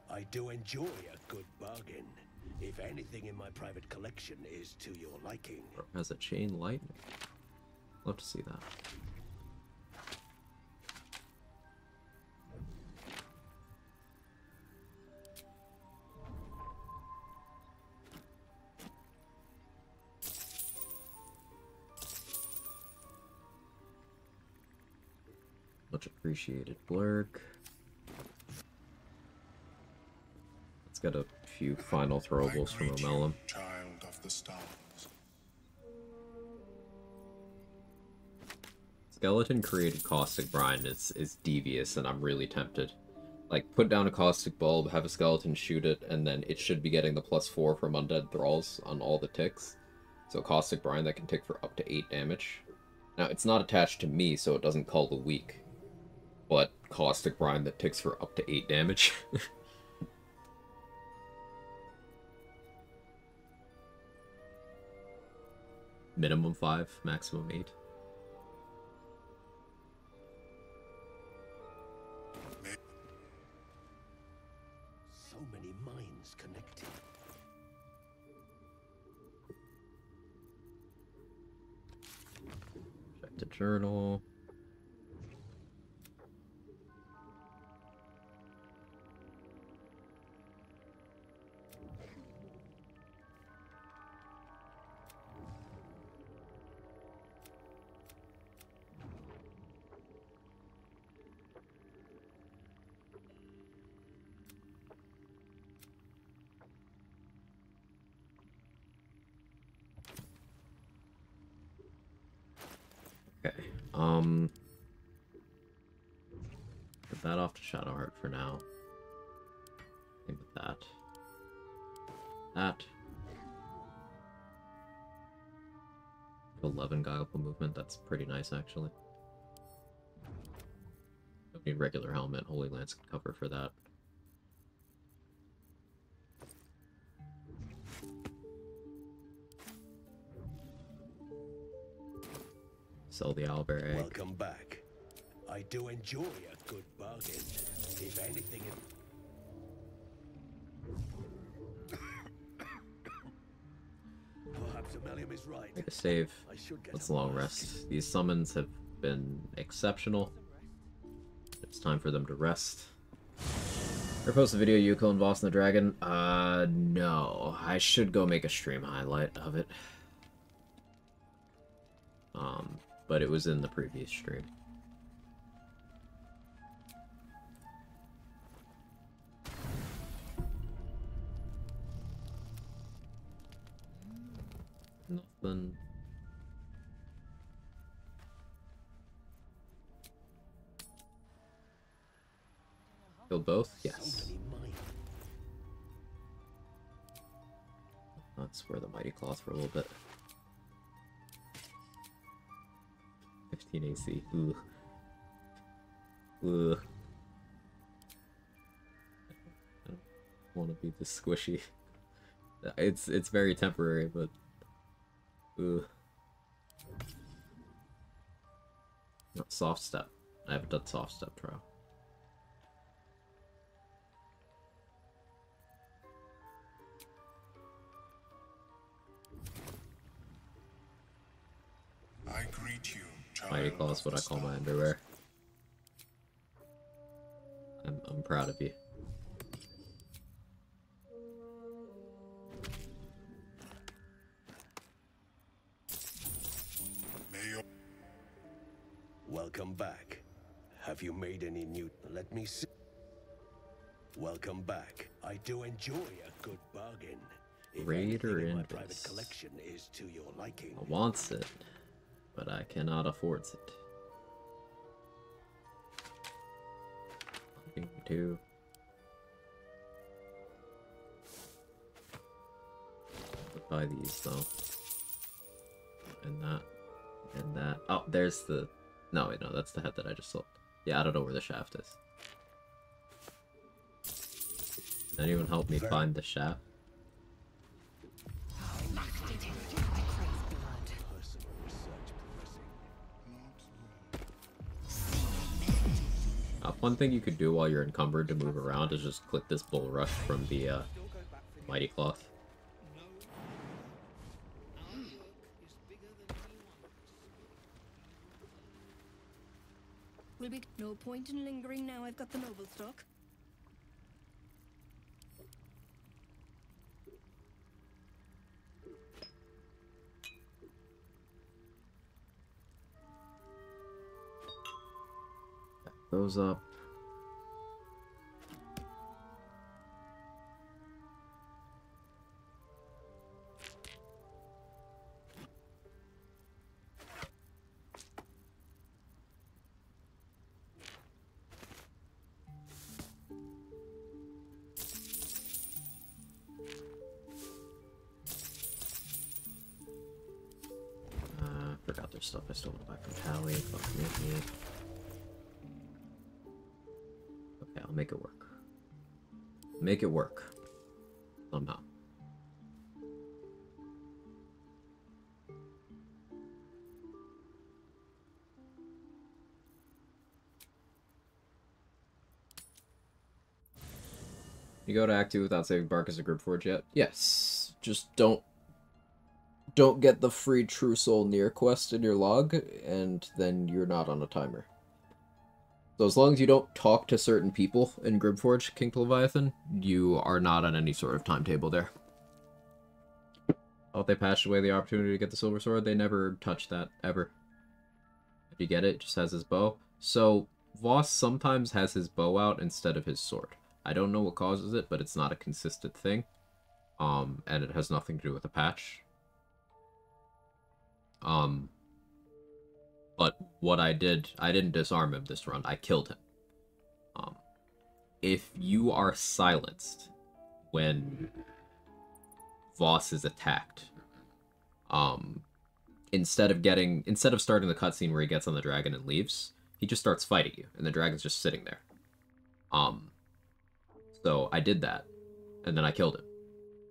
I do enjoy a good bargain. If anything in my private collection is to your liking. Has a chain lightning. Love to see that. Much appreciated, Blurk. get a few final throwables from Omelum. Child of the stars. Skeleton created Caustic Brine is devious, and I'm really tempted. Like, put down a Caustic Bulb, have a skeleton shoot it, and then it should be getting the +4 from Undead Thralls on all the ticks. So Caustic Brine that can tick for up to 8 damage. Now, it's not attached to me, so it doesn't call the weak. But Caustic Brine that ticks for up to 8 damage. Minimum 5, maximum 8. So many minds connected. Check the journal. Okay, put that off to Shadowheart for now. Same with that. That. 11 Guileful Movement, that's pretty nice actually. Don't need regular helmet, Holy Lance can cover for that. Sell the owlbear egg. Welcome back. I do enjoy a good bargain. If anything, perhaps Amelia is right. Make a save. I should get Let's a long mask. rest. These summons have been exceptional. It's time for them to rest. Or post a video Yuko and Boss and the Dragon? No. I should go make a stream highlight of it. But it was in the previous stream. Nothing. Killed both? Yes. Let's wear the Mighty Cloth for a little bit. 15 AC. Ugh. Ugh. I don't want to be this squishy. It's very temporary, but ugh. No, soft step. I haven't done soft step trial. I greet you, Mighty Claw is what I call my underwear. I'm proud of you. Welcome back. Have you made any new... Let me see. Welcome back. I do enjoy a good bargain. If Raider anything in my Invis. private collection is to your liking. I wants it, but I cannot afford it. Two. I'll buy these though. And that. And that. Oh, there's the... No, wait, no, that's the head that I just sold. Yeah, I don't know where the shaft is. Can anyone help me find the shaft? One thing you could do while you're encumbered to move around is just click this Bull Rush from the Mighty Cloth. Will be no point in lingering now. I've got the noble stock. Back those up. of stuff I stole back from Tally. Fuck me. Okay, I'll make it work. Make it work. Somehow. You go to Act 2 without saving Bark as a group forge yet? Yes. Just don't get the free True Soul Near quest in your log, and then you're not on a timer. So as long as you don't talk to certain people in Gribforge, King Leviathan, you are not on any sort of timetable there. Oh, they patched away the opportunity to get the Silver Sword. They never touched that, ever. If you get it, it just has his bow. So, Voss sometimes has his bow out instead of his sword. I don't know what causes it, but it's not a consistent thing. And it has nothing to do with the patch. But what I didn't disarm him this run. I killed him. If you are silenced when Voss is attacked, instead of starting the cutscene where he gets on the dragon and leaves, he just starts fighting you, and the dragon's just sitting there. So I did that, and then I killed him.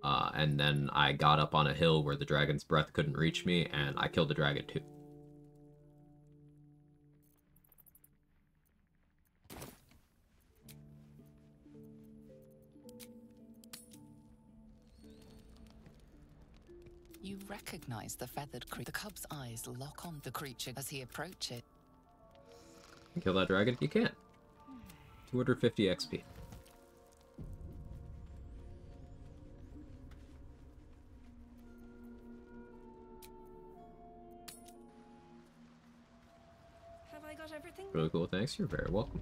And then I got up on a hill where the dragon's breath couldn't reach me, and I killed the dragon too. You recognize the feathered creature. The cub's eyes lock on the creature as he approaches it. Kill that dragon? You can't. 250 XP. Have I got everything? Really cool, thanks. You're very welcome.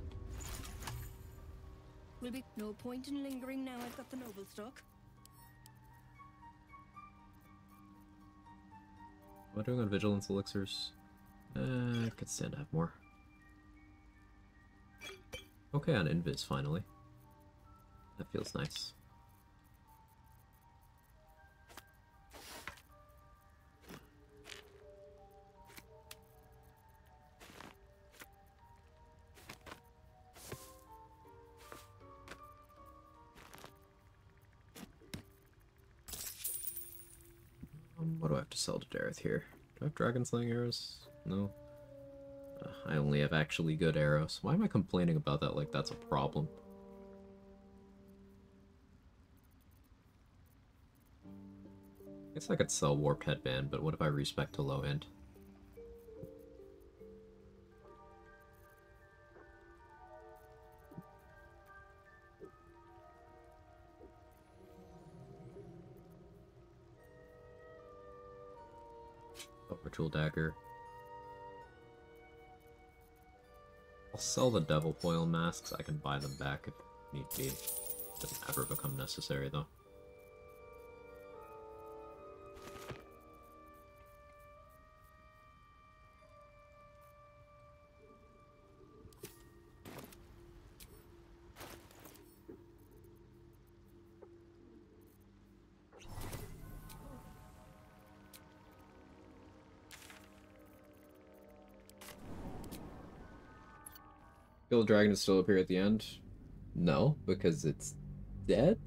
Will be no point in lingering now I've got the noble stock. Am I doing on Vigilance Elixirs? I could stand to have more. Okay, on Invis, finally. That feels nice. What do I have to sell to Dareth here? Do I have Dragon Slaying arrows? No. I only have actually good arrows. Why am I complaining about that like that's a problem? I guess I could sell Warped Headband, but what if I respec to low end? Ritual Dagger. I'll sell the Devil Foil masks. I can buy them back if need be. Doesn't ever become necessary though. Kill the dragon to still appear at the end? No, because it's dead?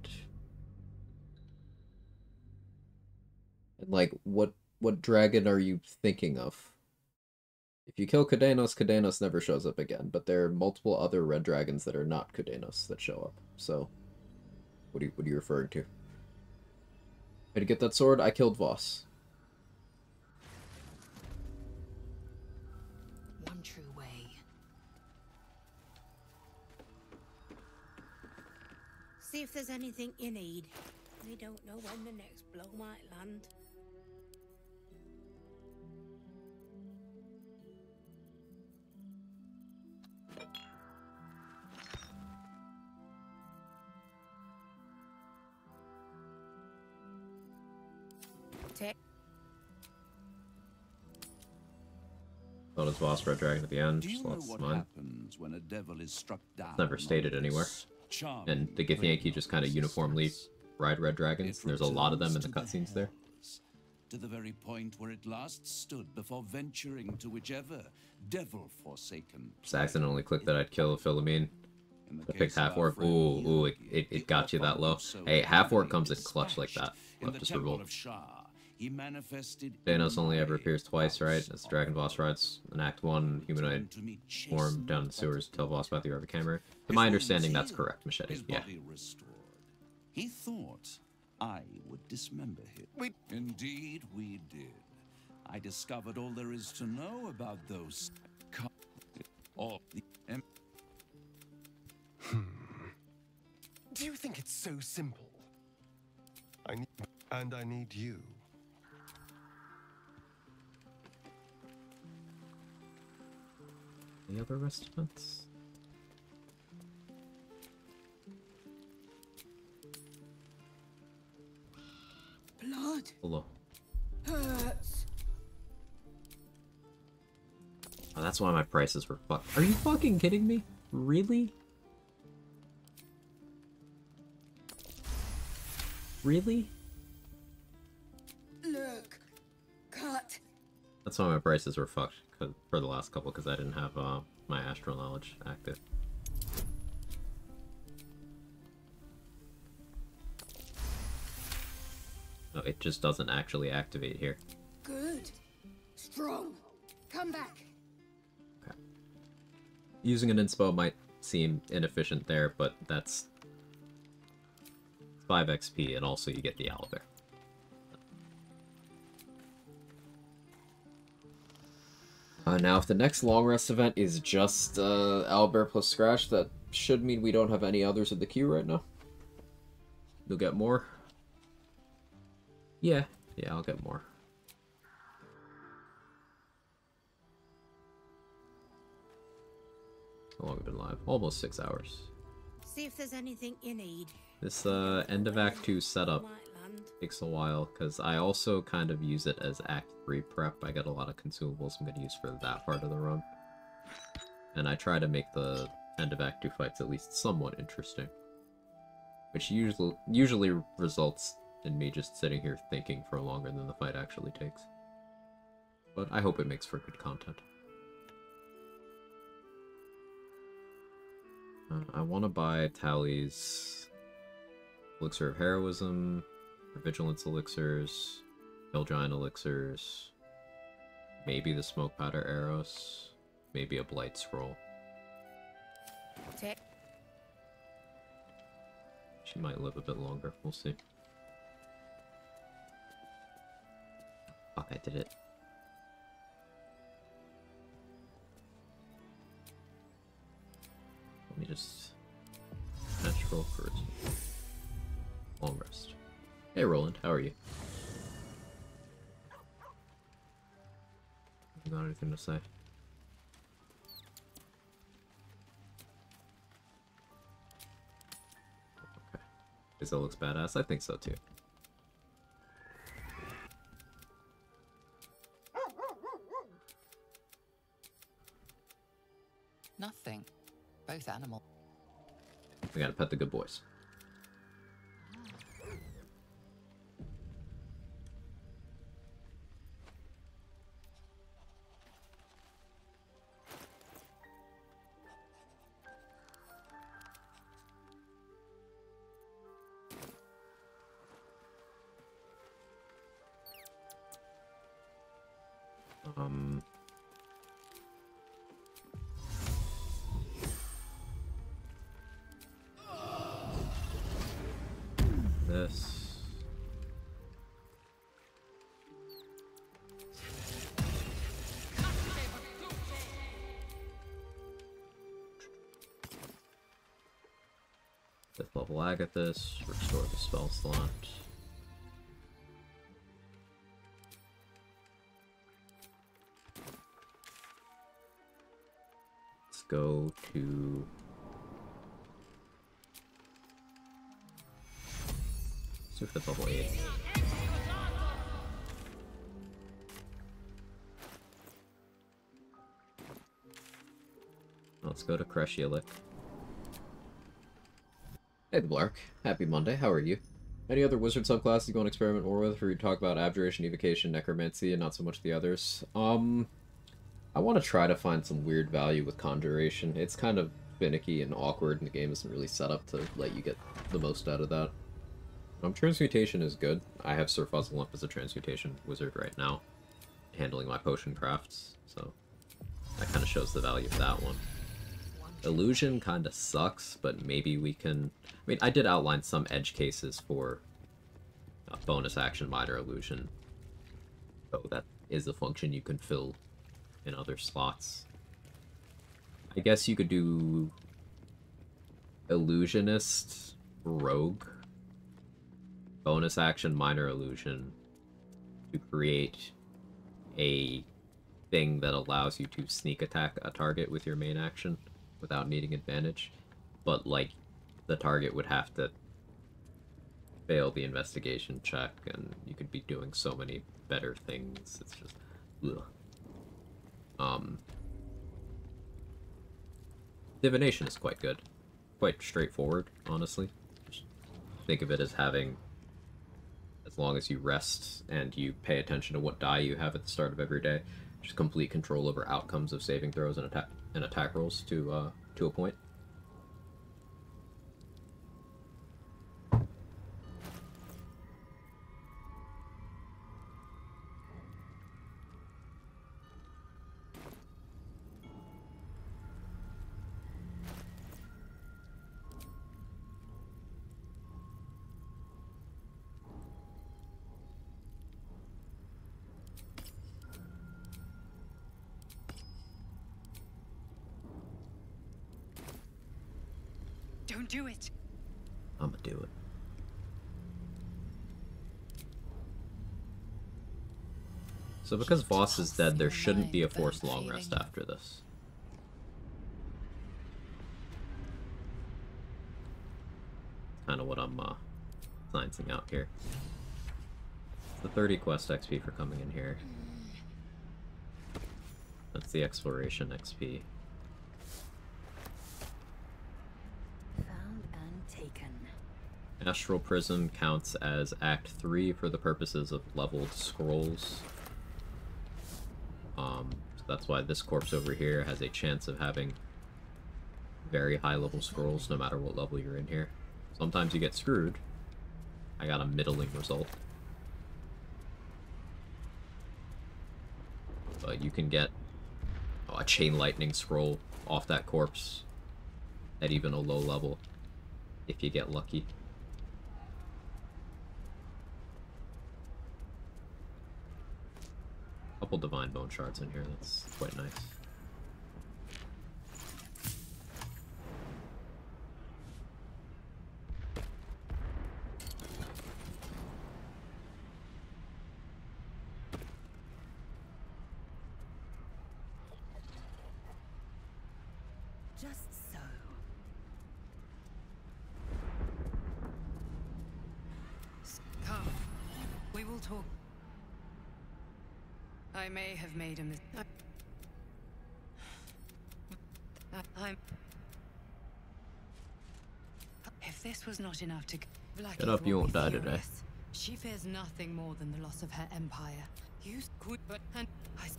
And like, what dragon are you thinking of? If you kill Cadenos, Cadenos never shows up again, but there are multiple other red dragons that are not Cadenos that show up. So, what are you referring to? How to get that sword? I killed Voss. One true way. See if there's anything you need. We don't know when the next blow might land. Well, his boss red dragon at the end. Do you Just know lost what mine. happens when a devil is struck down? It's never stated anywhere. And the Githyanki just kind of uniformly ride red dragons. There's a lot of them in the cutscenes there. to the very point where it last stood before venturing to whichever devil-forsaken... Just accidentally clicked that I'd kill Philomene. I picked half-orc. Ooh, it got you that low. Hey, half-orc comes in clutch like that. Left is removal. Thanos only ever appears twice, right? As the Dragon Boss rides in Act 1, humanoid form down the sewers to tell boss about the Arva Camera. To my understanding, that's correct, Machete. Yeah. He thought I would dismember him. Indeed, we did. I discovered all there is to know about those... all the... Do you think it's so simple? I need you. Any other rest events? Blood. Hello. Hurts. Oh, that's why my prices were fucked. Are you fucking kidding me? Really? Really? Look. Cut. That's why my prices were fucked for the last couple, because I didn't have my astral knowledge active. No, it just doesn't actually activate here. Good. Strong. Come back. Okay. Using an inspo might seem inefficient there, but that's 5 XP, and also you get the owlbear. Now, if the next long rest event is just owlbear plus scratch, that should mean we don't have any others in the queue right now. You'll get more. Yeah, I'll get more. How long have we been live? Almost 6 hours. See if there's anything you need. This end of Act 2 setup takes a while, because I also kind of use it as Act 3 prep. I get a lot of consumables I'm going to use for that part of the run. And I try to make the end of Act 2 fights at least somewhat interesting. Which usually results in me just sitting here thinking for longer than the fight actually takes. But I hope it makes for good content. I want to buy Tally's Elixir of Heroism, Vigilance Elixirs, Hill Giant Elixirs, maybe the Smoke Powder Arrows, maybe a Blight Scroll. She might live a bit longer, we'll see. Fuck, I did it. Let me just natural first. Long rest. Hey Roland, how are you? You got anything to say? Okay. Izzo looks badass. I think so too. Nothing. Both animals. We gotta pet the good boys. This. Fifth level Agathis, restore the spell slot. Let's go to fifth level 8. Let's go to Kreshielik. Hey Blark, happy Monday, how are you? Any other wizard subclasses you want to experiment more with, or you talk about abjuration, evocation, necromancy, and not so much the others? I want to try to find some weird value with conjuration. It's kind of finicky and awkward, and the game isn't really set up to let you get the most out of that. Transmutation is good. I have Sir Fuzzle as a transmutation wizard right now, handling my potion crafts, so that kind of shows the value of that one. Illusion kind of sucks, but maybe we can... I mean, I did outline some edge cases for bonus action minor illusion, so that is a function you can fill in other slots. I guess you could do illusionist, rogue, bonus action minor illusion to create a thing that allows you to sneak attack a target with your main action without needing advantage, but like the target would have to fail the investigation check, and you could be doing so many better things. It's just ugh. Divination is quite good, quite straightforward, honestly. Just think of it as having, as long as you rest and you pay attention to what die you have at the start of every day, just complete control over outcomes of saving throws and attack rolls to a point. Don't do it. I'ma do it. So because Voss is dead, there shouldn't be a forced long rest after this. Kind of what I'm sciencing out here. It's the 30 quest XP for coming in here. That's the exploration XP. Astral Prism counts as Act 3 for the purposes of leveled scrolls. So that's why this corpse over here has a chance of having very high level scrolls no matter what level you're in here. Sometimes you get screwed. I got a middling result. But you can get a Chain Lightning scroll off that corpse at even a low level if you get lucky. Couple Divine Bone Shards in here, that's quite nice. Just so. Come, we will talk. I may have made a mistake. If this was not enough to... Get up, you won't die today. She fears nothing more than the loss of her empire. You could, but... And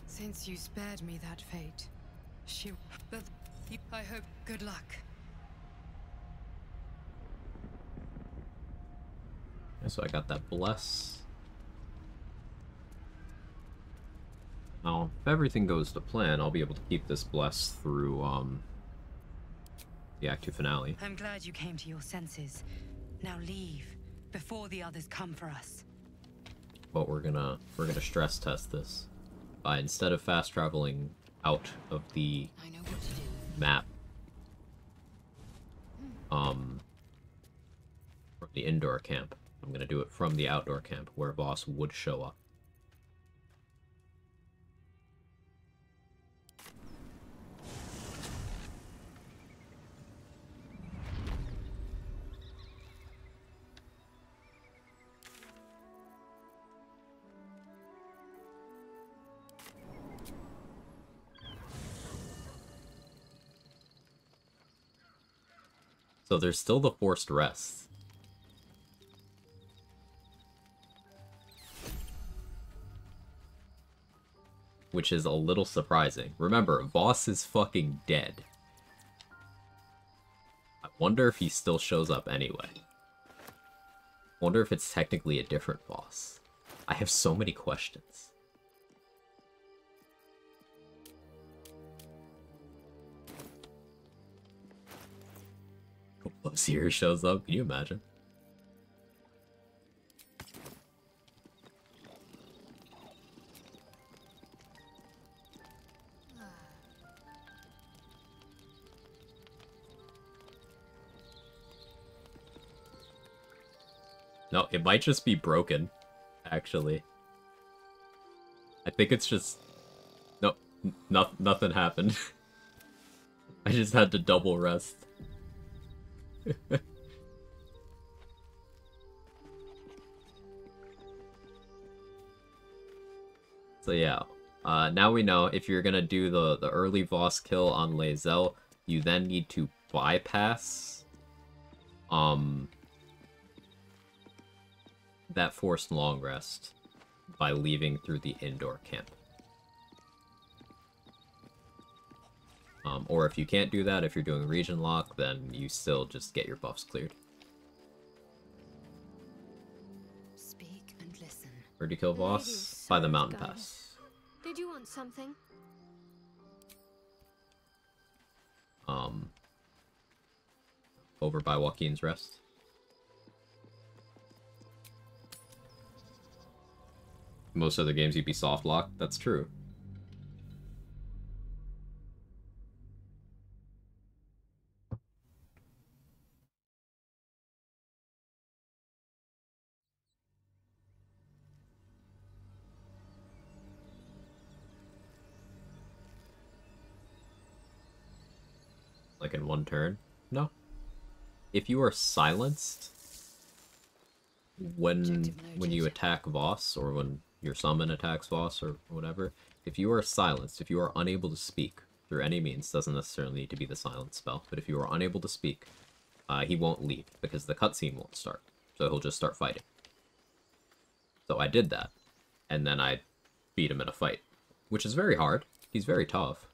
since you spared me that fate, she... But... I hope... Good luck. Yeah, so I got that Bless. Now, if everything goes to plan, I'll be able to keep this Bless through, the Act 2 finale. I'm glad you came to your senses. Now leave, before the others come for us. But we're gonna stress test this by, instead of fast traveling out of the map, from the indoor camp, I'm gonna do it from the outdoor camp where Voss would show up. So there's still the forced rest. which is a little surprising. Remember, Voss is fucking dead. I wonder if he still shows up anyway. Wonder if it's technically a different Voss. I have so many questions. Seer shows up. Can you imagine? No, it might just be broken, actually. I think it's just... No, nothing happened. I just had to double rest. So yeah, now we know if you're gonna do the early Voss kill on Lae'zel, you then need to bypass that forced long rest by leaving through the indoor camp. Or if you can't do that, if you're doing region lock, then you still just get your buffs cleared. Speak and listen. Where'd you kill Voss? By the mountain pass. Did you want something? Over by Joaquin's Rest. Most other games you'd be soft locked. That's true. Like in one turn? No. If you are silenced when you attack Voss, or when your summon attacks Voss, or whatever, if you are silenced, if you are unable to speak through any means, doesn't necessarily need to be the silence spell, but if you are unable to speak, he won't leave, because the cutscene won't start. So he'll just start fighting. So I did that, and then I beat him in a fight, which is very hard. He's very tough.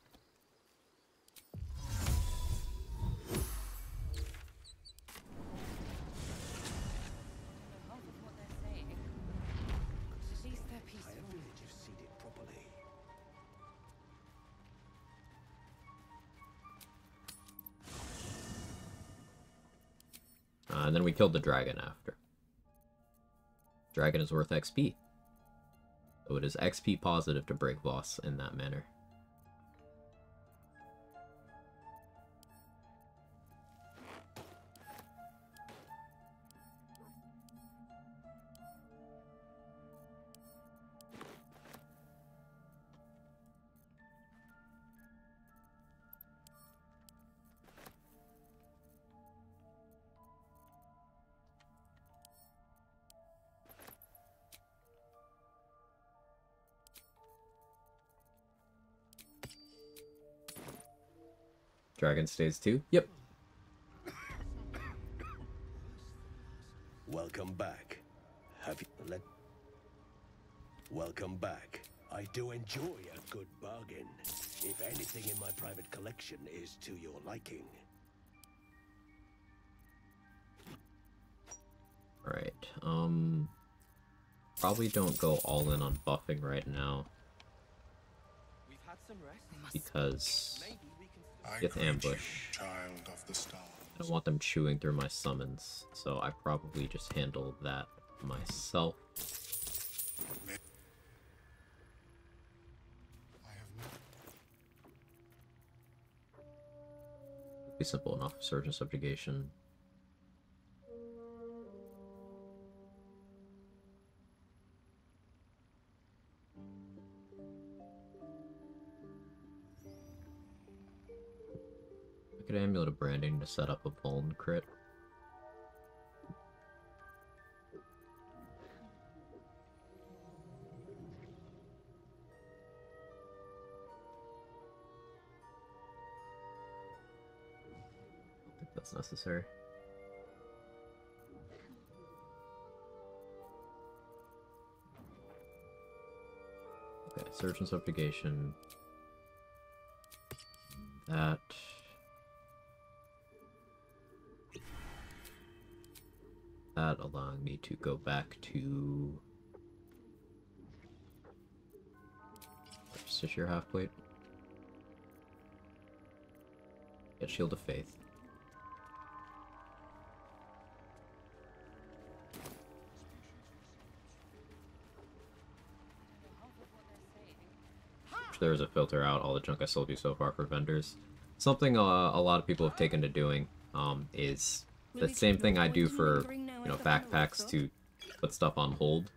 And then we killed the dragon after. Dragon is worth XP. So it is XP positive to break Voss in that manner. Dragon stays too? Yep. Welcome back. Welcome back. I do enjoy a good bargain. If anything in my private collection is to your liking. Alright, probably don't go all in on buffing right now. We've had some rest. Because with ambush, I don't want them chewing through my summons, so I probably just handle that myself. Be simple enough. Surge and subjugation. I could Amulet of Branding to set up a Vuln crit. I don't think that's necessary. Okay, search and subjugation. That. That allowing me to go back to Stitch your half-plate. Get Shield of Faith. There's a filter out all the junk I sold you so far for vendors. Something a lot of people have taken to doing is the same thing I do for, you know, backpacks to put stuff on hold.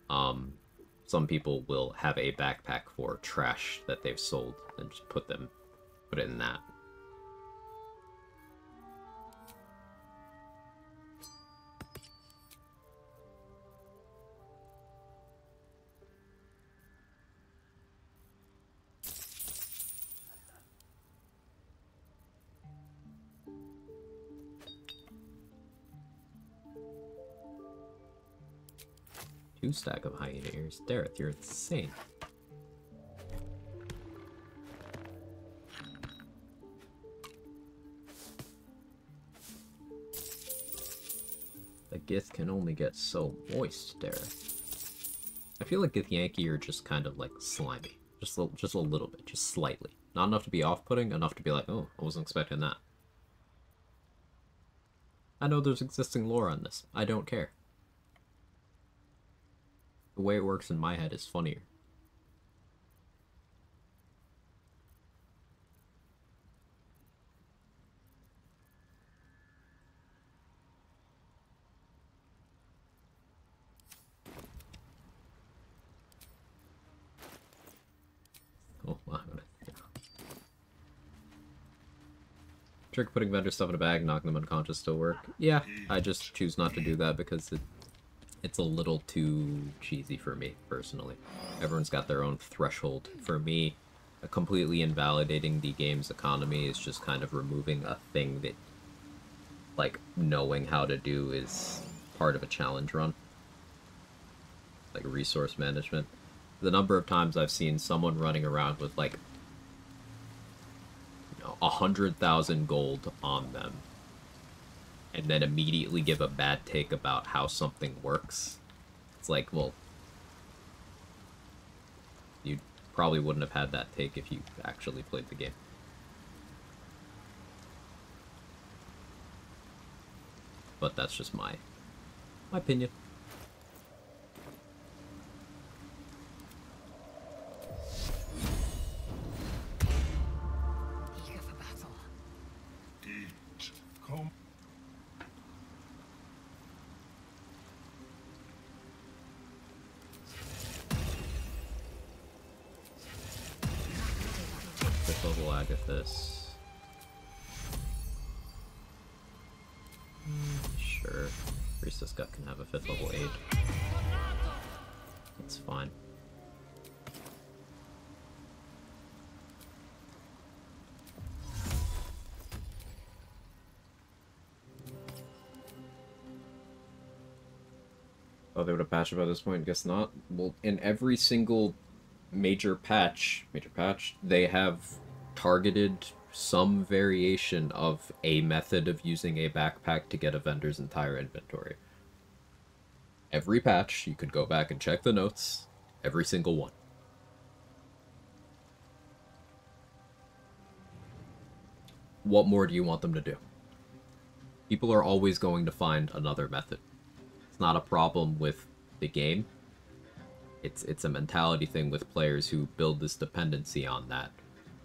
Some people will have a backpack for trash that they've sold and just put it in that. Two stack of hyena ears. Dareth, you're insane. The Gith can only get so moist, Dareth. I feel like Githyanki are just kind of like slimy. Just a little bit, just slightly. Not enough to be off-putting, enough to be like, oh, I wasn't expecting that. I know there's existing lore on this. I don't care. The way it works in my head is funnier. Oh, wow. Trick putting vendor stuff in a bag, knocking them unconscious still work? Yeah, I just choose not to do that because it's a little too cheesy for me, personally. Everyone's got their own threshold. For me, completely invalidating the game's economy is just kind of removing a thing that, like, knowing how to do is part of a challenge run. Like, resource management. The number of times I've seen someone running around with, like, 100,000 gold on them, and then immediately give a bad take about how something works. It's like, well, you probably wouldn't have had that take if you actually played the game. But that's just my opinion. Level Agathis. Sure. Priestess Gut can have a 5th level aid. That's fine. Oh, they would have patched it by this point? Guess not. Well, in every single major patch, they have targeted some variation of a method of using a backpack to get a vendor's entire inventory. Every patch, you could go back and check the notes, every single one. What more do you want them to do? People are always going to find another method. It's not a problem with the game. It's a mentality thing with players who build this dependency on that,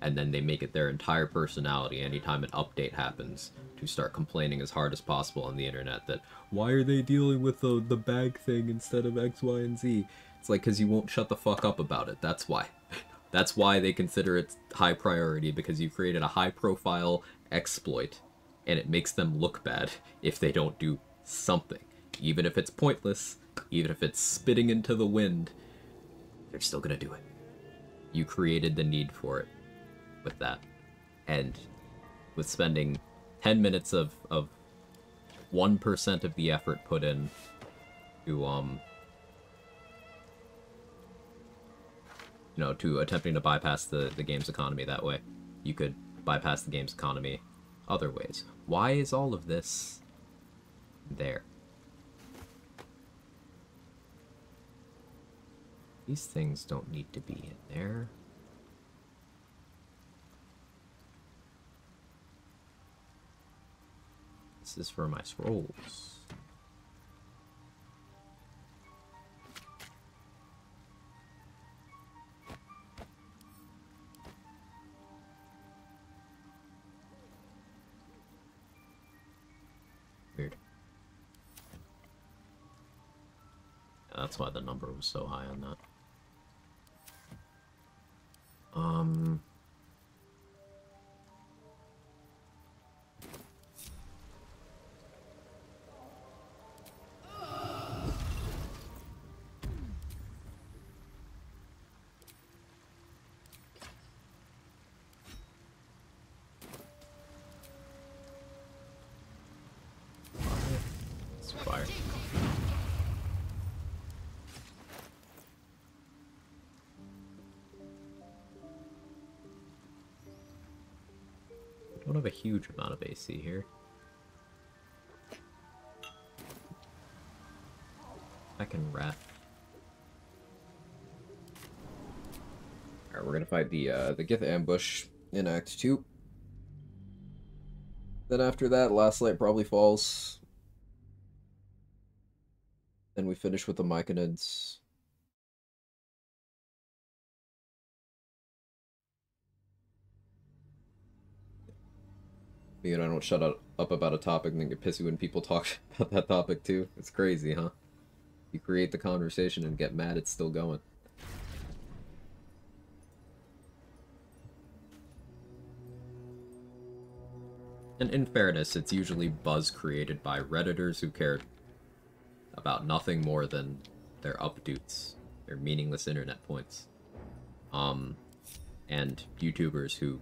and then they make it their entire personality anytime an update happens to start complaining as hard as possible on the internet that, why are they dealing with the bag thing instead of X, Y, and Z? It's like, because you won't shut the fuck up about it, that's why. That's why they consider it high priority, because you created a high-profile exploit, and it makes them look bad if they don't do something. Even if it's pointless, even if it's spitting into the wind, they're still gonna do it. You created the need for it with that. And with spending 10 minutes of 1% of the effort put in to you know, to attempting to bypass the game's economy that way. You could bypass the game's economy other ways. Why is all of this there? These things don't need to be in there. This is for my scrolls. Weird. Yeah, that's why the number was so high on that. It's fire. I don't have a huge amount of AC here. I can rat. Alright, we're gonna fight the Gith ambush in Act 2. Then after that, Last Light probably falls. Then we finish with the Myconids. Me and I don't shut up about a topic and then get pissy when people talk about that topic too. It's crazy, huh? You create the conversation and get mad, it's still going. And in fairness, it's usually buzz created by Redditors who care about nothing more than their updoots, their meaningless internet points. And YouTubers who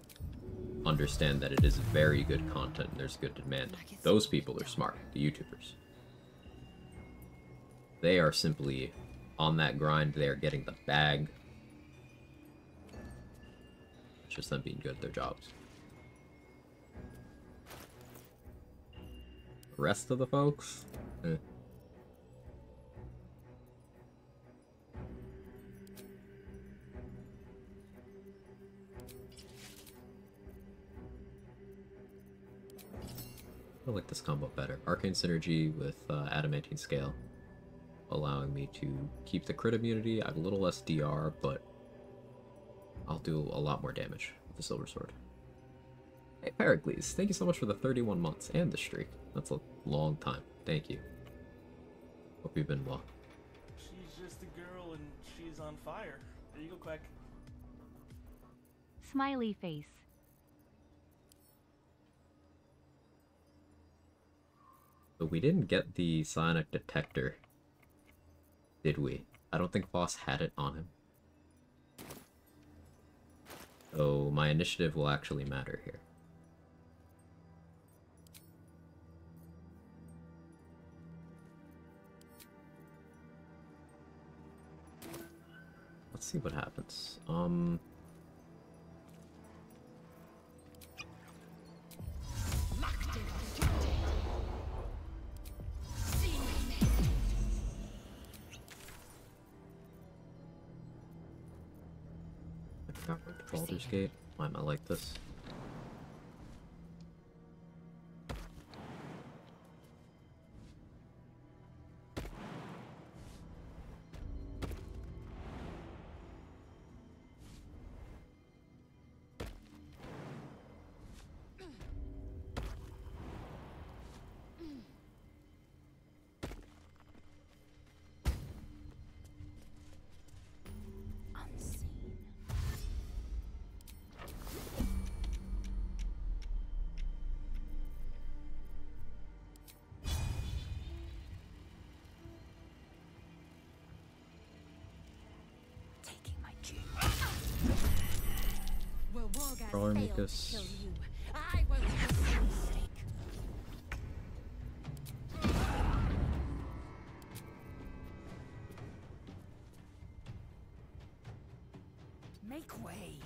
understand that it is very good content and there's good demand. Those people are smart, the YouTubers. They are simply on that grind, they are getting the bag. It's just them being good at their jobs. The rest of the folks? Eh. I like this combo better. Arcane Synergy with Adamantine Scale, allowing me to keep the crit immunity. I have a little less DR, but I'll do a lot more damage with the Silver Sword. Hey, Pericles, thank you so much for the 31 months and the streak. That's a long time. Thank you. Hope you've been well. She's just a girl and she's on fire. There you go, Quack. Smiley face. But we didn't get the psionic detector, did we? I don't think Voss had it on him. So my initiative will actually matter here. Let's see what happens. Baldur's Gate. Why am I like this? Armicus. Make way.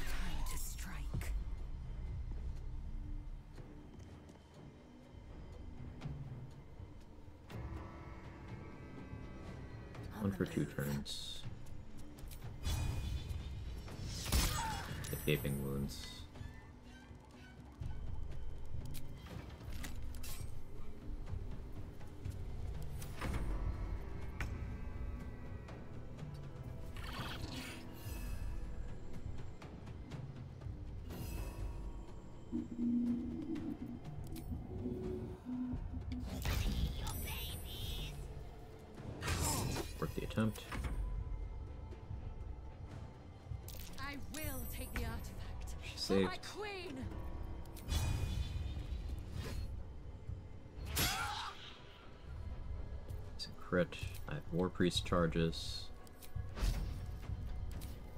Time to strike. One for 2 turns. The gaping wounds. Worth the attempt. I will take the artifact. She For my saved. queen. It's a crit. I have War Priest charges.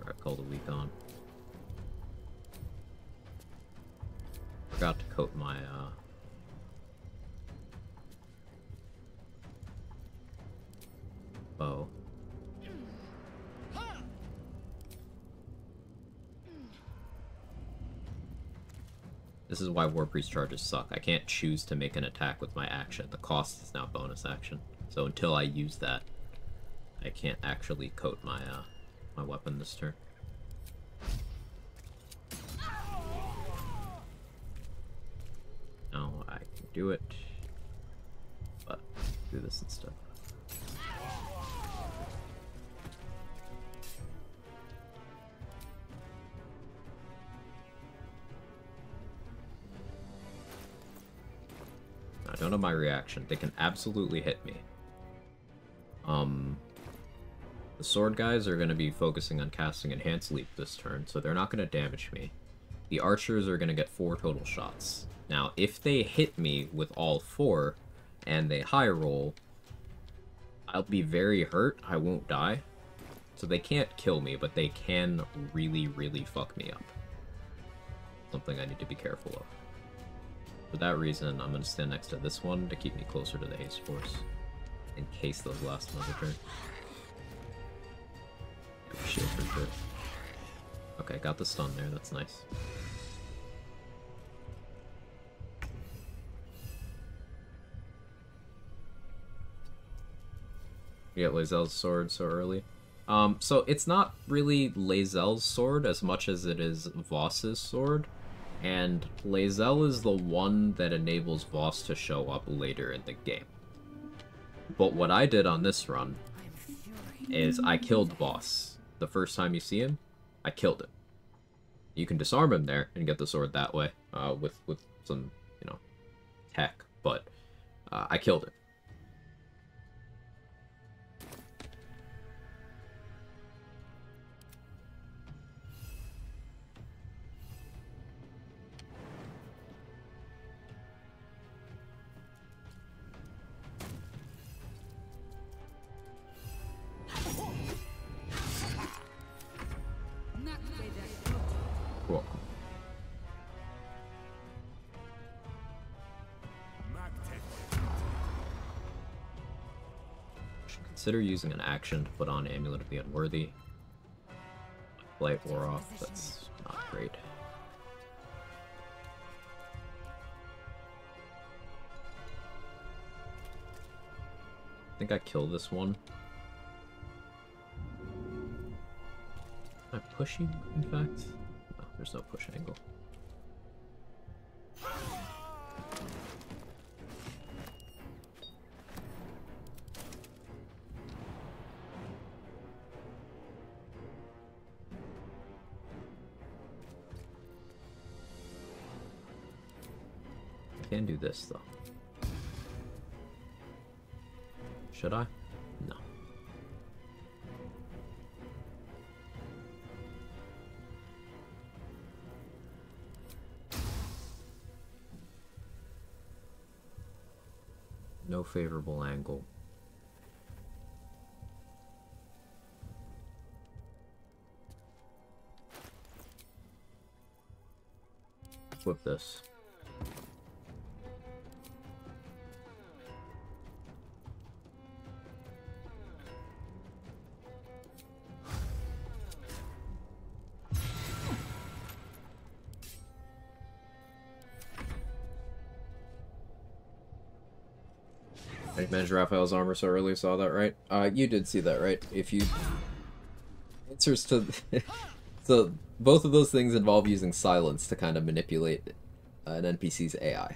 Or I called a week on. Forgot to coat my bow. This is why War Priest charges suck. I can't choose to make an attack with my action. The cost is now bonus action. So until I use that, I can't actually coat my my weapon this turn. No, I can do it, but do this instead. I don't know my reaction. They can absolutely hit me. The sword guys are going to be focusing on casting Enhanced Leap this turn, so they're not going to damage me. The archers are going to get 4 total shots. Now, if they hit me with all 4, and they high roll, I'll be very hurt. I won't die. So they can't kill me, but they can really, really fuck me up. Something I need to be careful of. For that reason, I'm going to stand next to this one to keep me closer to the haste force, in case those last ones return. Shield for sure. Okay, got the stun there, that's nice. You get Lae'zel's sword so early. So it's not really Lae'zel's sword as much as it is Voss's sword. And Lae'zel is the one that enables Voss to show up later in the game. But what I did on this run is I killed Voss. The first time you see him, I killed him. You can disarm him there and get the sword that way, with some, you know, tech, but I killed him. Cool. Should consider using an action to put on Amulet of the Unworthy. Blight wore off, that's not great. I think I kill this one. Am I pushing, in fact? No, there's no push angle. I can do this, though. Should I? No. No favorable angle. Flip this. I managed Raphael's armor so early, saw that, right? You did see that, right? If you... Answers to... So, both of those things involve using silence to kind of manipulate an NPC's AI.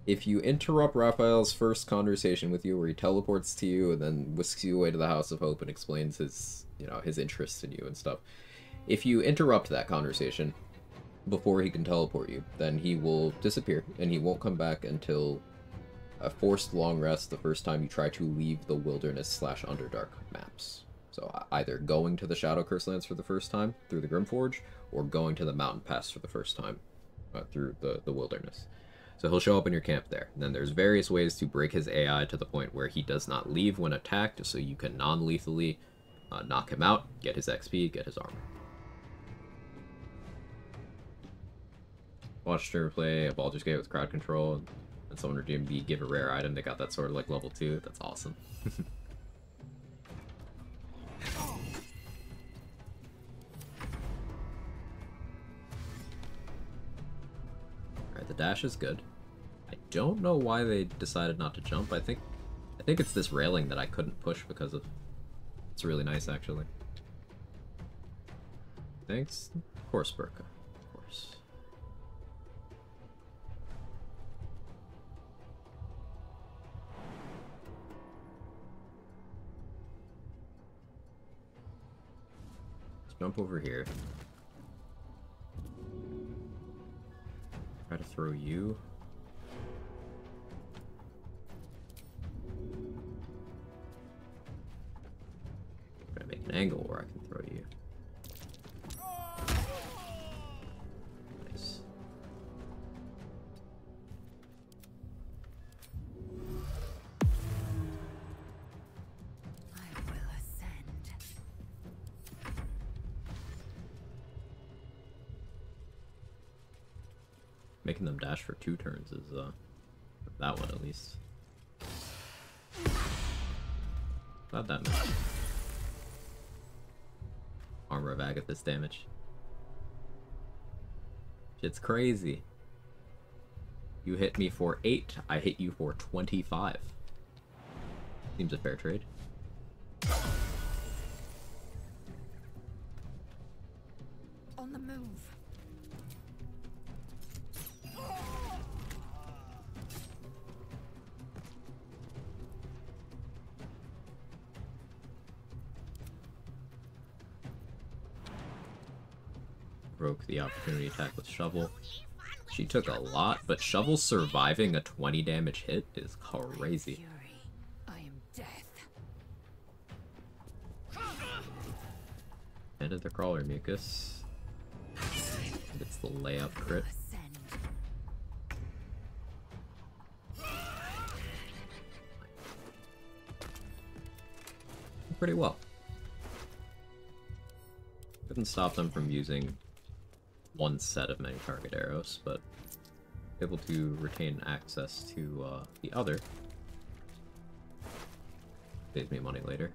If you interrupt Raphael's first conversation with you, where he teleports to you and then whisks you away to the House of Hope and explains his, you know, his interest in you and stuff. If you interrupt that conversation before he can teleport you, then he will disappear, and he won't come back until a forced long rest the first time you try to leave the Wilderness/Underdark maps. So either going to the Shadow Curse Lands for the first time through the Grimforge, or going to the Mountain Pass for the first time through the Wilderness. So he'll show up in your camp there. And then there's various ways to break his AI to the point where he does not leave when attacked, so you can non-lethally knock him out, get his XP, get his armor. Watched her play a Baldur's Gate with crowd control, and someone redeemed the give a rare item. They got that sword like level 2. That's awesome. Alright, the dash is good. I don't know why they decided not to jump. I think it's this railing that I couldn't push because of. It's really nice, actually. Thanks. Of course, Burka. Of course. Jump over here. Try to throw you. Try to make an angle where I can throw you. Nice. Making them dash for 2 turns is, that one at least. Not that much. Armor of Agathis damage. Shit's crazy. You hit me for 8, I hit you for 25. Seems a fair trade. On the move. Broke the opportunity attack with Shovel. She took a lot, but Shovel surviving a 20 damage hit is crazy. I am death. Ended the Crawler Mucus. It's the layup crit. Pretty well. Couldn't stop them from using one set of many target arrows, but able to retain access to the other. Saves me money later.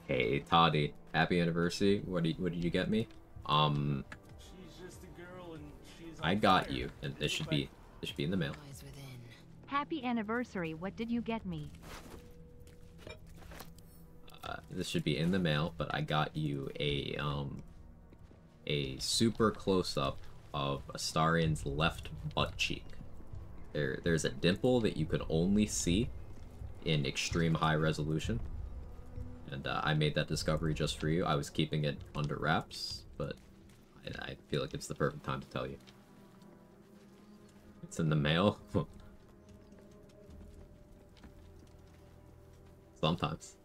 Hey Toddy, happy anniversary. What did you get me? She's just a girl and she's on I got fire. you, and this should be in the mail. Happy anniversary. What did you get me? This should be in the mail, but I got you a super close-up of Astarion's left butt cheek. There's a dimple that you could only see in extreme high resolution, and I made that discovery just for you. I was keeping it under wraps, but I feel like it's the perfect time to tell you. It's in the mail. Sometimes.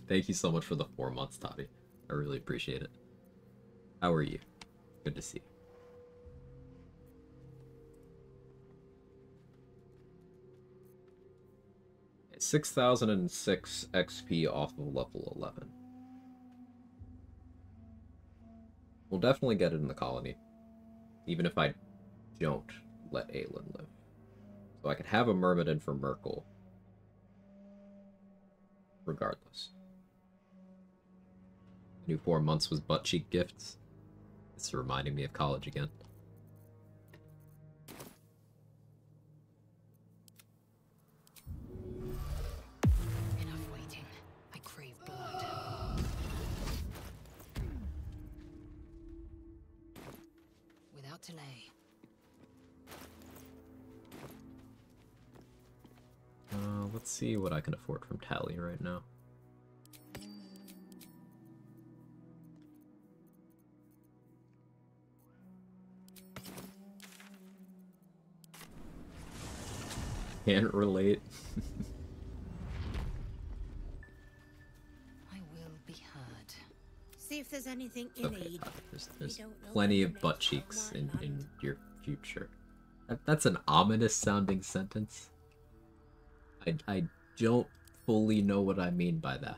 Thank you so much for the 4 months, Toddy. I really appreciate it. How are you? Good to see you. 6,006 XP off of level 11. We'll definitely get it in the colony, even if I don't let Aelin live. So I could have a Myrmidon for Merkel, regardless. New 4 months was butt cheek gifts. It's reminding me of college again. Enough waiting. I crave blood. Without delay. Let's see what I can afford from Tally right now. Can't relate. I will be heard. See if there's anything you Okay, need. there's plenty of butt cheeks in your future. That's an ominous sounding sentence. I don't fully know what I mean by that.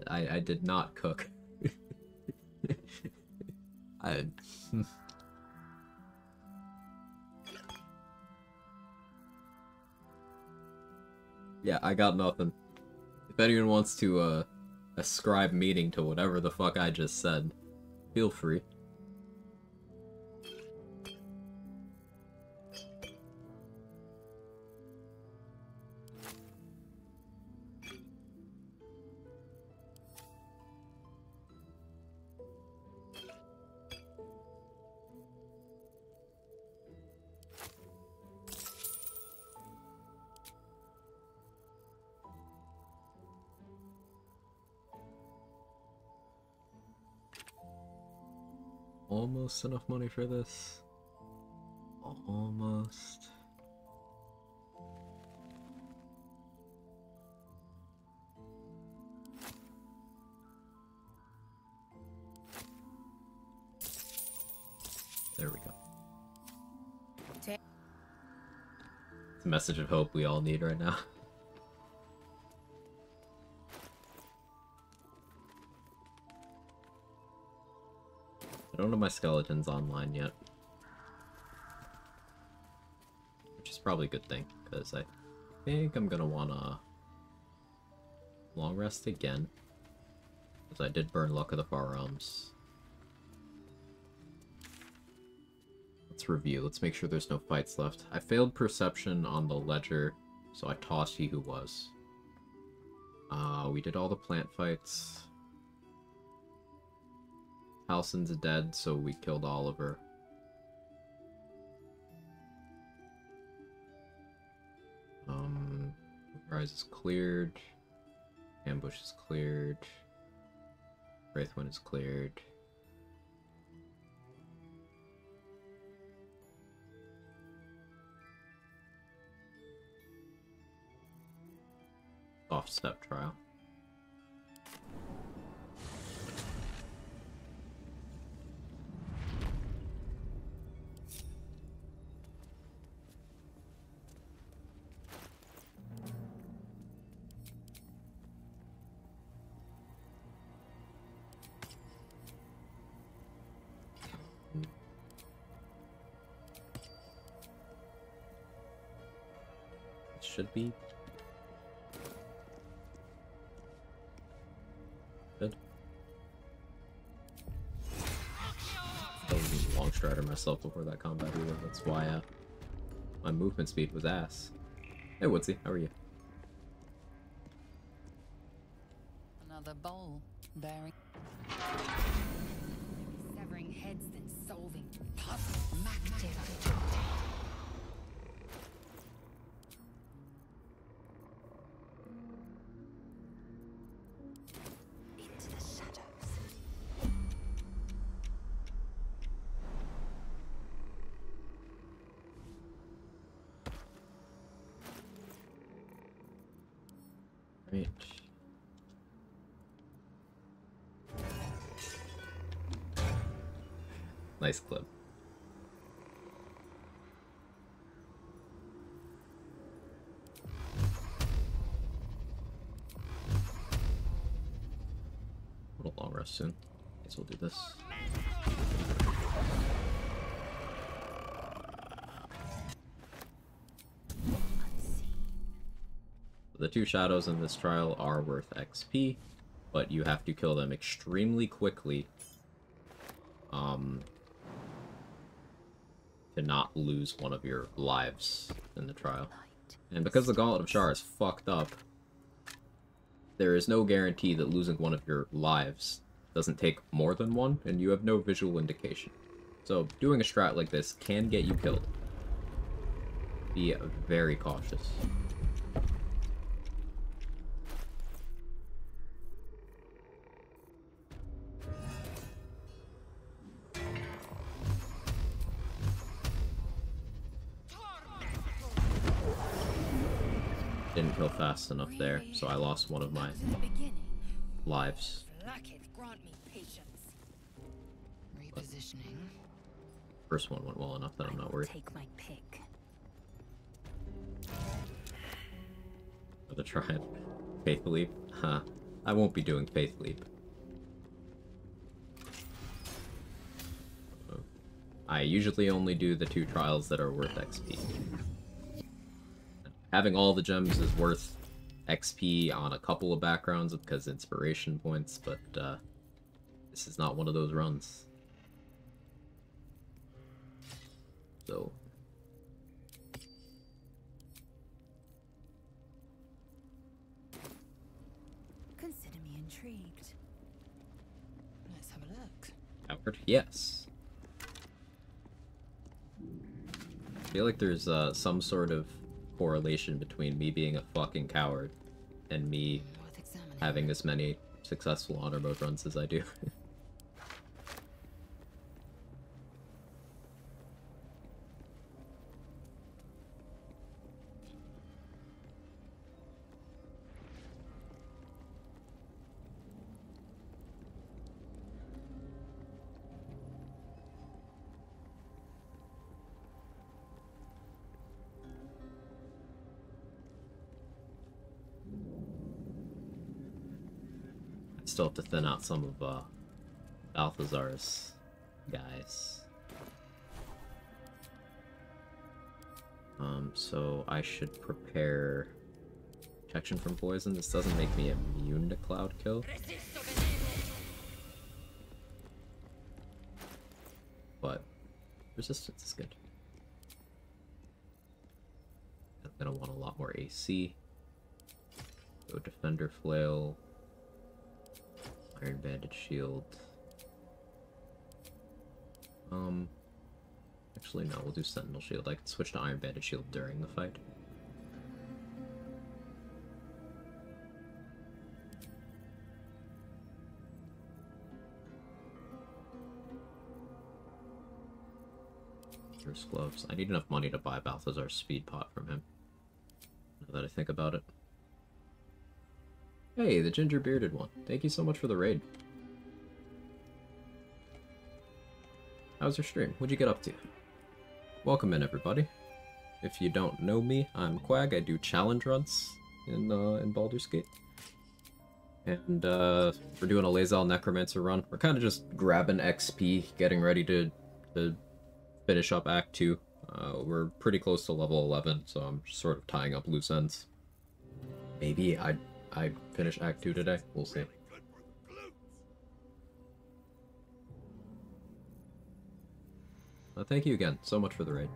I did not cook. Yeah, I got nothing. If anyone wants to ascribe meaning to whatever the fuck I just said, feel free. Almost enough money for this. Almost. There we go. It's a message of hope we all need right now. I don't have my skeletons online yet. Which is probably a good thing, because I think I'm gonna wanna long rest again. Because I did burn Luck of the Far Realms. Let's review. Let's make sure there's no fights left. I failed perception on the ledger, so I tossed He Who Was. We did all the plant fights. Halsin's dead, so we killed Oliver. Rise is cleared. Ambush is cleared. Wraithwind is cleared. Soft step trial. Should be good. I wasn't long strider myself before that combat either. That's why my movement speed was ass. Hey Woodsy, how are you? Another bowl bearing. Severing heads, then solving puzzles. Active. Right. Nice clip. rest soon. Guess we'll do this. The 2 shadows in this trial are worth XP, but you have to kill them extremely quickly to not lose one of your lives in the trial. And because the Gauntlet of Shar is fucked up, there is no guarantee that losing one of your lives doesn't take more than one, and you have no visual indication. So doing a strat like this can get you killed. Be very cautious. Didn't kill fast enough there, so I lost one of my lives. Grant me patience. Repositioning. First one went well enough that I'm not worried. Take my pick. For the triad. Faith Leap? Huh. I won't be doing Faith Leap. I usually only do the 2 trials that are worth XP. Having all the gems is worth XP on a couple of backgrounds because inspiration points, but this is not one of those runs. So Consider me intrigued. Let's have a look. Coward? Yes. I feel like there's some sort of correlation between me being a fucking coward and me having as many successful honor mode runs as I do. Still have to thin out some of Balthazar's guys. So I should prepare protection from poison. This doesn't make me immune to Cloud Kill, but resistance is good. I'm gonna want a lot more AC. Go Defender Flail. Iron Banded Shield. Actually no, we'll do Sentinel Shield. I can switch to Iron Banded Shield during the fight. Here's gloves. I need enough money to buy Balthazar's speed pot from him, now that I think about it. Hey, the ginger bearded one. Thank you so much for the raid. How's your stream? What'd you get up to? Welcome in, everybody. If you don't know me, I'm Quag. I do challenge runs in Baldur's Gate. And we're doing a Lae'zel Necromancer run. We're kind of just grabbing XP, getting ready to finish up Act 2. We're pretty close to level 11, so I'm sort of tying up loose ends. Maybe I finish Act 2 today. We'll see. Thank you again so much for the raid.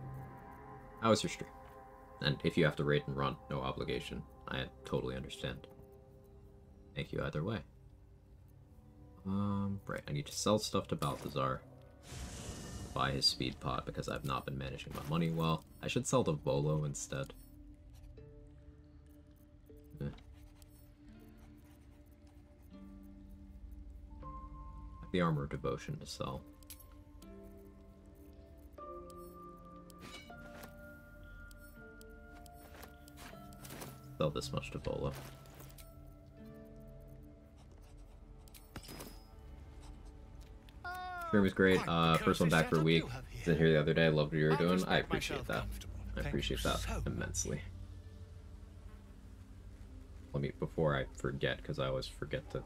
How was your stream? And if you have to raid and run, no obligation. I totally understand. Thank you either way. Right, I need to sell stuff to Balthazar. Buy his speed pot because I've not been managing my money well. I should sell to Volo instead. The Armor of Devotion to sell. Sell this much to Volo. Stream was great. First one back for a week. Was in here the other day. I loved what you were doing. I appreciate that. I appreciate that immensely. Let me, before I forget, because I always forget to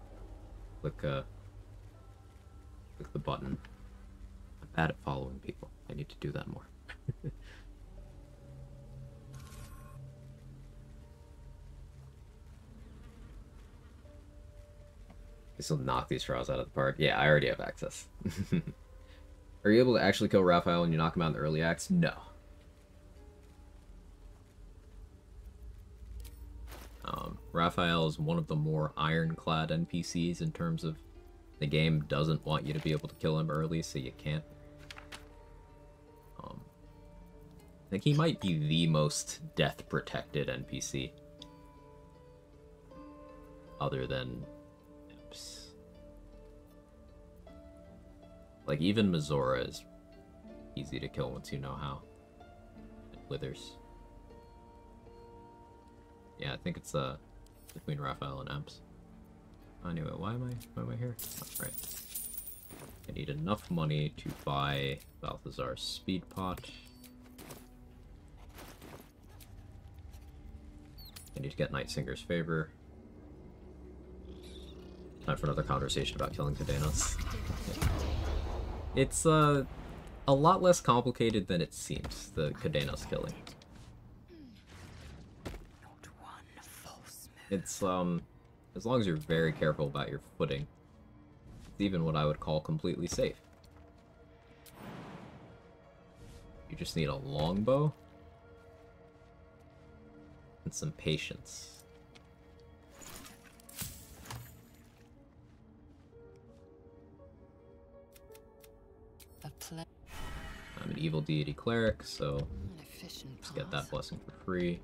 click Click the button. I'm bad at following people. I need to do that more. This will knock these trials out of the park. Yeah, I already have access. Are you able to actually kill Raphael when you knock him out in the early acts? No. Raphael is one of the more ironclad NPCs in terms of the game doesn't want you to be able to kill him early, so you can't. I think he might be the most death-protected NPC. Other than... Imps. Like, even Mizora is easy to kill once you know how. It withers. Yeah, I think it's between Raphael and Imps. Anyway, why am I here? Oh, right. I need enough money to buy Balthazar's speed pot. I need to get Nightsinger's favor. Time for another conversation about killing Cadenas. It's a lot less complicated than it seems, the Cadenas killing. It's, as long as you're very careful about your footing, it's even what I would call completely safe. You just need a longbow and some patience. I'm an evil deity cleric, so just get that blessing for free.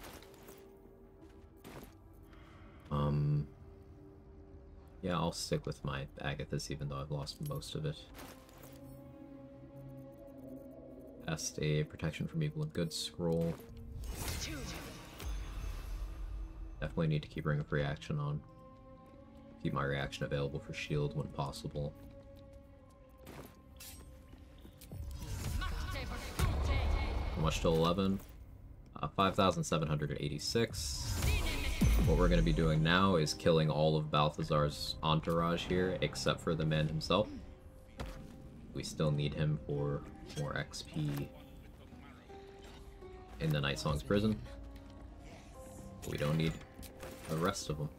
Yeah, I'll stick with my Agathis even though I've lost most of it. Cast a protection from evil and good scroll. Definitely need to keep Ring of Reaction on. Keep my reaction available for shield when possible. How much to 11? 5,786. What we're going to be doing now is killing all of Balthazar's entourage here, except for the man himself. We still need him for more XP in the Night Song's prison. But we don't need the rest of them.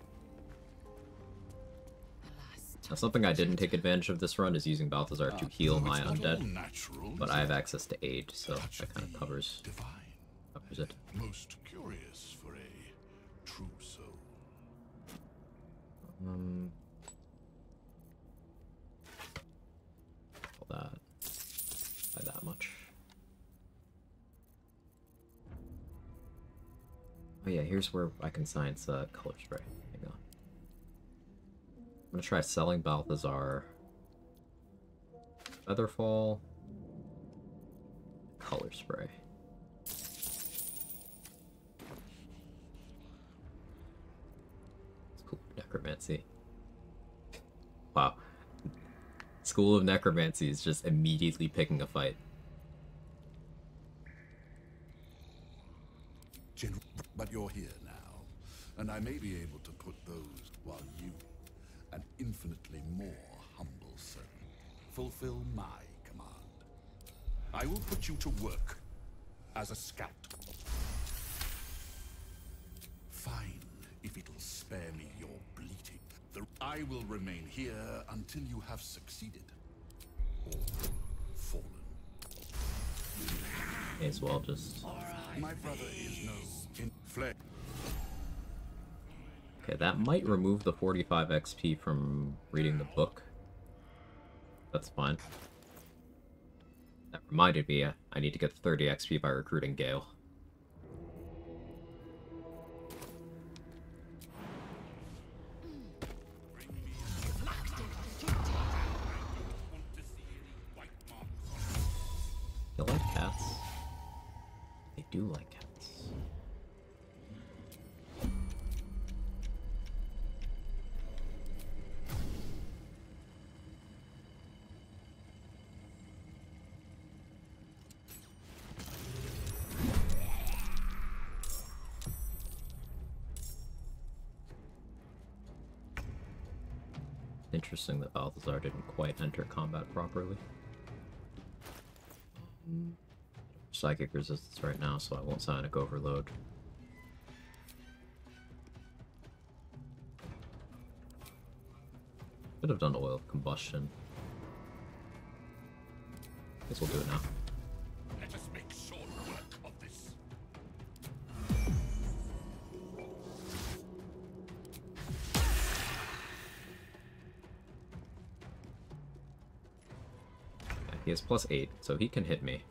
Now, something I didn't take advantage of this run is using Balthazar to heal my undead, but I have access to aid, so that kind of covers it. Most curious for a true soul. All that by that much. Oh yeah, here's where I can science color spray. Hang on. I'm gonna try selling Balthazar, Featherfall, color spray. School of Necromancy. Wow. School of Necromancy is just immediately picking a fight. But you're here now, and I may be able to put those while you, an infinitely more humble servant, fulfill my command. I will put you to work as a scout. Fine, if it'll spare me your bleating. I will remain here until you have succeeded or fallen. May as well just... My brother is no fled. Okay, that might remove the 45 XP from reading the book. That's fine. That reminded me, I need to get the 30 XP by recruiting Gale. They like cats. They do like cats. Interesting that Balthazar didn't quite enter combat properly. Psychic resistance right now, so I won't Psionic Overload. Could have done Oil of Combustion. Guess we'll do it now. Let us make short work of this. Yeah, he has +8, so he can hit me.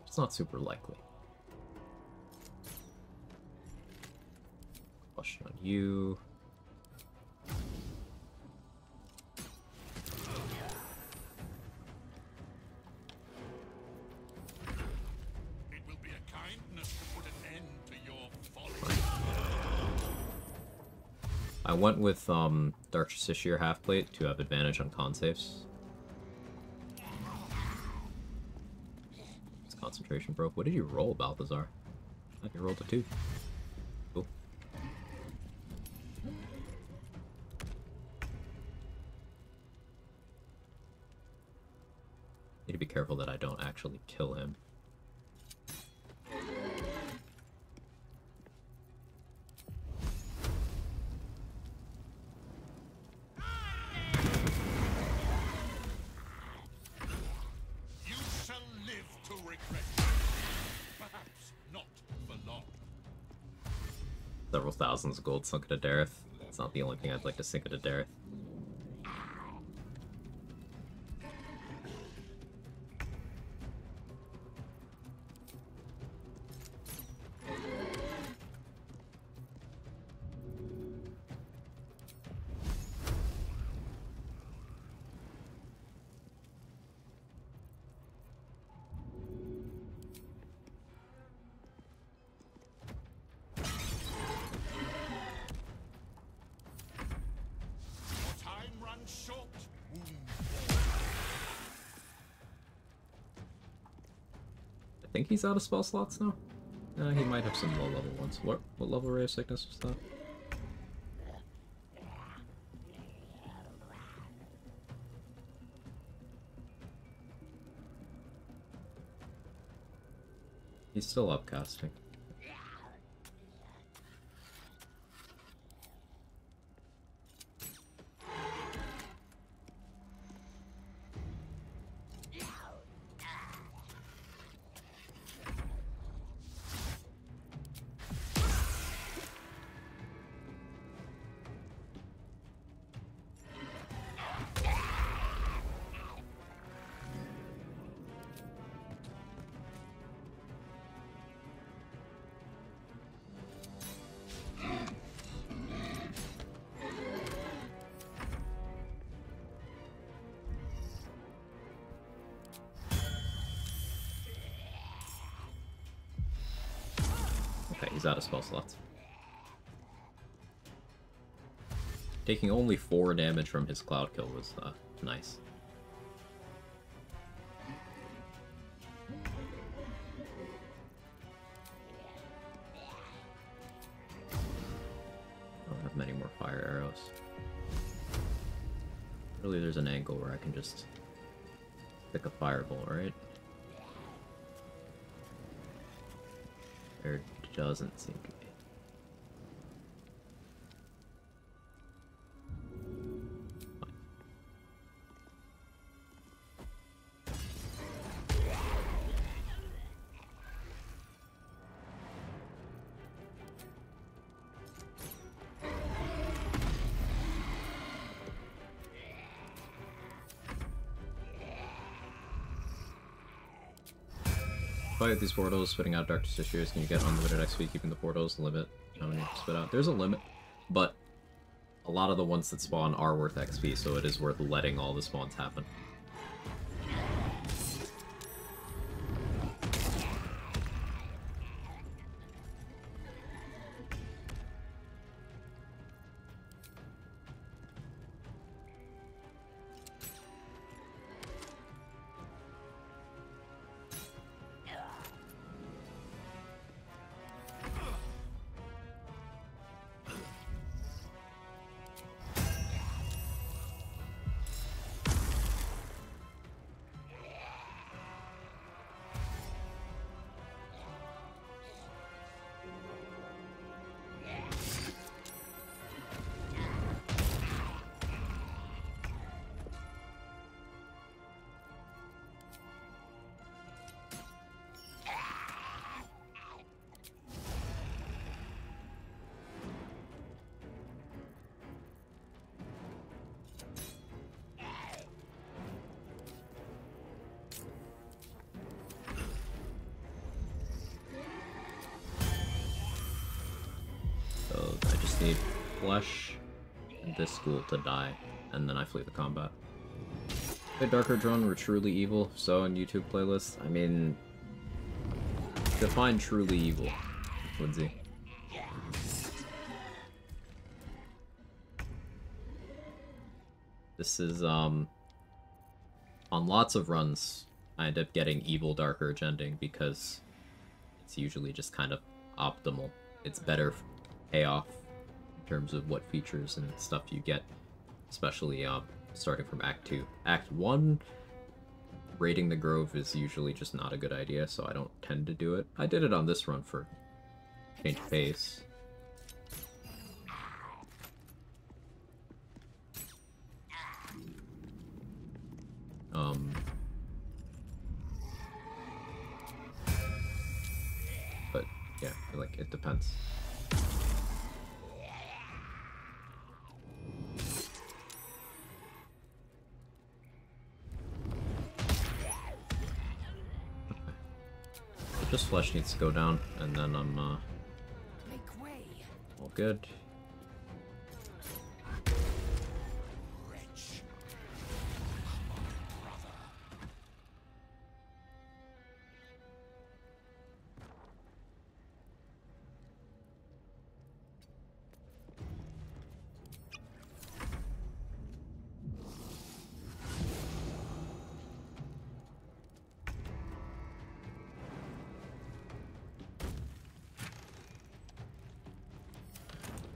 It's not super likely. Question on you. It will be a kindness to put an end to your folly. I went with Dark Justiciar Halfplate to have advantage on con saves. It's concentration broke. What did you roll, Balthazar? I you rolled a 2. Cool. Need to be careful that I don't actually kill him. You shall live to regret. Perhaps not for long. Several thousands of gold sunk into Dareth. It's not the only thing I'd like to sink into Dareth. Your time runs short. I think he's out of spell slots now. He might have some low-level ones. What level Ray of Sickness was that? He's still upcasting. Okay, he's out of spell slots. Taking only 4 damage from his Cloud Kill was nice. I don't have many more fire arrows. Really, there's an angle where I can just pick a fireball, right? There doesn't seem to be. Fight these portals, spitting out Dark Justiciars. Can you get unlimited XP keeping the portals? Limit how many you can spit out. There's a limit, but a lot of the ones that spawn are worth XP, so it is worth letting all the spawns happen. need flesh and this school to die, and then I flee the combat. The Darker Drone were truly evil, so in YouTube playlist, I mean, define truly evil, Lindsay. This is, on lots of runs, I end up getting evil Dark Urge ending because it's usually just kind of optimal. It's better payoff in terms of what features and stuff you get, especially, starting from Act 2. Act 1, raiding the Grove is usually just not a good idea, so I don't tend to do it. I did it on this run for change of pace. But yeah, like, it depends. Just flesh needs to go down, and then I'm all good.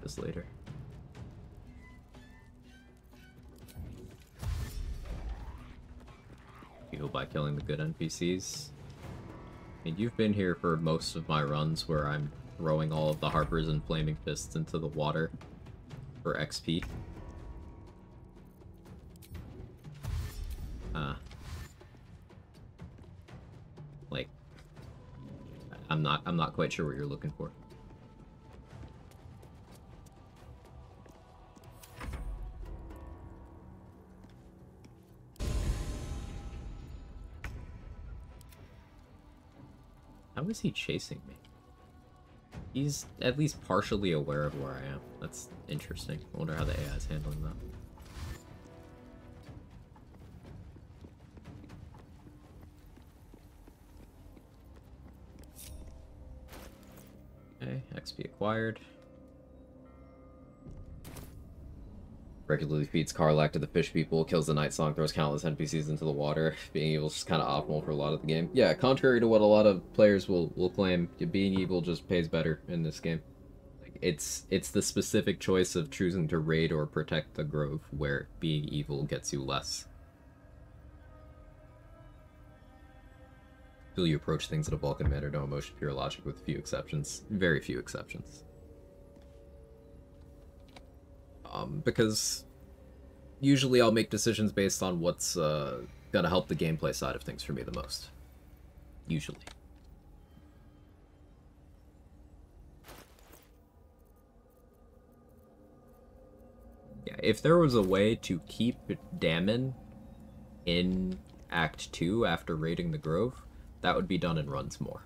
This later. You heal by killing the good NPCs. I mean, you've been here for most of my runs where I'm throwing all of the Harpers and Flaming Fists into the water for XP. Like, I'm not quite sure what you're looking for. How is he chasing me? He's at least partially aware of where I am. That's interesting. I wonder how the AI is handling that. Okay, XP acquired. Regularly feeds Karlach to the fish people, kills the Night Song, throws countless NPCs into the water. Being evil is just kind of optimal for a lot of the game. Yeah, contrary to what a lot of players will claim, being evil just pays better in this game. Like, it's the specific choice of choosing to raid or protect the Grove where being evil gets you less. Feel you approach things in a Vulcan manner, no emotion, pure logic with few exceptions. Very few exceptions. Because usually I'll make decisions based on what's gonna help the gameplay side of things for me the most. Usually. Yeah, if there was a way to keep Dammon in Act 2 after raiding the Grove, that would be done in runs more.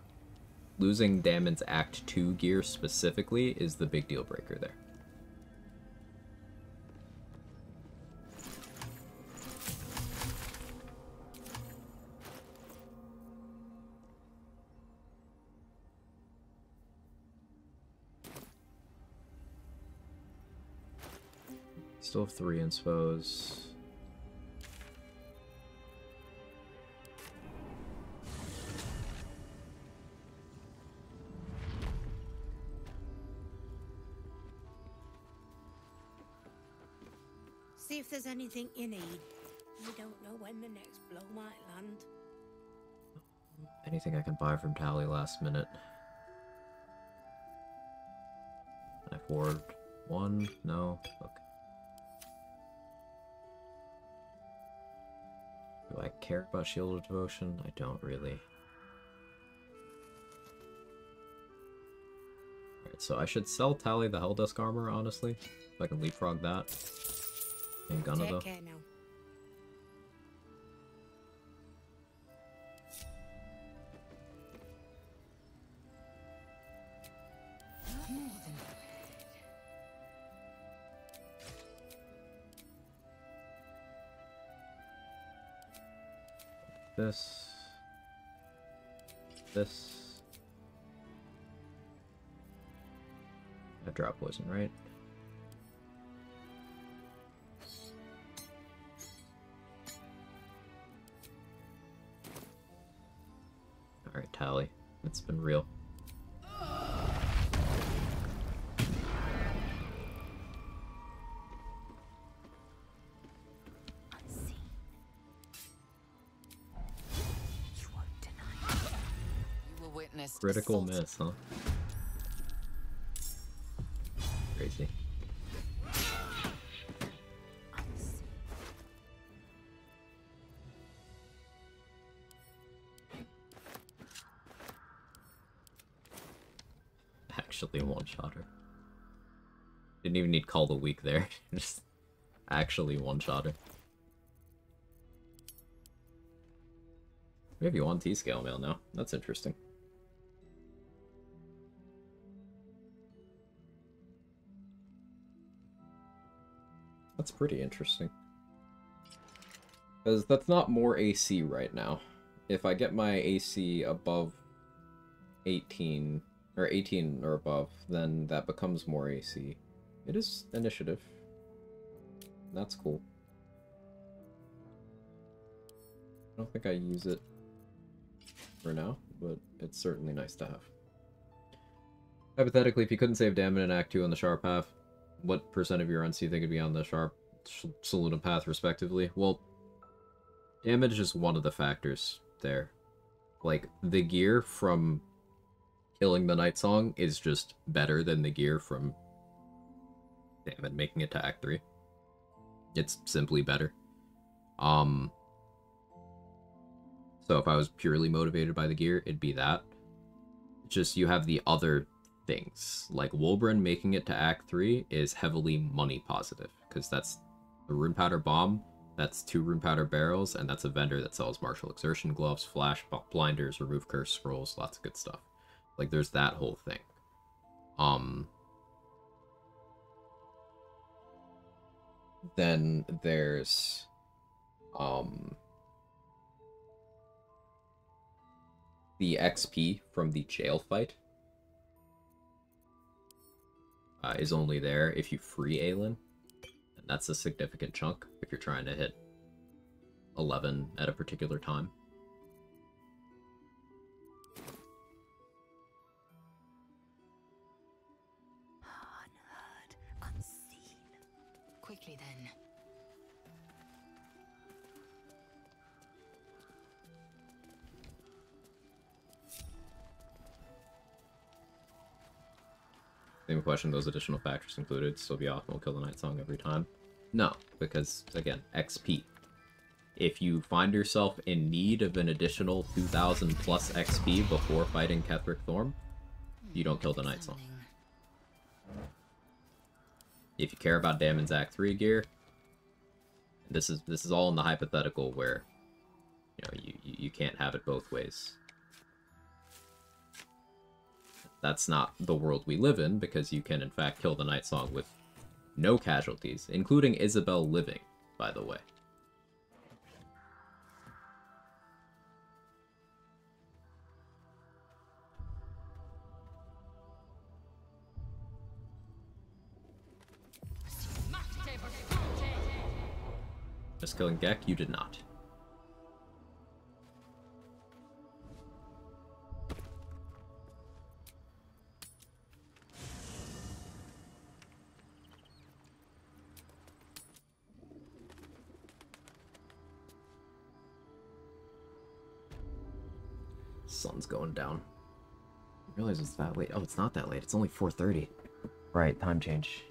Losing Dammon's Act 2 gear specifically is the big deal breaker there. Still have 3 inspos. See if there's anything you need. You don't know when the next blow might land. Anything I can buy from Tally last minute. I forward 1? No? Okay. Do I care about Shield of Devotion? I don't really. Alright, so I should sell Tally the Helldusk armor, honestly. If I can leapfrog that. Ain't gonna though. Take care now. this. This. I drop poison, right? Alright, Tally. It's been real. Critical miss, huh? Crazy. Actually one-shot her. Didn't even need Call the Weak there. Just actually one-shot her. We have you on T-scale mail now. That's interesting. That's pretty interesting. Because that's not more AC right now. If I get my AC above 18, or 18 or above, then that becomes more AC. It is initiative. That's cool. I don't think I use it for now, but it's certainly nice to have. Hypothetically, if you couldn't save Damon in Act 2 on the Sharp Path, what percent of your runs do you think would be on the Sharp Saloon path, respectively? Well, damage is one of the factors there. Like, the gear from killing the Night Song is just better than the gear from Damon making it to Act 3. It's simply better. So if I was purely motivated by the gear, it'd be that. It's just you have the other things. Like, Wulbren making it to Act 3 is heavily money positive, because that's a Rune Powder Bomb, that's 2 Rune Powder Barrels, and that's a vendor that sells Martial Exertion Gloves, Flash Blinders, Remove Curse Scrolls, lots of good stuff. Like, there's that whole thing. Then there's the XP from the jail fight is only there if you free Aelin, and that's a significant chunk if you're trying to hit 11 at a particular time. Unheard, unseen. Quickly then. Same question, those additional factors included, still be optimal, kill the Night Song every time? No, because, again, XP. If you find yourself in need of an additional 2,000 plus XP before fighting Ketheric Thorm, you don't kill the Night Song. If you care about Damon's Act 3 gear, this is all in the hypothetical where, you know, you can't have it both ways. That's not the world we live in, because you can in fact kill the Night Song with no casualties, including Isabel living, by the way. Just killing Gek, you did not. Sun's going down. I realize it's that late. Oh, it's not that late. It's only 4:30. Right, time change.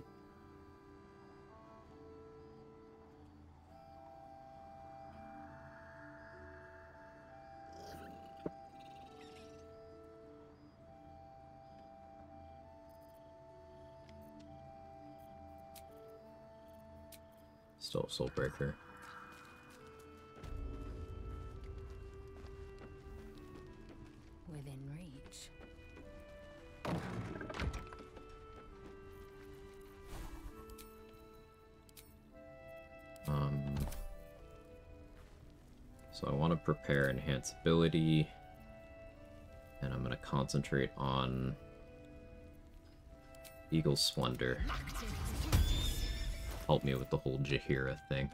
Still Soulbreaker. Within reach. So I want to prepare Enhance Ability, and I'm going to concentrate on Eagle's Splendor. Help me with the whole Jaheira thing.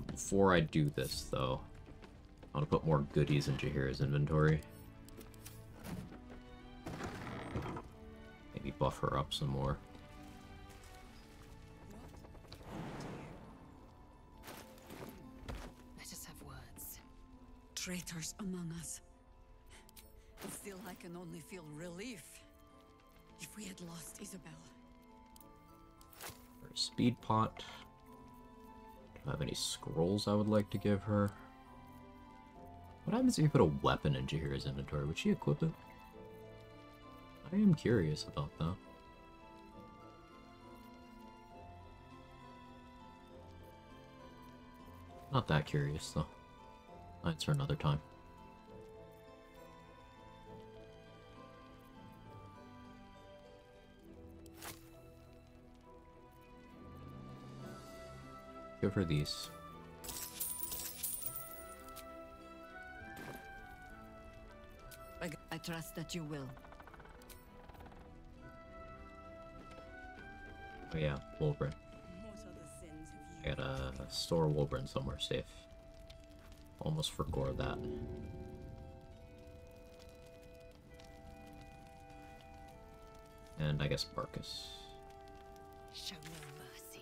Before I do this, though, I want to put more goodies in Jaheira's inventory. Maybe buff her up some more. Let us have words. Traitors among us. And still I can only feel relief if we had lost Isabel. Speed pot. Do I have any scrolls I would like to give her? What happens if you put a weapon in Jaheira's inventory? Would she equip it? I am curious about that. Not that curious, though. That's for another time. Give her these. I trust that you will. Oh yeah, Wolverine. I gotta store Wolverine somewhere safe. Almost forgot that. And I guess Barkus. Show no mercy.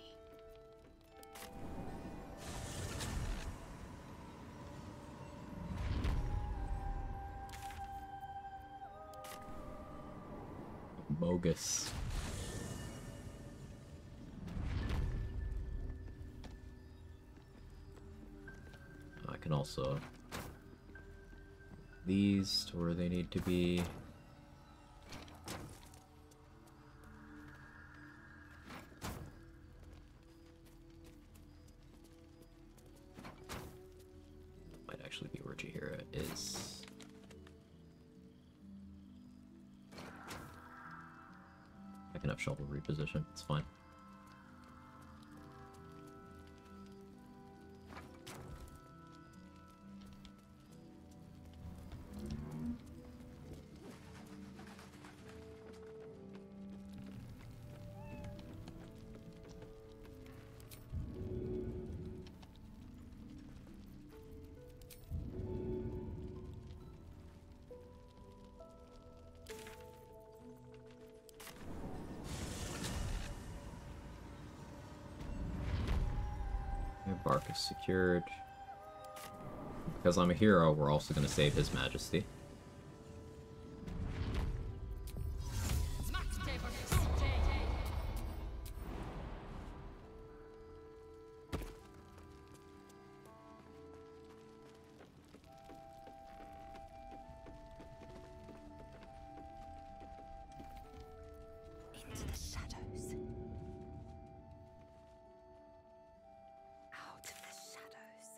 Bogus. I can also these to where they need to be. Might actually be where Jaheira is. I can have Shovel reposition, it's fine. Barkus secured. Because I'm a hero, we're also going to save His Majesty. Into the shadows. Out of the shadows.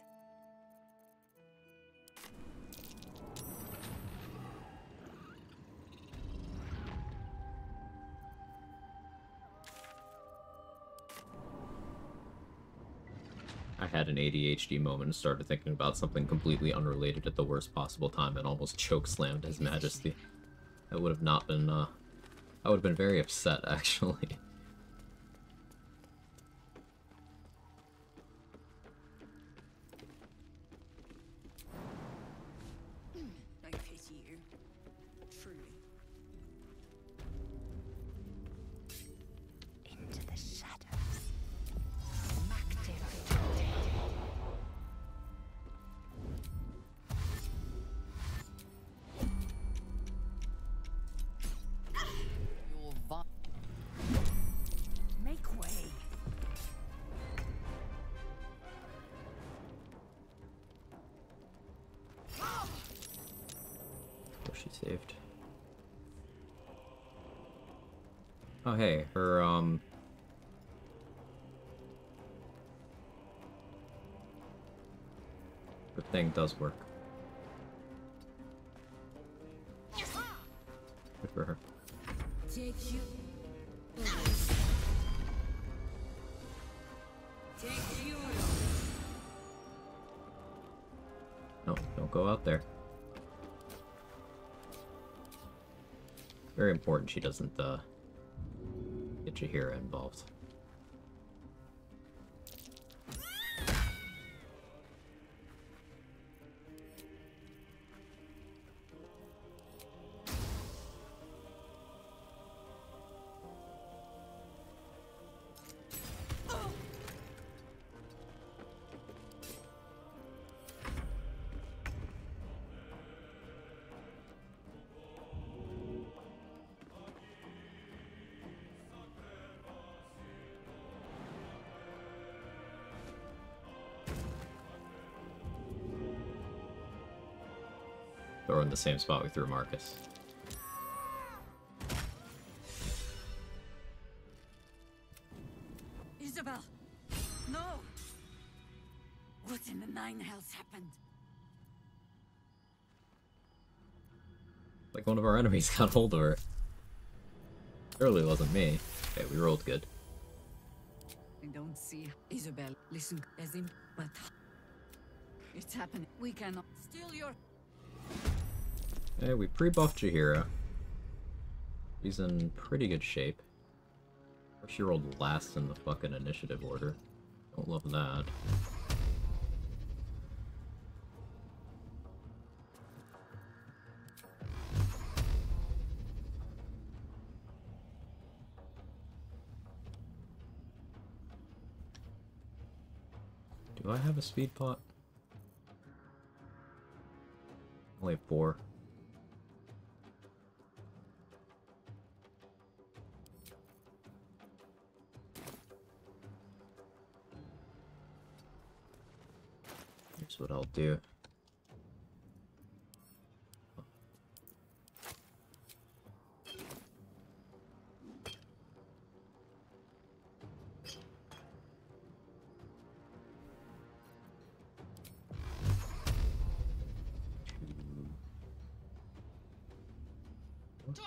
I had an ADHD moment and started thinking about something completely unrelated at the worst possible time and almost chokeslammed His Majesty. That would have not been, I would have been very upset, actually. I pity you. Truly. Into the shadows. Make way. Oh, she saved. Oh, hey, her, her thing does work. Good for her. Take you. Take you. go out there. Very important she doesn't get Jaheira involved. Or in the same spot we threw Marcus. Isabel! No! What in the nine hells happened? Like one of our enemies got hold of her. Surely it wasn't me. Okay, we rolled good. I don't see. Isabel, listen, as in, but it's happening. We cannot steal your. Hey, we pre-buffed Jaheira. She's in pretty good shape. She rolled last in the fucking initiative order. Don't love that. Do I have a speed pot? Only have 4. Here's what I'll do. The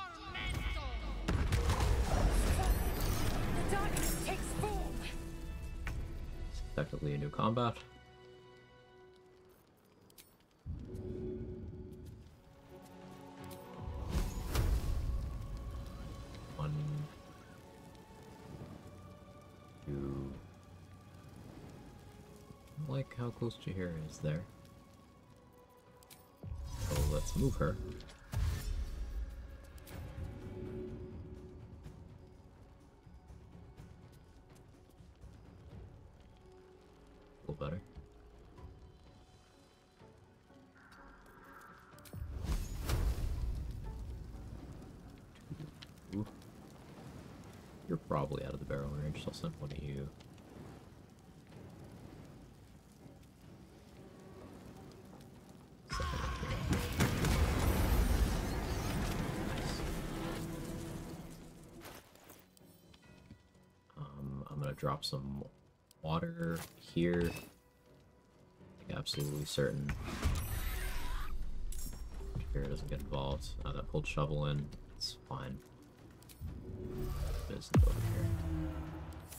darkness takes form. Technically a new combat. One, 2. I like how close Jaheira is there. So let's move her. A little better. Ooh. You're probably out of the barrel range, so I'll send one of you. I'm gonna drop some water here. I'm absolutely certain here doesn't get involved. That pulled shovel in. It's fine. It isn't over here.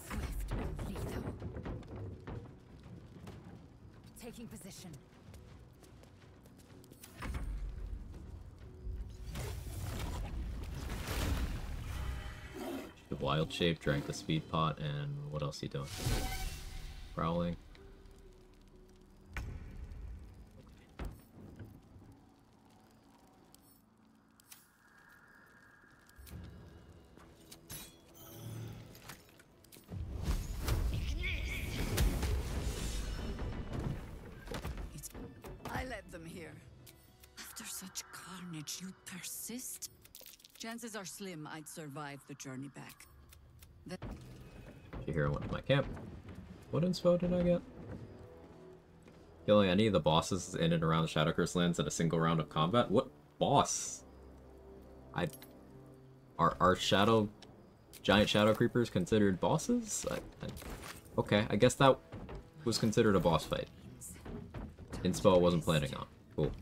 Swift and lethal. Taking position. The wild shape, drank the speed pot, and what else are you doing? Prowling. I led them here. After such carnage, you persist? Chances are slim I'd survive the journey back. Jaheira went to my camp. What inspo did I get? Killing any of the bosses in and around the Shadowcurse lands in a single round of combat? What boss? Are giant shadow creepers considered bosses? Okay, I guess that was considered a boss fight. Inspo I wasn't planning on. Cool.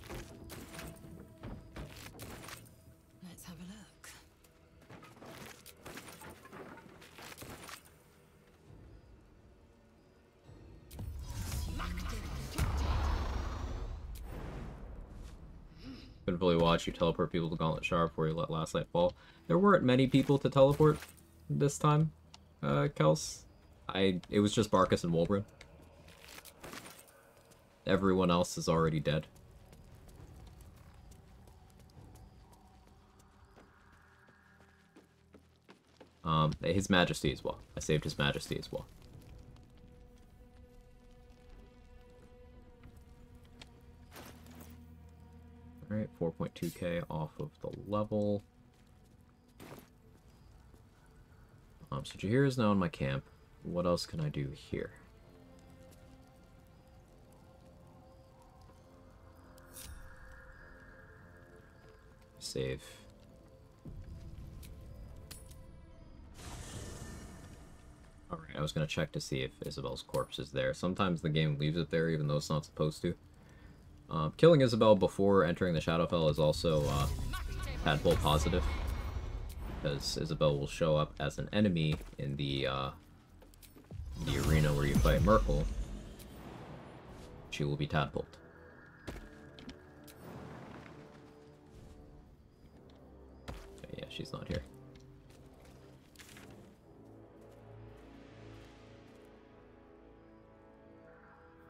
Let's have a look. Couldn't fully watch you teleport people to Gauntlet Shard before you let Last Light fall. There weren't many people to teleport this time, Kels. It was just Barkus and Wolverine. Everyone else is already dead. His Majesty as well. I saved His Majesty as well. Alright, 4.2k off of the level. So Jaheira is now in my camp. What else can I do here? Save. Alright, I was gonna check to see if Isabel's corpse is there. Sometimes the game leaves it there even though it's not supposed to. Killing Isabel before entering the Shadowfell is also tadpole positive, because Isabel will show up as an enemy in the arena where you fight Merkel. She will be tadpoled. Okay, yeah, she's not here.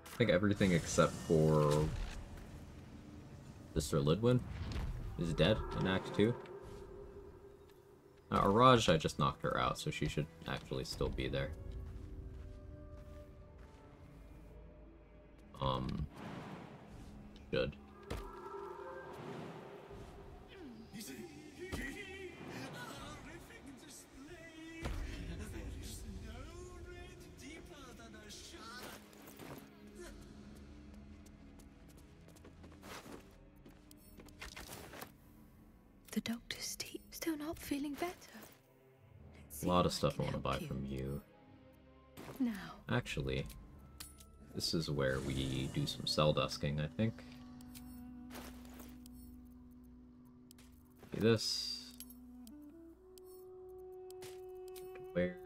I think everything except for Sister Lidwin is dead in Act 2. Araj, I just knocked her out, so she should actually still be there. Should. The doctor's still not feeling better. A lot of stuff I want to buy from you. Now. Actually, this is where we do some cell dusking, I think. Do this. Where's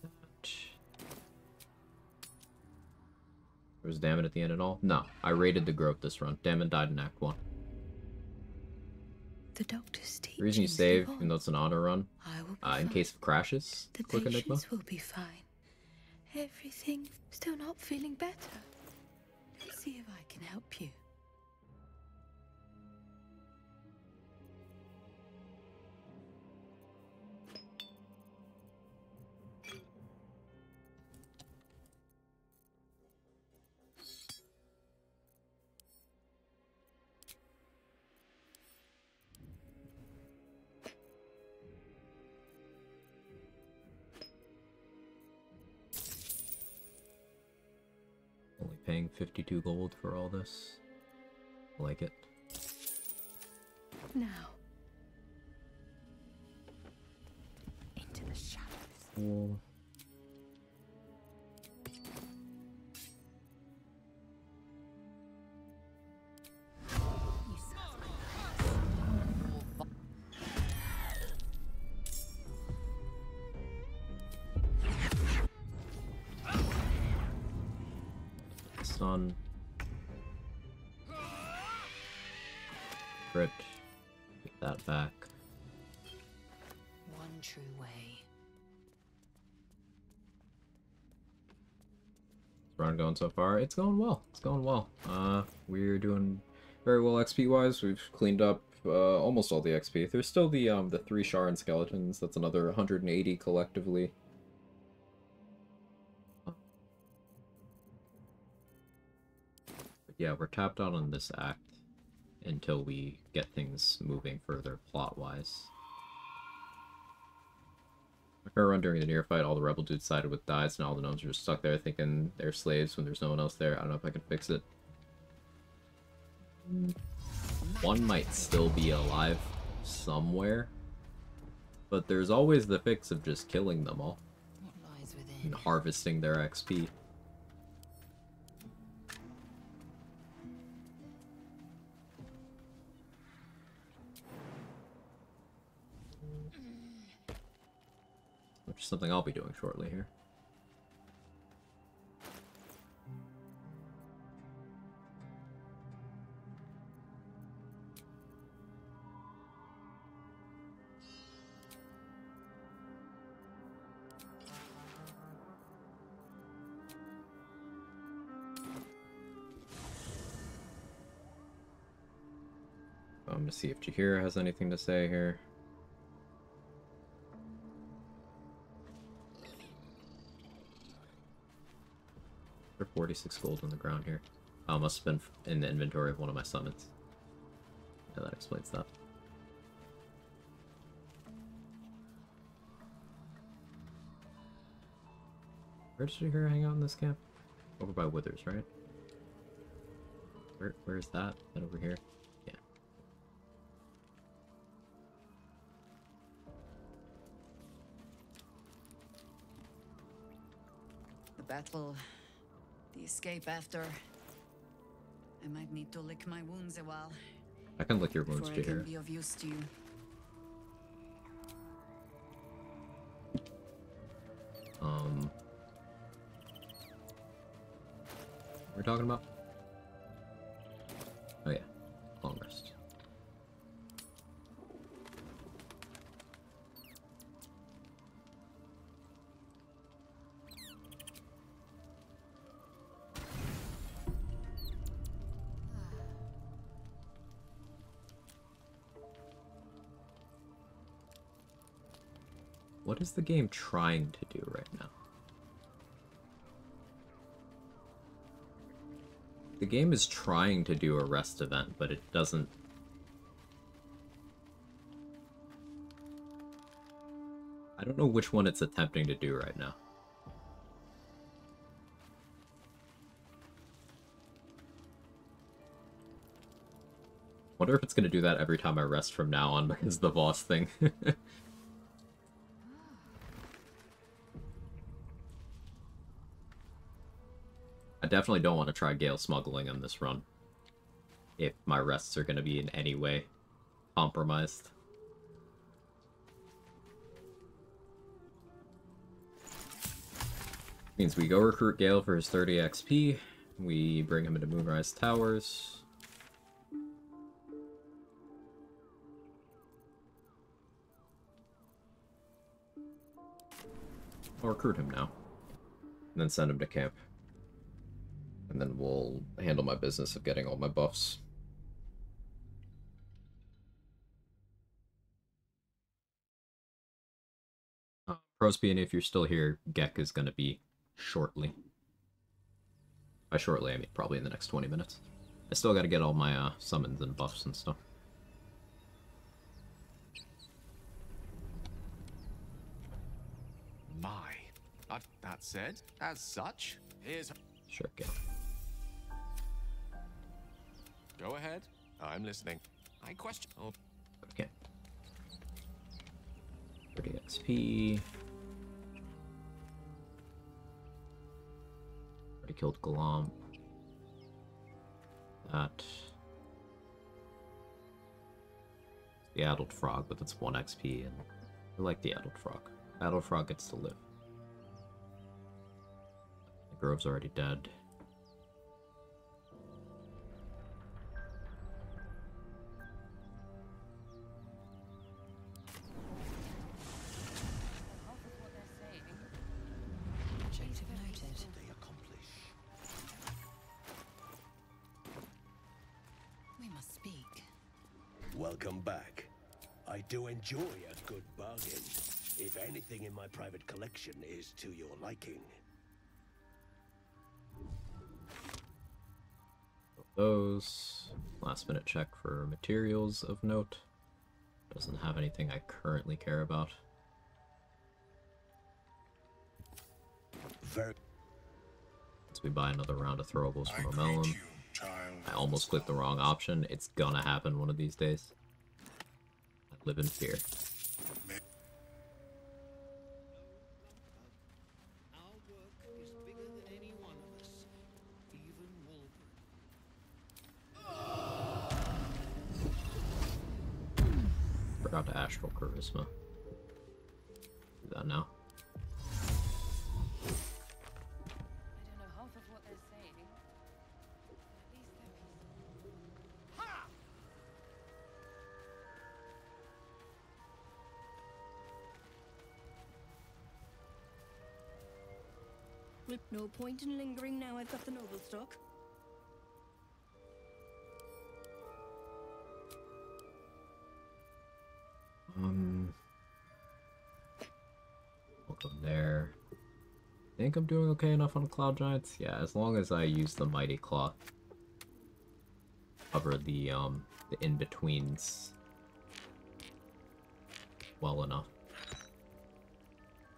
that? Was Dammit at the end at all? No, I raided the grove this run. Dammit died in Act 1. The doctor's The reason you save, even though it's an auto run, in case of crashes, the click Enigma. patients will be fine. Everything still not feeling better. Let's see if I can help you. Paying 52 gold for all this. I like it. Now. Into the shadows. Cool. On crit, get that back. One true way. Run going so far? It's going well. It's going well. We're doing very well XP wise. We've cleaned up almost all the XP. There's still the 3 Sharan skeletons. That's another 180 collectively. Yeah, we're tapped out on this act until we get things moving further plot-wise. Her run during the near fight, all the rebel dudes sided with dies, and all the gnomes are just stuck there thinking they're slaves when there's no one else there. I don't know if I can fix it. One might still be alive somewhere, but there's always the fix of just killing them all and harvesting their XP. Which is something I'll be doing shortly here. I'm gonna see if Jaheira has anything to say here. There's 46 gold on the ground here. Oh, must have been in the inventory of one of my summons. Yeah, that explains that. Where did Jaheira hang out in this camp? Over by Withers, right? Where is that? That over here? Yeah. The battle, the escape after. I might need to lick my wounds a while. I can lick your wounds, before I can Jaheira. be of use to you. We're talking about? Oh yeah, long rest. What is the game trying to do right now? The game is trying to do a rest event, but it doesn't... I don't know which one it's attempting to do right now. Wonder if it's going to do that every time I rest from now on because of the boss thing. I definitely don't want to try Gale smuggling on this run. If my rests are going to be in any way compromised. Means we go recruit Gale for his 30 XP. We bring him into Moonrise Towers. I'll recruit him now. And then send him to camp. And then we'll handle my business of getting all my buffs. Prospian, if you're still here, Gek is going to be shortly. By shortly, I mean probably in the next 20 minutes. I still got to get all my summons and buffs and stuff. My. That said, as such, here's... Sure, Gale. Go ahead. I'm listening. I question... Oh. Okay. 30 XP. Already killed Galam. That. The Addled Frog, but that's 1 XP, and I like the Addled Frog. Addled Frog gets to live. The Grove's already dead. Welcome back. I do enjoy a good bargain, if anything in my private collection is to your liking. Those. Last minute check for materials of note. Doesn't have anything I currently care about. As we buy another round of throwables from Omelum. I almost clicked the wrong option. It's gonna happen one of these days. I live in fear. Forgot to Astral Charisma. Do that now. No point in lingering now I've got the noble stock. We'll go there. I think I'm doing okay enough on Cloud Giants. Yeah, as long as I use the Mighty Claw. Cover the in-betweens well enough.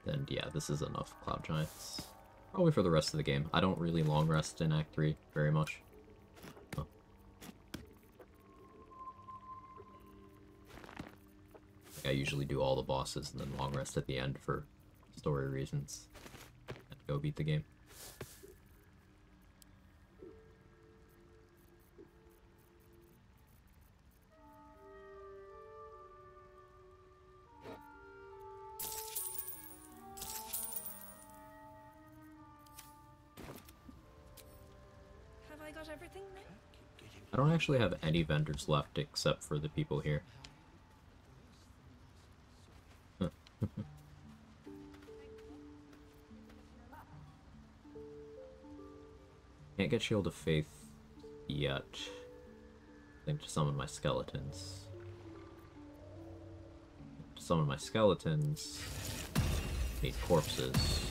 Then yeah, this is enough Cloud Giants. Probably for the rest of the game. I don't really long rest in Act 3 very much. Huh. I usually do all the bosses and then long rest at the end for story reasons. And go beat the game. Have I got everything now? I don't actually have any vendors left except for the people here. Can't get Shield of Faith yet. I think to summon my skeletons. To summon my skeletons, need corpses.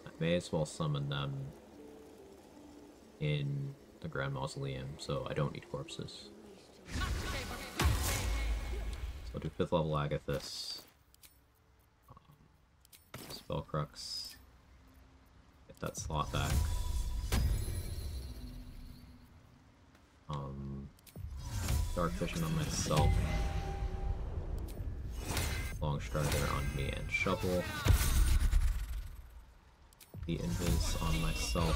I may as well summon them in the Grand Mausoleum, so I don't need corpses. So I'll do 5th level Agathis. Spellcrux. Get that slot back. Dark Vision on myself. Long Strider on me and Shovel. The Invis on myself.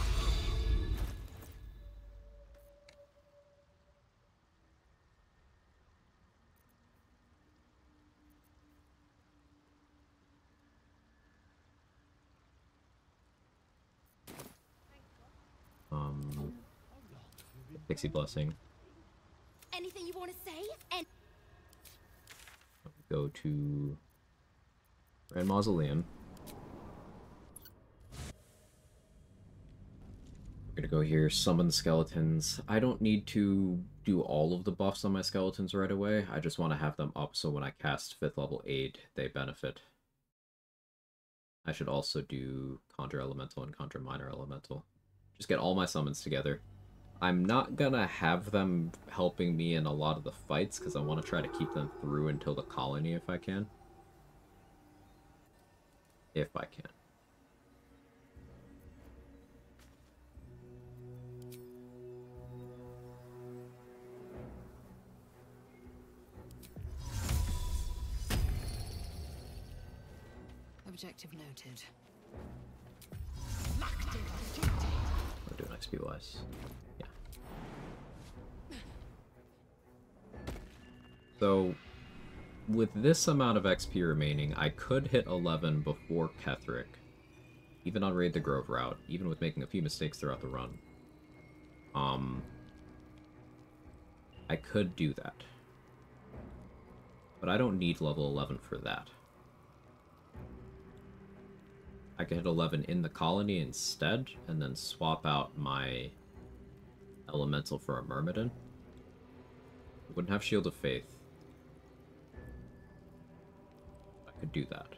Pixie Blessing. Anything you want to say? And Go to Grand Mausoleum. We're gonna go here, summon the skeletons. I don't need to do all of the buffs on my skeletons right away. I just want to have them up so when I cast 5th level aid, they benefit. I should also do Conjure Elemental and Conjure Minor Elemental. Just get all my summons together. I'm not gonna have them helping me in a lot of the fights, because I want to try to keep them through until the colony if I can. If I can. Objective noted. We're doing XP wise. Yeah. So, with this amount of XP remaining, I could hit 11 before Ketheric. Even on Raid the Grove route, even with making a few mistakes throughout the run. I could do that. But I don't need level 11 for that. I could hit 11 in the colony instead, and then swap out my elemental for a Myrmidon. I wouldn't have Shield of Faith. I could do that.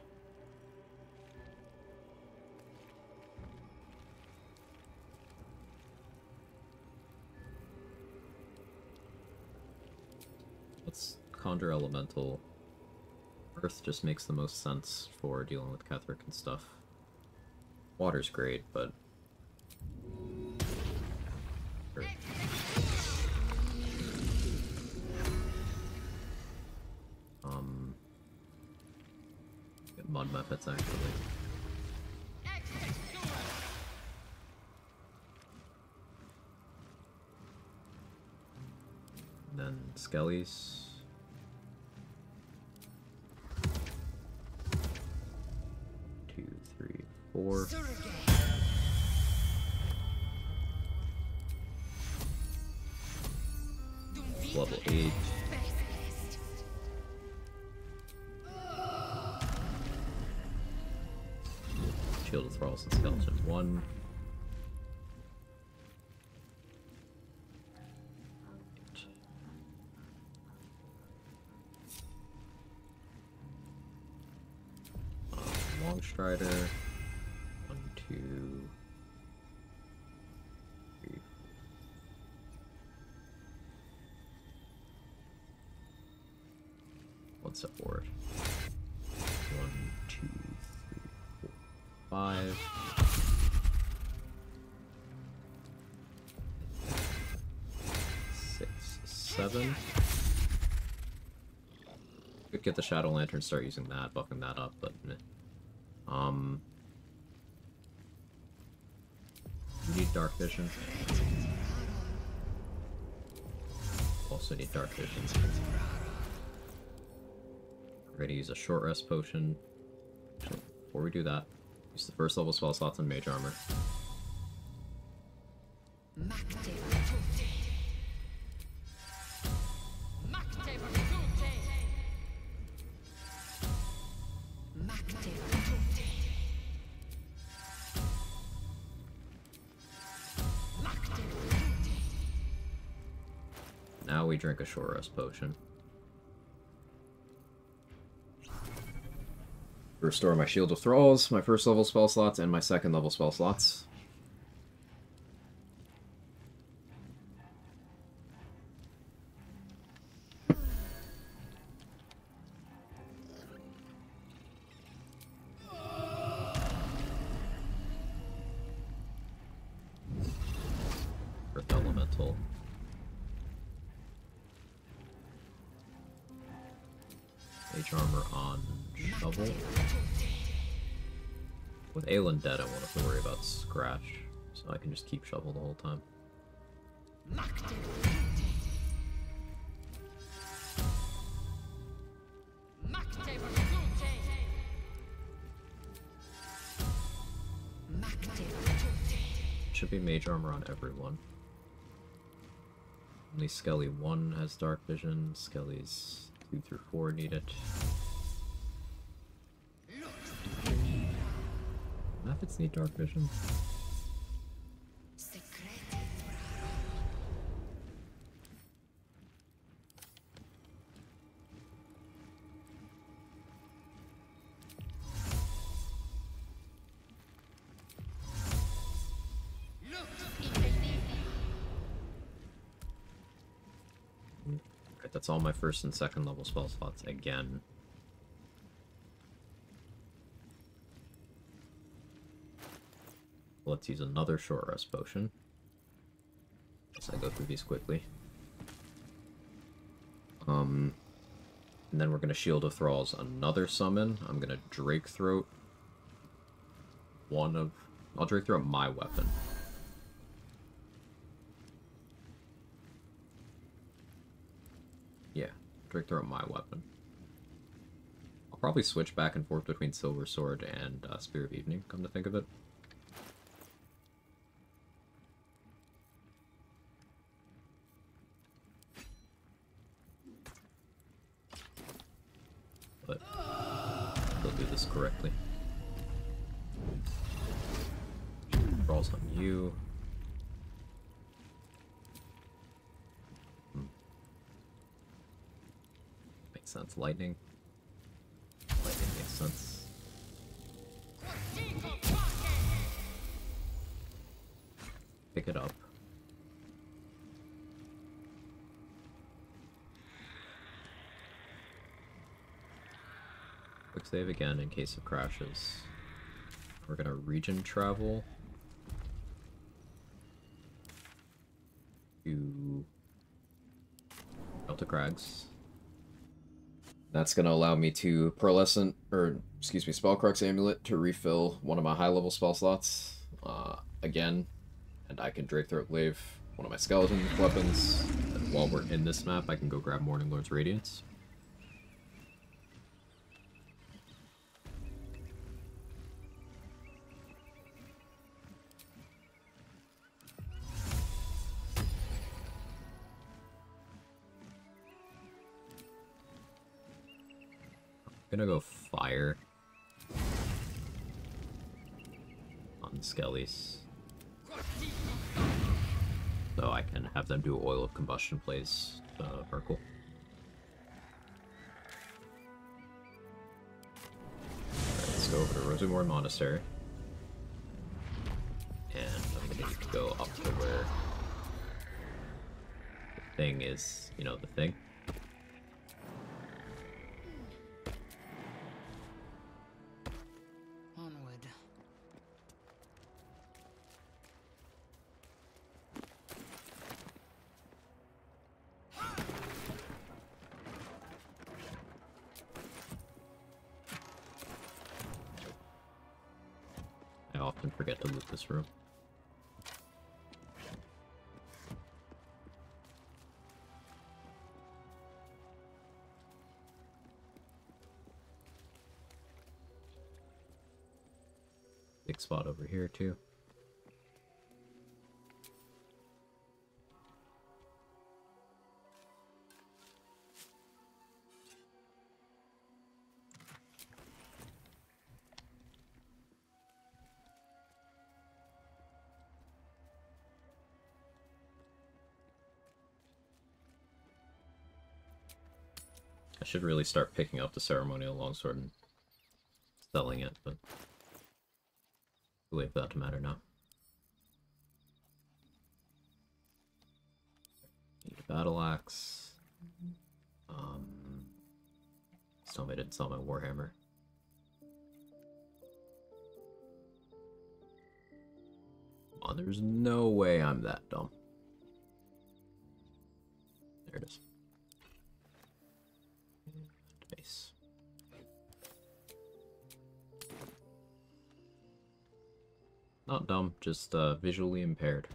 Let's conjure elemental. Earth just makes the most sense for dealing with Ketheric and stuff. Water's great, but... Earth. Get mud methods actually. And then Skellies. Two, three, four. Level 8. Shield of Thralls and Skeleton 1. Longstrider. 1, 2, 3. What's up for it? 1, 2, 3, 4, 5. 6, 7. Could get the Shadow Lantern, start using that, buffing that up, but meh. You need Dark Vision. Also need Dark Vision. We're gonna use a short rest potion. Actually, before we do that, use the first level spell slots on Mage Armor. Now we drink a short rest potion. Restore my Shield of Thralls, my first level spell slots, and my second level spell slots. Earth Elemental. Mage Armor on Shovel. With Aelin dead, I won't have to worry about Scratch, so I can just keep Shovel the whole time. Should be Mage Armor on everyone. Only Skelly 1 has Dark Vision, Skelly's 2 through 4 need it. Methods need Dark Vision. Okay, that's all my first and second level spell slots again. Let's use another short rest potion. As I go through these quickly. And then we're gonna Shield of Thralls another summon. I'm gonna Drake Throat I'll Drake Throat my weapon. Yeah, Drake Throat my weapon. I'll probably switch back and forth between Silver Sword and Spear of Evening, come to think of it. But they'll do this correctly. Rolls on you. Makes sense. Lightning. Lightning makes sense. Pick it up. Quick save again in case of crashes. We're gonna region travel to Delta Crags. That's gonna allow me to Pearlescent, or excuse me, Spellcrux Amulet to refill one of my high level spell slots again, and I can Drake Throat Glaive one of my skeleton weapons. And while we're in this map, I can go grab Morning Lord's Radiance. I'm gonna go Fire on Skellies, so I can have them do Oil of Combustion plays Urkel. Let's go over to Rosenborn Monastery. And I'm gonna need to go up to where the thing is, you know, the thing. Onward. I often forget to loot this room. Big spot over here too. I should really start picking up the ceremonial longsword and selling it, but too late for that to matter now. Need a battle axe. Still I didn't sell my warhammer. Oh, there's no way I'm that dumb. There it is. Nice. Not dumb, just visually impaired.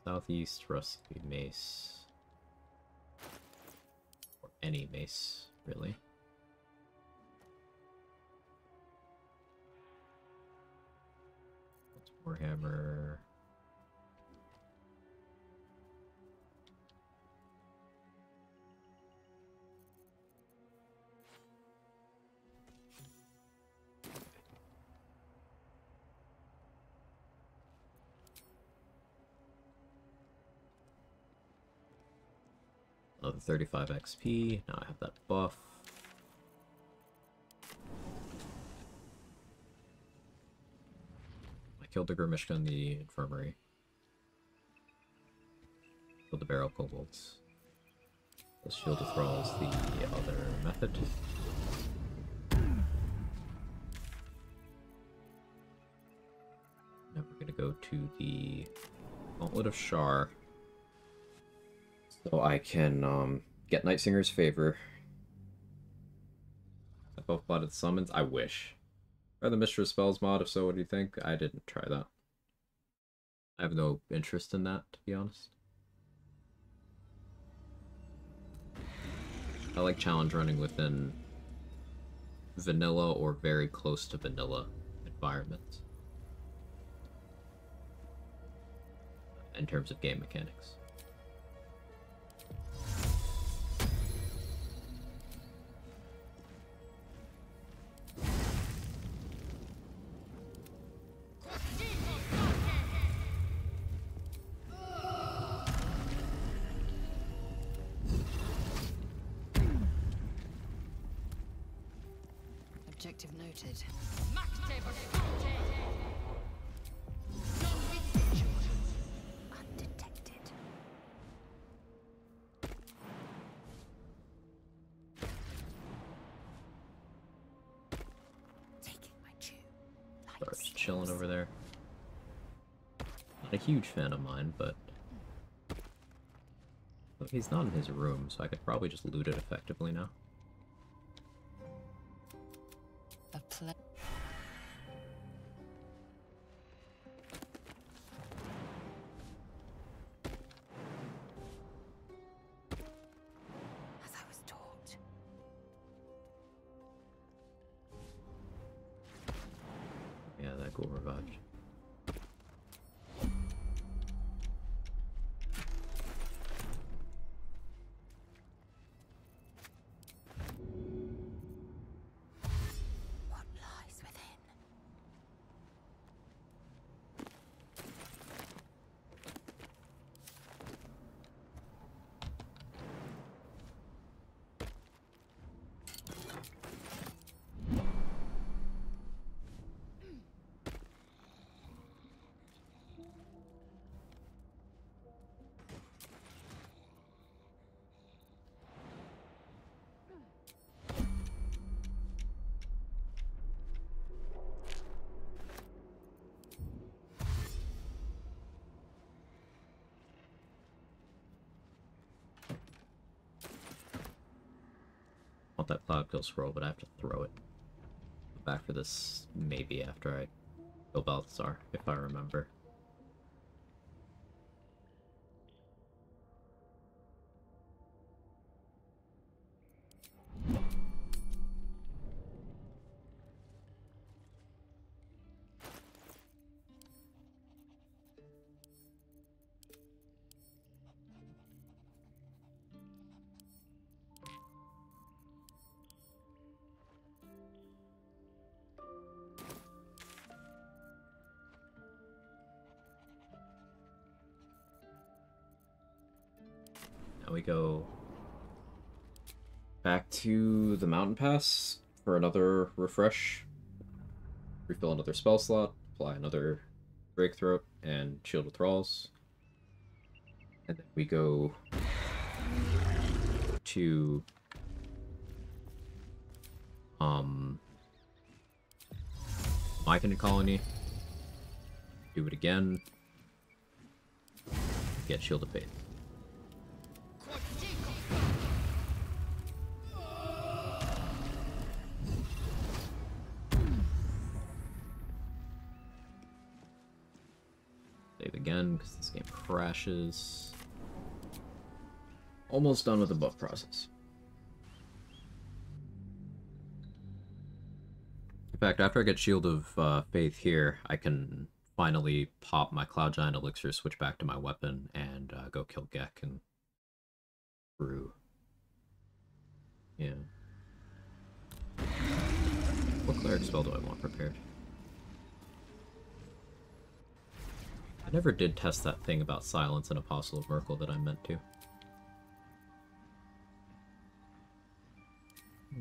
Southeast rusty mace. Or any mace, really. That's warhammer. Another 35 XP. Now I have that buff. I killed the Grimishka in the infirmary. Killed the barrel kobolds. The shield of thralls, the other method. Now we're gonna go to the Gauntlet of Shar. So I can get Nightsinger's favor. I both plotted summons. I wish. Try the Mistress Spells mod. If so, what do you think? I didn't try that. I have no interest in that, to be honest. I like challenge running within vanilla or very close to vanilla environments. In terms of game mechanics. Objective noted. Undetected. Taking my due. Starts chilling over there. Not a huge fan of mine, but look, he's not in his room, so I could probably just loot it effectively now. A play. As I was taught. Yeah, that ghoul revived. What lies within? want that Cloud Kill Scroll, but I have to throw it. Back for this maybe after I kill Balthazar, if I remember. Now we go back to the Mountain Pass for another refresh. Refill another spell slot, apply another Breakthroat and Shield of Thralls. And then we go to Myconid Colony. Do it again. Get Shield of Faith. Save again, because this game crashes. Almost done with the buff process. In fact, after I get Shield of Faith here, I can finally pop my Cloud Giant Elixir, switch back to my weapon, and go kill Gek and Brew. Yeah. What cleric spell do I want prepared? I never did test that thing about Silence and Apostle of Merkel that I meant to.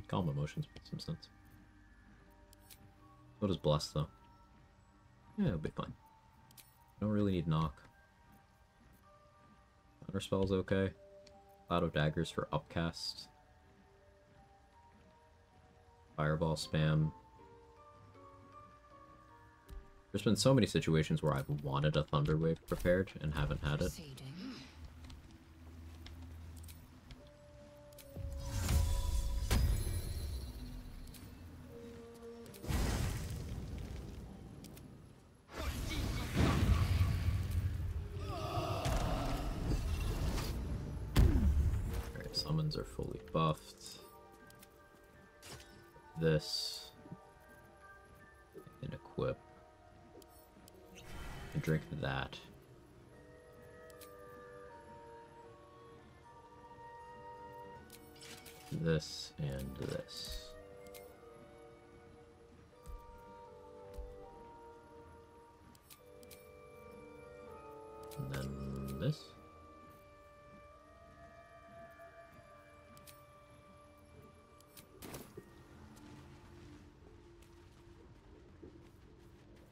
Calm Emotions makes some sense. So does Bless, though. Yeah, it'll be fine. Don't really need Knock. Counter spell's okay. Cloud of Daggers for Upcast. Fireball spam. There's been so many situations where I've wanted a Thunder Wave prepared and haven't had it. Alright, summons are fully buffed. This. And equip. And drink that. This and this. And then this.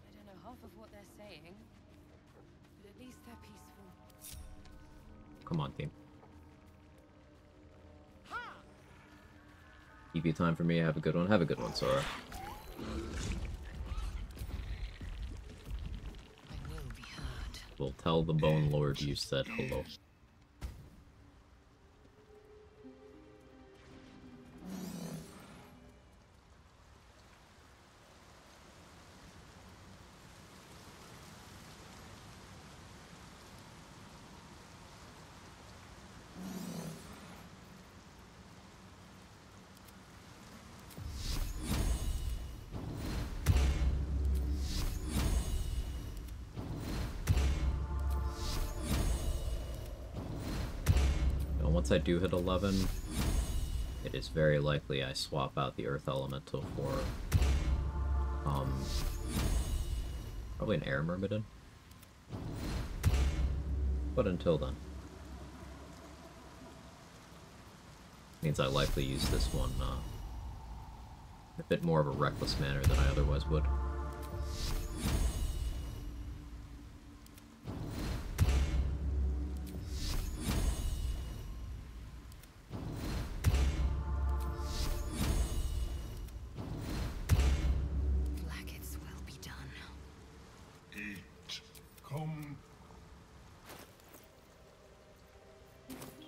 I don't know half of what they're saying, but at least they're peaceful. Come on, team. TV time for me. Have a good one. Have a good one, Sora. We'll tell the Bone Lord you said hello. Once I do hit 11, it is very likely I swap out the Earth Elemental for, probably an Air Myrmidon. But until then. Means I likely use this one, a bit more of a reckless manner than I otherwise would.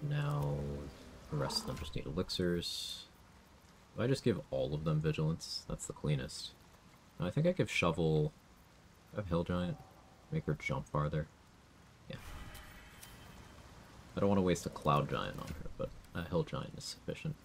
Now, the rest of them just need elixirs. Do I just give all of them vigilance? That's the cleanest. No, I think I give Shovel... I have Hill Giant. Make her jump farther. Yeah. I don't want to waste a Cloud Giant on her, but a Hill Giant is sufficient.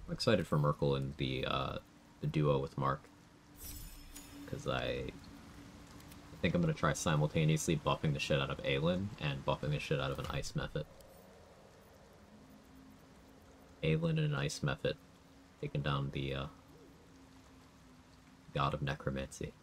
I'm excited for Merkel and the duo with Mark, because I think I'm going to try simultaneously buffing the shit out of Aelin and buffing the shit out of an Ice Mephit. Aelin and an Ice Mephit taking down the god of necromancy.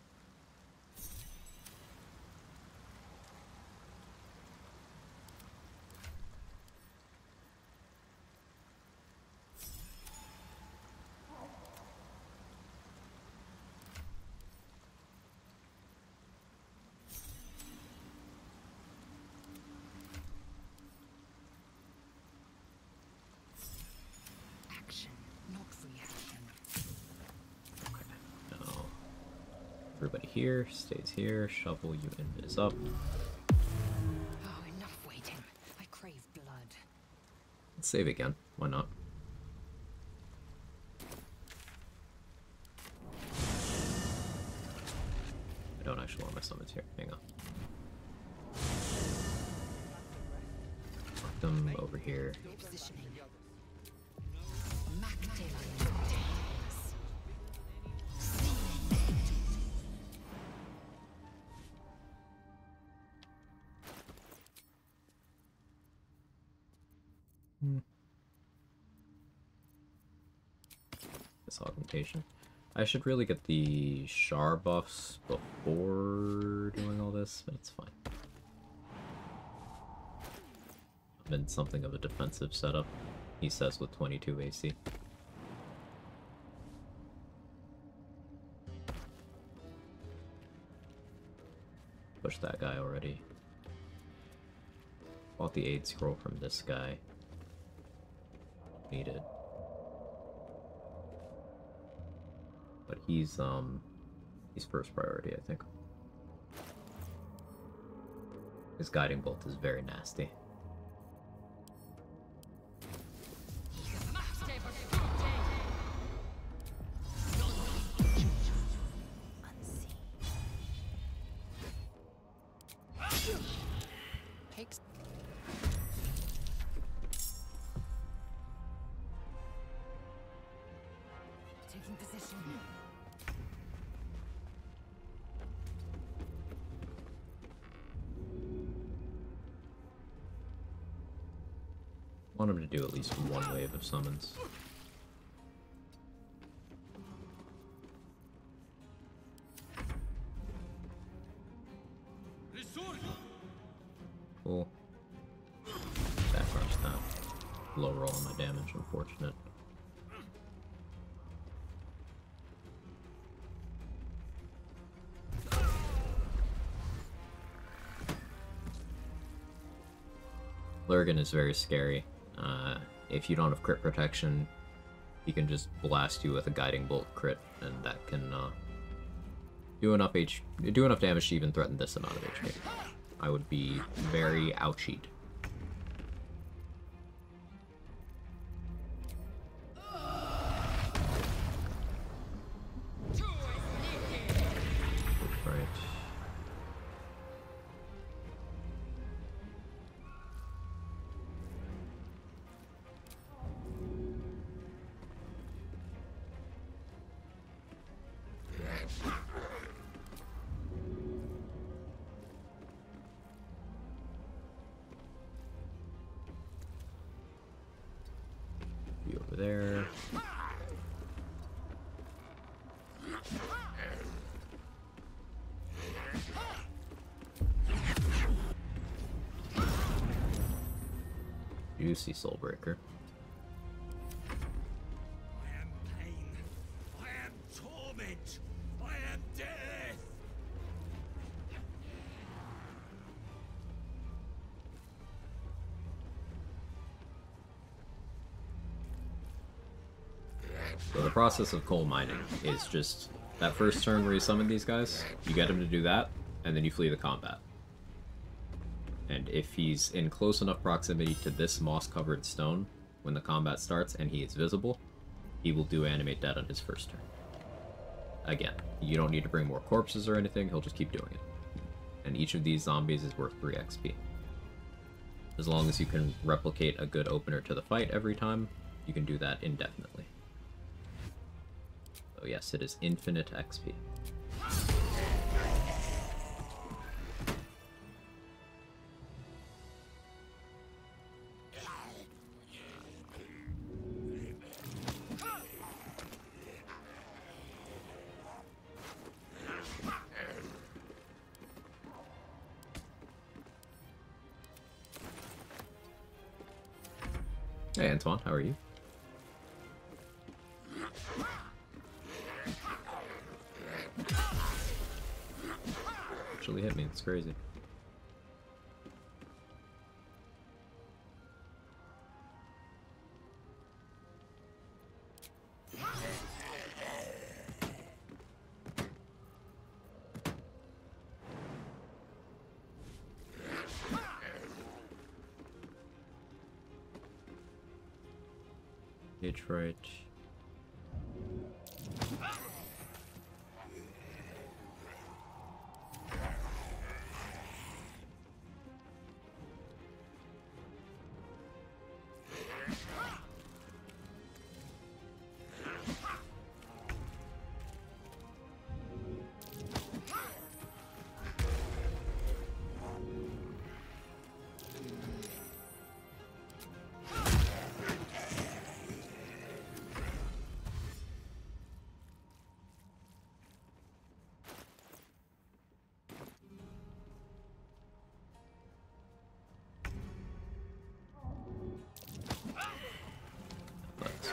Everybody here stays here. Shovel, you invis up. Oh, enough waiting. I crave blood. Let's save again. Why not? I don't actually want my summons here. Hang on. Mark them over here. This augmentation. I should really get the Char buffs before doing all this, but it's fine. I'm in something of a defensive setup, he says, with 22 AC. Push that guy already. Bought the aid scroll from this guy. Need it. But he's first priority, I think. His guiding bolt is very nasty. Taking position. I want him to do at least one wave of summons. Cool. Backrush that. Low roll on my damage, unfortunate. Lurgan is very scary. If you don't have crit protection, he can just blast you with a guiding bolt crit, and that can do enough damage to even threaten this amount of HP. I would be very ouchied. Right. Be over there. Juicy Soulbreaker. I am pain. I am torment. I am death. So the process of coal mining is just that first turn where you summon these guys, you get him to do that, and then you flee the combat. And if he's in close enough proximity to this moss-covered stone when the combat starts and he is visible, he will do Animate Dead on his first turn. Again, you don't need to bring more corpses or anything, he'll just keep doing it. And each of these zombies is worth 3 XP. As long as you can replicate a good opener to the fight every time, you can do that indefinitely. So yes, it is infinite XP. Hey Antoine, how are you? Actually hit me, it's crazy. Page right.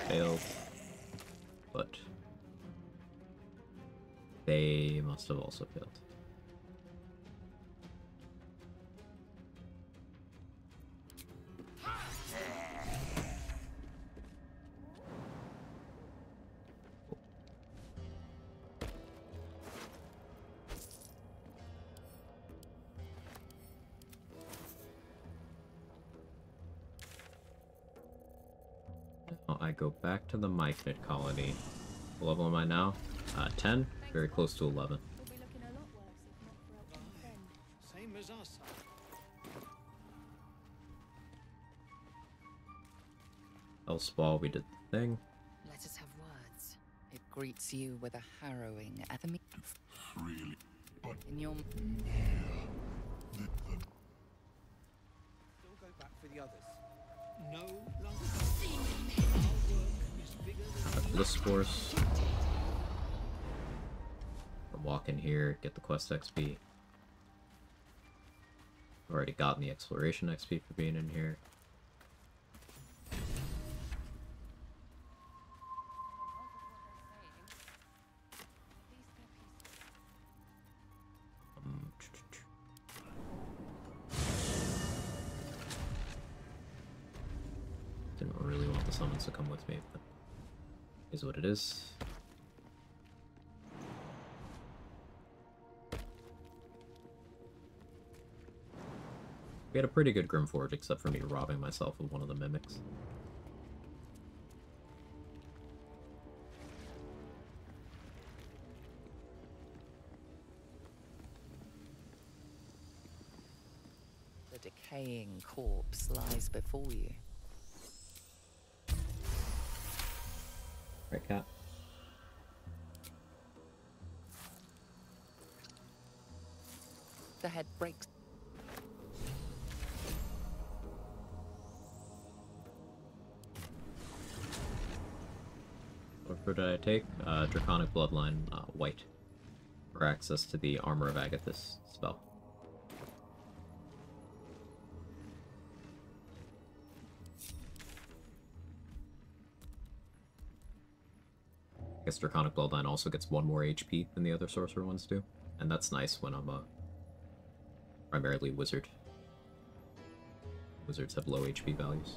Failed, but they must have also failed. I go back to the Myphnid colony. What level am I now? 10? Very close to 11. Same as us. Elspal, we did the thing. Let us have words. It greets you with a harrowing enemy. Really? In your... Still go back for the others. No longer. This force. Walk in here, get the quest XP. Already gotten the exploration XP for being in here. Didn't really want the summons to come with me, but is what it is. We had a pretty good Grimforge, except for me robbing myself of one of the mimics. The decaying corpse lies before you. Right, cat? The head breaks. What did I take? Draconic Bloodline, white. For access to the Armor of Agathys spell. I guess Draconic Bloodline also gets 1 more HP than the other sorcerer ones do. And that's nice when I'm primarily wizard. Wizards have low HP values.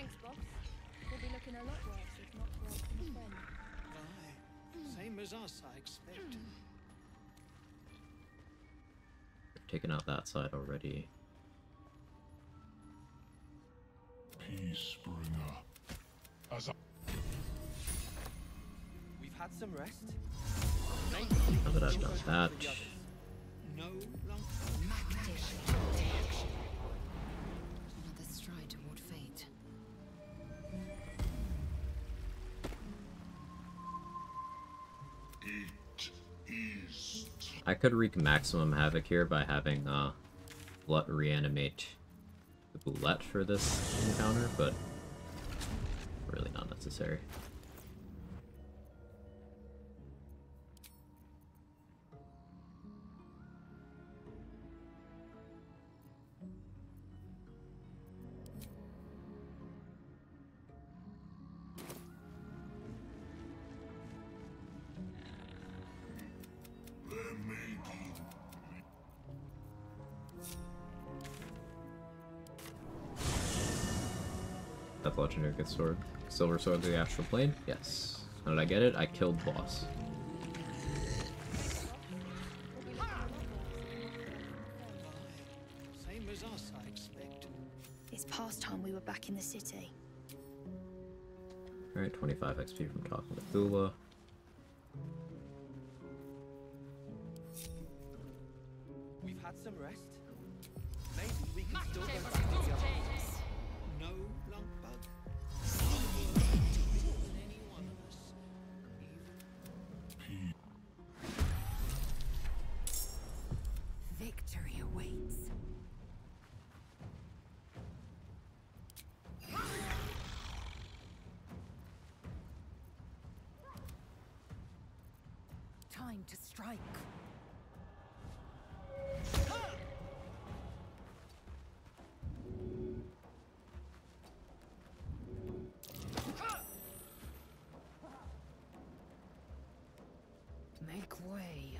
Thanks, boss. We'll be looking a lot worse if not for our friend. Aye. Same as us, I expect. Taking out that side already. Peacebringer. As We've had some rest. Now that I've done that. No long. Another stride toward fate. It is. I could wreak maximum havoc here by having Glut reanimate the Boulette for this encounter, but really not necessary. Death Legendary good sword. Silver Sword of the Astral Plane? Yes. How did I get it? I killed boss. Same as us, I expect. It's past time we were back in the city. Alright, 25 XP from talking to Thula. We've had some rest. Maybe we can still go back to the others. No long bug. Than any one of us. Victory awaits. Time to strike. Make way.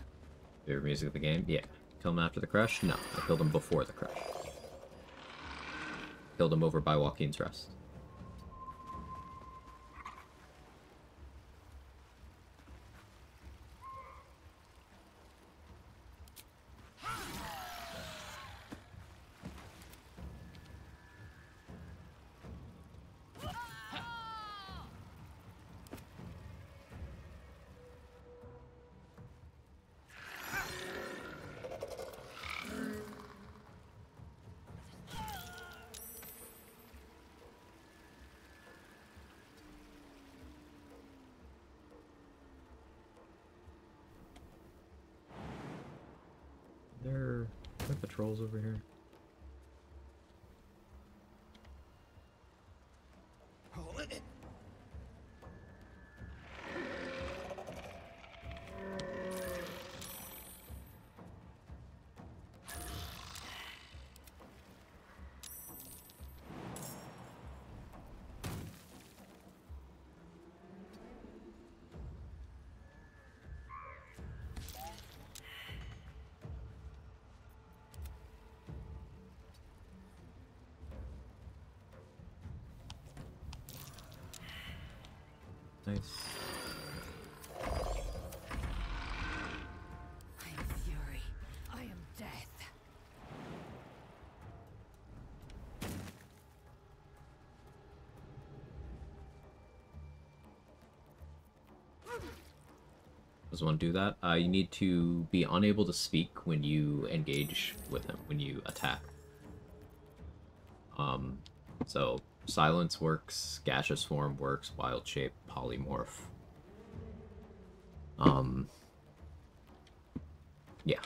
Favorite music of the game? Yeah. Kill him after the crush? No. I killed him before the crush. Killed him over by Joaquin's Rest. There are patrols over here. Nice. I am fury. I am death. Does one do that? You need to be unable to speak when you engage with him, when you attack. So silence works, gaseous form works, wild shape, polymorph. Yeah.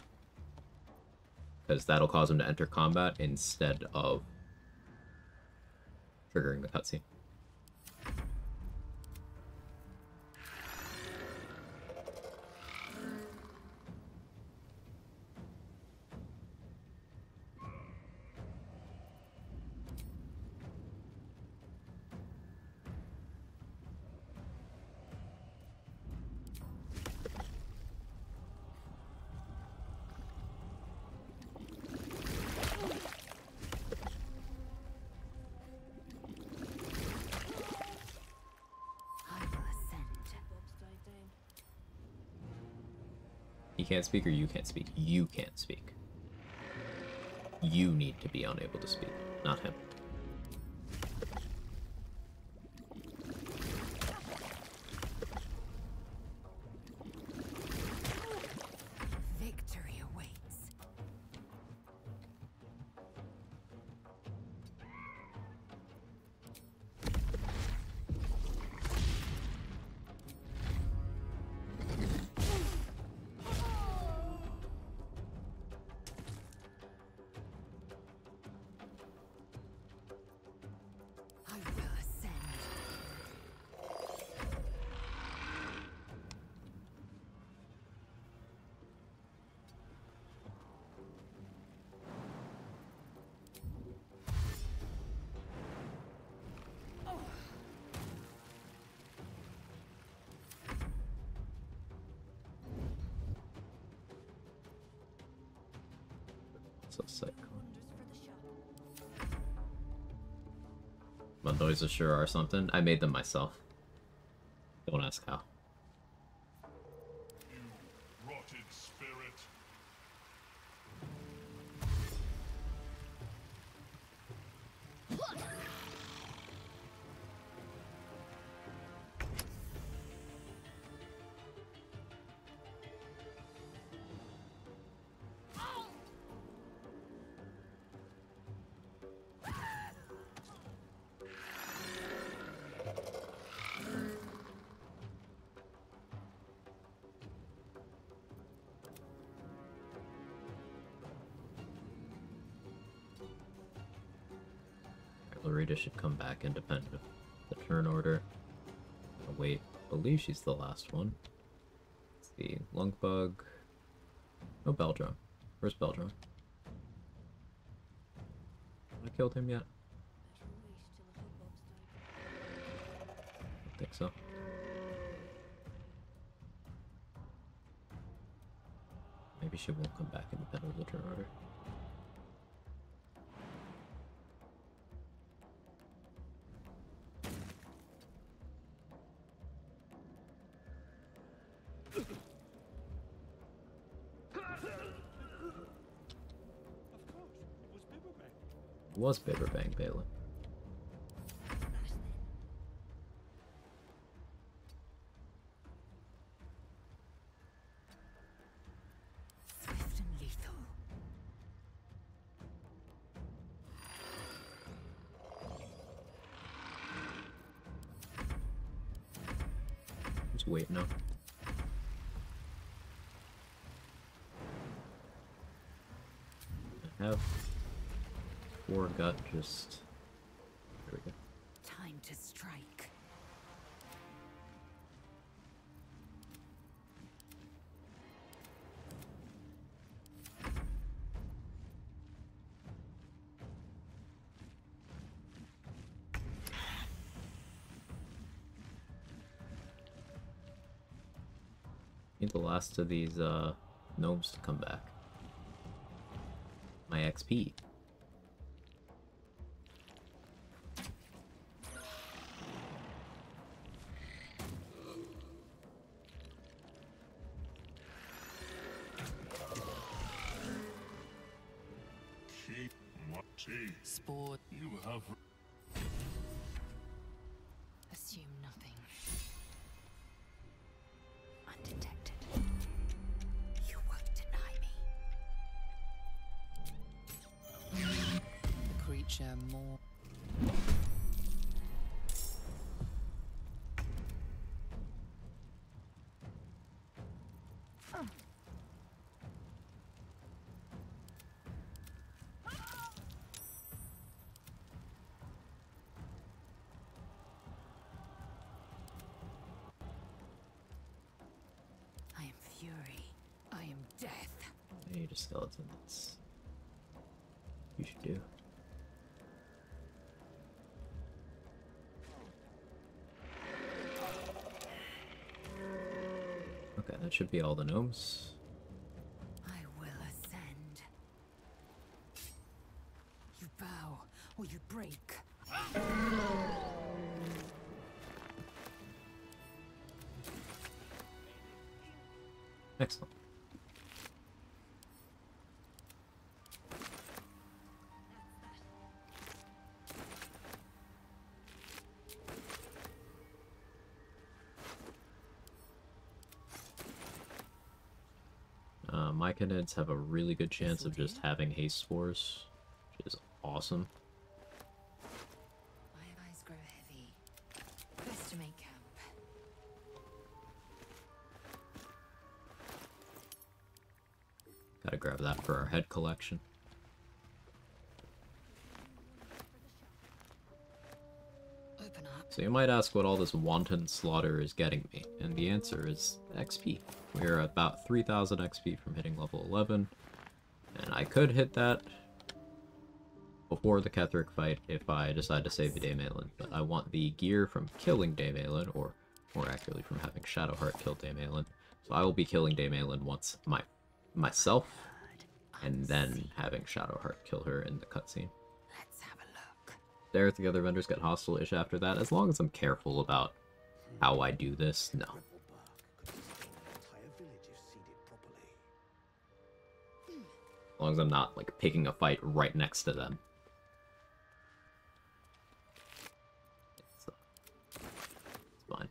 Because that'll cause him to enter combat instead of triggering the cutscene. He can't speak or you can't speak? You can't speak. You need to be unable to speak, not him. Victory awaits. I will ascend. So sick. My noises sure are something. I made them myself. Don't ask how. Rotted spirit. Loretta should come back independent of the turn order. Oh, wait, I believe she's the last one. Let's see, Lunkbug. No, Beldrum. Where's Beldrum? Have I killed him yet? I think so. Maybe she won't come back independent of the turn order. It was Bibberbang, Balin. Swift and lethal. Just wait now. I have 4 gut, just there we go. Time to strike. Need the last of these gnomes to come back. My XP. Sport. You have. Assume nothing. Undetected. You won't deny me. Creature more. I am fury. I am death. I need a skeleton. That's you should do. Okay, that should be all the gnomes. I will ascend. You bow or you break. Excellent. Myconids have a really good chance of just having haste spores, which is awesome. My eyes grow heavy. Best to make camp. Gotta grab that for our head collection. So you might ask what all this wanton slaughter is getting me, and the answer is XP. We're about 3,000 XP from hitting level 11, and I could hit that before the Ketheric fight if I decide to save the Daemalin, but I want the gear from killing Daemalin, or more accurately from having Shadowheart kill Daemalin. So I will be killing Daemalin once myself, and then having Shadowheart kill her in the cutscene. There, if the other vendors get hostile-ish after that, as long as I'm careful about how I do this, no. As long as I'm not, like, picking a fight right next to them. It's fine.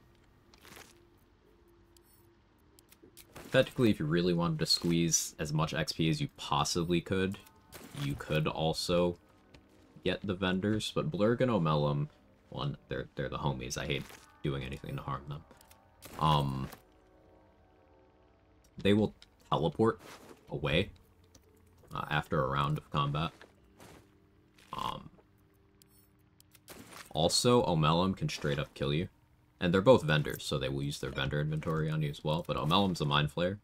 Technically, if you really wanted to squeeze as much XP as you possibly could, you could also get the vendors, but Blurg and Omelum, one, they're the homies. I hate doing anything to harm them. They will teleport away after a round of combat. Also, Omelum can straight up kill you, and they're both vendors, so they will use their vendor inventory on you as well. But Omelum's a Mind Flayer.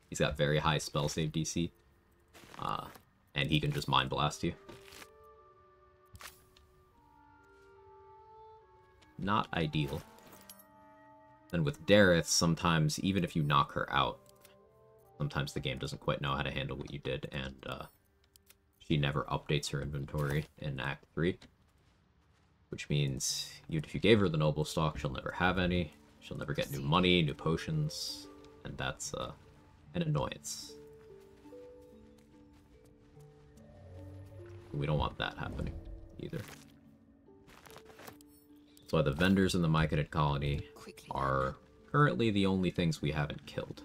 He's got very high spell save DC, and he can just Mind Blast you. Not ideal. And with Dareth, sometimes, even if you knock her out, sometimes the game doesn't quite know how to handle what you did, and she never updates her inventory in Act 3. Which means, even if you gave her the Noble Stock, she'll never have any, she'll never get new money, new potions, and that's an annoyance. We don't want that happening, either. That's why the vendors in the Myconid colony are currently the only things we haven't killed.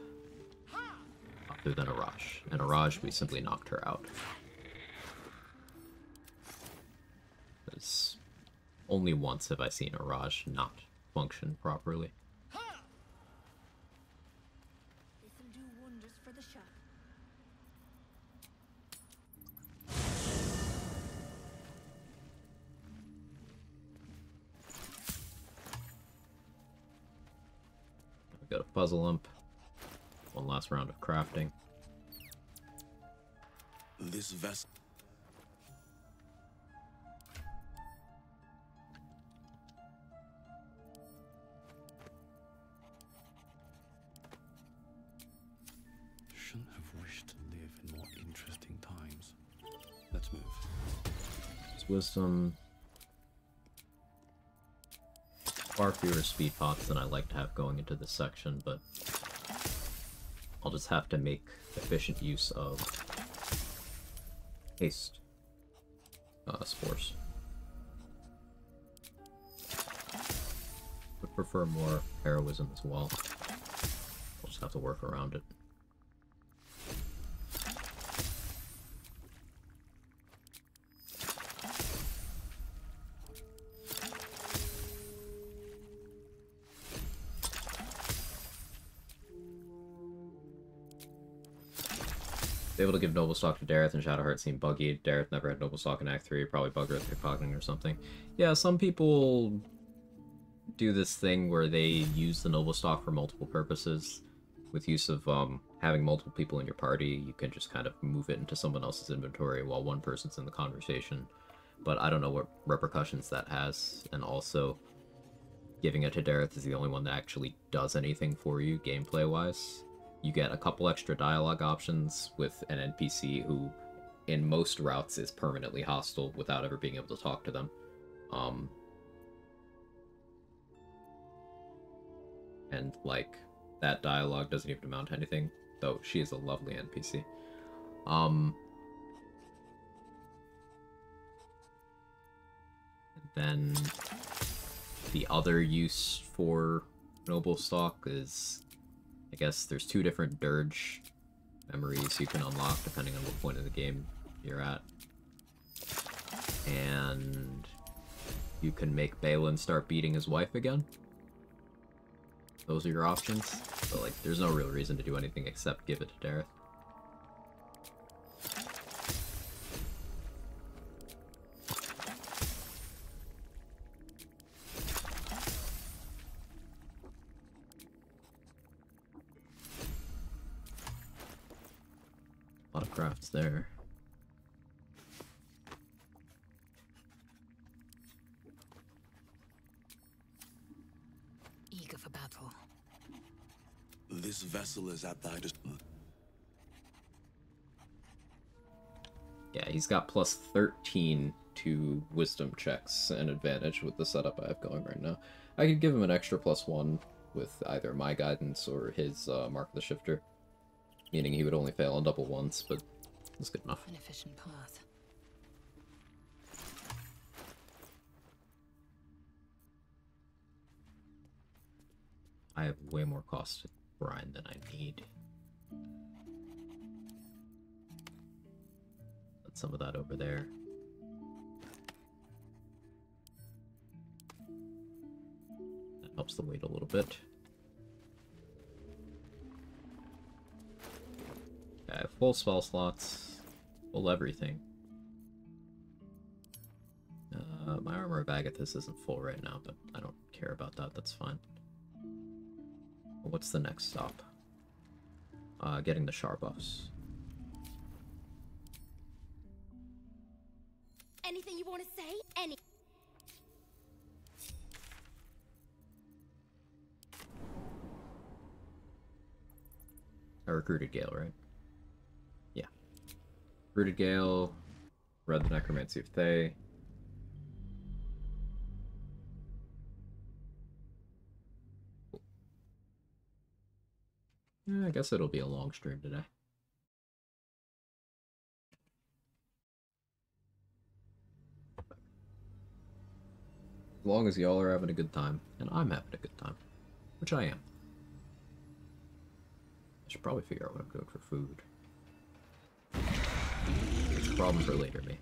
Other than Arash. And Arash, we simply knocked her out. Because only once have I seen Arash not function properly. This'll do wonders for the shop. Got a puzzle imp. One last round of crafting. This vessel. Shouldn't have wished to live in more interesting times. Let's move. It's wisdom. Far fewer speed pots than I like to have going into this section, but I'll just have to make efficient use of haste spores. Would prefer more heroism as well. We'll just have to work around it. Able to give Noble Stock to Dareth and Shadowheart seem buggy. Dareth never had Noble Stock in Act 3, probably bugger with pickpocketing or something. Yeah, some people do this thing where they use the Noble Stock for multiple purposes. With use of having multiple people in your party, you can just kind of move it into someone else's inventory while one person's in the conversation. But I don't know what repercussions that has, and also giving it to Dareth is the only one that actually does anything for you gameplay-wise. You get a couple extra dialogue options with an NPC who, in most routes, is permanently hostile without ever being able to talk to them. And, like, that dialogue doesn't even amount to anything, though she is a lovely NPC. And then the other use for Noble Stock is, I guess there's two different dirge memories you can unlock depending on what point of the game you're at. And you can make Balin start beating his wife again. Those are your options. But like, there's no real reason to do anything except give it to Dareth. A lot of crafts there. Eager for battle. This vessel is at thy disposal. Yeah, he's got plus 13 to wisdom checks and advantage with the setup I have going right now. I could give him an extra +1 with either my guidance or his Mark of the Shifter. Meaning he would only fail on double once, but that's good enough. An efficient path. I have way more cost brine than I need. Put some of that over there. That helps the weight a little bit. I have full spell slots, full everything. My Armor of Agathis isn't full right now, but I don't care about that, that's fine. What's the next stop? Getting the Shar buffs. Anything you want to say? Any. I recruited Gale, right? Yeah. Recruited Gale, read the Necromancy of Thay. I guess it'll be a long stream today. As long as y'all are having a good time, and I'm having a good time, which I am. I should probably figure out what I'm doing for food. It's a problem for later me.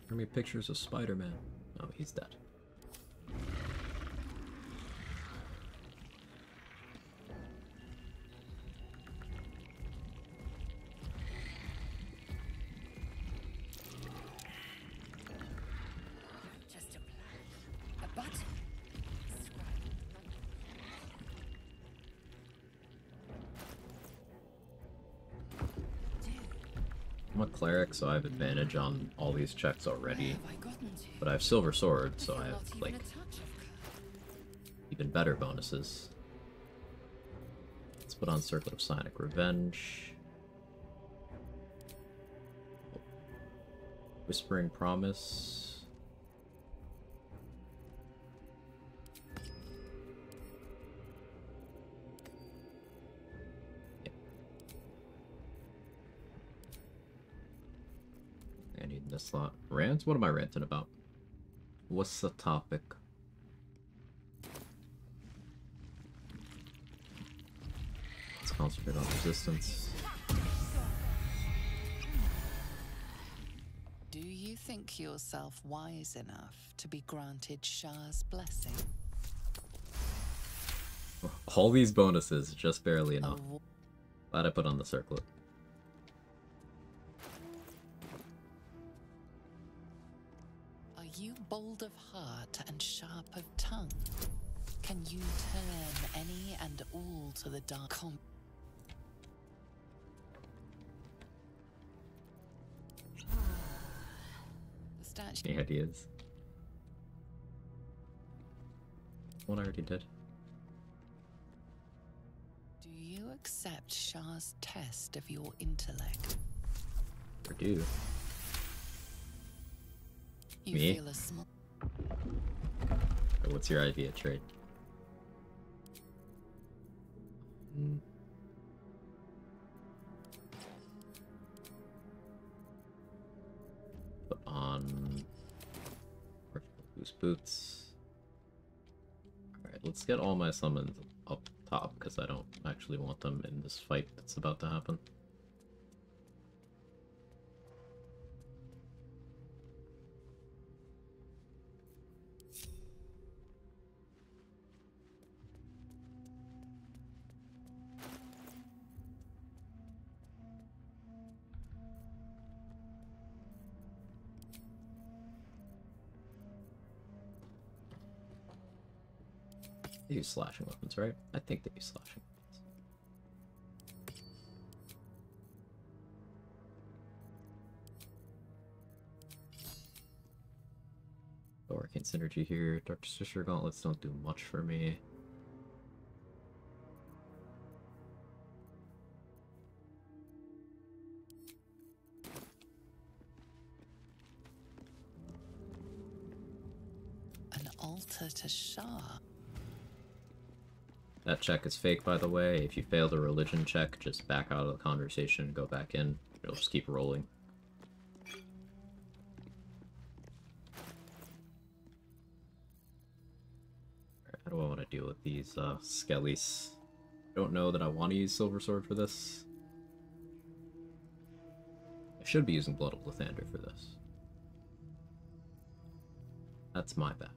Show me pictures of Spider-Man. Oh, he's dead. Just a button. I'm a cleric, so I have advantage on all these checks already. But I have Silver Sword, so I have, like, even better bonuses. Let's put on Circlet of Psionic Revenge. Whispering Promise. I need this slot. Rant? What am I ranting about? What's the topic? Let's concentrate on resistance. Do you think yourself wise enough to be granted Shar's blessing? All these bonuses, just barely enough. Glad I put on the circlet. Are you bold of heart and sharp of tongue? Can you turn any and all to the dark? The statue. Any ideas? One I already did. Do you accept Shar's test of your intellect? I do. You Me? feel a small. What's your idea, Trade? boots. Alright, let's get all my summons up top, because I don't actually want them in this fight that's about to happen. They use slashing weapons, right? I think they use slashing weapons. Arcane Synergy here. Dark Sister Gauntlets don't do much for me. An altar to Shah. That check is fake, by the way. If you fail the religion check, just back out of the conversation and go back in. It'll just keep rolling. How do I want to deal with these skellies? I don't know that I want to use Silver Sword for this. I should be using Blood of Lathander for this. That's my bad.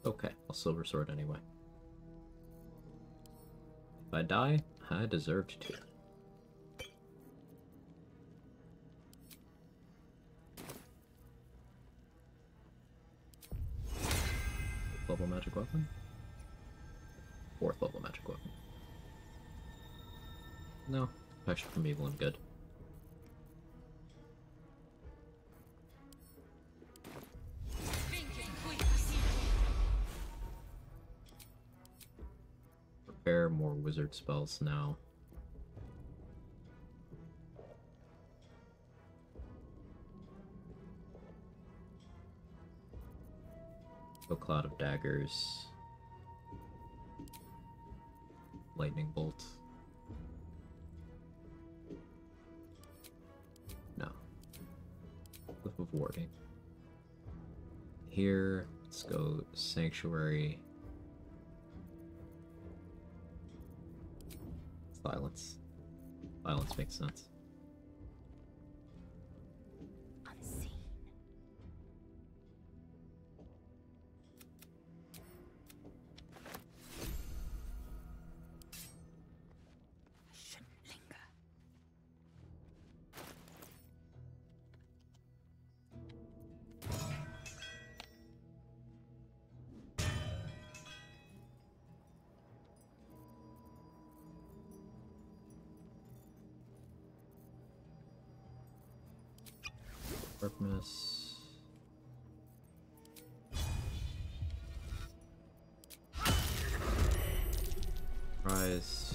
Okay, I'll Silver Sword anyway. If I die, I deserved to. Level magic weapon? 4th level magic weapon. No, actually from evil and good. Prepare more wizard spells now. A Cloud of Daggers. Lightning Bolt. No. Cliff of Warding. Here, let's go Sanctuary. Silence. Silence makes sense. Unseen. I shouldn't linger. Sharpness. Rise.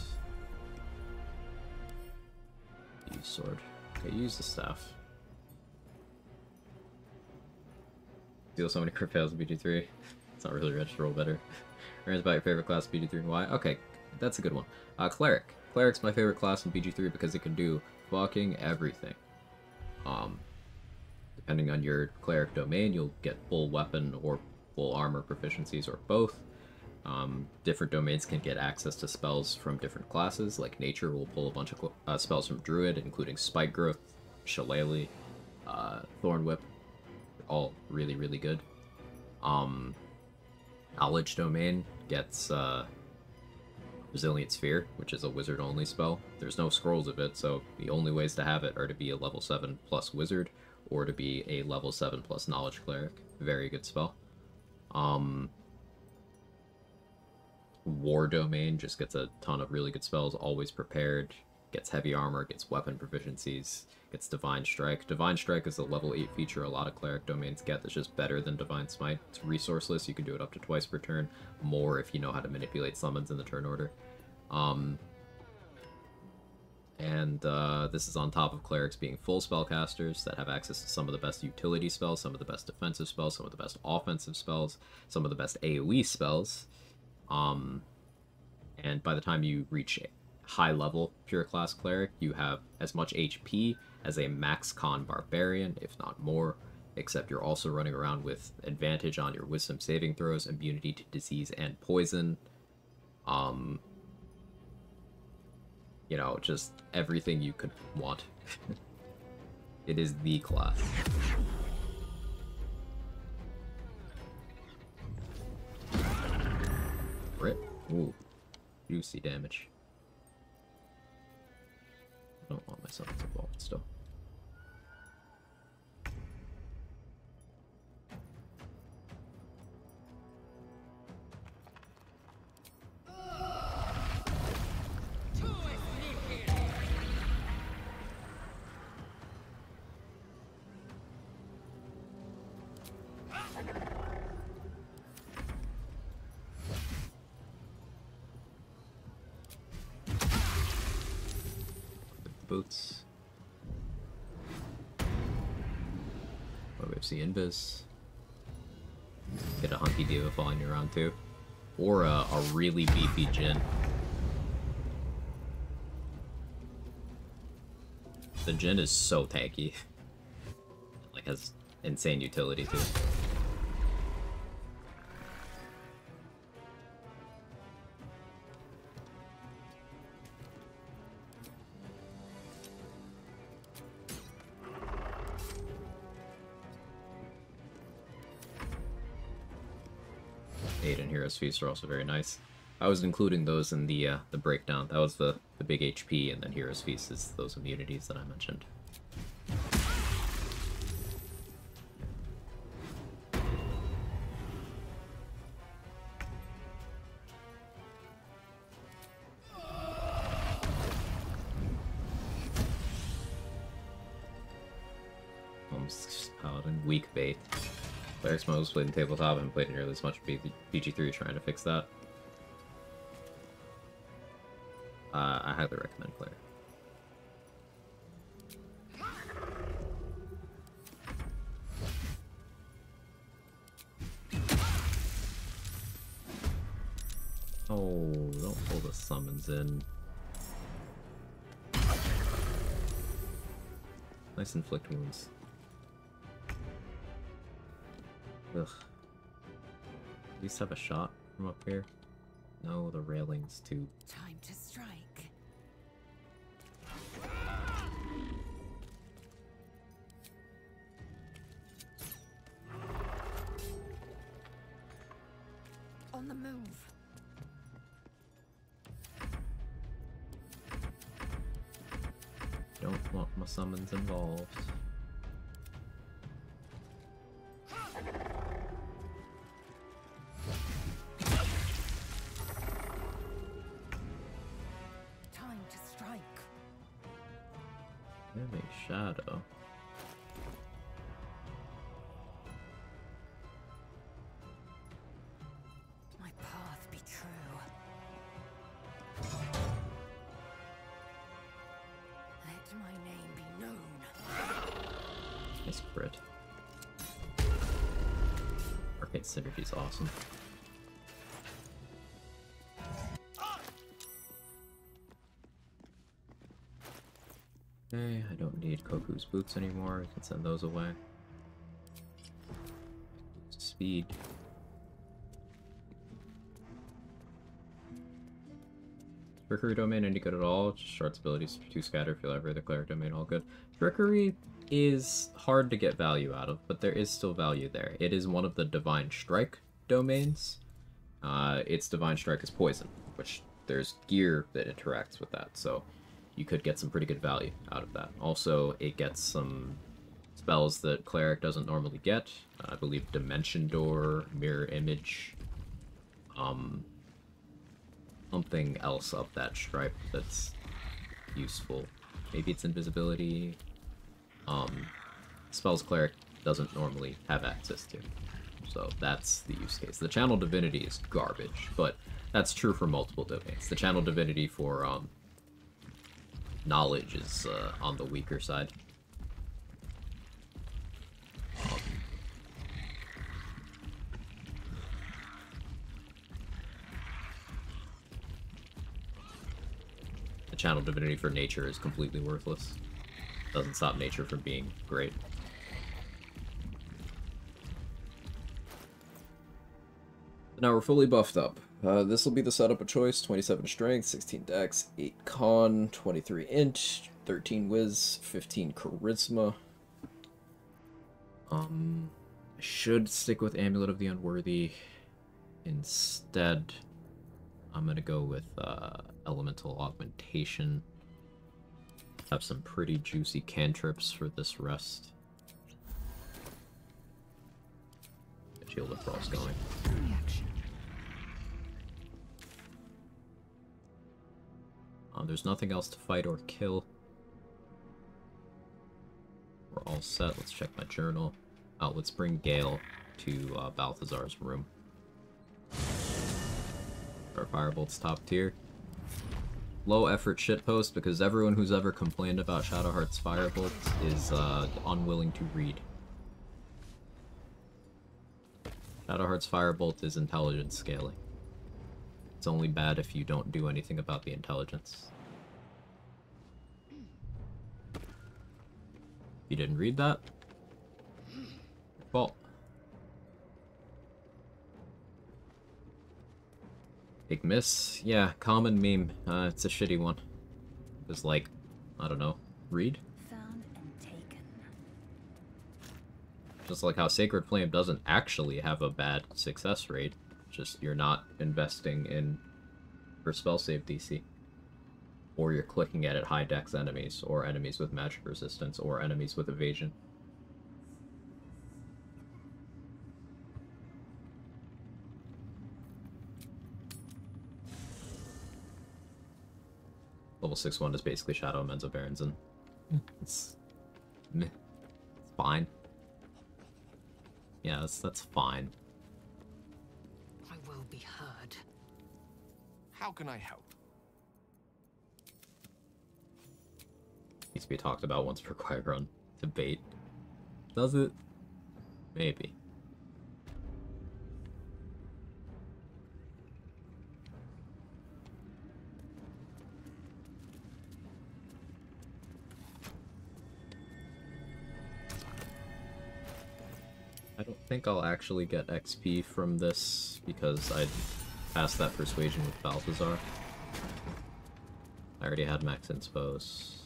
Use sword. Okay, use the staff. Deal so many crit fails in BG3. It's not really ready to roll better. Learns about your favorite class BG3 and why. Okay, that's a good one. Cleric. Cleric's my favorite class in BG3 because it can do fucking everything. Depending on your cleric domain, you'll get full weapon or full armor proficiencies, or both. Different domains can get access to spells from different classes, like Nature will pull a bunch of spells from Druid, including Spike Growth, Shillelagh, Thorn Whip, all really, really good. Knowledge domain gets Resilient Sphere, which is a wizard-only spell. There's no scrolls of it, so the only ways to have it are to be a level 7 plus wizard, or to be a level 7 plus knowledge cleric. Very good spell. War domain just gets a ton of really good spells, always prepared, gets heavy armor, gets weapon proficiencies, gets Divine Strike. Divine Strike is a level 8 feature a lot of cleric domains get that's just better than Divine Smite. It's resourceless, you can do it up to twice per turn, more if you know how to manipulate summons in the turn order. This is on top of clerics being full spellcasters that have access to some of the best utility spells, some of the best defensive spells, some of the best offensive spells, some of the best AoE spells. And by the time you reach high level pure class cleric, you have as much HP as a max con barbarian, if not more, except you're also running around with advantage on your wisdom saving throws, immunity to disease and poison. You know, just everything you could want. It is the class. Rip. Ooh. Juicy damage. I don't want myself involved still. Boots. Oh, we have the Invis. Get a hunky diva following you around too. Or a really beefy Jhin. The Jhin is so tanky. Like, has insane utility too. Aid and Hero's Feast are also very nice. I was including those in the breakdown. That was the big HP, and then Hero's Feast is those immunities that I mentioned. Paladin, weak bait. Cleric's most played in tabletop and played nearly as much BG3 trying to fix that. I highly recommend Cleric. Oh, don't pull the summons in. Nice inflict wounds. Ugh. At least have a shot from up here. No, the railing's too... Time to strike. On the move. Don't want my summons involved. Shadow. My path be true. Let my name be known. Nice crit. Arcade Synergy's awesome. Okay, I don't need Koku's boots anymore. We can send those away. Speed. Trickery domain, any good at all? Just Shard's abilities, 2 scatter, feel every other cleric domain, all good. Trickery is hard to get value out of, but there is still value there. It is one of the Divine Strike domains. Its Divine Strike is poison, which there's gear that interacts with that, so you could get some pretty good value out of that. Also, it gets some spells that Cleric doesn't normally get. I believe Dimension Door, Mirror Image, something else up that stripe that's useful. Maybe it's Invisibility. Spells Cleric doesn't normally have access to. So that's the use case. The Channel Divinity is garbage, but that's true for multiple domains. The Channel Divinity for Knowledge is on the weaker side. The Channel Divinity for Nature is completely worthless. Doesn't stop Nature from being great. Now we're fully buffed up. This will be the setup of choice. 27 strength, 16 dex, 8 con, 23 int, 13 whiz, 15 charisma. I should stick with Amulet of the Unworthy. Instead, I'm gonna go with Elemental Augmentation. Have some pretty juicy cantrips for this rest. Get Shield of Frost going. There's nothing else to fight or kill. We're all set. Let's check my journal. Let's bring Gale to Balthazar's room. Our Firebolt's top tier. Low effort shitpost because everyone who's ever complained about Shadowheart's Firebolt is unwilling to read. Shadowheart's Firebolt is intelligence scaling. It's only bad if you don't do anything about the intelligence. You didn't read that? Your fault. Big miss? Yeah, common meme. It's a shitty one. It's like, I don't know, read? Found and taken. Just like how Sacred Flame doesn't actually have a bad success rate. Just you're not investing in for spell save DC. Or you're clicking at high dex enemies, or enemies with magic resistance, or enemies with evasion. Level 6-1 is basically Shadow Menzo Barons, and it's meh. It's fine. Yeah, that's fine. I will be heard. How can I help? Needs to be talked about once per Qui-Gon debate. Does it? Maybe. I don't think I'll actually get XP from this because I passed that persuasion with Balthazar. I already had max inspos.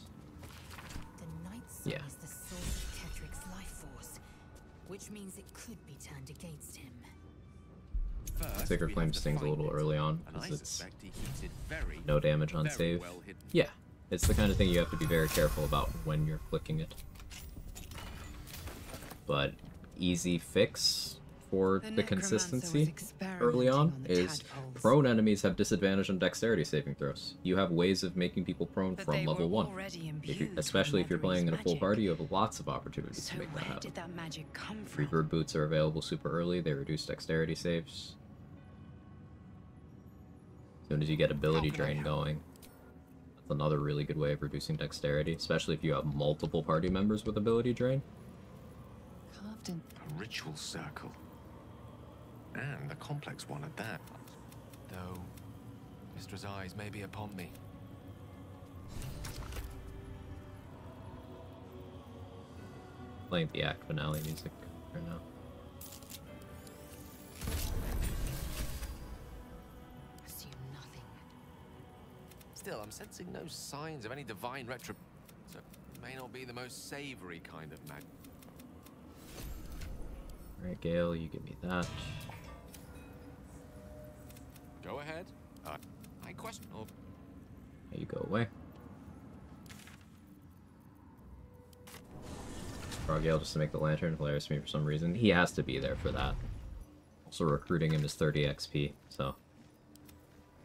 Yeah. Is the source of Ketric's life force, which means it could be turned against him. Sacred Flame stings a little early on because it's no damage on save. Yeah, it's the kind of thing you have to be very careful about when you're clicking it. But easy fix for the consistency early on is prone enemies have disadvantage on dexterity saving throws. You have ways of making people prone from level 1. Especially if you're playing in a full party, you have lots of opportunities to make that happen. Reverb boots are available super early, they reduce dexterity saves. As soon as you get ability drain going, that's another really good way of reducing dexterity, especially if you have multiple party members with ability drain. Carved in a ritual circle. And a complex one at that. Though, Mystra's eyes may be upon me. Playing the act finale music right now. Assume nothing. Still, I'm sensing no signs of any divine retro... So, it may not be the most savory kind of magic. Alright, Gale, you give me that. Go ahead. I question. Oh. There you go away. Gale just to make the lantern hilarious to me for some reason. He has to be there for that. Also recruiting him is 30 XP, so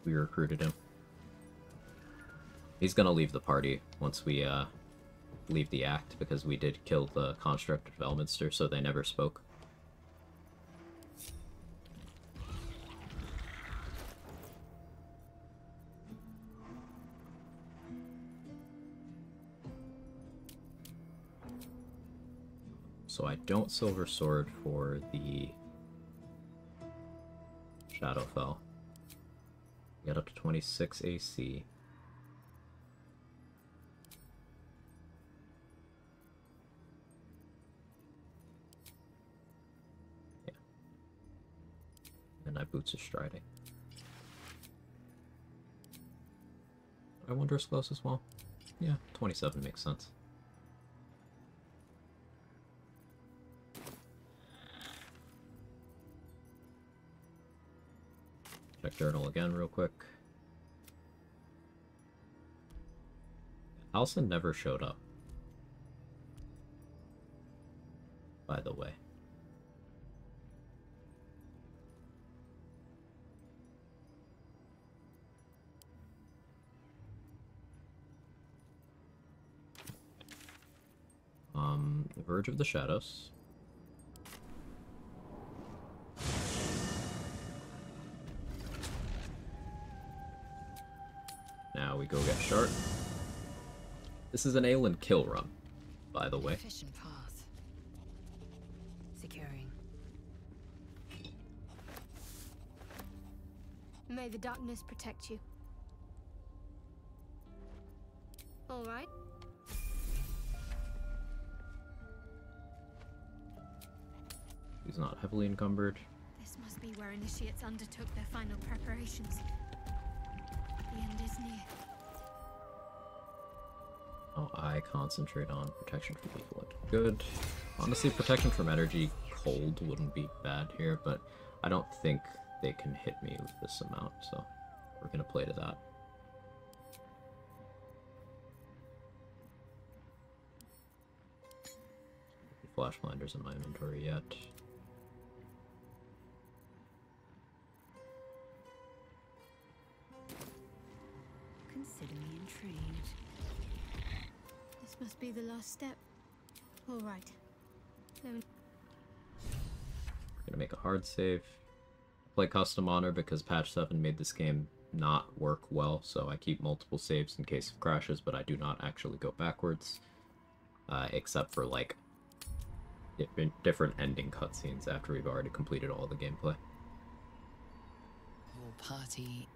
we recruited him. He's gonna leave the party once we leave the act because we did kill the construct of Elminster, so they never spoke. So I don't Silver Sword for the Shadowfell. Get up to 26 AC. Yeah. and I boots are striding. I wonder is close as well. Yeah, 27 makes sense. Check journal again real quick. Halsin never showed up, by the way. The Verge of the Shadows. Now we go get Shart. This is an Aelin kill run, by the way. Efficient path. Securing. May the darkness protect you. All right. He's not heavily encumbered. This must be where initiates undertook their final preparations. The end is near. Oh, I concentrate on protection from people. Good. Honestly, protection from energy cold wouldn't be bad here, but I don't think they can hit me with this amount, so we're gonna play to that. Flash blinders in my inventory yet. Consider me intrigued. This must be the last step. All right. Gonna make a hard save. Play custom honor because patch 7 made this game not work well, so I keep multiple saves in case of crashes, but I do not actually go backwards, except for like different ending cutscenes after we've already completed all the gameplay. Your party.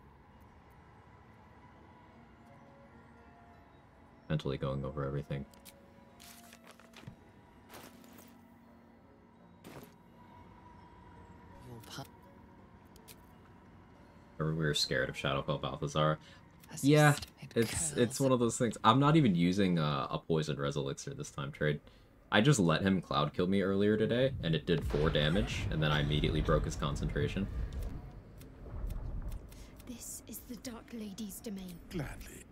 Mentally going over everything. Or we were scared of Shadowfell Balthazar. Yeah, it's one of those things. I'm not even using a poison res elixir this time, Trade. I just let him cloud kill me earlier today, and it did 4 damage, and then I immediately broke his concentration. This is the Dark Lady's domain. Gladly.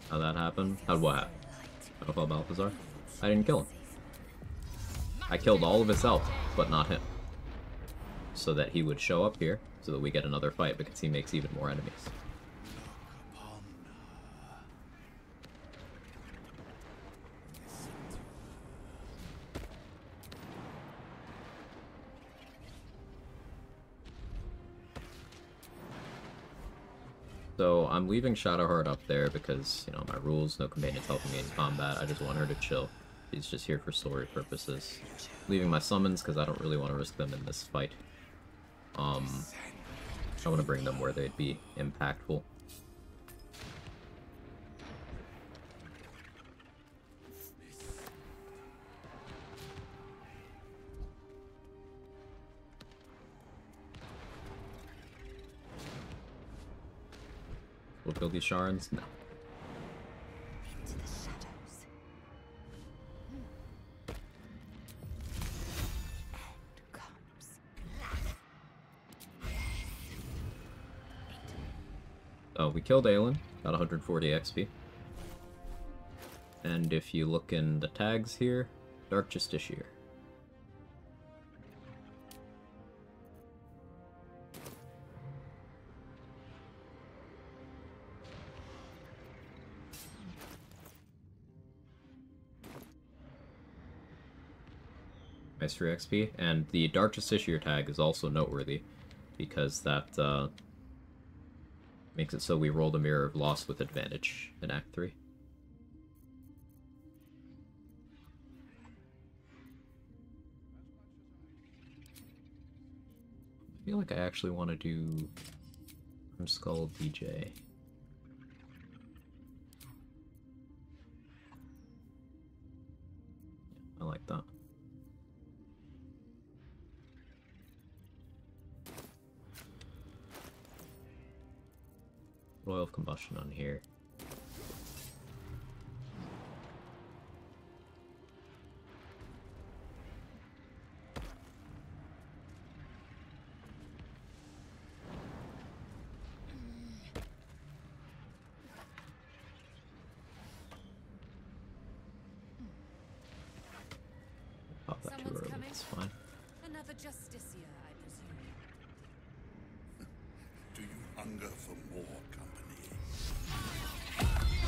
How'd that happen? How'd what happen? Shadowfell Balthazar? I didn't kill him. I killed all of his health, but not him. So that he would show up here, so that we get another fight, because he makes even more enemies. So I'm leaving Shadowheart up there because, you know, my rules, no companions helping me in combat. I just want her to chill. She's just here for story purposes. Leaving my summons because I don't really want to risk them in this fight. I want to bring them where they'd be impactful. We'll kill these Sharons? No. Into the shadows. End comes. Oh, we killed Aelin. Got 140 XP. And if you look in the tags here, Dark Justiciar. Nice free XP, and the Dark Justiciar tag is also noteworthy because that makes it so we roll the Mirror of Loss with advantage in Act 3. I feel like I actually want to do Skull DJ. I like that. Oil of combustion on here. Pop that too early, it's fine. Another Justicia, I presume. Do you hunger for more company?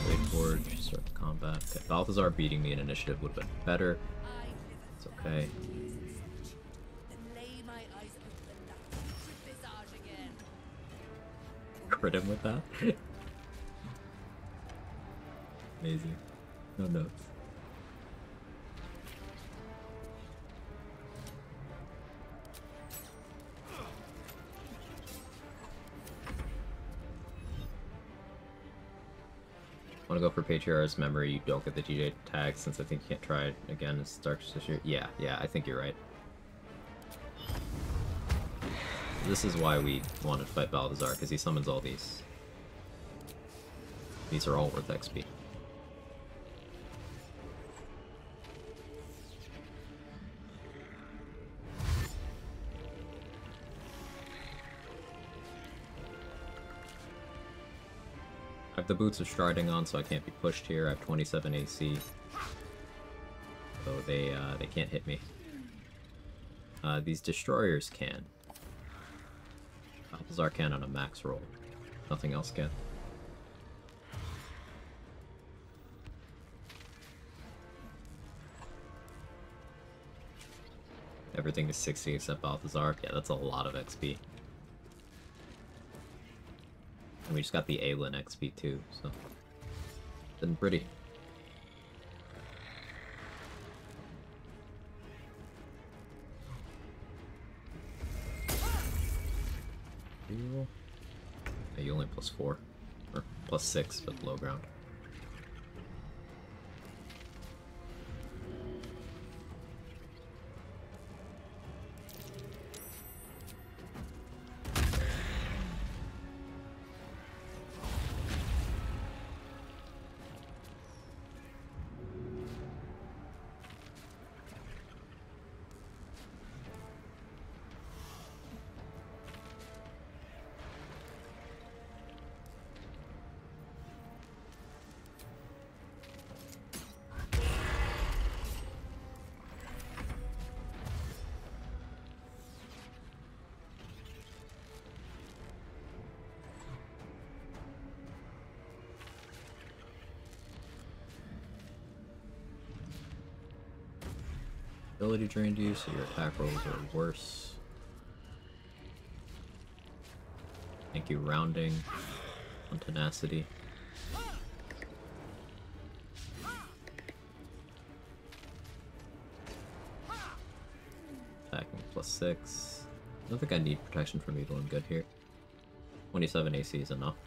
Wait forward, start the combat. Okay, Balthazar beating me in initiative would have been better. It's okay. Crit him with that? Amazing. No notes. Want to go for Patriarch's Memory? You don't get the DJ tag since I think you can't try it again. It's Dark Sister. Yeah, I think you're right. This is why we wanted to fight Balthazar, because he summons all these. These are all worth XP. I have the Boots of Striding on, so I can't be pushed here. I have 27 AC. So they can't hit me. These Destroyers can. Balthazar can on a max roll. Nothing else can. Everything is 60 except Balthazar. Yeah, that's a lot of XP. And we just got the Aelin XP too, so it's been pretty. Yeah, you only +4 or +6, but low ground. Ability drained you, so your attack rolls are worse. Thank you, rounding on tenacity. Attacking +6. I don't think I need protection from evil and good here. 27 AC is enough.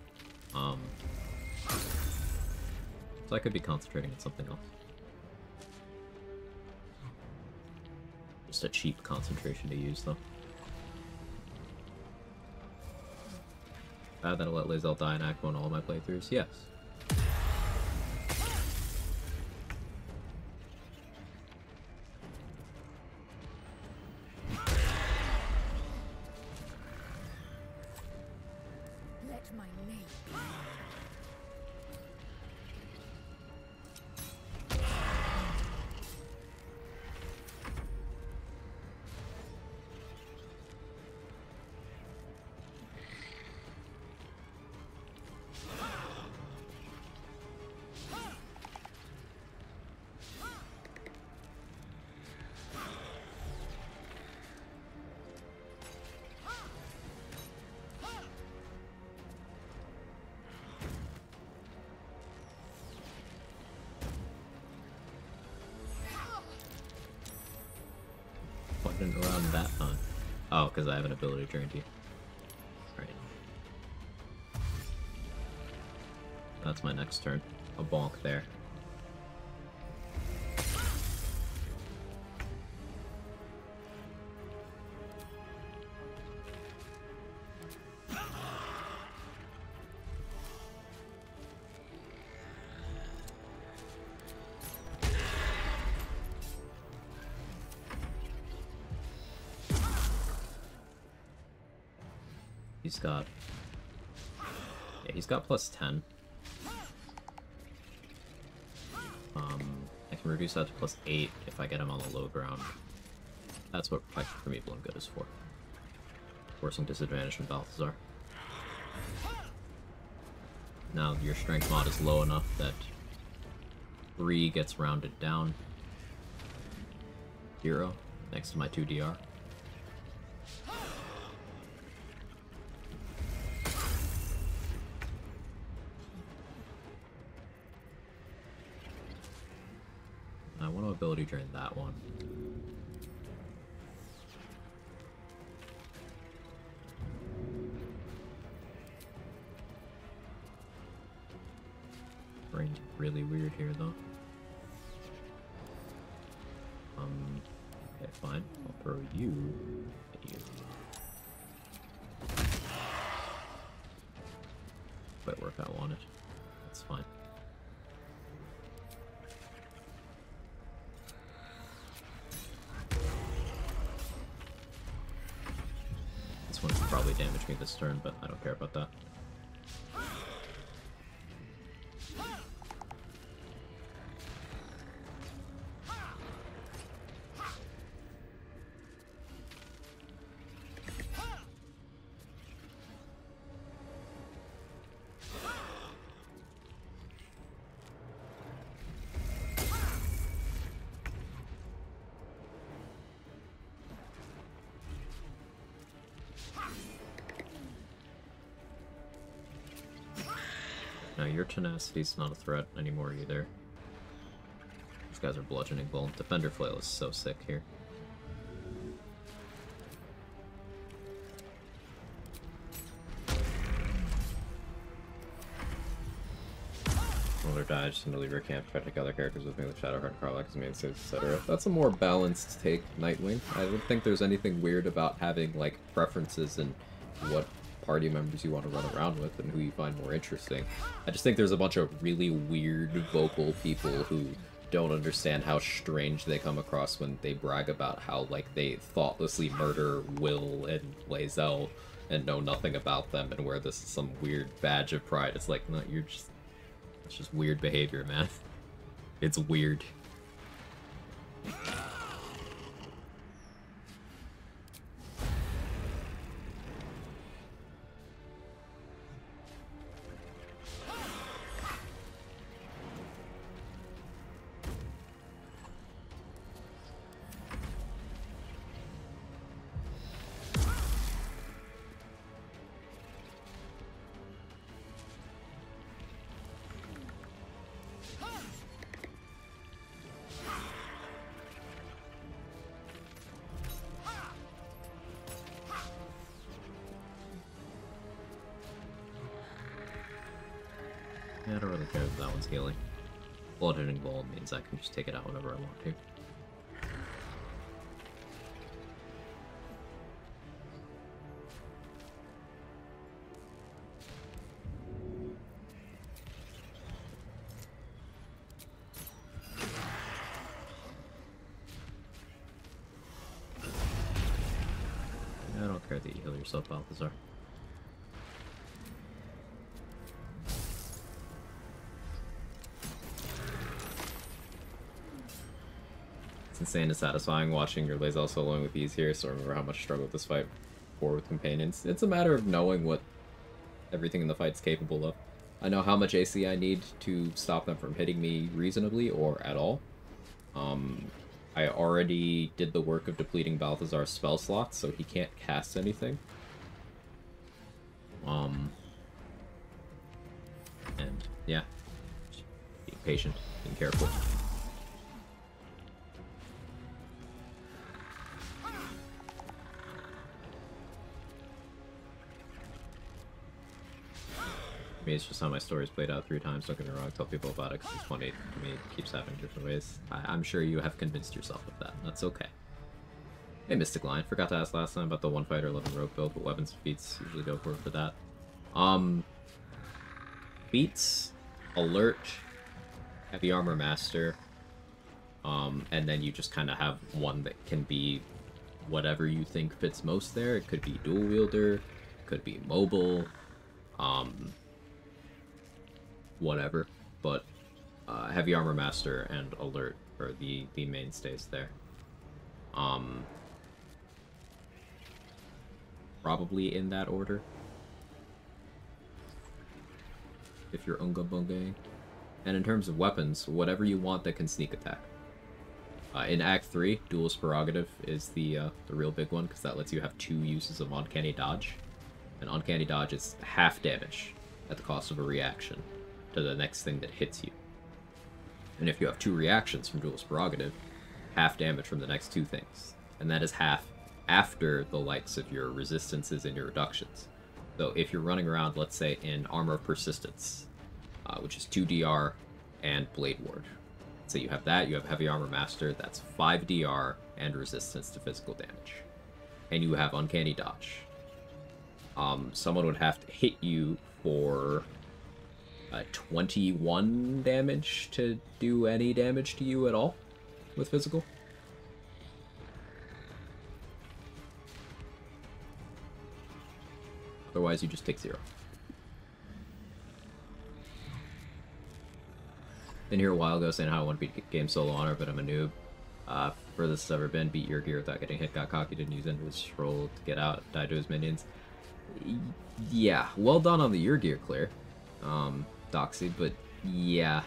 So I could be concentrating on something else. Just a cheap concentration to use, though. Bad that I let Lae'zel die in Act 1 all my playthroughs? Yes. Let my name be known. Around that time. Oh, because I have an ability drained you. Right. That's my next turn. A bonk there. He's got... Yeah, he's got plus 10. I can reduce that to plus 8 if I get him on the low ground. That's what Protection from Evil and Good is for. Forcing disadvantage from Balthazar. Now your strength mod is low enough that 3 gets rounded down. 0 next to my 2 DR. I want to ability drain that one. Brain's really weird here, though. Okay, fine. I'll throw you at you. Quite work I wanted. That's fine. This one should probably damage me this turn, but I don't care about that. Now your tenacity's not a threat anymore either. These guys are bludgeoning bolt. Defender flail is so sick here. Roller die, just gonna leave your camp, try to take other characters with me with Shadowheart, Karlach as main saves, etc. That's a more balanced take, Nightwing. I don't think there's anything weird about having like preferences and what party members you want to run around with and who you find more interesting. I just think there's a bunch of really weird vocal people who don't understand how strange they come across when they brag about how like they thoughtlessly murder Will and Lae'zel and know nothing about them and wear this some weird badge of pride. It's like, no, it's just weird behavior, man. It's weird. Yeah, I don't really care if that one's healing. Blood-hitting ball means I can just take it out whenever I want to. I don't care that you heal yourself, Balthazar. It's insane and satisfying watching your Lae'zel soloing with ease here, so I remember how much I struggled with this fight before with companions. It's a matter of knowing what everything in the fight's capable of. I know how much AC I need to stop them from hitting me reasonably or at all. I already did the work of depleting Balthazar's spell slots, so he can't cast anything. And yeah, just being patient, being careful. It's just how my story's played out 3 times. Don't get me wrong, tell people about it because it's funny to me. It keeps happening different ways. I'm sure you have convinced yourself of that. That's okay. Hey, Mystic Lion. Forgot to ask last time about the 1 fighter 11 rogue build, but weapons and feats usually go for that. Feats, alert, heavy armor master, and then you just kind of have one that can be whatever you think fits most there. It could be dual wielder. could be mobile, whatever. But Heavy Armor Master and Alert are the mainstays there. Probably in that order. If you're Unga Bunga. And in terms of weapons, whatever you want that can sneak attack. In Act 3, Duelist Prerogative is the real big one, because that lets you have 2 uses of Uncanny Dodge. And Uncanny Dodge is half damage at the cost of a reaction to the next thing that hits you. And if you have 2 reactions from Duelist Prerogative, half damage from the next 2 things. And that is half after the likes of your resistances and your reductions. So if you're running around, let's say, in Armor of Persistence, which is 2 DR and Blade Ward. So you have that, you have Heavy Armor Master, that's 5 DR and resistance to physical damage. And you have Uncanny Dodge. Someone would have to hit you for 21 damage to do any damage to you at all with physical. Otherwise, you just take 0. Been here a while ago saying how I want to beat the game solo honor, but I'm a noob. Furthest it's ever been, beat your gear without getting hit, got cocky, didn't use Endless Scroll to get out, died to his minions. Yeah, well done on the your gear clear, Doxy, but yeah,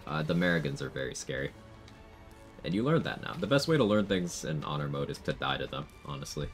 the Marigans are very scary. And you learned that now. The best way to learn things in honor mode is to die to them, honestly.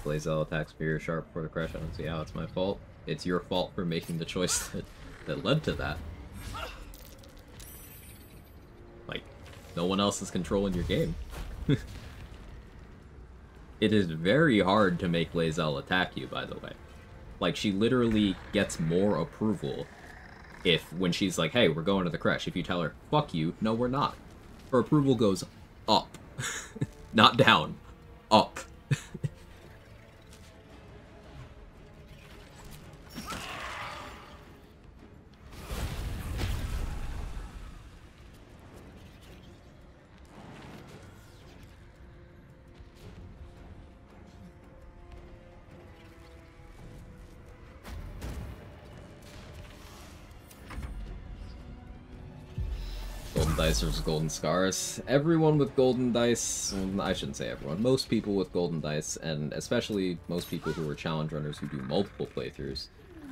Blazel attacks Spear sharp before the crash. I don't see how it's my fault. It's your fault for making the choice that led to that. Like, no one else is controlling your game. It is very hard to make Lae'zel attack you, by the way. Like, she literally gets more approval when she's like, hey, we're going to the crash. If you tell her, fuck you, no, we're not. Her approval goes up. Not down. Up. Golden Dice versus Golden Scars. Everyone with Golden Dice, I shouldn't say everyone, most people with Golden Dice, and especially most people who are challenge runners who do multiple playthroughs,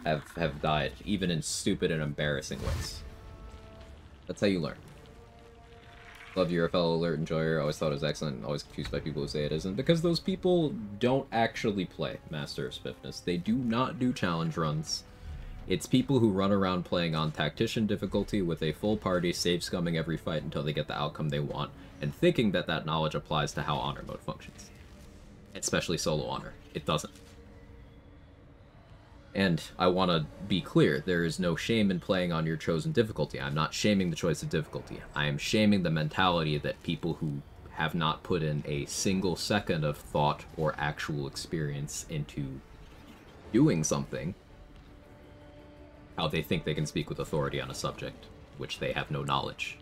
have died, even in stupid and embarrassing ways. That's how you learn. Love your fellow Alert enjoyer, always thought it was excellent, always confused by people who say it isn't, because those people don't actually play Master of Spiffness. They do not do challenge runs. It's people who run around playing on Tactician difficulty with a full party, save scumming every fight until they get the outcome they want, and thinking that that knowledge applies to how honor mode functions. Especially solo honor. It doesn't. And I want to be clear, there is no shame in playing on your chosen difficulty. I'm not shaming the choice of difficulty. I am shaming the mentality that people who have not put in a single second of thought or actual experience into doing something, how they think they can speak with authority on a subject, which they have no knowledge.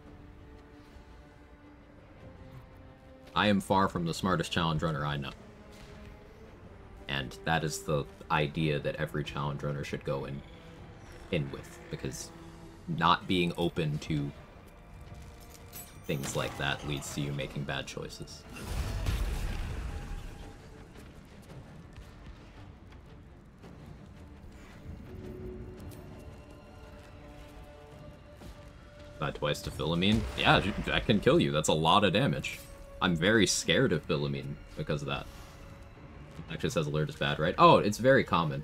I am far from the smartest challenge runner I know. And that is the idea that every challenge runner should go in with, because not being open to things like that leads to you making bad choices. Died twice to Philomene? Yeah, that can kill you. That's a lot of damage. I'm very scared of Philomene because of that. Actually says Alert is bad, right? Oh, it's very common.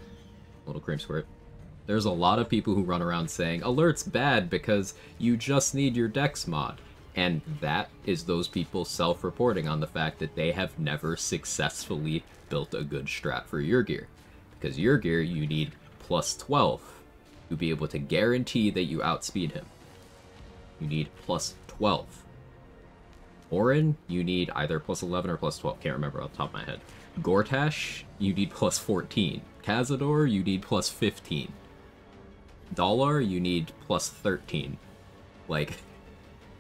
Little cream squirt. There's a lot of people who run around saying, Alert's bad because you just need your Dex mod. And that is those people self-reporting on the fact that they have never successfully built a good strat for your gear. Because your gear, you need +12 to be able to guarantee that you outspeed him. you need plus 12. Orin, you need either plus 11 or plus 12. Can't remember off the top of my head. Gortash, you need plus 14. Cazador, you need plus 15. Dalar, you need plus 13. Like,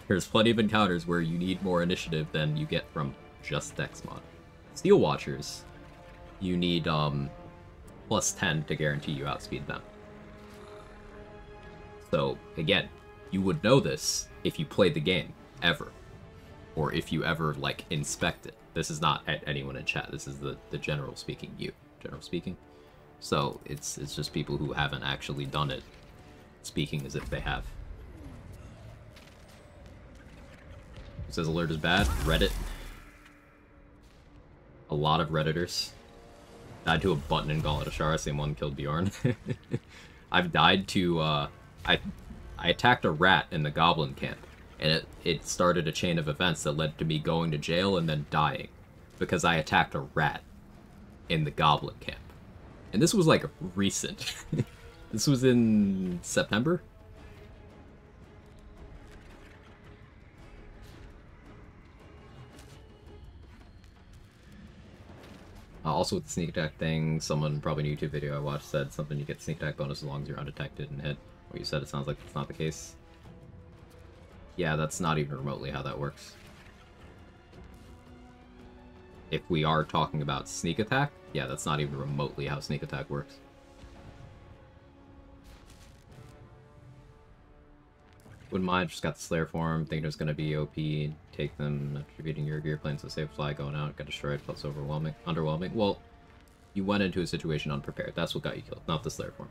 there's plenty of encounters where you need more initiative than you get from just Dex mod. Steel Watchers, you need plus 10 to guarantee you outspeed them. So, again, you would know this if you played the game, ever. Or if you ever, like, inspect it. This is not at anyone in chat, this is the general speaking, you. General speaking. So, it's just people who haven't actually done it, speaking as if they have. Who says alert is bad? Reddit. A lot of Redditors. Died to a button in Gauntlet of Shara, same one killed Bjorn. I've died to, I attacked a rat in the Goblin camp, and it started a chain of events that led to me going to jail and then dying, because I attacked a rat in the Goblin camp. And this was, like, recent. This was in September? Also with the sneak attack thing, someone, probably in a YouTube video I watched, said something you get sneak attack bonus as long as you're undetected and hit. What you said, it sounds like that's not the case. Yeah, that's not even remotely how that works. If we are talking about sneak attack, yeah, that's not even remotely how sneak attack works. Wouldn't mind, just got the Slayer form, thinking it was going to be OP, take them, attributing your gear planes to save fly, going out, got destroyed, felt so underwhelming. Well, you went into a situation unprepared, that's what got you killed, not the Slayer form.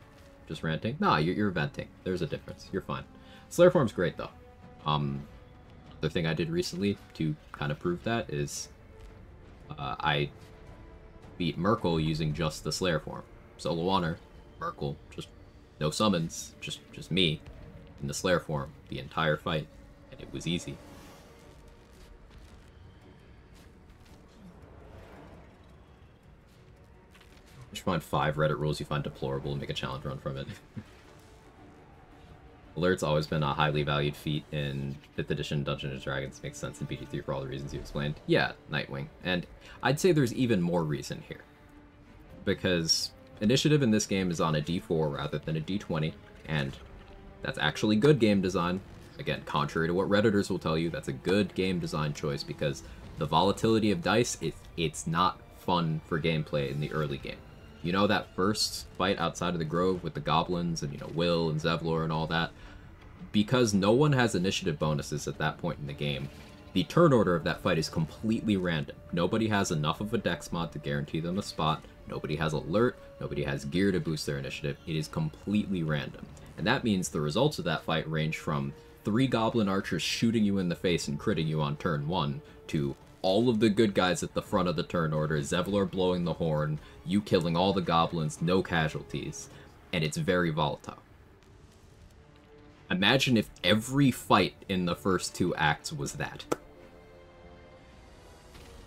Just ranting? Nah, you're venting, there's a difference, you're fine. Slayer form's great though. The thing I did recently to kind of prove that is, I beat Merkel using just the Slayer form. Solo honor, Merkel, just no summons, just me. In the Slayer form, the entire fight, and it was easy. You should find 5 Reddit rules you find deplorable and make a challenge run from it. Alert's always been a highly valued feat in 5th edition Dungeons & Dragons. Makes sense in BG3 for all the reasons you explained. Yeah, Nightwing. And I'd say there's even more reason here. Because initiative in this game is on a D4 rather than a D20, and that's actually good game design. Again, contrary to what Redditors will tell you, that's a good game design choice because the volatility of dice, it's not fun for gameplay in the early game. You know that first fight outside of the Grove with the goblins and, you know, Will and Zevlor and all that? Because no one has initiative bonuses at that point in the game, the turn order of that fight is completely random. Nobody has enough of a dex mod to guarantee them a spot, nobody has alert, nobody has gear to boost their initiative, it is completely random. And that means the results of that fight range from 3 goblin archers shooting you in the face and critting you on turn 1, to all of the good guys at the front of the turn order, Zevlor blowing the horn, you killing all the goblins, no casualties, and it's very volatile. Imagine if every fight in the first 2 acts was that.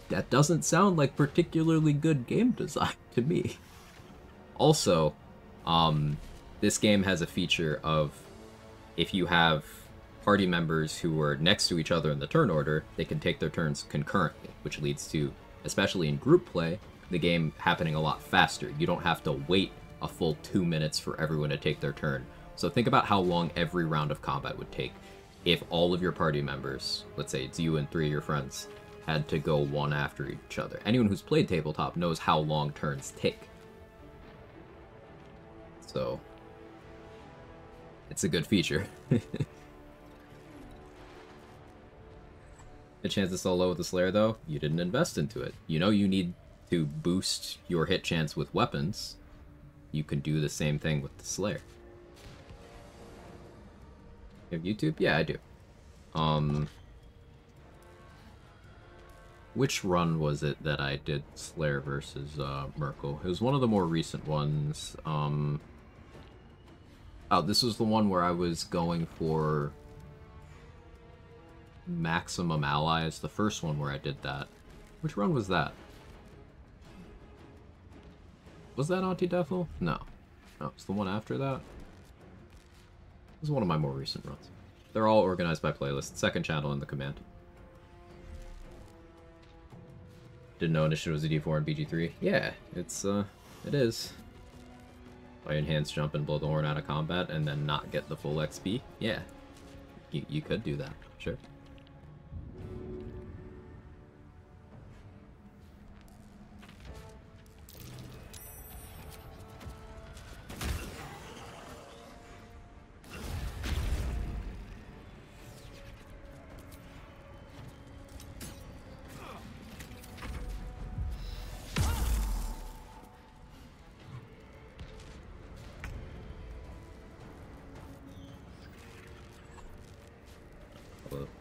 That doesn't sound like particularly good game design to me. Also, this game has a feature of, if you have party members who are next to each other in the turn order, they can take their turns concurrently, which leads to, especially in group play, the game happening a lot faster. You don't have to wait a full 2 minutes for everyone to take their turn. So think about how long every round of combat would take if all of your party members, let's say it's you and 3 of your friends, had to go one after each other. Anyone who's played tabletop knows how long turns take. So it's a good feature. The chances so low with the Slayer, though, you didn't invest into it. You know you need to boost your hit chance with weapons. You can do the same thing with the Slayer. You have YouTube? Yeah, I do. Which run was it that I did Slayer versus Merkel? It was one of the more recent ones. Oh, this was the one where I was going for maximum allies. The first one where I did that. Which run was that? Was that Anti-Deathful? No. No, it's the one after that. This is one of my more recent runs. They're all organized by playlist. Second channel in the command. Didn't know initiative was a D4 and BG3. Yeah, it is. By enhanced jump and blow the horn out of combat and then not get the full XP? Yeah. You could do that, sure.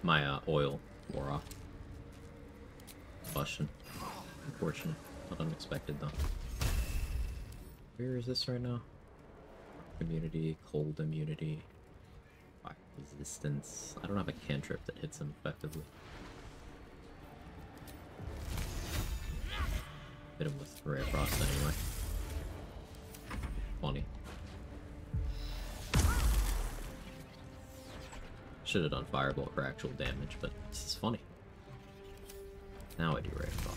My oil wore off. Combustion. Unfortunate. Not unexpected though. Where is this right now? Immunity, cold immunity, fire resistance. I don't have a cantrip that hits him effectively. Hit him with Ray of Frost anyway. Funny. Should have done Firebolt for actual damage, but this is funny. Now I do Ray of Frost.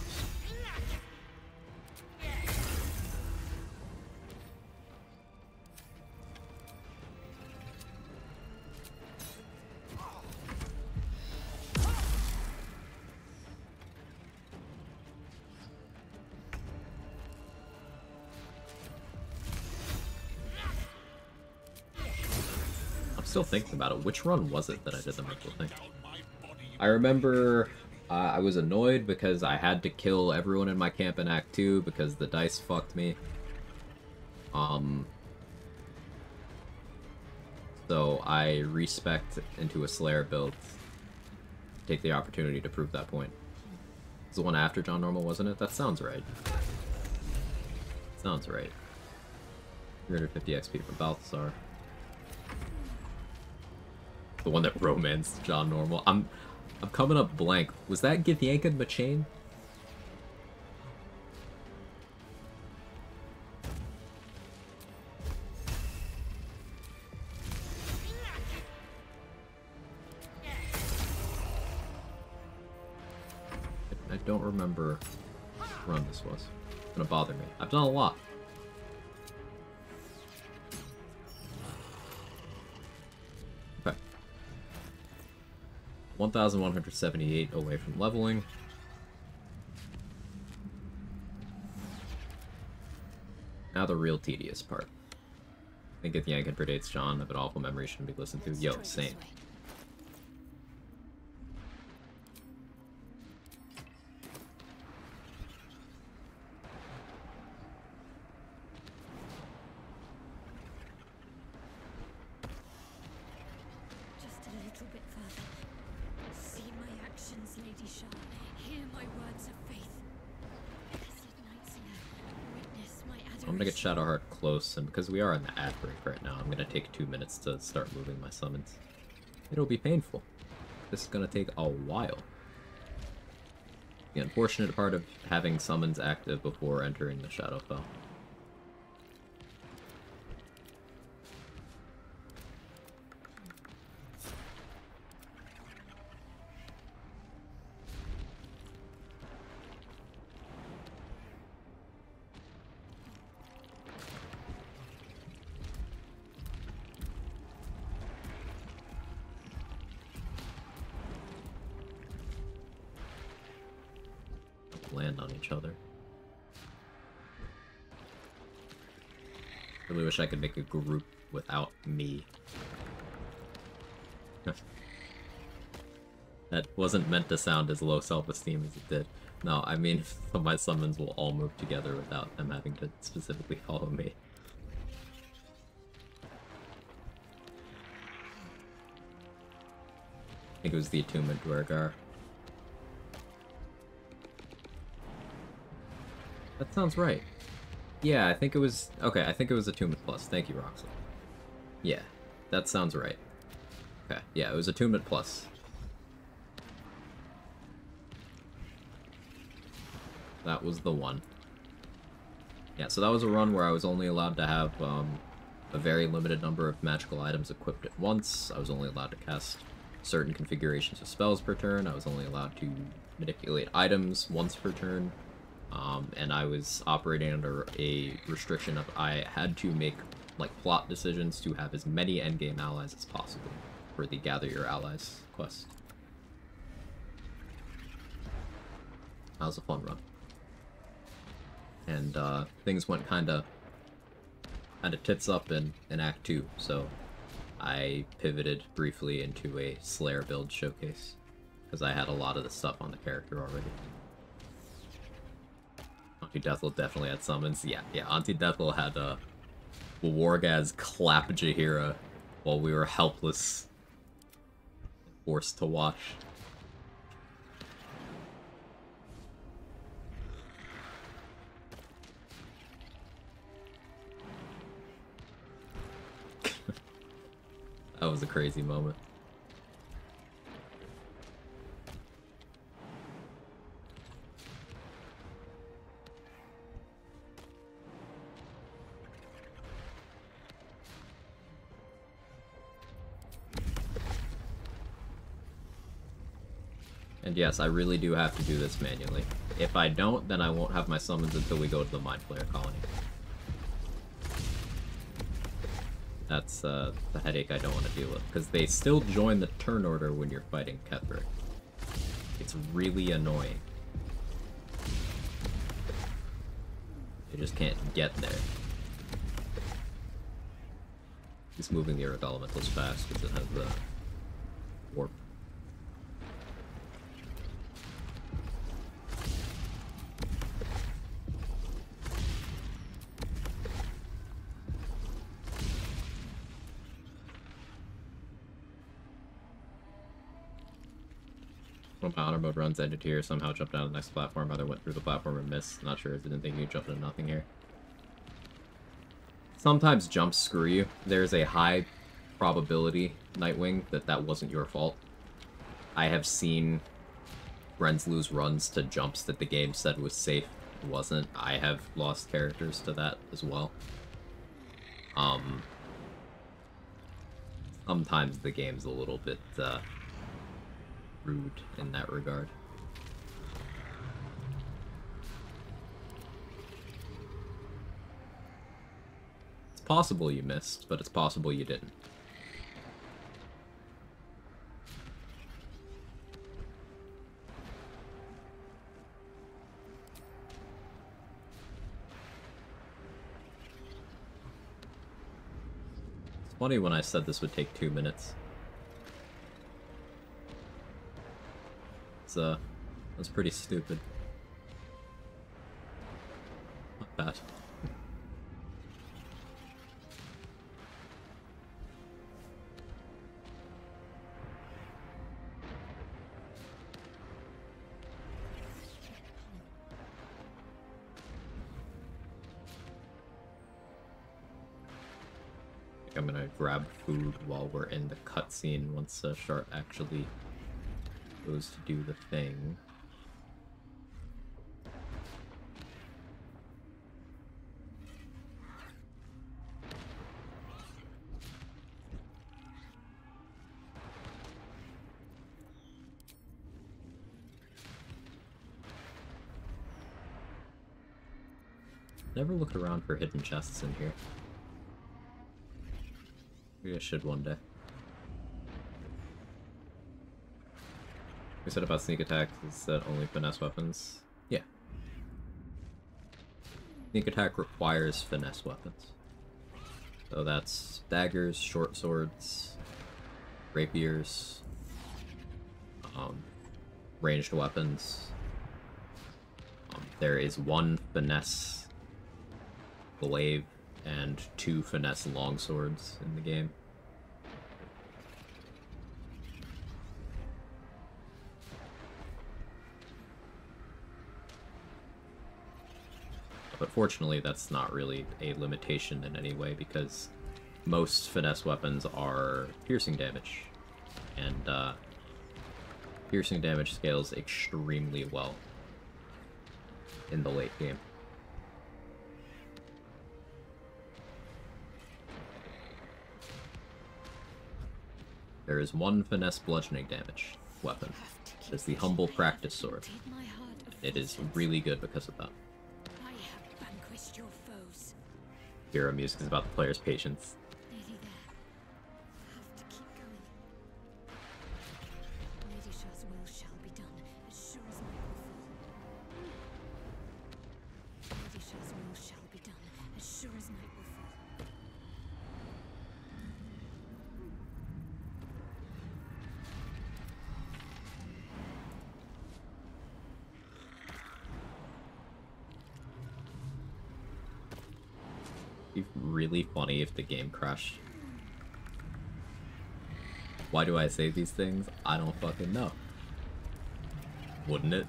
Still thinking about it. Which run was it that I did the mental thing? I remember I was annoyed because I had to kill everyone in my camp in Act 2 because the dice fucked me. So I respec into a Slayer build. Take the opportunity to prove that point. It was the one after John Normal, wasn't it? That sounds right. Sounds right. 350 XP for Balthazar. The one that romanced John Normal. I'm coming up blank. Was that Githyanka Machain? I don't remember what run this was. It's gonna bother me. I've done a lot. 1,178 away from leveling. Now the real tedious part. I think Githyanka predates John, if an awful memory shouldn't be listened to. Yo, same. Shadowheart close, and because we are in the ad break right now, I'm gonna take 2 minutes to start moving my summons. It'll be painful. This is gonna take a while. The unfortunate part of having summons active before entering the Shadowfell. Land on each other. Really wish I could make a group without me. That wasn't meant to sound as low self-esteem as it did. No, I mean, my summons will all move together without them having to specifically follow me. I think it was the Attunement Dwergar. That sounds right. Yeah, I think it was... Okay, I think it was Attunement Plus. Thank you, Roxy. Yeah, that sounds right. Okay, yeah, it was Attunement Plus. That was the one. Yeah, so that was a run where I was only allowed to have a very limited number of magical items equipped at once. I was only allowed to cast certain configurations of spells per turn. I was only allowed to manipulate items once per turn. And I was operating under a restriction of I had to make like plot decisions to have as many endgame allies as possible for the Gather Your Allies quest. That was a fun run. And things went kind of tits up in Act 2, so I pivoted briefly into a Slayer build showcase, because I had a lot of the stuff on the character already. Auntie Deathel definitely had summons. Yeah, Auntie Deathel had Wargaz clap Jaheira while we were helpless, forced to watch. That was a crazy moment. And yes, I really do have to do this manually. If I don't, then I won't have my summons until we go to the Mind Flayer colony. That's the headache I don't want to deal with, because they still join the turn order when you're fighting Ketheric. It's really annoying. They just can't get there. He's moving the Earth Elementals fast because it has the warp. When my honor mode runs ended here, somehow jumped down to the next platform, either went through the platform or missed. Not sure, didn't think you jumped into nothing here. Sometimes jumps screw you. There's a high probability, Nightwing, that wasn't your fault. I have seen friends lose runs to jumps that the game said was safe. It wasn't. I have lost characters to that as well. Sometimes the game's a little bit, rude in that regard. It's possible you missed, but it's possible you didn't. It's funny when I said this would take 2 minutes. That's pretty stupid. Not bad. I'm gonna grab food while we're in the cutscene once Shart actually goes to do the thing. Never look around for hidden chests in here. Maybe I should one day. We said about sneak attacks is that only finesse weapons. Yeah. Sneak attack requires finesse weapons. So that's daggers, short swords, rapiers, ranged weapons. There is 1 finesse glaive and 2 finesse longswords in the game. But fortunately, that's not really a limitation in any way, because most finesse weapons are piercing damage, and piercing damage scales extremely well in the late game. There is one finesse bludgeoning damage weapon. It's the Humble Practice Sword. It is really good because of that. I have vanquished your foes. Hero music is about the player's patience. Nearly there. Have to keep going. Lady Shah's will shall be done, as sure as night will fall. Lady Shah's will shall be done, as sure as night will fall. It'd be really funny if the game crashed. Why do I say these things? I don't fucking know. Wouldn't it?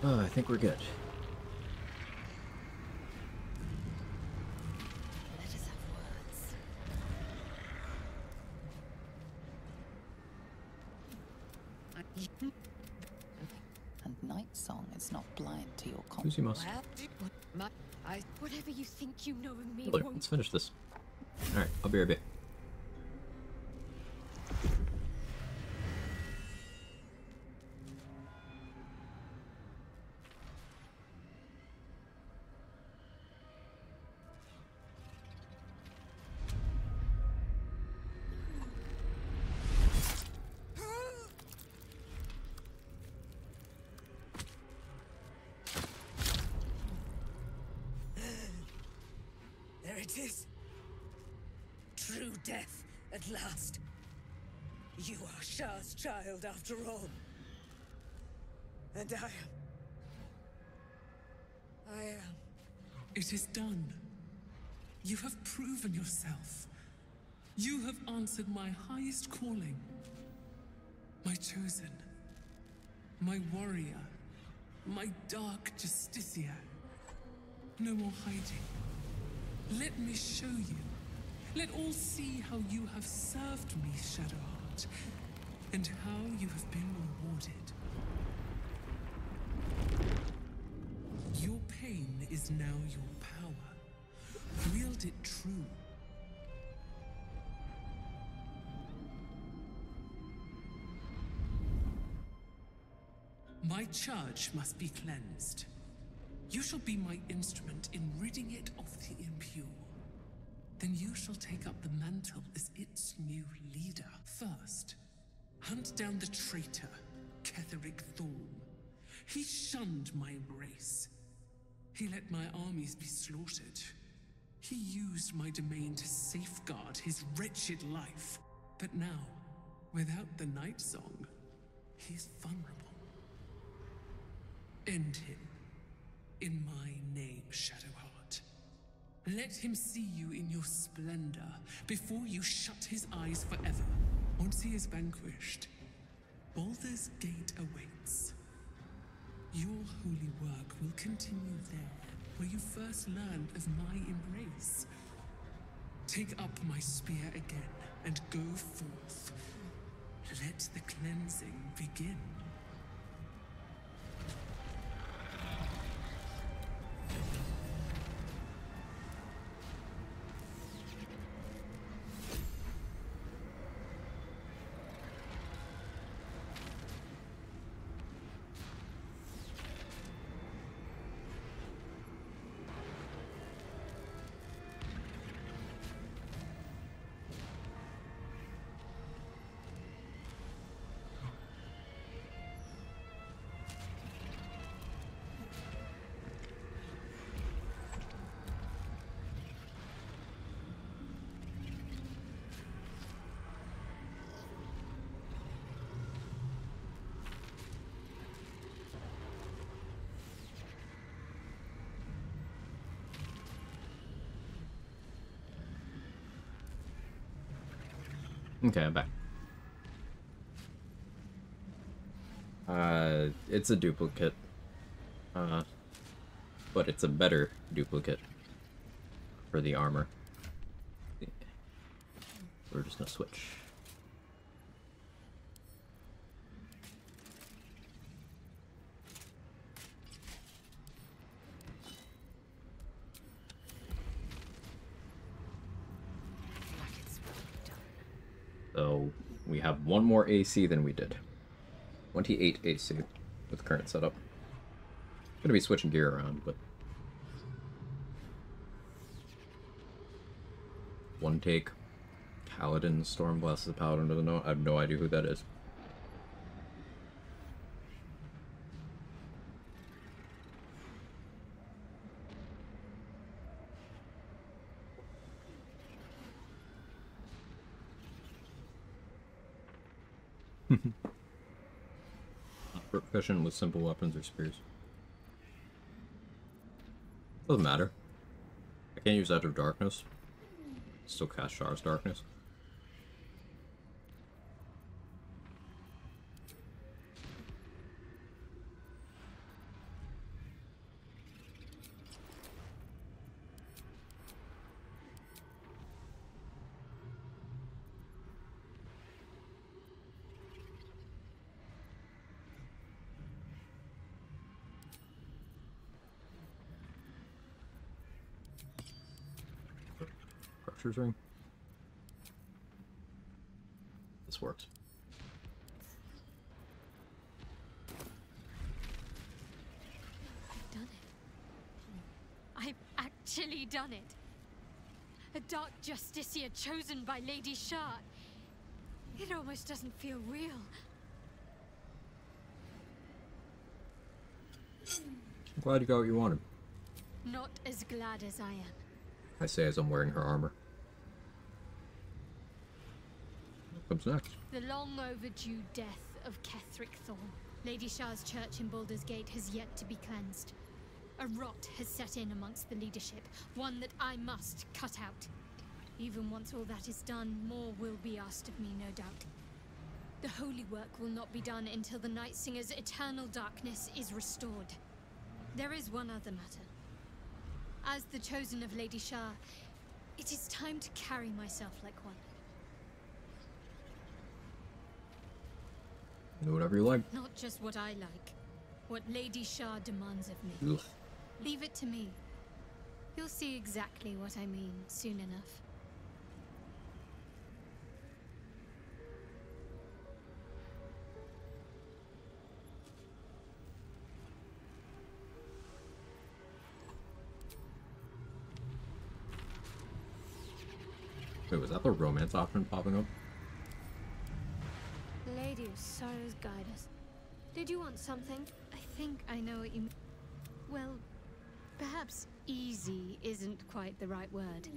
I think we're good. Let us have words. And Night Song is not blind to your Who's you most? Whatever you think you know of me Look, won't. let's finish this. Alright, I'll be right back. There it is. True death, at last. You are Shah's child, after all. And I am... It is done. You have proven yourself. You have answered my highest calling. My chosen. My warrior. My dark Justicia. No more hiding. Let me show you. Let all see how you have served me, Shadowheart, and how you have been rewarded. Your pain is now your power. Wield it true. My charge must be cleansed. You shall be my instrument in ridding it of the impure. Then you shall take up the mantle as its new leader. First, hunt down the traitor, Ketheric Thorm. He shunned my race. He let my armies be slaughtered. He used my domain to safeguard his wretched life. But now, without the Night Song, he's vulnerable. End him. In my name, Shadowheart. Let him see you in your splendor before you shut his eyes forever. Once he is vanquished, Baldur's Gate awaits. Your holy work will continue there, where you first learned of my embrace. Take up my spear again and go forth. Let the cleansing begin. Okay, I'm back. It's a duplicate. But it's a better duplicate for the armor. We're just gonna switch. So we have one more AC than we did. 28 AC with current setup. Gonna be switching gear around, but one take. Paladin, Stormblast is a paladin. Doesn't know. I have no idea who that is. Not proficient with simple weapons or spears. Doesn't matter. I can't use Edge of Darkness. Still cast Shard's Darkness. Crusher's Ring. This works. I've done it. I've actually done it. A Dark Justicia chosen by Lady Shard. It almost doesn't feel real. I'm glad you got what you wanted. Not as glad as I am. I say as I'm wearing her armor. What comes next? The long overdue death of Ketheric Thorn. Lady Shah's church in Baldur's Gate has yet to be cleansed. A rot has set in amongst the leadership, one that I must cut out. Even once all that is done, more will be asked of me, no doubt. The holy work will not be done until the Night Singer's eternal darkness is restored. There is one other matter. As the chosen of Lady Shah, it is time to carry myself like one. Do whatever you like. Not just what I like, what Lady Shah demands of me. Ugh. Leave it to me. You'll see exactly what I mean soon enough. Wait, was that the romance option popping up? Lady of Sorrows, guide us. Did you want something? I think I know what you mean. Well, perhaps easy isn't quite the right word.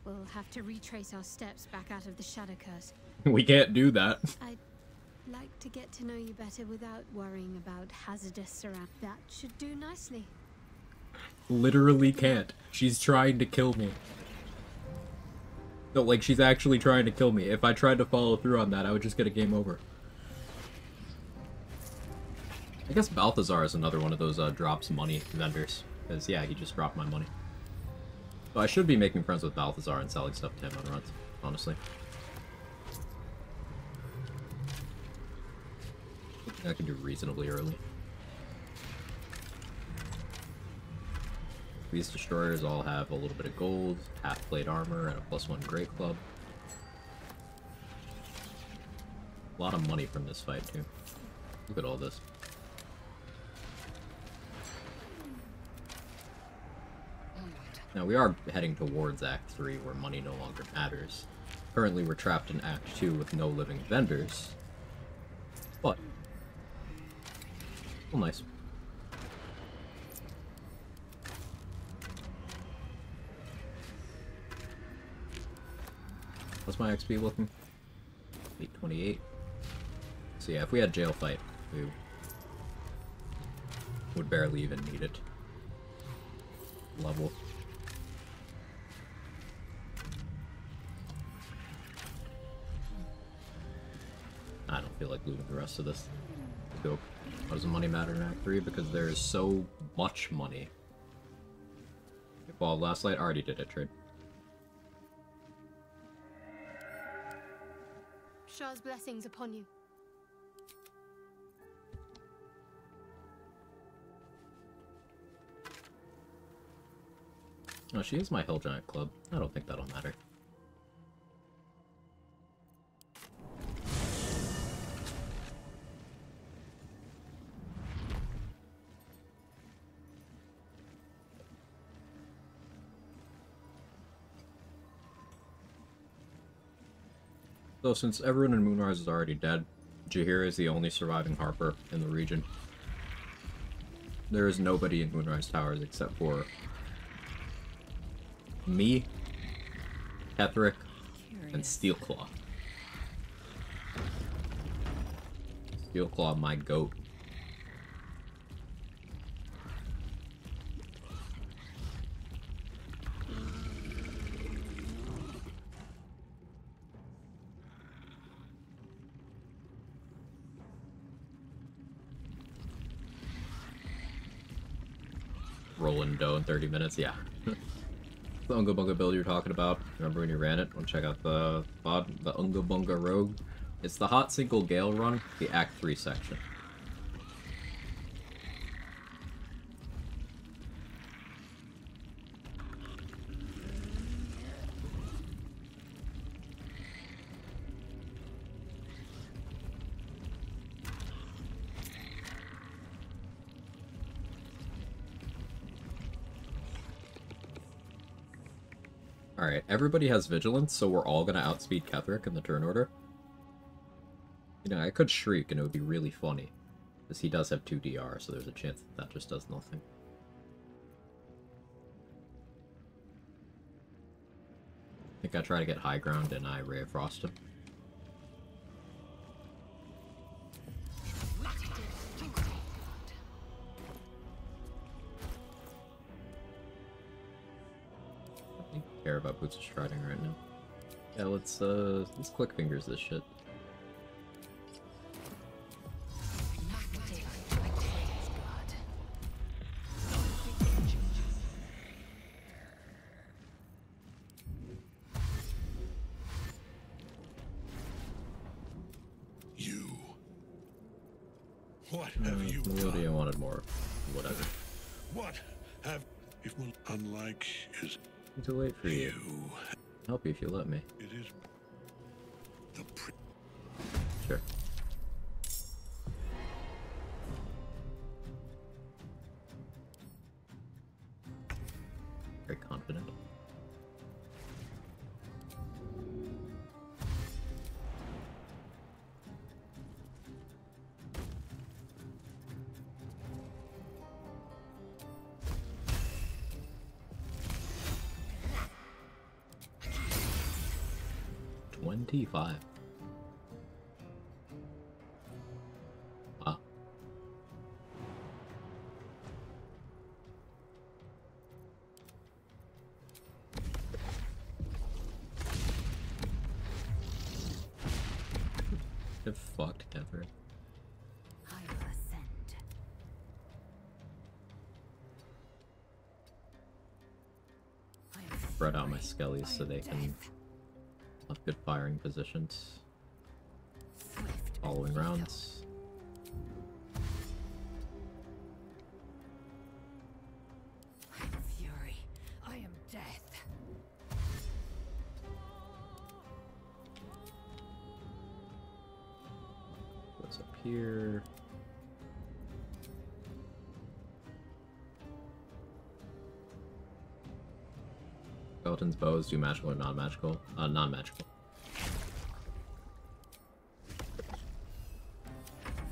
We'll have to retrace our steps back out of the Shadow Curse. We can't do that. I'd like to get to know you better without worrying about hazardous surround. That should do nicely. Literally can't. She's trying to kill me. No, like, she's actually trying to kill me. If I tried to follow through on that, I would just get a game over. I guess Balthazar is another one of those drops money vendors. Because, yeah, he just dropped my money. So I should be making friends with Balthazar and selling stuff to him on runs, honestly. I can do reasonably early. These destroyers all have a little bit of gold, half plate armor, and a +1 Great Club. A lot of money from this fight, too. Look at all this. Now, we are heading towards Act 3, where money no longer matters. Currently, we're trapped in Act 2 with no living vendors. But, well, nice. What's my XP looking? 828. So yeah, if we had jail fight, we would barely even need it. Level. feel like looting the rest of this. So, why does the money matter in Act 3? Because there is so much money. Well, last light already did it, trade. Shah's blessings upon you. Oh, she is my Hill Giant Club. I don't think that'll matter. So since everyone in Moonrise is already dead, Jaheira is the only surviving Harper in the region. There is nobody in Moonrise Towers except for me, Ketheric, and Steelclaw. Steelclaw, my goat. Rolling dough in 30 minutes, yeah. The Unga Bunga build you're talking about. Remember when you ran it? Want to check out the VOD? The Unga Bunga Rogue. It's the hot single Gale run, the Act 3 section. Alright, everybody has Vigilance, so we're all gonna outspeed Ketheric in the turn order. You know, I could Shriek and it would be really funny. Because he does have 2 DR, so there's a chance that just does nothing. I think I try to get high ground and I Ray of Frost him. Care about Boots of Striding right now. Yeah, let's click fingers this shit. What have you done? Melody, I wanted more. Whatever. What have... If unlike is... Too late for you. Help you if you let me. It is... The Sure. Very confident. $25. Wow. Get fucked, Ketheric. I will ascend. Spread out my skellies so they can have good firing positions. Following rounds. I am fury. I am death. What's up here? Skeleton's bows do magical or non-magical? Non-magical.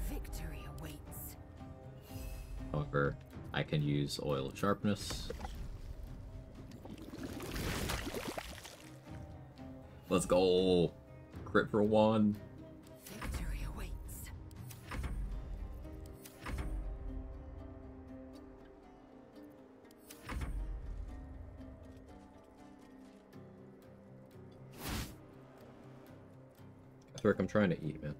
Victory awaits. However, I can use Oil of Sharpness. Let's go! Crit for 1. Victory awaits. Ketheric, I'm trying to eat, man.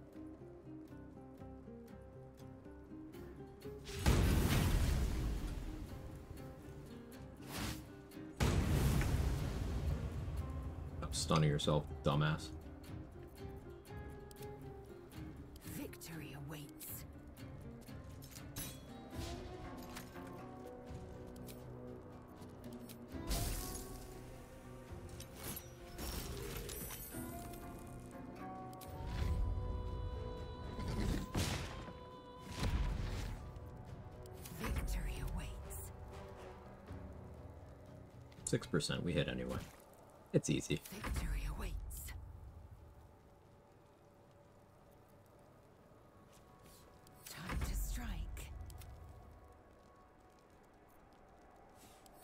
stunning yourself, dumbass. Victory awaits. Victory awaits. 6%, we hit anyway. It's easy. Victory awaits. Time to strike.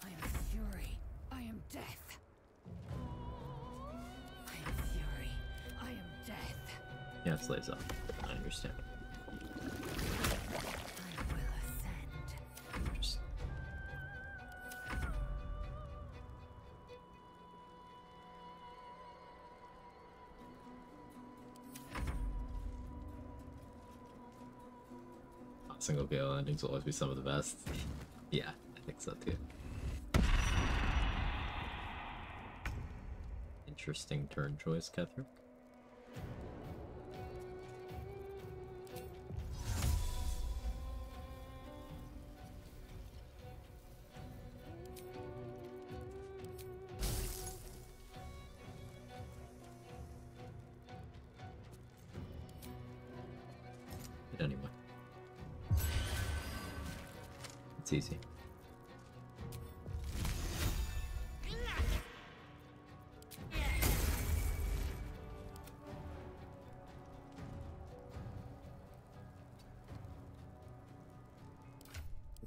I am fury. I am death. I am fury. I am death. Yeah, it slays up. I understand. I will ascend. Just... Single gale endings will always be some of the best. Yeah, I think so too. Interesting turn choice, Ketherick. Hit anyway. It's easy.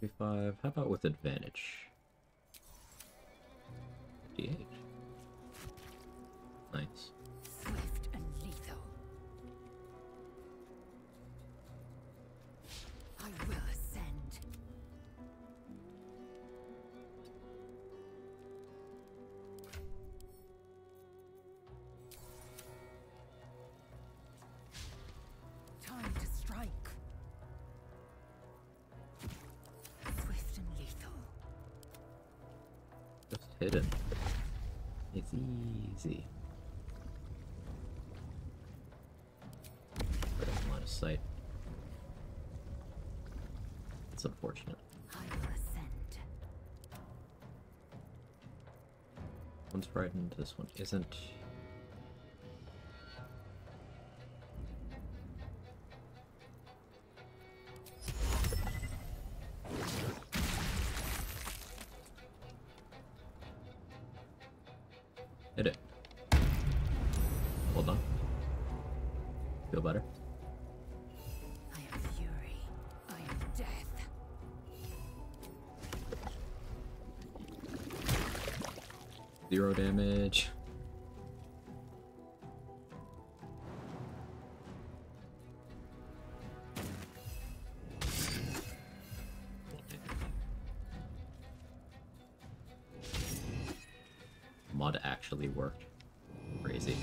$35. How about with advantage? 58. Nice. Swift and lethal. I will ascend. Time to strike. Swift and lethal. Just hidden. It's easy. Right on line of sight. It's unfortunate. I will ascend. One's frightened, this one isn't. Hit it. Hold on. Feel better? I am fury. I am death. Zero damage. Mod actually worked. Crazy.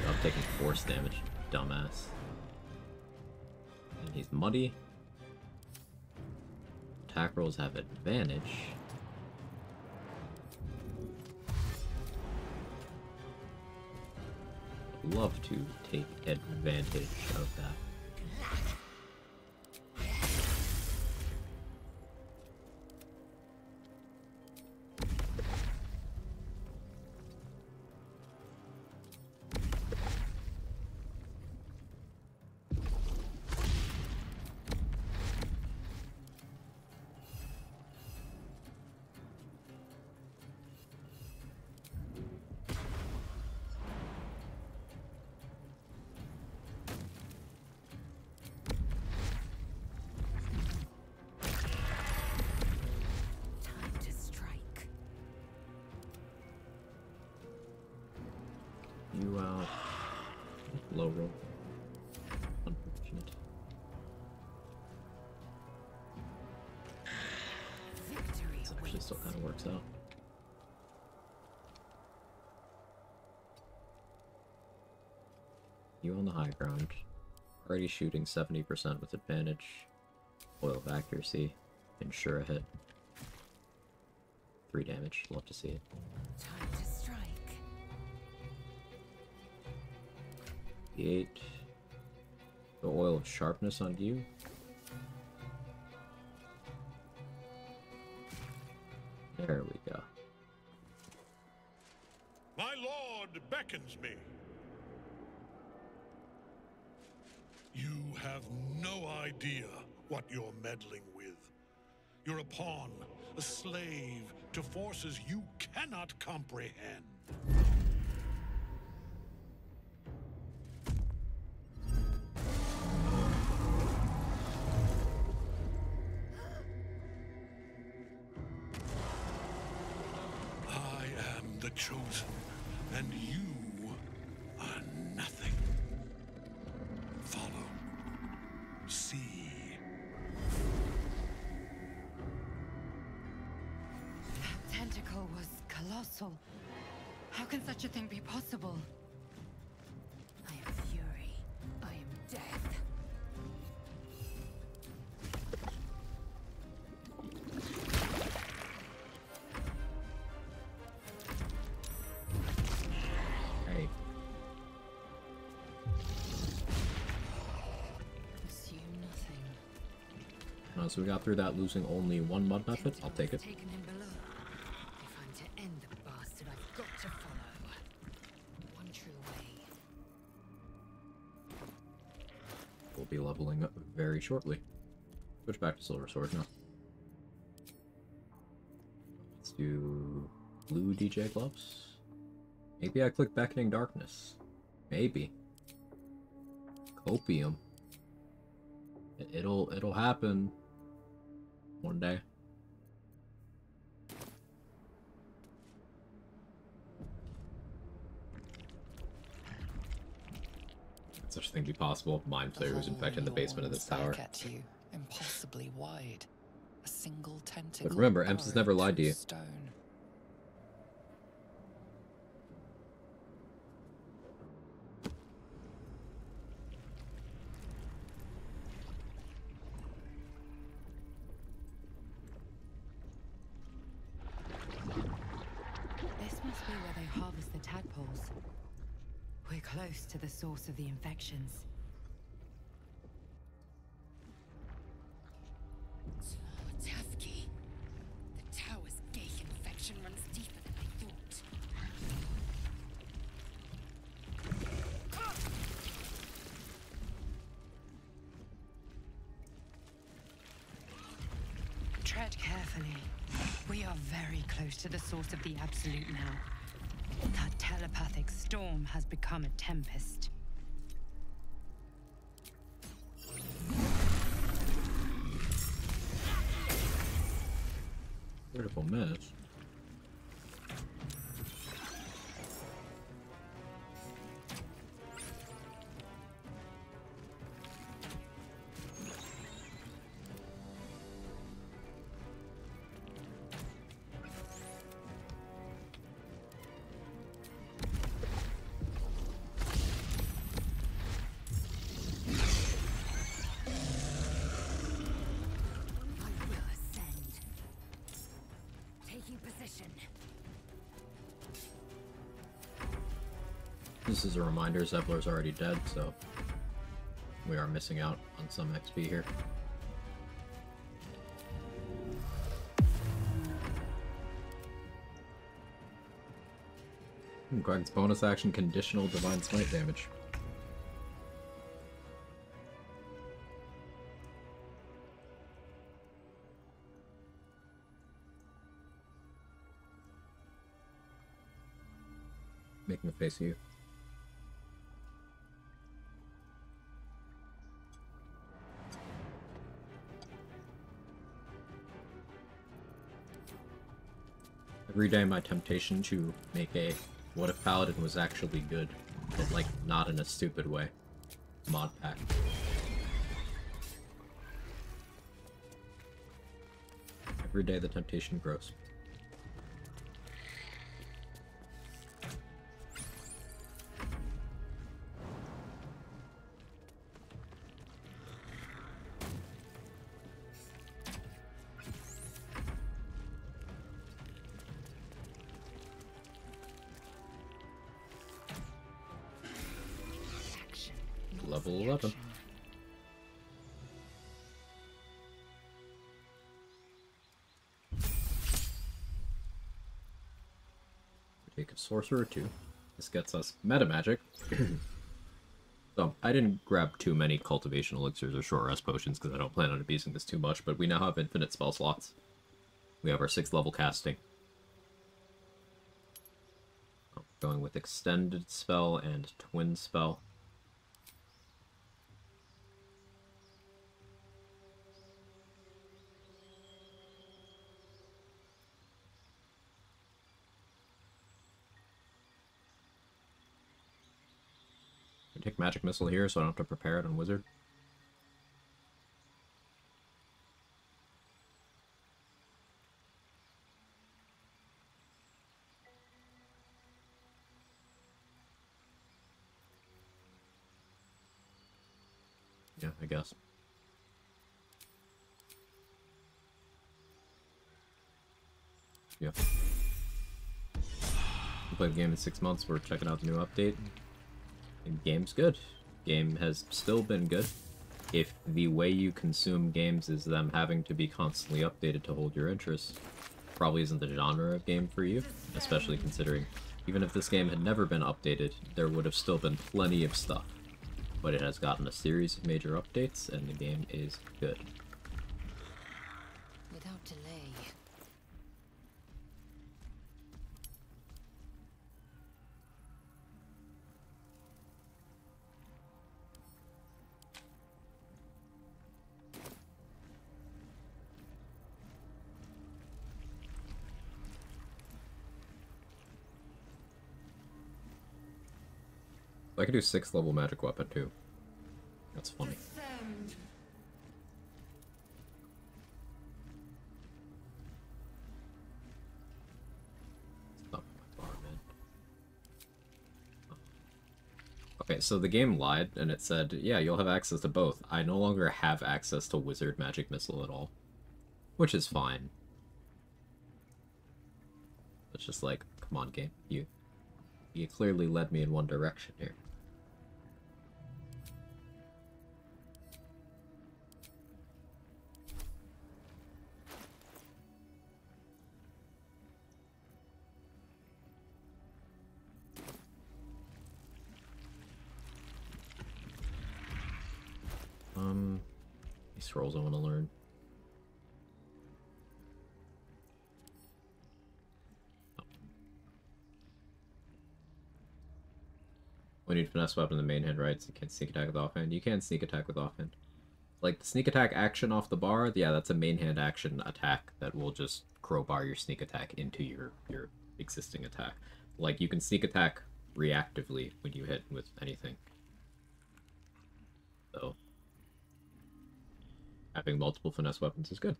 I'm taking force damage, dumbass. And he's muddy. Attack rolls have advantage. I'd love to take advantage of that. Time to strike. You out. Low roll. Unfortunate. Victory This actually awaits. still kind of works out. You on the high ground. Already shooting 70% with advantage. Oil of accuracy. Ensure a hit. 3 damage. Love to see it. Time to strike. 8. The oil of sharpness on you. There we go. My lord beckons me. You have no idea what you're meddling with. You're a pawn, a slave to forces you cannot comprehend. I am the chosen, and you are nothing. Follow. See. That tentacle was colossal. How can such a thing be possible? I am fury. I am death. Hey. Assume nothing. So we got through that losing only 1 mud method. I'll take it. Taken him below. If I'm to end the bastard, I've got to follow. One true way. We'll be leveling up very shortly. Switch back to Silver Sword now. Let's do blue DJ gloves. Maybe I click Beckoning Darkness. Maybe. Copium. It'll happen one day. Could such a thing be possible? Mind Flayer who's infected in the basement of this tower. Back at you, impossibly wide. A single tentacle. But remember, Ems has never lied to you. Stone. This must be where they harvest the tadpoles. We're close to the source of the infections. Tavki. The tower's gay infection runs deeper than I thought. Tread carefully. We are very close to the source of the Absolute now. That telepathic storm has become a tempest. Critical miss. This is a reminder, Zevlor's already dead, so we are missing out on some XP here. Greg's bonus action conditional divine smite damage. Making a face of you. Every day my temptation to make a what if Paladin was actually good, but like not in a stupid way mod pack. Every day the temptation grows. Level 11. Take a sorcerer too. This gets us meta magic. So I didn't grab too many cultivation elixirs or short rest potions because I don't plan on abusing this too much, but we now have infinite spell slots. We have our 6th level casting. Going with extended spell and twin spell. Take magic missile here so I don't have to prepare it on wizard. Yeah, I guess. Yeah. We played the game in 6 months. We're checking out the new update. And game's good. Game has still been good. If the way you consume games is them having to be constantly updated to hold your interest, probably isn't the genre of game for you, especially considering even if this game had never been updated, there would have still been plenty of stuff. But it has gotten a series of major updates, and the game is good. Without delay. I could do 6th level magic weapon too. That's funny. Okay, so the game lied and it said, yeah, you'll have access to both. I no longer have access to wizard magic missile at all. Which is fine. It's just like, come on game, you clearly led me in one direction here. These scrolls I want to learn. When you finesse weapon in the main hand, right? So you can't sneak attack with offhand. You can sneak attack with offhand. Like the sneak attack action off the bar, yeah, that's a main hand action attack that will just crowbar your sneak attack into your existing attack. Like you can sneak attack reactively when you hit with anything. So having multiple finesse weapons is good.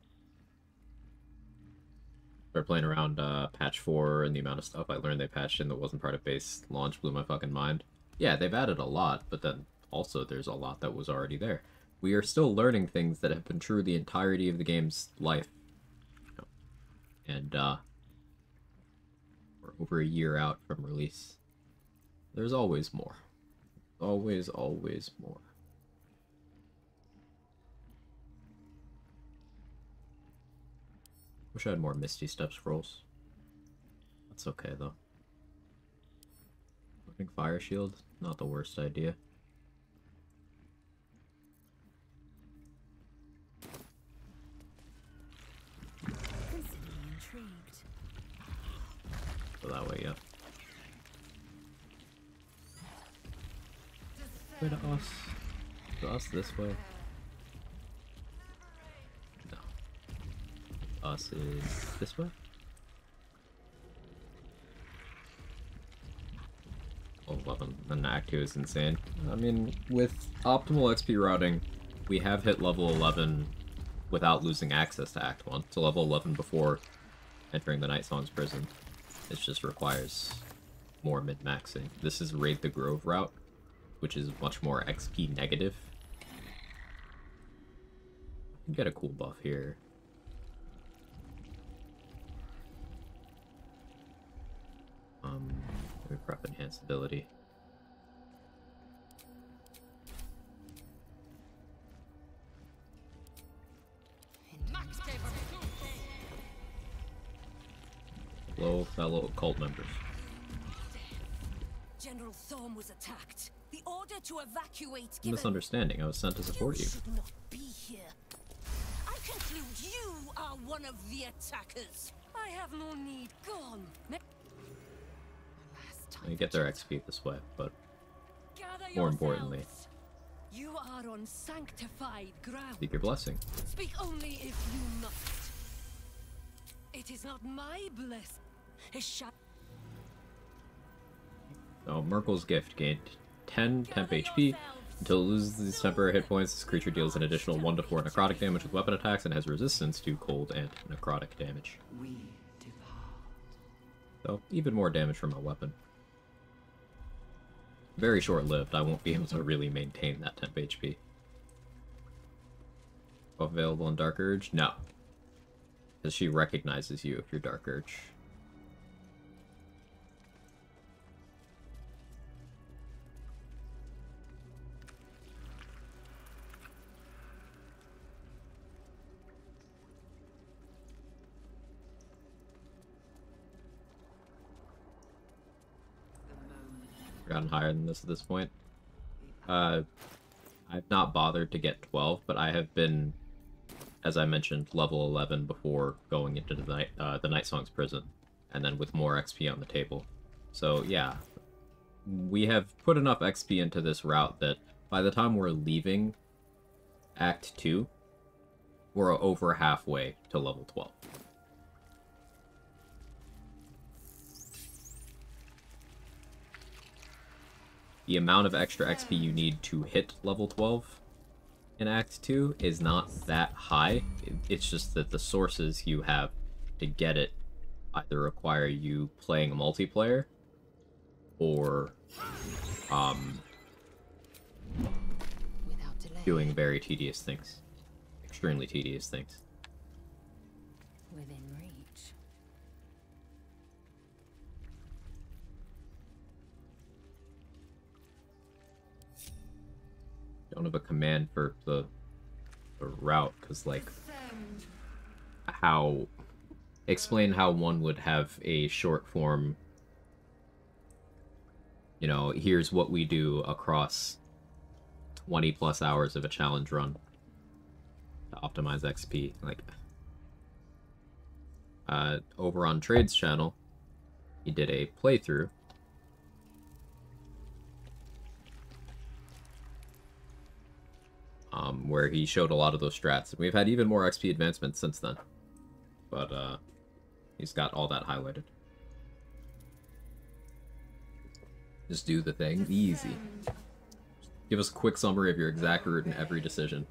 Started playing around patch 4 and the amount of stuff I learned they patched in that wasn't part of base launch blew my fucking mind. Yeah, they've added a lot, but then also there's a lot that was already there. We are still learning things that have been true the entirety of the game's life. And we're over a year out from release. There's always more. Always, always more. Wish I had more Misty Step scrolls. That's okay though. Looking Fire Shield, not the worst idea. Intrigued. So that way, yeah. Way to us. To us this way. Us is this way? Level 11, and Act 2 is insane. I mean, with optimal XP routing, we have hit level 11 without losing access to Act 1. So level 11 before entering the Night Song's prison. It just requires more mid-maxing. This is Raid the Grove route, which is much more XP negative. I can get a cool buff here. Let me prep enhanced ability. Hello, fellow cult members. General Thorm was attacked. The order to evacuate given... Misunderstanding. I was sent to support you. should not be here. I conclude you are one of the attackers. I have no need. Gone. I get their XP this way, but Gather more importantly, yourselves. You are on sanctified ground. seek your blessing. Speak only if you must. It is not my bless. It shall... So, Merkel's gift gained 10 temp HP. Until it loses these temporary hit points, this creature deals an additional 1 to 4 necrotic damage with weapon attacks and has resistance to cold and necrotic damage. So, even more damage from a weapon. Very short-lived. I won't be able to really maintain that temp HP. Available in Dark Urge? No. Because she recognizes you if you're Dark Urge. Gotten higher than this at this point. I've not bothered to get 12, but I have been, as I mentioned, level 11 before going into the Night Song's prison, and then with more XP on the table. So yeah, we have put enough XP into this route that by the time we're leaving Act 2, we're over halfway to level 12. The amount of extra XP you need to hit level 12 in Act 2 is not that high. It's just that the sources you have to get it either require you playing a multiplayer or doing very tedious things. Extremely tedious things. Within reach. Don't have a command for the route, because, like, how... Explain how one would have a short form, you know, here's what we do across 20 plus hours of a challenge run to optimize XP. Like, over on Trade's channel, he did a playthrough where he showed a lot of those strats. We've had even more XP advancements since then, but he's got all that highlighted. Just do the thing. Easy. Give us a quick summary of your exact route in every decision.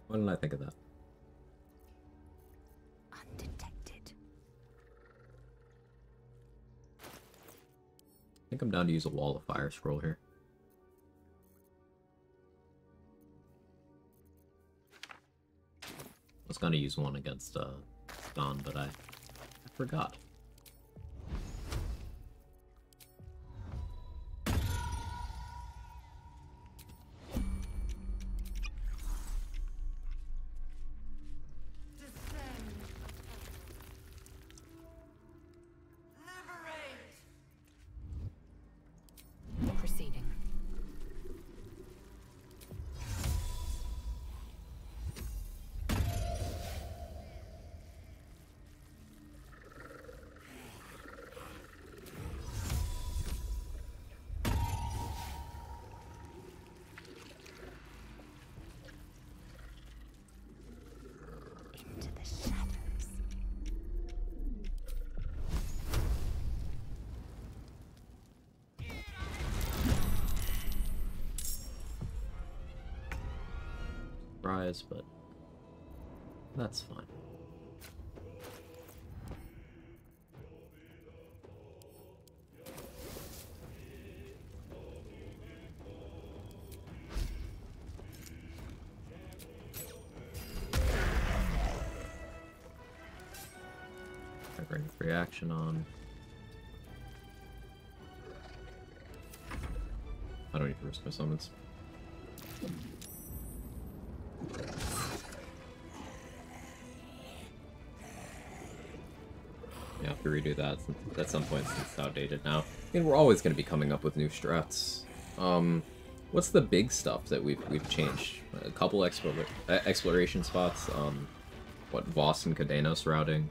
Why didn't I think of that? Undetected. I think I'm down to use a Wall of Fire scroll here. I was gonna use one against Dawn, but I forgot. Proceeding. Into the shadows. Surprise, but that's fine. I bring free action on. I don't need to risk my summons. to redo that at some point since it's outdated now. I mean, we're always going to be coming up with new strats. What's the big stuff that we've changed? A couple exploration spots. What, Voss and Cadenos routing?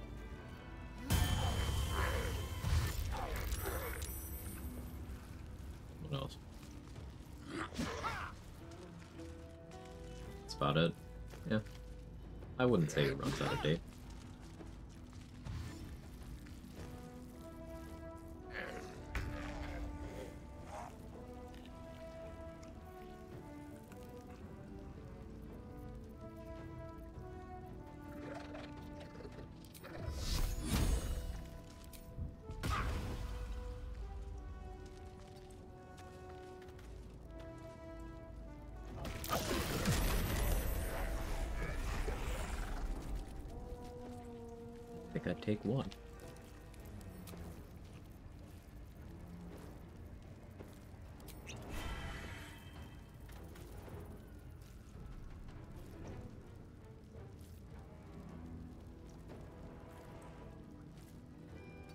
What else? That's about it. Yeah. I wouldn't say it runs out of date. I think I'd take one.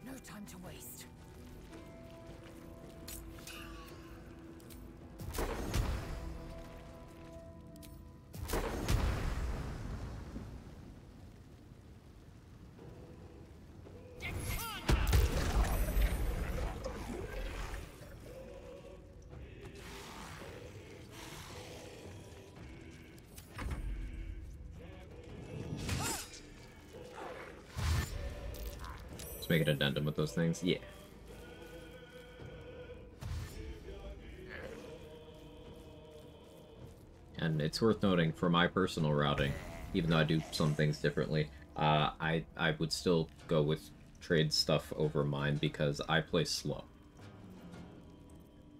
No time to waste. Make an addendum with those things. Yeah. And it's worth noting, for my personal routing, even though I do some things differently, I would still go with trade stuff over mine because I play slow.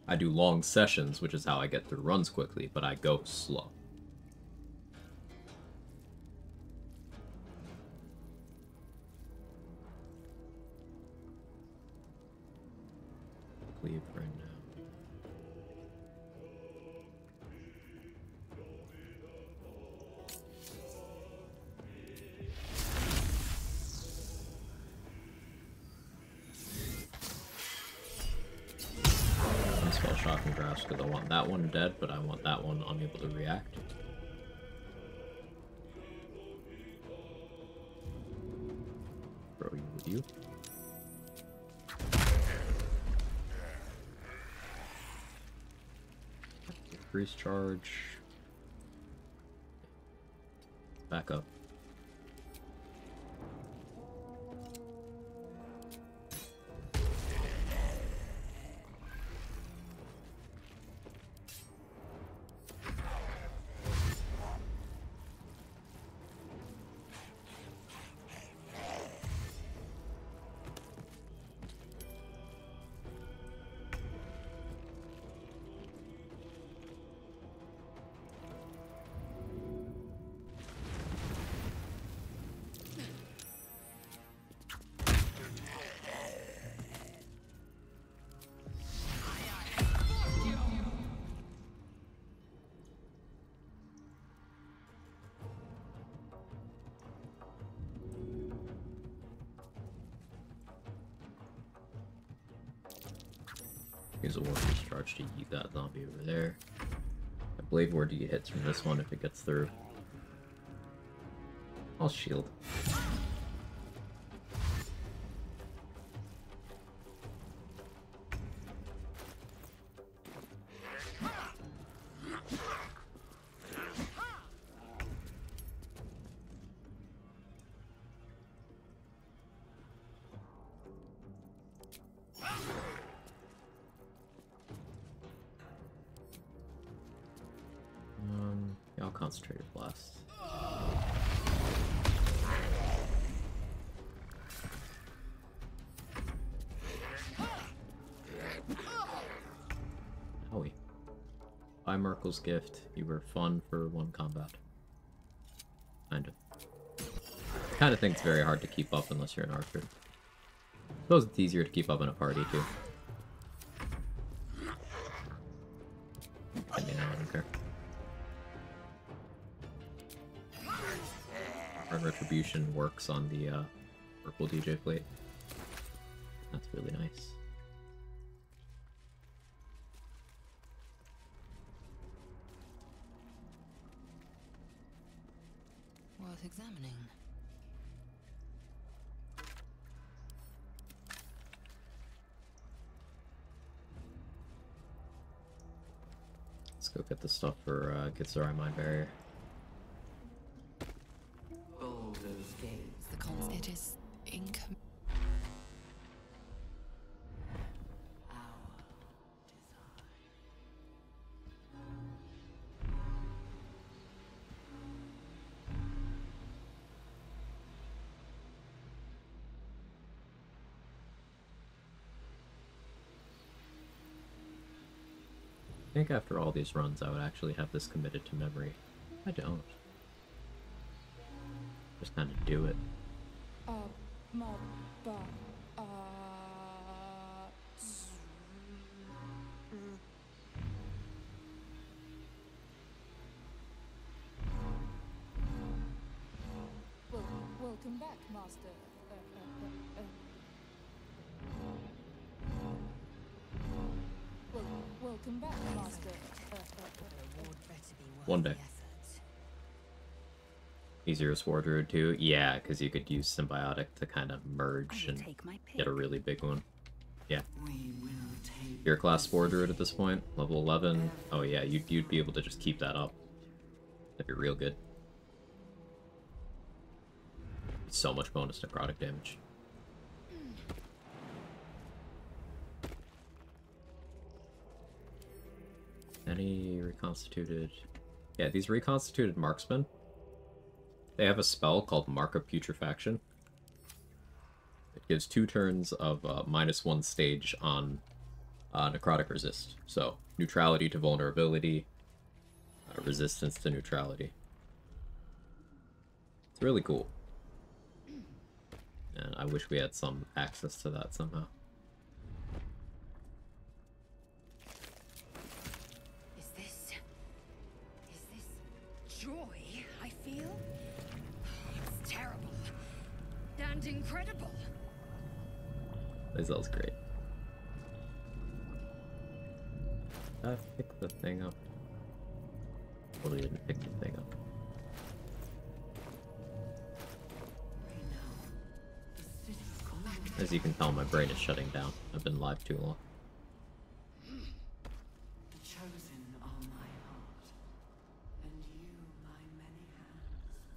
I do long sessions, which is how I get through runs quickly, but I go slow. Leave right now. I spell Shocking Grasp because I want that one dead, but I want that one unable to react. Throw you with you. Freeze charge. Back up. Use a Warrior's Charge to eat that zombie over there. I believe where do you hits from this one if it gets through. I'll shield. Yeah, I'll Concentrated Blast. Howie. Buy Merkel's Gift. You were fun for one combat. Kind of. I kind of think it's very hard to keep up unless you're an archer. I suppose it's easier to keep up in a party too. I mean, I don't care. Retribution works on the purple DJ plate. That's really nice. Worth examining. Let's go get the stuff for Githzerai Mind Barrier. Baldur's Gate. It is income. I think after all these runs I would actually have this committed to memory. I don't. Just kind of do it. Welcome back, Master. Welcome back, Master. One day. Easier Sword Druid too? Yeah, because you could use Symbiotic to kind of merge and get a really big one. Yeah. Your class Sword Druid at this point, level 11. Oh yeah, you'd be able to just keep that up. That'd be real good. So much bonus necrotic damage. Any reconstituted... Yeah, these reconstituted marksmen, they have a spell called Mark of Putrefaction. It gives 2 turns of -1 stage on necrotic resist. So, neutrality to vulnerability, resistance to neutrality. It's really cool. And I wish we had some access to that somehow. Is this joy I feel? It's terrible and incredible. Lae'zel's great. Did I pick the thing up? Totally didn't pick the thing up. As you can tell, my brain is shutting down. I've been live too long. The chosen are my heart, and you my many hands.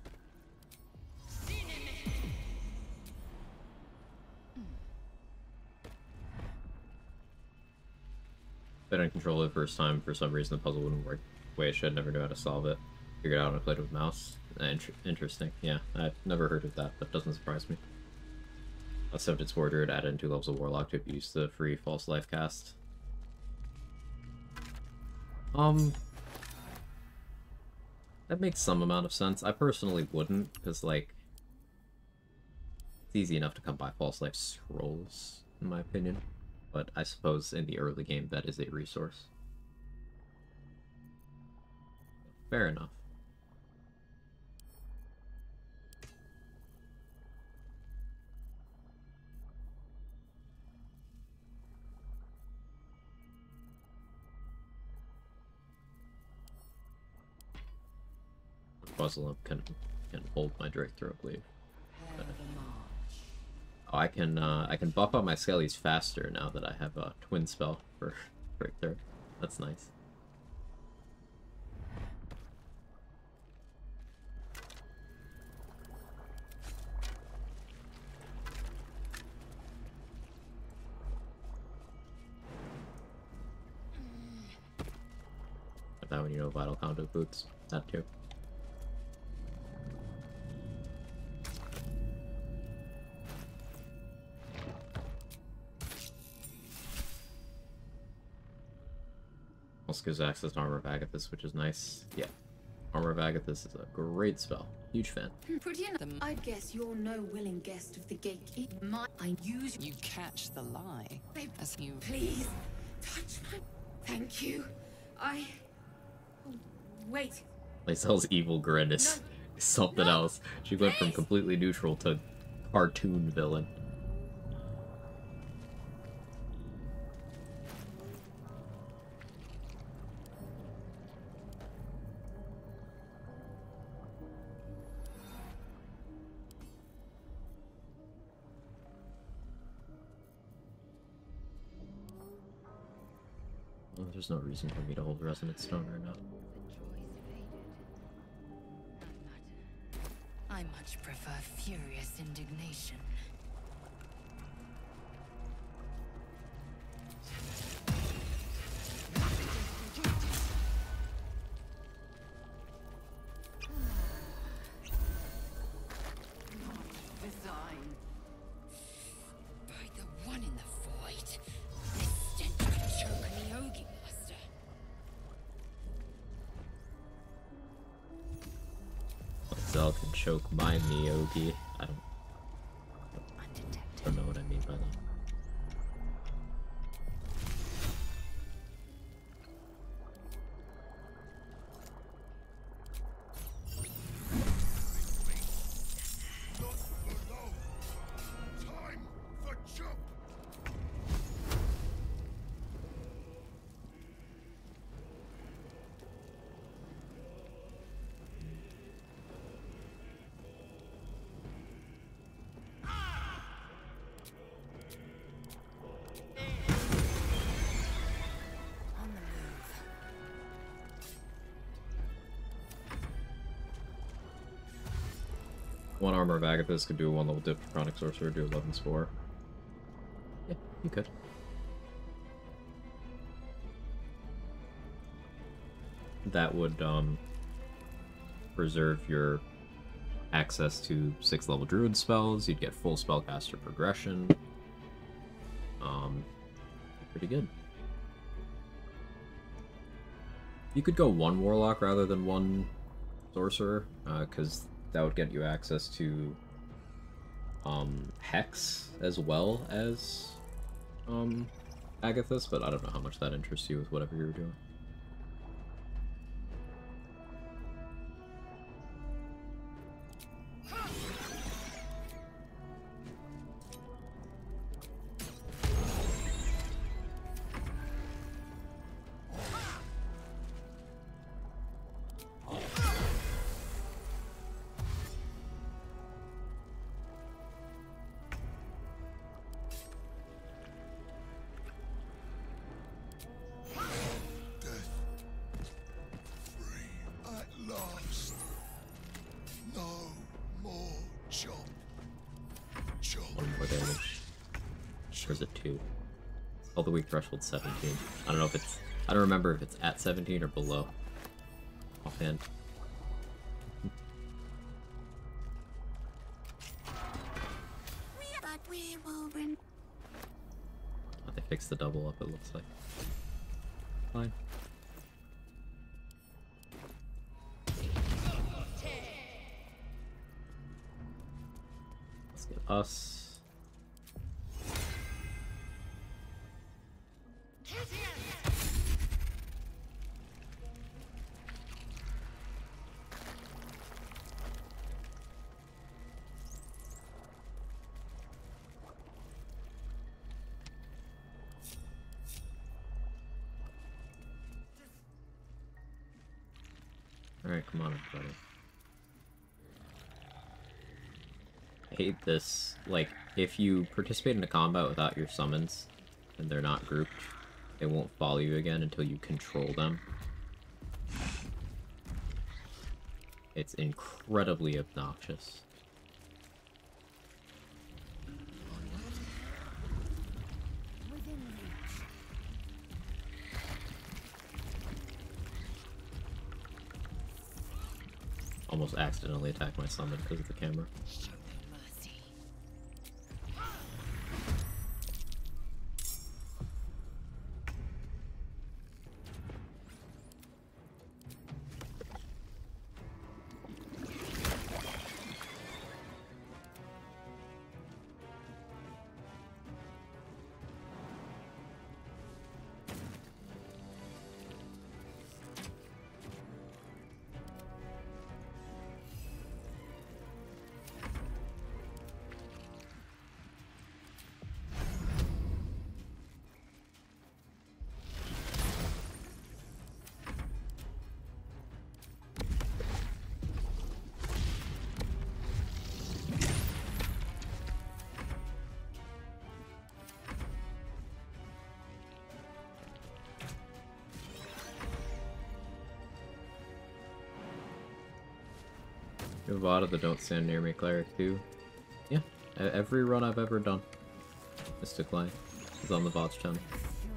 I didn't control it the first time. For some reason, the puzzle wouldn't work the way it should. Never knew how to solve it. Figured out when I played with mouse. Interesting. Yeah, I've never heard of that, but doesn't surprise me. A 7th Sword Druid added in 2 levels of Warlock to use the free False Life cast. That makes some amount of sense. I personally wouldn't, because, like, it's easy enough to come by False Life scrolls, in my opinion. But I suppose in the early game that is a resource. Fair enough. Puzzle can hold my Drake Throat Glaive. Oh, I can buff out my Skellies faster now that I have a twin spell for Drake Throat. That's nice. But that when you know Vital Conduit boots, that too. Also gives access to Armor of Agathys, which is nice. Yeah. Armor of Agathys is a great spell. Huge fan. Pretty enough. I guess you're no willing guest of the gate. I use you catch the lie. As you please touch my. Thank you. I. Oh, wait. Lae'zel's evil grin is something else. She went from completely neutral to cartoon villain. There's no reason for me to hold Resonant Stone right now. I much prefer furious indignation. Design. By the one in the void, this stench could choke Nyogi Master. Zell can choke my Nyogi. I don't know what I mean by that. One Armor of Agathis could do a 1 level dip, Chronic Sorcerer do 11 Spore. Yeah, you could. That would preserve your access to 6 level Druid spells, you'd get full spellcaster progression. Pretty good. You could go 1 Warlock rather than 1 Sorcerer, because that would get you access to Hex as well as Agathis, but I don't know how much that interests you with whatever you were doing. The weak threshold 17. I don't know if it's... I don't remember if it's at 17 or below. Offhand. But we will win. Oh, they fixed the double up, it looks like. Fine. Let's get us. Alright, come on, everybody. I hate this. Like, if you participate in a combat without your summons, and they're not grouped, they won't follow you again until you control them. It's incredibly obnoxious. Almost accidentally attacked my summon because of the camera. a VOD of the Don't Stand Near Me Cleric too. Yeah, every run I've ever done. Mystic Light is on the VODs channel.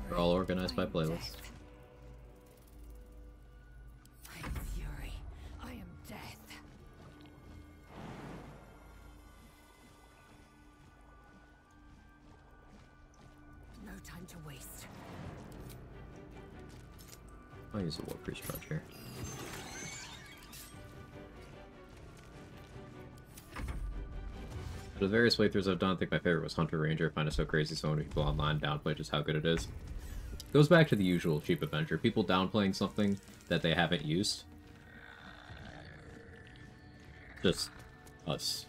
They're all organized by playlist. I am fury. I am death. No time to waste. I'll use a War Priest Trudge here. Out of the various playthroughs I've done, I think my favorite was Hunter Ranger. I find it so crazy so many people online downplay just how good it is. It goes back to the usual cheap adventure. People downplaying something that they haven't used. Just us.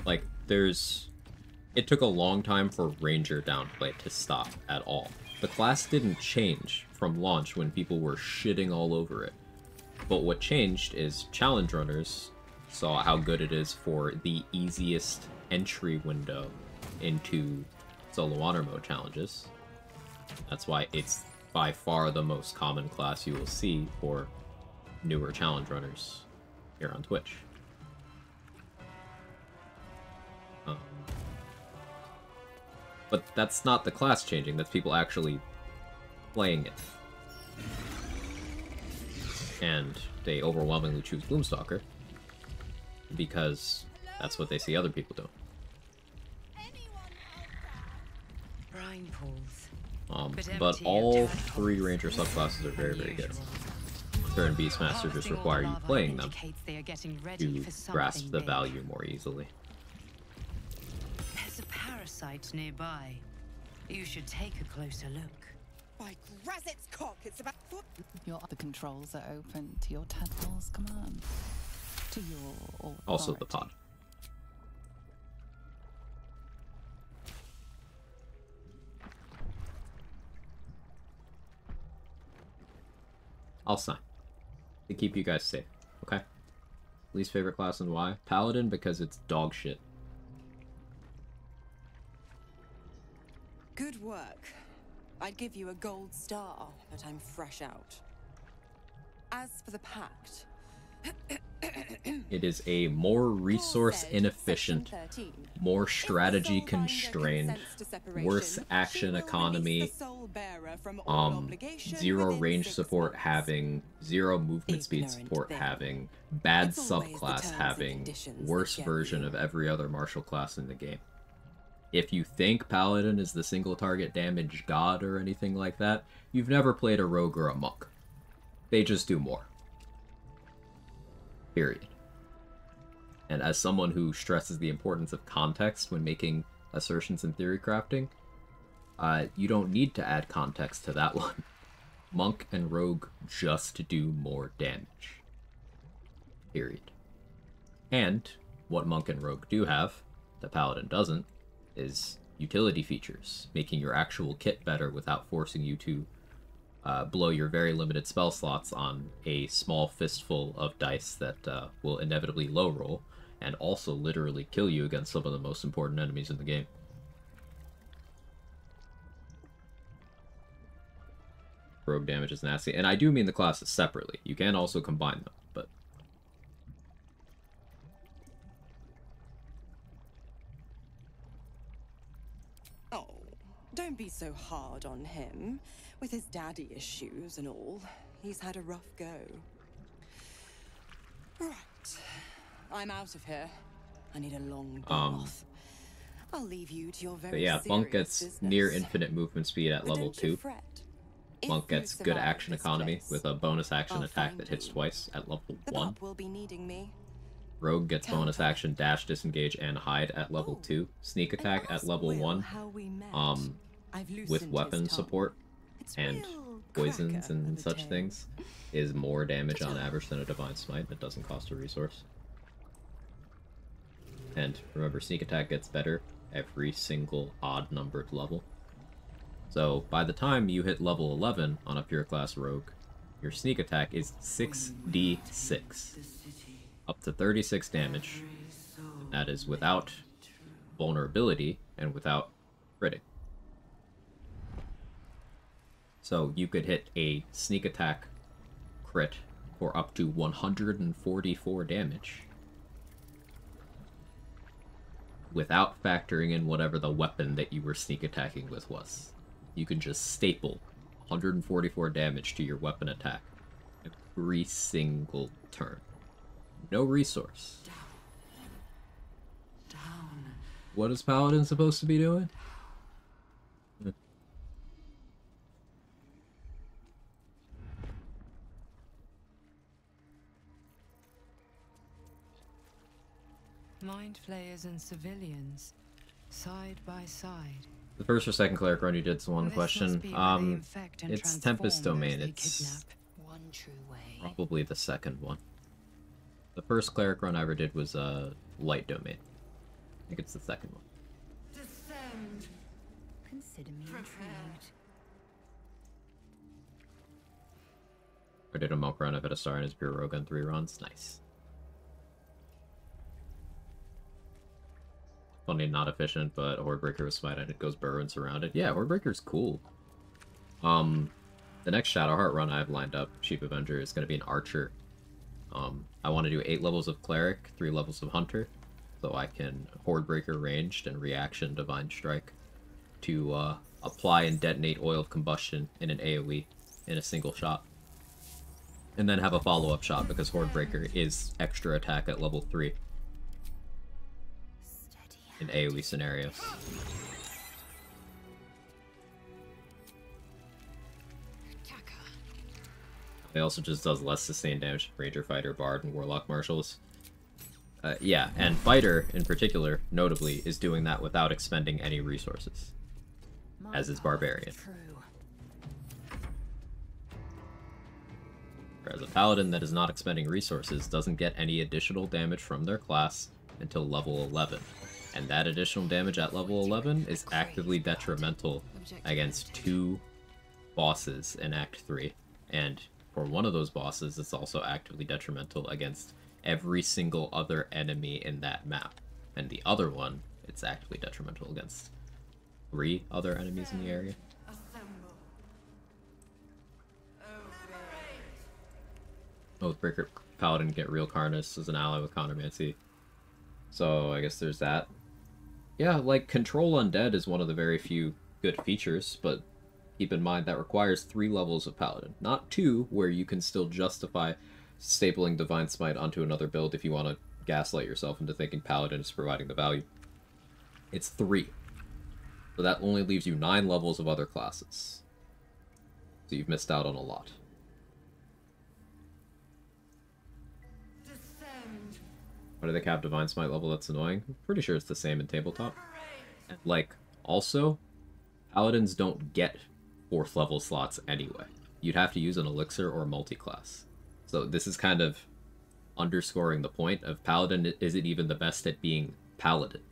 Like, it took a long time for Ranger downplay to stop at all. The class didn't change from launch when people were shitting all over it. But what changed is challenge runners saw how good it is for the easiest entry window into solo honor mode challenges. That's why it's by far the most common class you will see for newer challenge runners here on Twitch. But that's not the class changing, that's people actually playing it. And they overwhelmingly choose Gloomstalker because that's what they see other people do. Brine pools. But all three Ranger subclasses are very, very good. Turn Beastmaster just require you playing them to grasp the value more easily. There's a parasite nearby. You should take a closer look. By Grazit's cock, it's about Your other controls are open to your tadpole's command. To your authority. Also the pod. I'll sign. To keep you guys safe, okay? Least favorite class and why? Paladin, because it's dog shit. good work. I'd give you a gold star, but I'm fresh out. As for the pact... It is a more resource inefficient, more strategy constrained, worse action economy, zero range support having, zero movement speed support having, bad subclass having, worse version of every other martial class in the game. If you think Paladin is the single target damage god or anything like that, you've never played a rogue or a monk. They just do more. Period. And as someone who stresses the importance of context when making assertions in theory crafting, you don't need to add context to that one. Monk and rogue just do more damage. Period. And what monk and rogue do have, the paladin doesn't, is utility features, making your actual kit better without forcing you to blow your very limited spell slots on a small fistful of dice that will inevitably low roll, and also literally kill you against some of the most important enemies in the game. Rogue damage is nasty, and I do mean the classes separately. You can also combine them, but... Oh, don't be so hard on him. With his daddy issues and all, he's had a rough go. Right. I'm out of here. I need a long bath. I'll leave you to your very But yeah, Monk gets near infinite movement speed at level 2. Monk gets good action economy with a bonus action attack that hits twice at level 1. Will be needing me. Rogue gets bonus action dash, disengage, and hide at level 2. Sneak attack at level 1 with weapon support and poisons and such things is more damage on average than a Divine Smite that doesn't cost a resource. And remember, sneak attack gets better every single odd numbered level. So by the time you hit level 11 on a pure class rogue, your sneak attack is 6d6. Up to 36 damage. And that is without vulnerability and without critting. So you could hit a sneak attack crit for up to 144 damage. Without factoring in whatever the weapon that you were sneak attacking with was. You can just staple 144 damage to your weapon attack every single turn. No resource. Down. What is Paladin supposed to be doing? Mind flayers and civilians, side by side. The first or second cleric run you did is one question. It's Tempest Domain. It's one true way. probably the second one. The first cleric run I ever did was Light Domain. I think it's the second one. Descend. Consider me intrigued. I did a monk run. I've had a star in his pure rogue gun 3 runs. Nice. Funny, not efficient, but Hordebreaker was smite and it goes burrow and surrounded. Yeah, Hordebreaker's cool. The next Shadowheart run I have lined up, Chief Avenger, is going to be an Archer. I want to do 8 levels of Cleric, 3 levels of Hunter, so I can Hordebreaker ranged and reaction Divine Strike to apply and detonate Oil of Combustion in an AoE in a single shot. And then have a follow-up shot because Hordebreaker is extra attack at level 3. In AoE scenarios. It also just does less sustained damage to Ranger, Fighter, Bard, and Warlock Marshals. Yeah, and Fighter, in particular, notably, is doing that without expending any resources. As is Barbarian. Whereas a Paladin that is not expending resources doesn't get any additional damage from their class until level 11. And that additional damage at level 11 is actively detrimental against 2 bosses in Act 3. And for one of those bosses, it's also actively detrimental against every single other enemy in that map. And the other one, it's actively detrimental against 3 other enemies in the area. Oathbreaker Paladin get real Karnus as an ally with Chronomancy. So I guess there's that. Yeah, like, Control Undead is one of the very few good features, but keep in mind that requires 3 levels of Paladin. Not 2, where you can still justify stapling Divine Smite onto another build if you want to gaslight yourself into thinking Paladin is providing the value. It's 3. So that only leaves you 9 levels of other classes. So you've missed out on a lot. Why do they cap Divine Smite level? That's annoying. I'm pretty sure it's the same in Tabletop. And, like, also, Paladins don't get 4th level slots anyway. You'd have to use an Elixir or multi-class. So this is kind of underscoring the point of Paladin isn't even the best at being Paladin.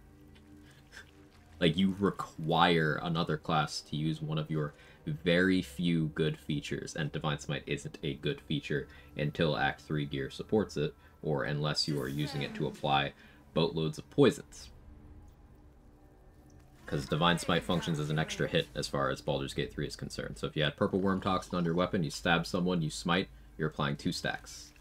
Like, you require another class to use one of your very few good features, and Divine Smite isn't a good feature until Act 3 gear supports it, or unless you are using it to apply boatloads of poisons. Because Divine Smite functions as an extra hit as far as Baldur's Gate 3 is concerned. So if you had Purple Worm Toxin on your weapon, you stab someone, you smite, you're applying 2 stacks.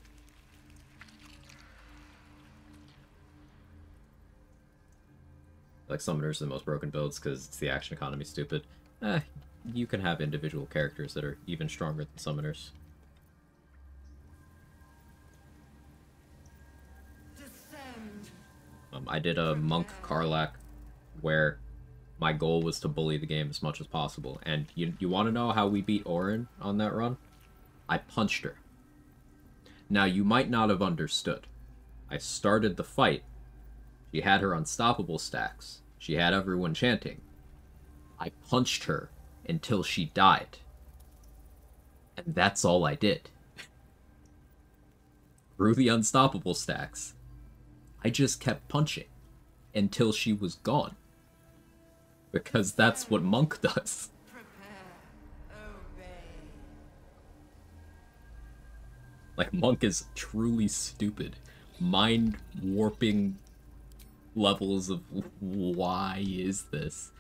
Like, Summoners are the most broken builds because it's the action economy stupid. You can have individual characters that are even stronger than Summoners. I did a Monk Karlach where my goal was to bully the game as much as possible. And you want to know how we beat Orin on that run? I punched her. Now, you might not have understood. I started the fight. She had her unstoppable stacks. She had everyone chanting. I punched her until she died. And that's all I did. Through the unstoppable stacks, I just kept punching until she was gone. Because that's what Monk does. Like, Monk is truly stupid. Mind-warping levels of why is this?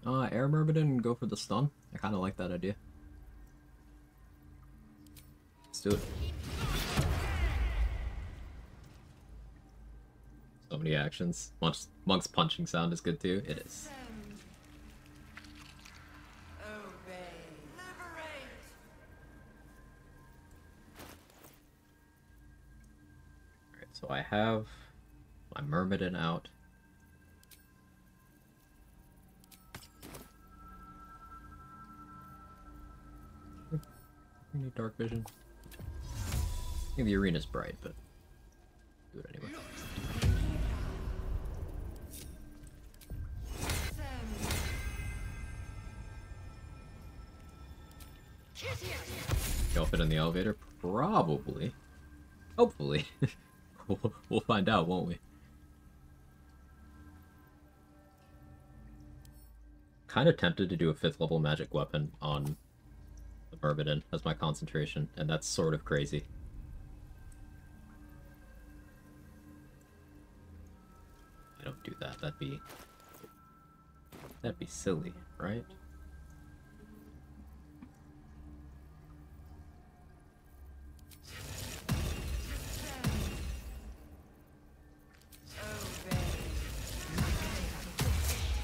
Air Myrmidon and go for the stun. I kind of like that idea. Let's do it. So many actions. Monk's punching sound is good too. It is. Alright, so I have my Myrmidon out. I need dark vision. I think the arena's bright, but do it anyway. Y'all fit in the elevator? Probably. Hopefully. We'll find out, won't we? Kind of tempted to do a 5th level magic weapon on the Myrmidon as my concentration, and that's sort of crazy. I don't do that. That'd be silly, right?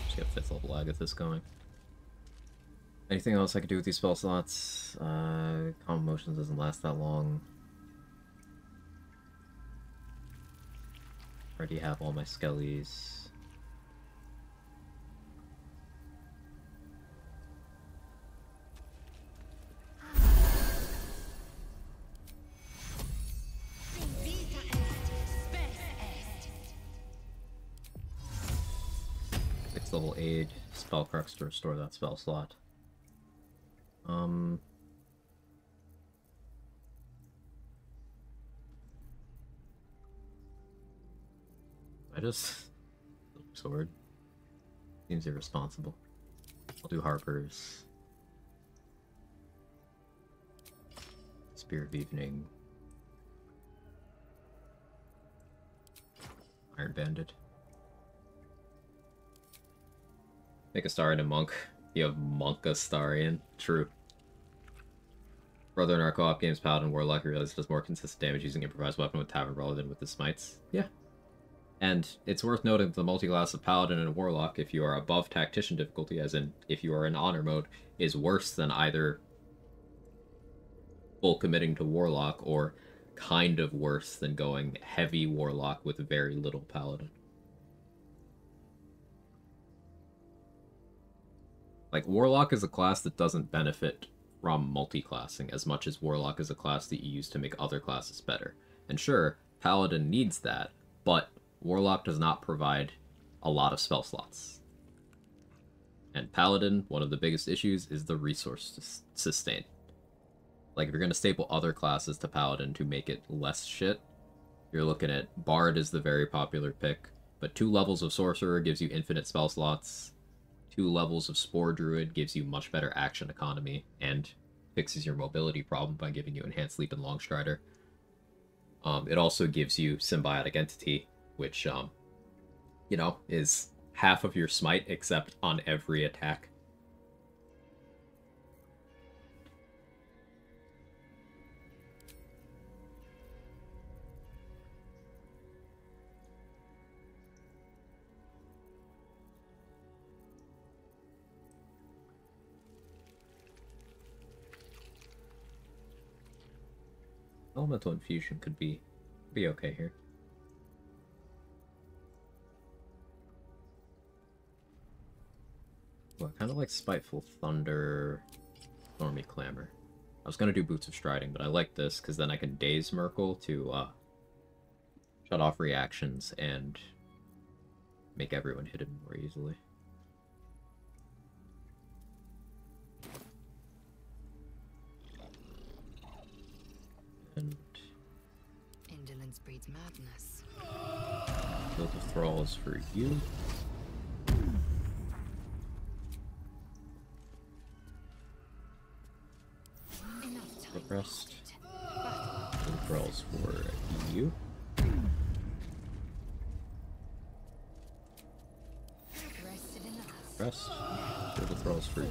Just get 5th level Agathis going. Anything else I could do with these spell slots? Calm Motions doesn't last that long. Already have all my skellies. Level aid, Spellcrux to restore that spell slot. I just sword seems irresponsible. I'll do Harper's Spear of Evening, Iron Bandit. Make Astarion a monk. You have Monk Astarion. True. Brother in our co-op games, Paladin Warlock realizes does more consistent damage using improvised weapon with Tavern Brawler than with the smites. Yeah. And it's worth noting that the multi-class of Paladin and Warlock, if you are above Tactician difficulty, as in if you are in Honor mode, is worse than either full committing to Warlock or kind of worse than going heavy Warlock with very little Paladin. Like, Warlock is a class that doesn't benefit from multi-classing as much as Warlock is a class that you use to make other classes better. And sure, Paladin needs that, but Warlock does not provide a lot of spell slots. And Paladin, one of the biggest issues is the resource sustain. Like, if you're going to staple other classes to Paladin to make it less shit, you're looking at Bard is the very popular pick, but 2 levels of Sorcerer gives you infinite spell slots. 2 levels of Spore Druid gives you much better action economy and fixes your mobility problem by giving you Enhanced Leap and Longstrider. It also gives you Symbiotic Entity, which, you know, is half of your smite except on every attack. Elemental Infusion could be okay here. Well, I kind of like Spiteful Thunder, Stormy Clamor. I was going to do Boots of Striding, but I like this because then I can Daze Merkle to shut off reactions and make everyone hit him more easily. And Indolence breeds madness. Guild of Thralls for you. Rest. Guild of Thralls for you. Rest. Clear the thralls for you.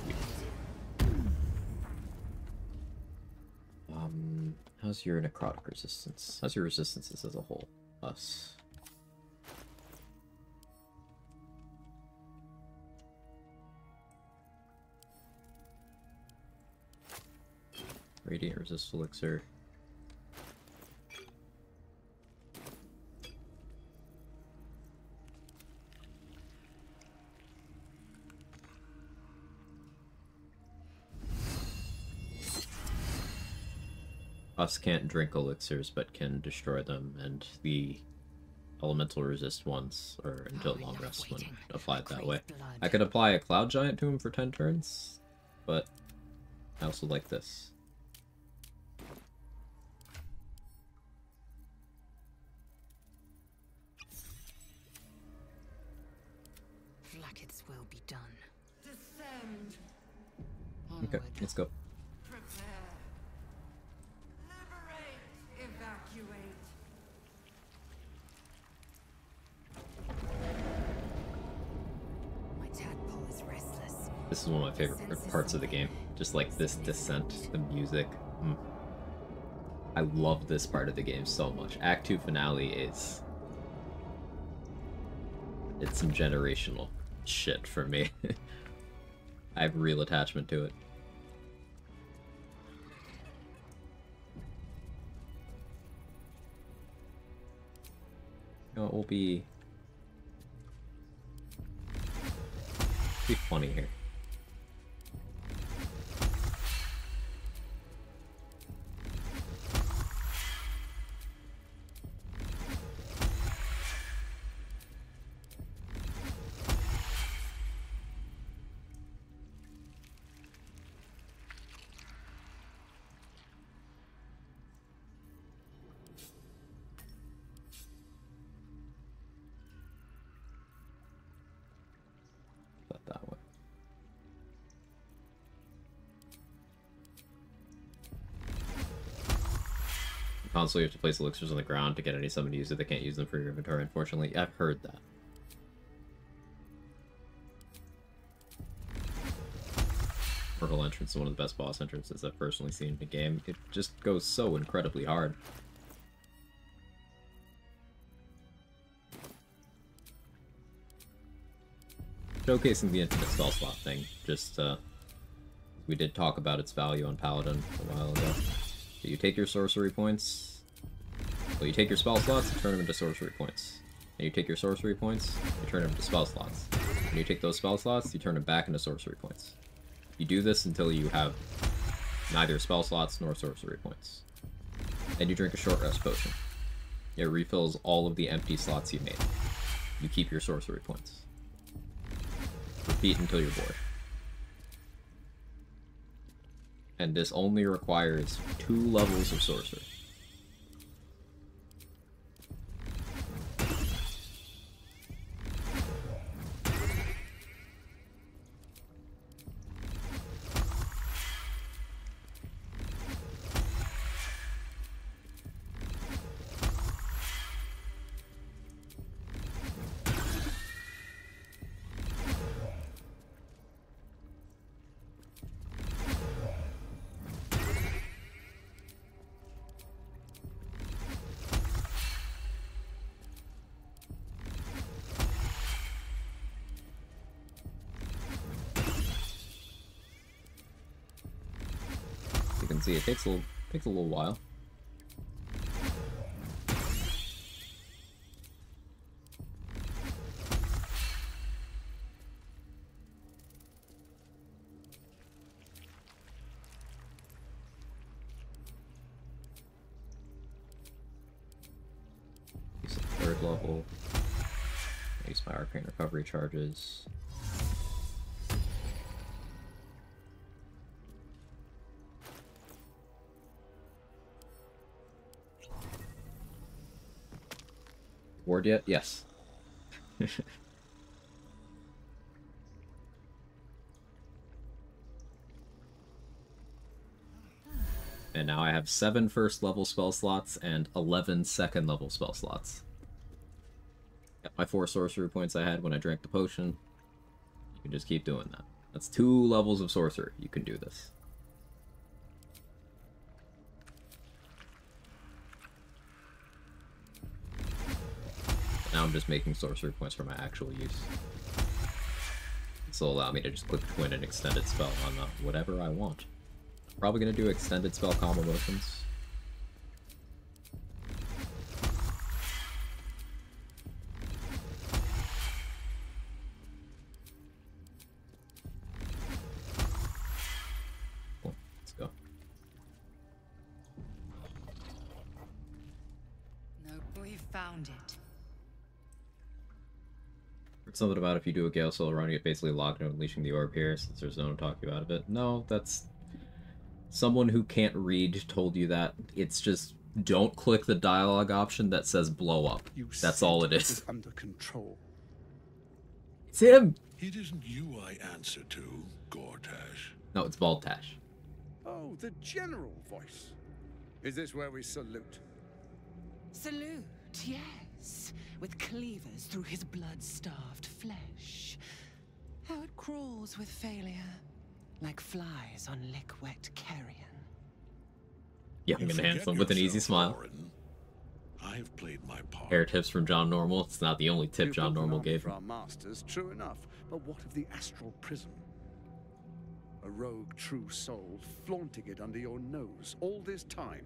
How's your necrotic resistance? How's your resistances as a whole? Us. Radiant resist elixir. Us can't drink elixirs, but can destroy them, and the elemental resist once, or until long rest when applied that way. I could apply a Cloud Giant to him for 10 turns, but I also like this. Flackets will be done. Descend. Okay, let's go. Prepare. Liberate. Evacuate. My tadpole is restless. This is one of my favorite parts of the game. Just like this descent, the music. I love this part of the game so much. Act 2 finale is... it's some generational shit for me. I have real attachment to it. You know, it will be funny here. That way. Constantly you have to place elixirs on the ground to get any summon user that can't use them for your inventory, unfortunately. I've heard that. Portal entrance is one of the best boss entrances I've personally seen in the game. It just goes so incredibly hard. Showcasing the infinite spell slot thing, just, we did talk about its value on Paladin a while ago. So you take your sorcery points, well, you take your spell slots, you turn them into sorcery points. And you take your sorcery points, you turn them into spell slots. And you take those spell slots, you turn them back into sorcery points. You do this until you have neither spell slots nor sorcery points. And you drink a short rest potion. It refills all of the empty slots you made. You keep your sorcery points. Repeat until you're bored. And this only requires 2 levels of sorcery. You can see it takes a little while. Use the 3rd level. Use my arcane recovery charges. Ward yet? Yes. And now I have 7 first level spell slots and 11 second level spell slots. Got my 4 sorcery points I had when I drank the potion. You can just keep doing that. That's 2 levels of sorcerer. You can do this. Now I'm just making sorcery points for my actual use. This will allow me to just click twin and extended spell on whatever I want. Probably gonna do extended spell combo motions. Cool. Let's go. No, we found it. Something about if you do a Gale Soul run, you get basically locked into unleashing the orb here, since there's no one to talk you out of it. No, that's... Someone who can't read told you that. It's just, don't click the dialogue option that says blow up. That's all it is. Under control. It's him! It isn't you I answer to, Gortash. No, it's Baltash. Oh, the general voice. Is this where we salute? Salute, yes. With cleavers through his blood-starved flesh. How it crawls with failure, like flies on lick-wet carrion. Young and handsome with an easy smile. I have played my part. Hair tips from John Normal. It's not the only tip John Normal gave For me. our masters, true enough. But what of the astral prism? A rogue true soul flaunting it under your nose all this time,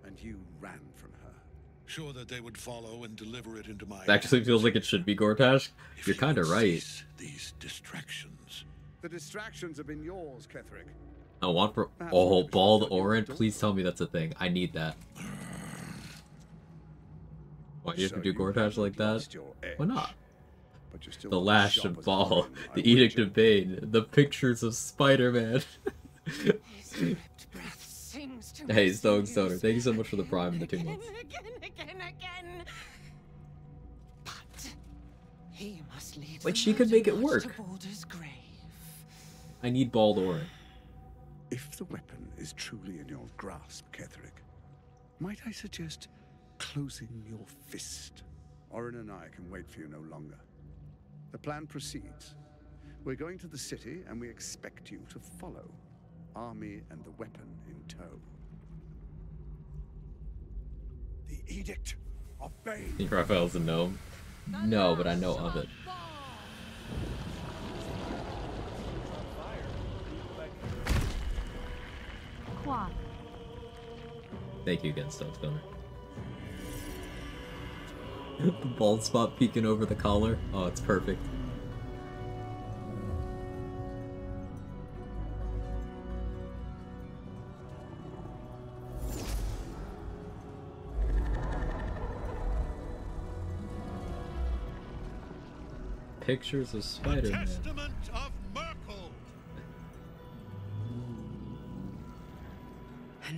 and you ran from her. Sure that they would follow and deliver it into my It actually feels like it should be Gortash. You're kind of right. These distractions. The distractions have been yours, Ketheric. I want for bald Orin. Please tell me that's a thing. I need that. Why do you have to do Gortash like that? Why not? The lash of Ball, the Edict of Bane, the pictures of Spider-Man. Hey, Stoner, thank you so much for the Prime in the 2 months. Again. But he must lead. Wait, she could make it work. To Baldur's grave. I need bald Orin. If the weapon is truly in your grasp, Ketheric, might I suggest closing your fist? Orin and I can wait for you no longer. The plan proceeds. We're going to the city, and we expect you to follow. Army and the weapon in tow. The Edict of Bane. Think Raphael's a gnome? No, but I know of it. Quad. Thank you again, Stoner. The bald spot peeking over the collar. Oh, it's perfect. Pictures of Spider-Man. Testament of Merkel.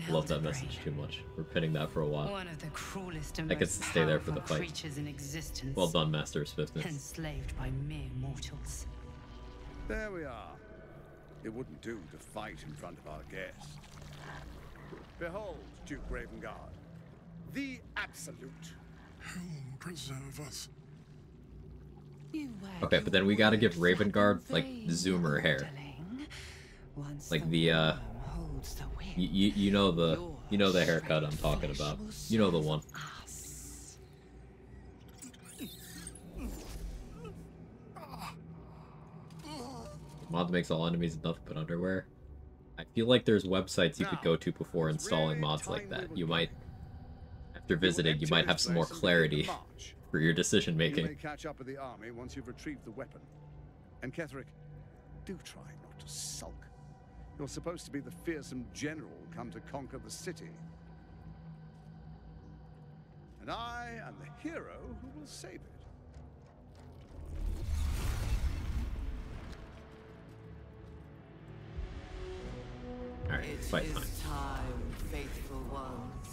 Love that message too much. We're pinning that for a while. One of the cruelest and I could stay there for the fight. Creatures in existence. Well done, Master of Swiftness. Enslaved by mere mortals. There we are. It wouldn't do to fight in front of our guest. Behold, Duke Ravengard, the Absolute. Whom preserve us? Okay, but then we gotta give Ravengard, like, Zoomer hair. Like the, you know the haircut I'm talking about. You know the one. Mod makes all enemies nothing but underwear. I feel like there's websites you could go to before installing mods like that. You might, after visiting, you might have some more clarity for your decision making. You may catch up with the army once you've retrieved the weapon. And Ketheric, do try not to sulk. You're supposed to be the fearsome general come to conquer the city. And I am the hero who will save it. Alright, fight time. Time, faithful ones.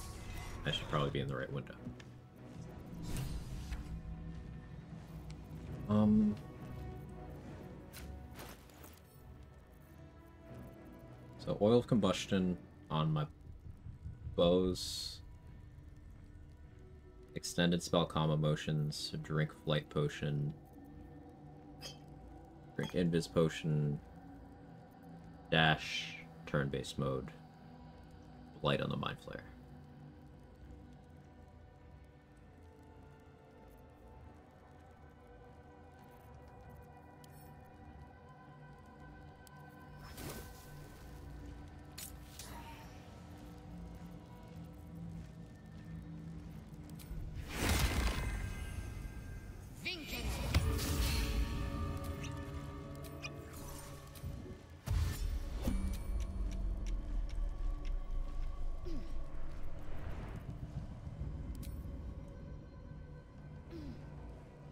I should probably be in the right window. So oil of combustion on my bows. Extended spell combo motions. Drink flight potion. Drink invis potion. dash, turn-based mode, light on the Mind Flayer.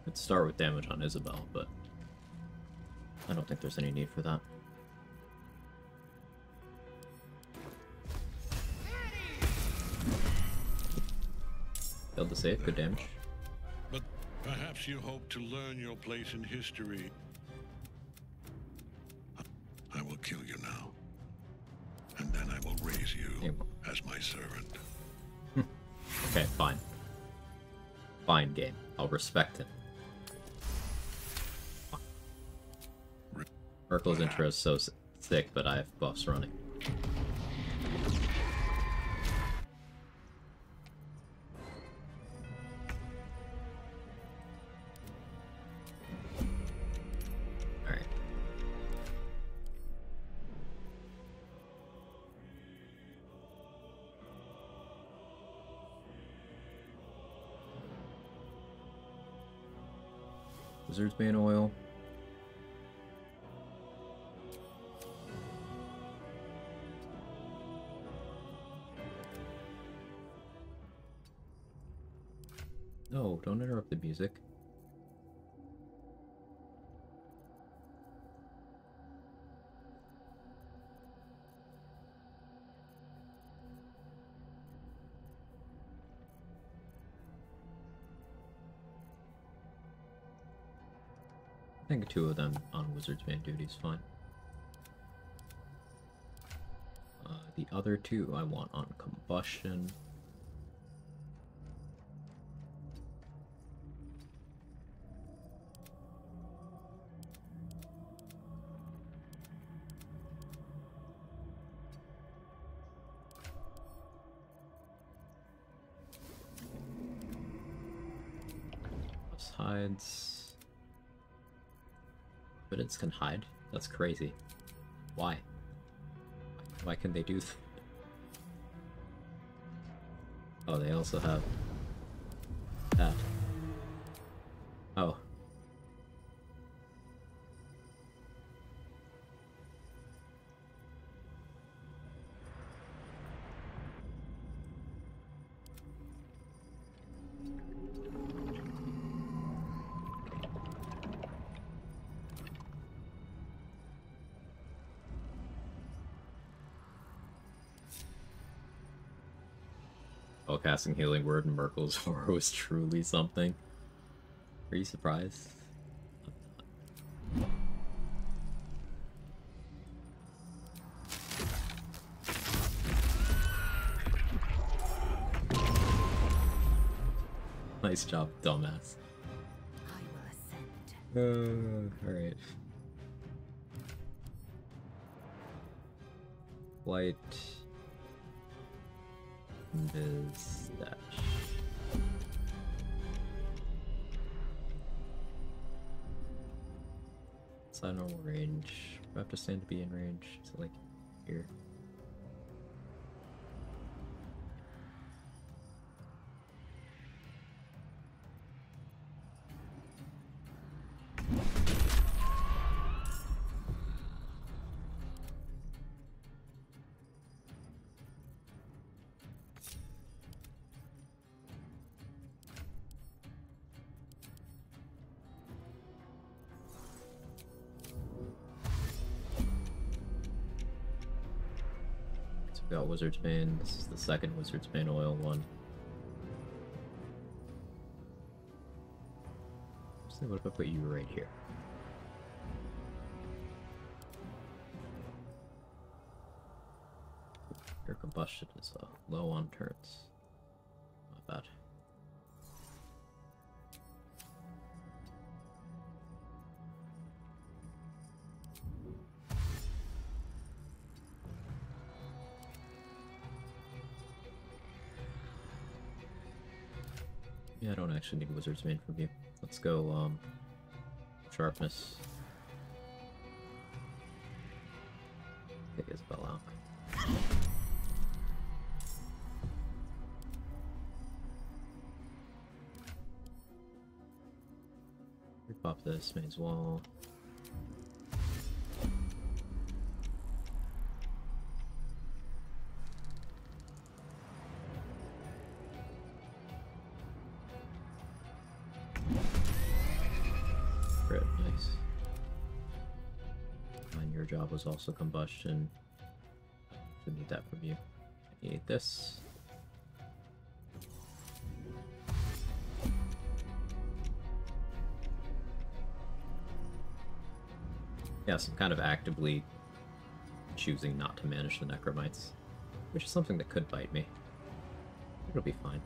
Could start with damage on Isabel, but I don't think there's any need for that. Failed to save, good damage. But perhaps you hope to learn your place in history. I will kill you now. And then I will raise you as my servant. Okay, fine. Fine game. I'll respect it. Merkel's intro is so sick, but I have buffs running. Alright. Wizard's Bane oil. No, don't interrupt the music. I think 2 of them on Wizard's Bane duty is fine. The other 2 I want on Combustion. Hides. Evidence can hide? That's crazy. Why? Why can they do that? Oh, they also have that. Oh. Casting Healing Word in Merkel's aura was truly something. Are you surprised? Nice job, dumbass. Alright. White. Is dash. Side normal range. Do I have to stand to be in range? Is it like here? Got Wizard's Bane. This is the second Wizard's Bane oil one. So what if I put you right here? Your combustion is low on turns. Not bad. Yeah, I don't actually need Wizard's Mane from you. Let's go, Sharpness. Take Isabel out. Repop this, may as well. Crit, nice. And your job was also combustion. Should need that from you. I need this. Yes, I'm kind of actively choosing not to manage the Necromites, which is something that could bite me. It'll be fine.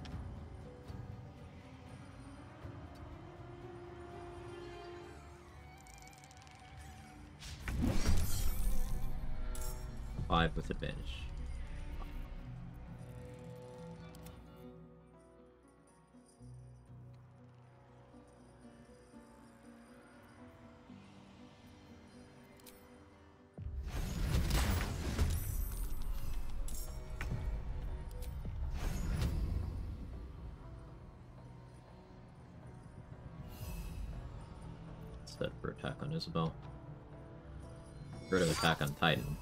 Five with advantage. Set for attack on Isabel. Rid of attack on Titan.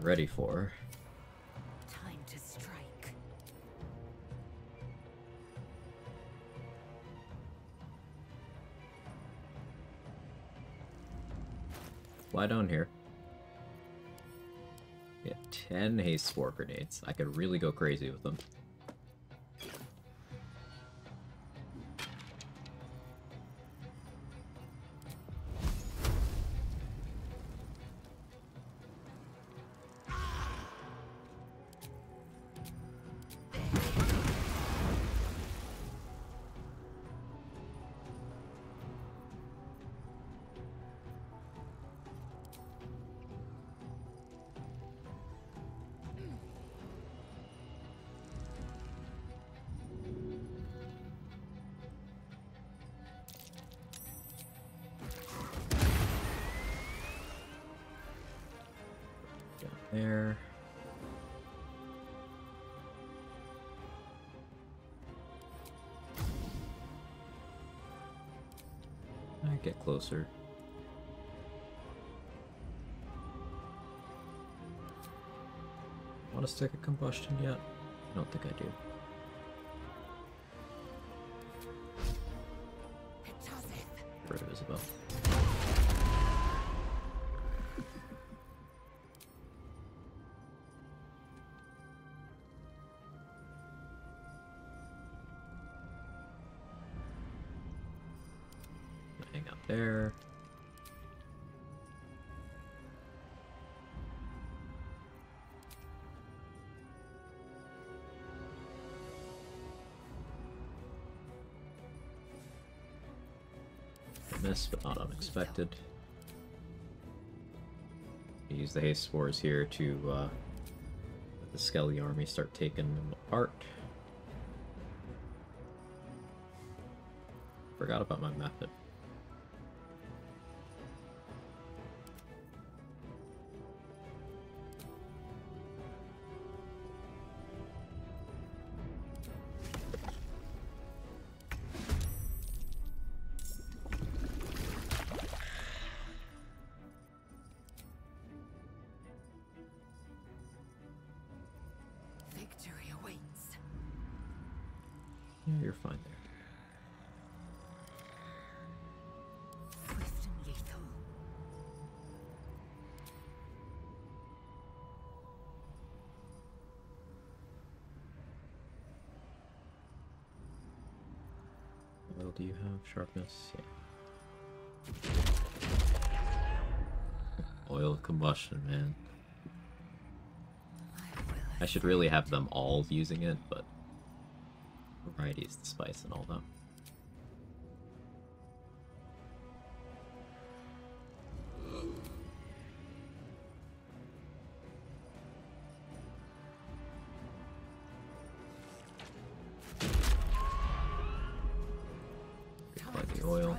Ready for time to strike. Fly down here. Get 10 haste spore grenades. I could really go crazy with them. There. I get closer. Want to stick a combustion yet? I don't think I do. Get rid of Isabel. Hang out there. Miss, but not unexpected. Use the haste spores here to let the Skelly army start taking them apart. Forgot about my method. Victory awaits. Yeah, you're fine there. Swift and lethal. Well, do you have sharpness? Yeah. Oil of combustion, man. I should really have them all using it, but variety is the spice and all that. the oil.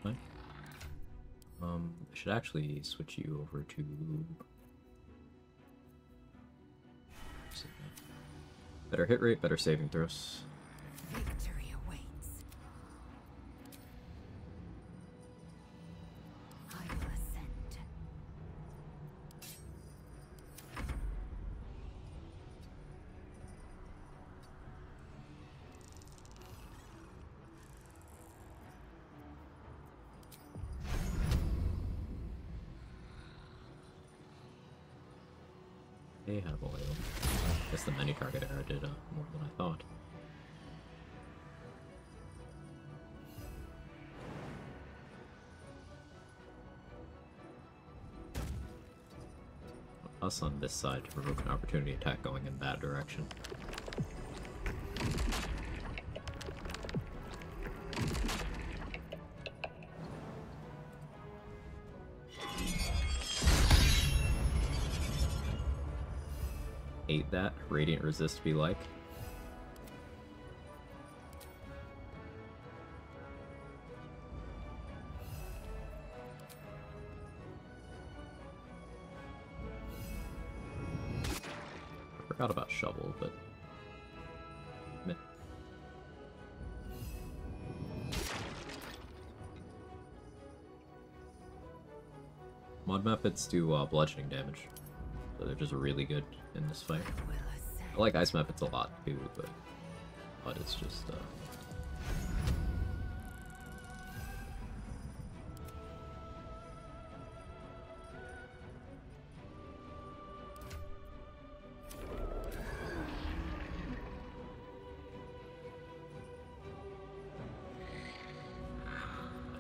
I should actually switch you over to... better hit rate, better saving throws. Victory awaits. I will ascend. They have oil. I guess the many target error did more than I thought. Us on this side to provoke an opportunity attack going in that direction. Hate that. Radiant resist be like. I forgot about shovel, but meh. Mod methods do bludgeoning damage, so they're just really good in this fight. I like ice methods a lot too, but it's just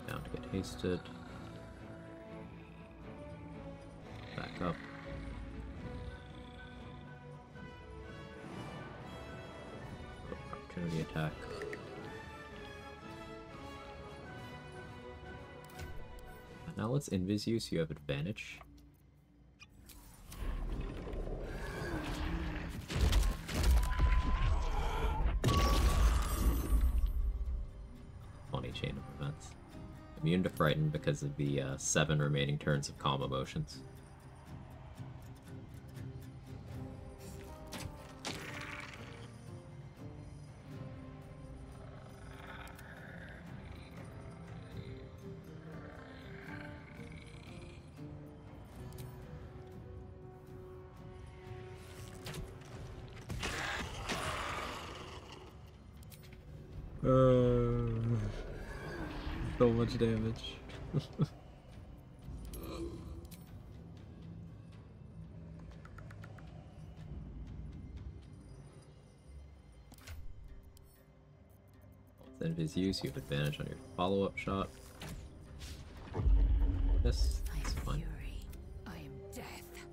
down to get hasted. Back up. Opportunity attack. Now let's invis you so you have advantage. Funny chain of events. Immune to Frighten because of the 7 remaining turns of calm emotions. So much damage. Invis you, so you have advantage on your follow-up shot. Yes, that's fine. I am death.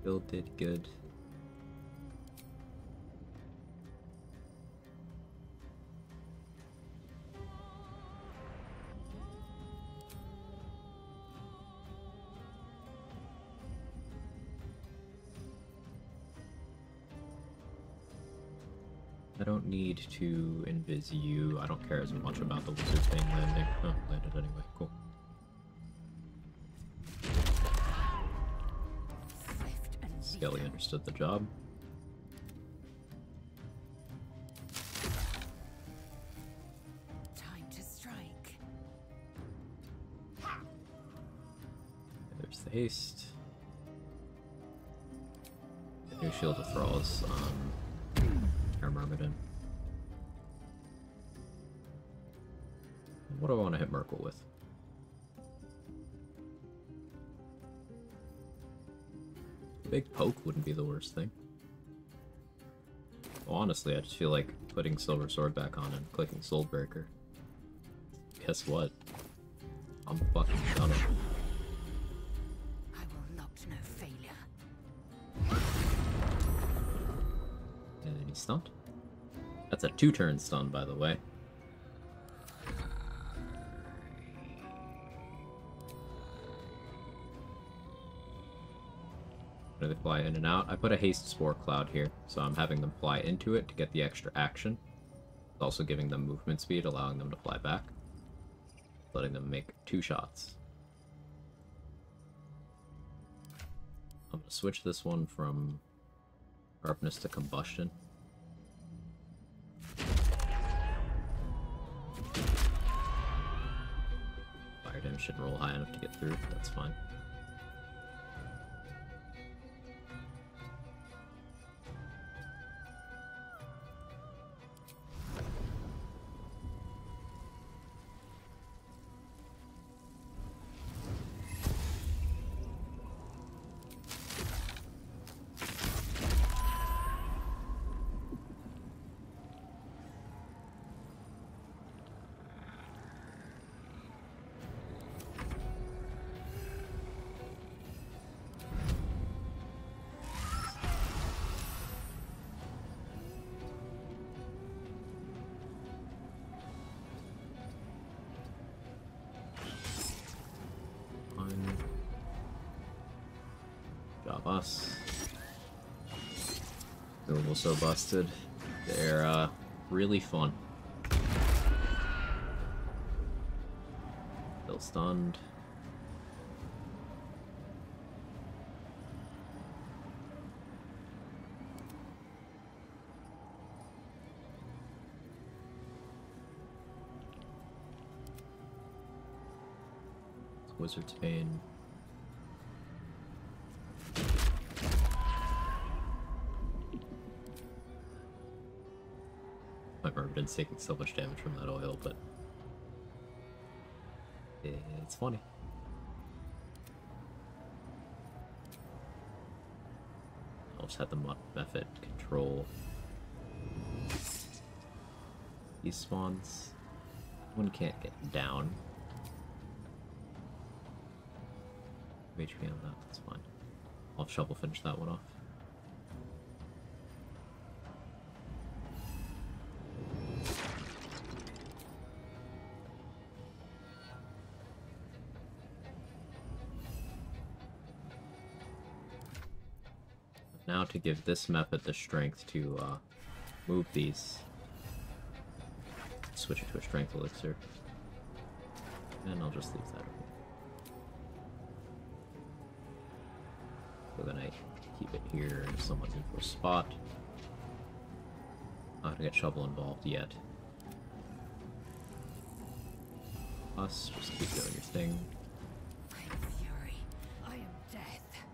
Bill did good. I don't need to invis you. I don't care as much about the wizard thing landing. Oh, landed anyway. Cool. Skelly understood the job. Time to strike. There's the haste. The new Shield of Thralls. Myrmidon. What do I want to hit Merkel with? A big poke wouldn't be the worst thing. Well, honestly, I just feel like putting Silver Sword back on and clicking Soulbreaker. Guess what? I'm fucking done it. I will not know failure. stunned. That's a 2-turn stun, by the way. Where they fly in and out. I put a haste spore cloud here, so I'm having them fly into it to get the extra action. It's also giving them movement speed, allowing them to fly back. Letting them make 2 shots. I'm going to switch this one from sharpness to combustion. Fire damage shouldn't roll high enough to get through, that's fine. Job us. Removal so busted. They're really fun. Still stunned. Wizard's Bane. I've never been taking so much damage from that oil, but it's funny. I'll just have the method control these spawns. One can't get down. HP on that, that's fine. I'll shovel finish that one off. Now to give this method the strength to move these. Switch it to a strength elixir. And I'll just leave that over. So then I keep it here in a somewhat neutral spot. Not gonna get shovel involved yet. Us, just keep doing your thing. I am fury. I am death.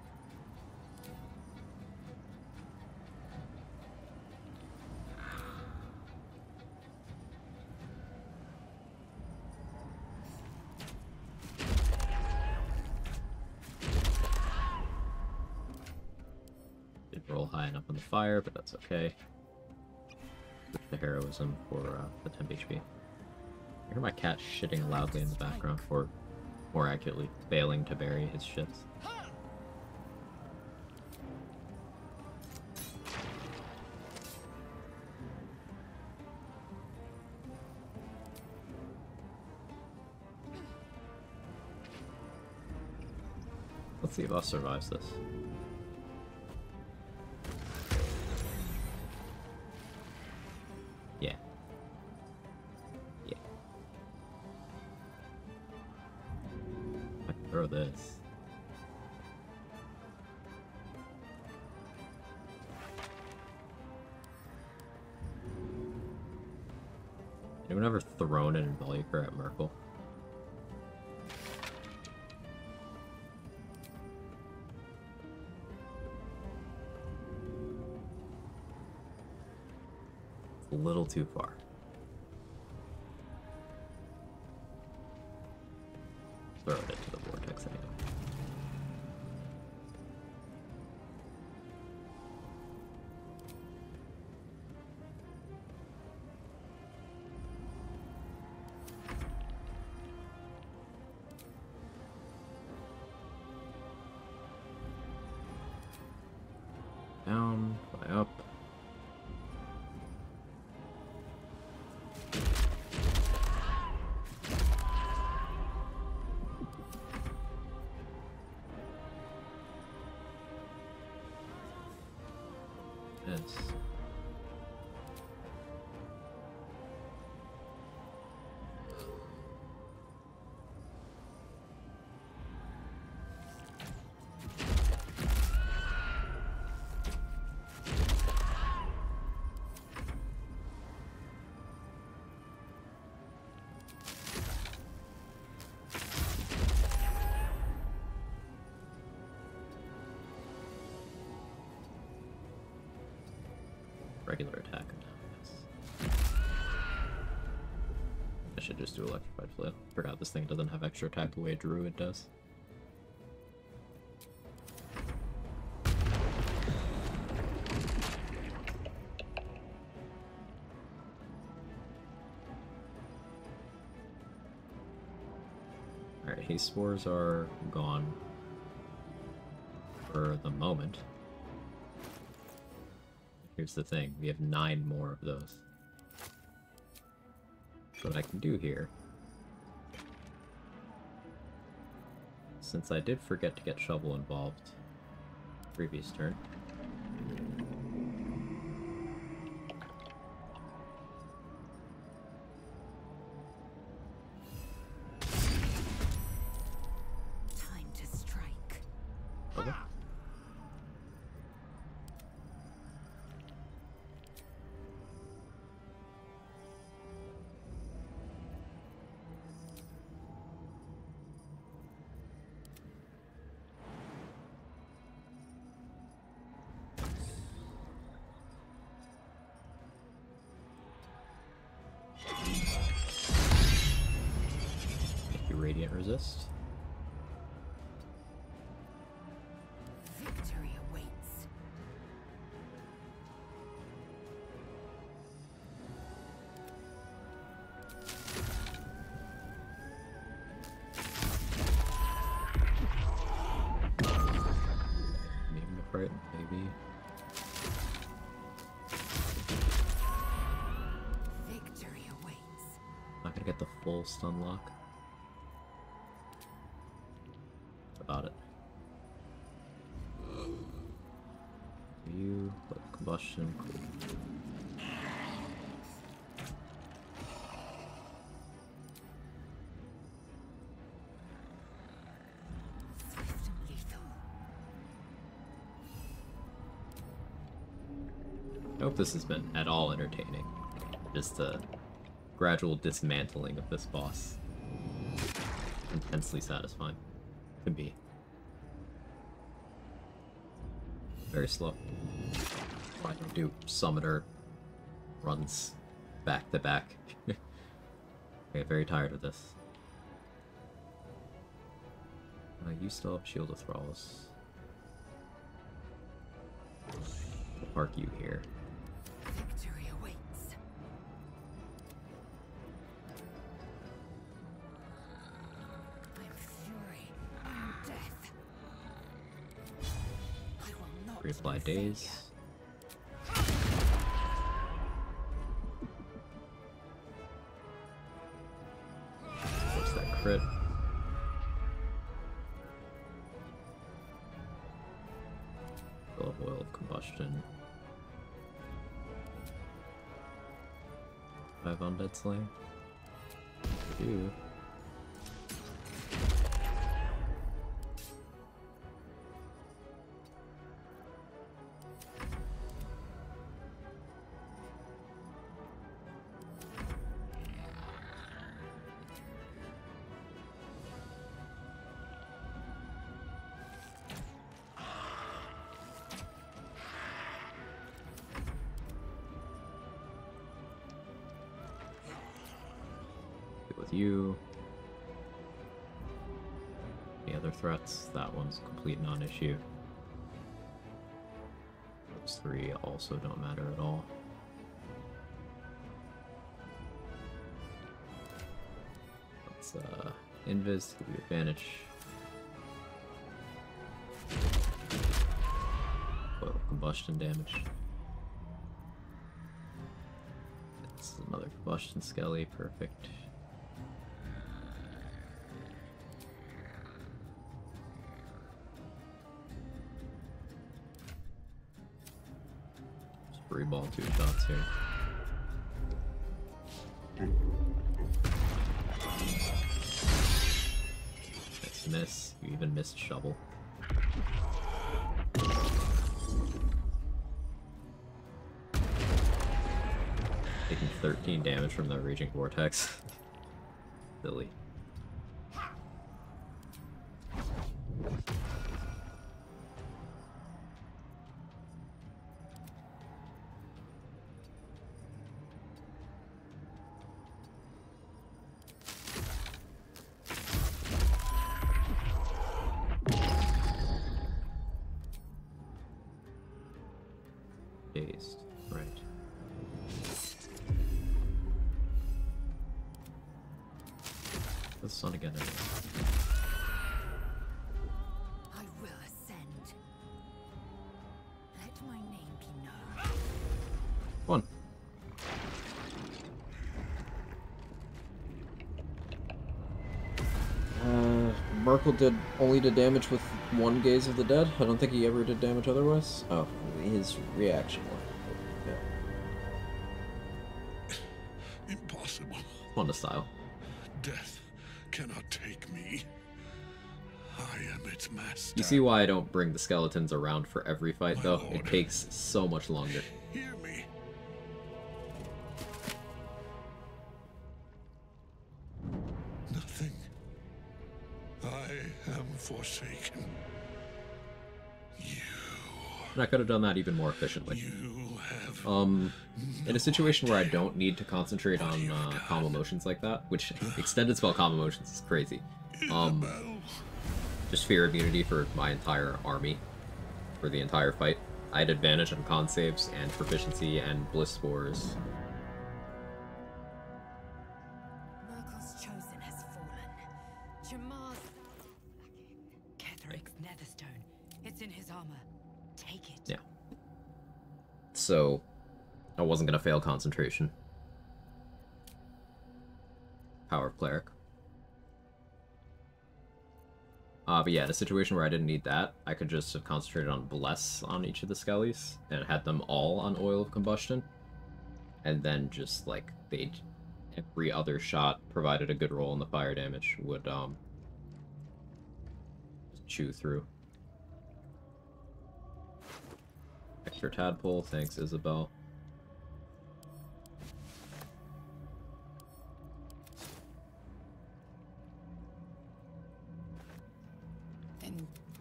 Didn't roll high enough on the fire, but that's okay. The heroism for the temp HP. I hear my cat shitting loudly in the background, or more accurately, failing to bury his shits. Let's see if us survives this. Yeah. Yeah. I can throw this. Anyone ever thrown an Involucre at Merkel? A little too far. Throw it into the vortex anyway. Down, fly up. Yes. Regular attack. I should just do electrified flail. Forgot this thing doesn't have extra attack the way a druid does. Alright, haste spores are gone for the moment. Here's the thing, we have 9 more of those. So what I can do here, since I did forget to get Shovel involved previous turn, Time to strike. okay. Radiant resist. Victory awaits. Maybe right, maybe. Victory awaits. Not gonna get the full stun lock. About it. You, combustion, cool. Swift and lethal. I hope this has been at all entertaining. Just the gradual dismantling of this boss. Intensely satisfying. Could be. Very slow. Why don't do summoner runs back to back. Okay, very tired of this. You still have Shield of Thralls. We'll park you here. Victory awaits. I'm fury. I'm death. I will not Reapply days. What's that crit? Fill up oil of combustion. 5 undead slain. Do. With you. Any other threats? That one's a complete non-issue. Those 3 also don't matter at all. Let's invis to give you advantage. Oil combustion damage. It's another combustion skelly, perfect. Free ball 2 shots here. Nice miss. You even missed shovel. Taking 13 damage from the Raging Vortex. Silly. Dazed. Right. The sun again. Anyway. I will ascend. Let my name be known. One. Merkel only did damage with one Gaze of the Dead. I don't think he ever did damage otherwise. Oh, his reaction one. Yeah. Impossible. On the style. Death cannot take me. I am its master. You see why I don't bring the skeletons around for every fight, though? Lord. It takes so much longer. Hear me. Nothing. I am forsaken. And I could have done that even more efficiently. You have in a situation where I don't need to concentrate on calm emotions like that, which extended spell calm emotions is crazy. Just fear immunity for my entire army for the entire fight. I had advantage on con saves and proficiency and bliss spores. Merkel's chosen has fallen. Jamar's Ketheric's netherstone. It's in his armor. Take it. Yeah. So, I wasn't gonna fail concentration. Power of Cleric. But yeah, in a situation where I didn't need that, I could just have concentrated on Bless on each of the Skellies, and had them all on Oil of Combustion. And then just, like, every other shot, provided a good roll in the fire damage, would, just chew through. Extra tadpole, thanks Isabel.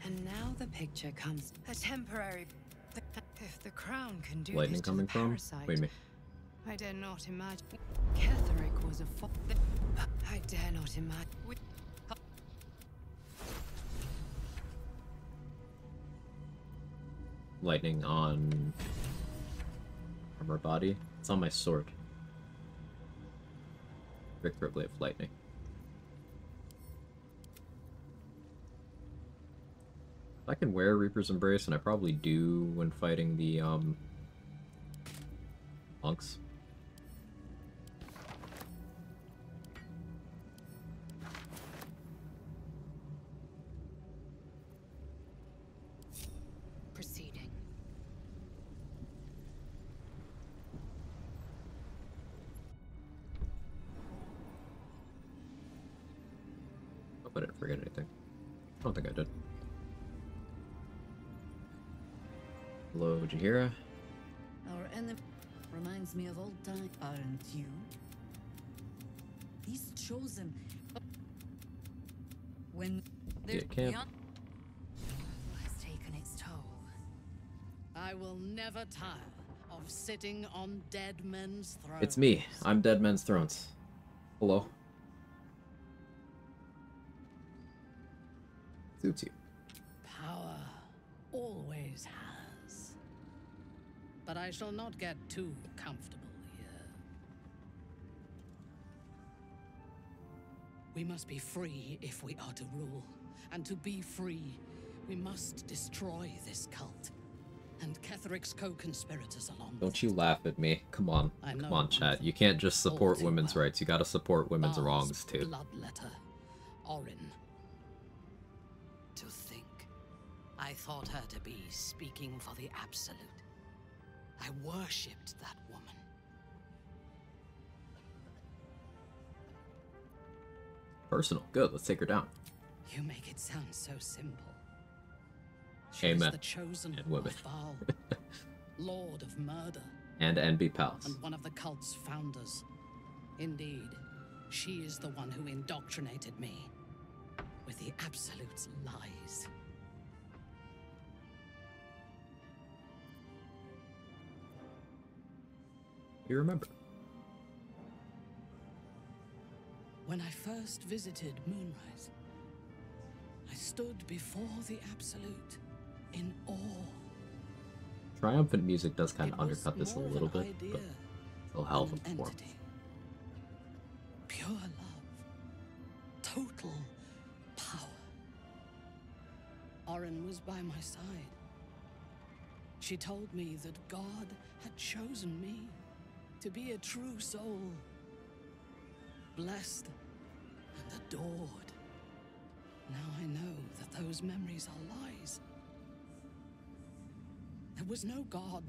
And now the picture comes. A temporary. If the crown can do Lightning this to coming the from? parasite, Wait a minute. I dare not imagine. Ketheric was a I dare not imagine. Lightning on armor body. It's on my sword. Victor Blade of Lightning. I can wear Reaper's Embrace, and I probably do when fighting the monks. Proceeding. Hope I didn't forget anything. I don't think I did. Hello, Jaheira. Our enemy reminds me of old times, aren't you? He's chosen. When Yeah, camp. Has taken its toll. I will never tire of sitting on dead men's thrones. It's me. I'm Dead Men's Thrones. Hello. Suits you. Power always has. But I shall not get too comfortable here. We must be free if we are to rule. And to be free, we must destroy this cult. And Ketheric's co-conspirators along. Don't you laugh at me. Come on. I know Come on, chat. You can't just support too women's rights. You gotta support women's Bar's wrongs, too. Bloodletter. Orin. To think. I thought her to be speaking for the Absolute. I worshipped that woman. Personal. Good. Let's take her down. You make it sound so simple. Amen. The chosen And women. of Baal, Lord of murder, and NB pals. and one of the cult's founders. Indeed, she is the one who indoctrinated me with the Absolute's lies. You remember? When I first visited Moonrise, I stood before the Absolute in awe. Triumphant music does kind of It was undercut this a more little than bit, idea but still hell of a than an performance. entity. Pure love. Total power. Orin was by my side. She told me that God had chosen me to be a true soul. Blessed and adored. Now I know that those memories are lies. There was no God.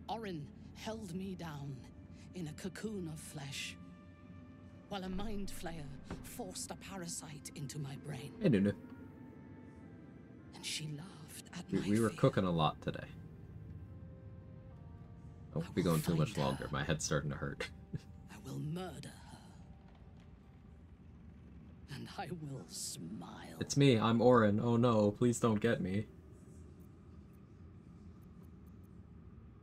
Orin held me down in a cocoon of flesh, while a mind flayer forced a parasite into my brain. Hey, Nunu. And she laughed at my We were fear. cooking a lot today. Don't be going too much longer. My head's starting to hurt. I will murder her. And I will smile. It's me. I'm Orin. Oh no, please don't get me.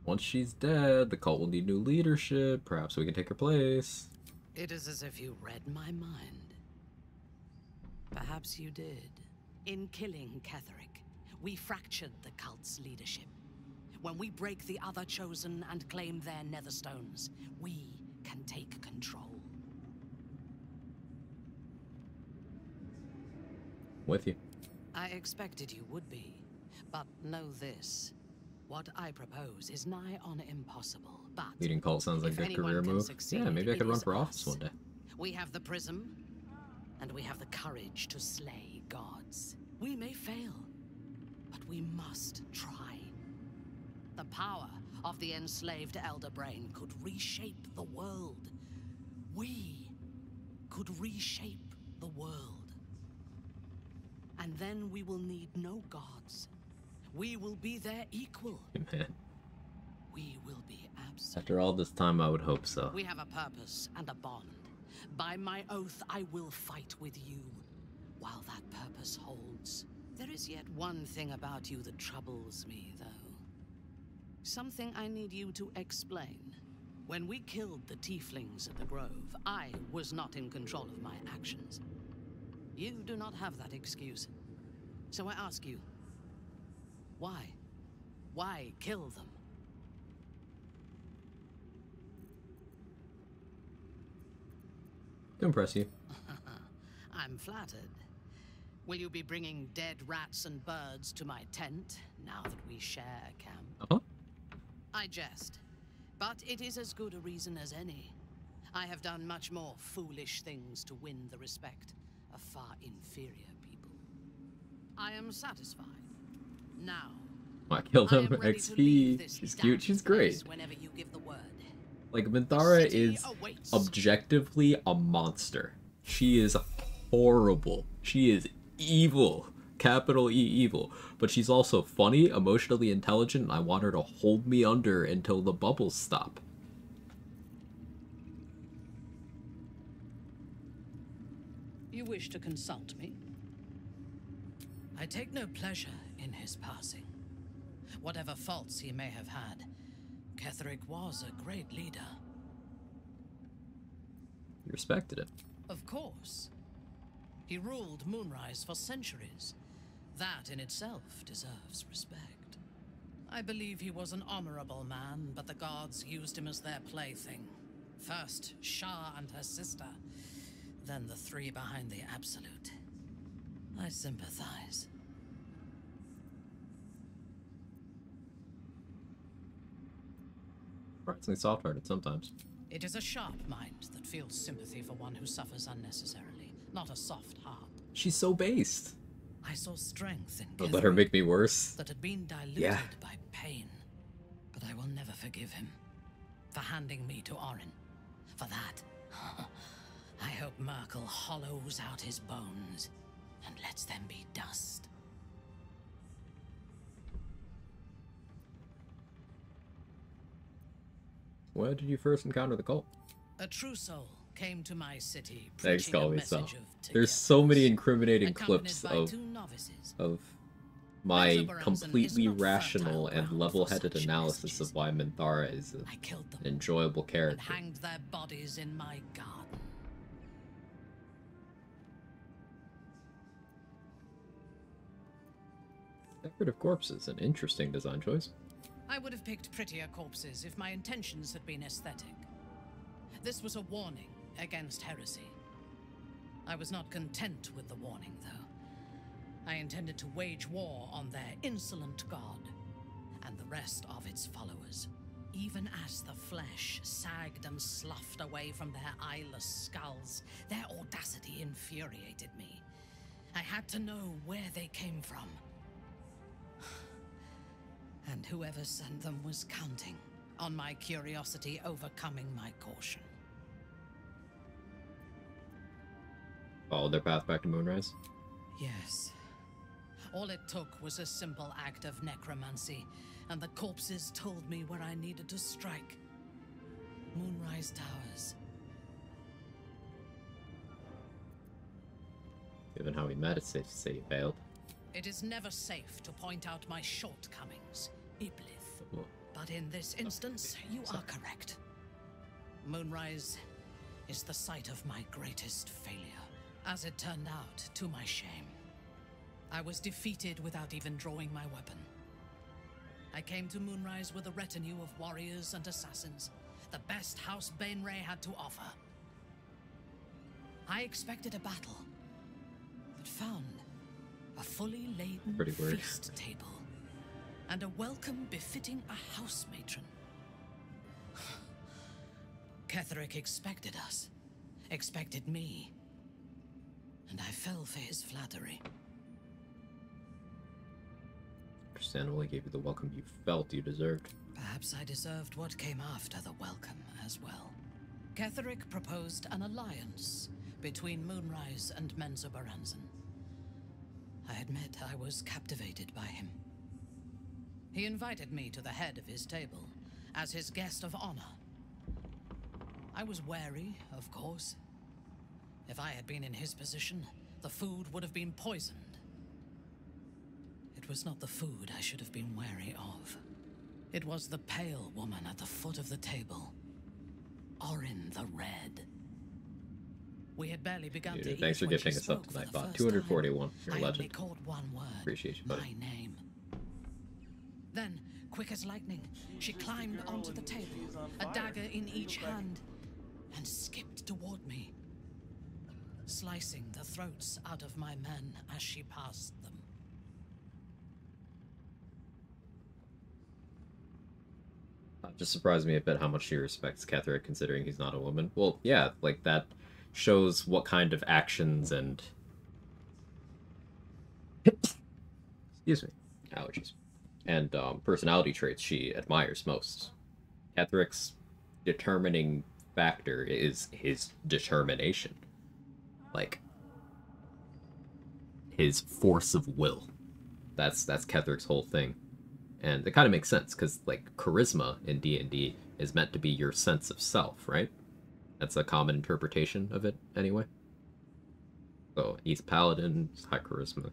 Once she's dead, the cult will need new leadership. Perhaps we can take her place. It is as if you read my mind. Perhaps you did. In killing Ketheric, we fractured the cult's leadership. When we break the other chosen and claim their netherstones, we can take control. With you. I expected you would be, but know this. What I propose is nigh on impossible, but Leading cult sounds like if a anyone career can move. succeed, Yeah, maybe I it could run is for office us. one day. We have the prism, and we have the courage to slay gods. We may fail, but we must try. The power of the enslaved Elder Brain could reshape the world. We could reshape the world. And then we will need no gods. We will be their equal. Man. We will be absolute. After all this time, I would hope so. We have a purpose and a bond. By my oath, I will fight with you while that purpose holds. There is yet one thing about you that troubles me, though. Something I need you to explain. When we killed the tieflings at the Grove, I was not in control of my actions. You do not have that excuse. So I ask you, why? Why kill them? To impress you. I'm flattered. Will you be bringing dead rats and birds to my tent now that we share a camp? Uh-huh. I jest, but it is as good a reason as any. I have done much more foolish things to win the respect of far inferior people. I am satisfied. Now, I killed him. I am ready to leave XP. this She's cute. She's great. whenever you give the word. Like, Minthara city is awaits. objectively a monster. She is horrible. She is evil. Capital E evil. But she's also funny, emotionally intelligent, and I want her to hold me under until the bubbles stop. You wish to consult me? I take no pleasure in his passing. Whatever faults he may have had, Ketheric was a great leader. You respected it. Of course. He ruled Moonrise for centuries. That in itself deserves respect. I believe he was an honorable man, but the gods used him as their plaything. First, Shah and her sister, then the three behind the Absolute. I sympathize. Surprisingly soft-hearted sometimes. It is a sharp mind that feels sympathy for one who suffers unnecessarily, not a soft heart. She's so based. I saw strength in Don't let her make me worse. that had been diluted Yeah. by pain. But I will never forgive him for handing me to Orin. For that, I hope Merkel hollows out his bones and lets them be dust. Where did you first encounter the cult? A true soul came to my city. Thanks, preaching a Colby. message So, of there's so many incriminating accompanied clips by of 2 novices. My Menzoberranzan completely is not rational fertile and ground level-headed for such analysis messages. of why Minthara is an killed them enjoyable and character. hanged their bodies in my garden. Decorative corpses, an interesting design choice. I would have picked prettier corpses if my intentions had been aesthetic. This was a warning against heresy. I was not content with the warning, though. I intended to wage war on their insolent god and the rest of its followers. Even as the flesh sagged and sloughed away from their eyeless skulls, their audacity infuriated me. I had to know where they came from. And whoever sent them was counting on my curiosity overcoming my caution. Followed their path back to Moonrise. Yes. All it took was a simple act of necromancy, and the corpses told me where I needed to strike. Moonrise Towers. Given how we met, it's safe to say you failed. It is never safe to point out my shortcomings, Iblith. But in this instance, you are correct. Moonrise is the site of my greatest failure. As it turned out, to my shame, I was defeated without even drawing my weapon. I came to Moonrise with a retinue of warriors and assassins, the best House Bainray had to offer. I expected a battle, but found a fully laden feast table, and a welcome befitting a house matron. Ketheric expected us, expected me, and I fell for his flattery. Understandably gave you the welcome you felt you deserved. Perhaps I deserved what came after the welcome as well. Ketheric proposed an alliance between Moonrise and Menzoberranzan. I admit I was captivated by him. He invited me to the head of his table as his guest of honor. I was wary, of course. If I had been in his position, the food would have been poisoned. It was not the food I should have been wary of. It was the pale woman at the foot of the table. Orin the Red. We had barely begun to eat. Thanks for when gifting she us up spoke tonight, for the bot. first 241. time. You're a I only legend. caught one word. Appreciate you, buddy. My name. Then, quick as lightning, she climbed onto the table, a dagger in each hand, and skipped toward me, slicing the throats out of my men as she passed them. Just surprised me a bit how much she respects Ketheric, considering he's not a woman. Well, yeah, like that shows what kind of actions and excuse me, allergies, and personality traits she admires most. Ketheric's determining factor is his determination, like his force of will. That's Ketheric's whole thing. And it kind of makes sense, because, like, charisma in D&D is meant to be your sense of self, right? That's a common interpretation of it, anyway. So, he's paladin, high charisma,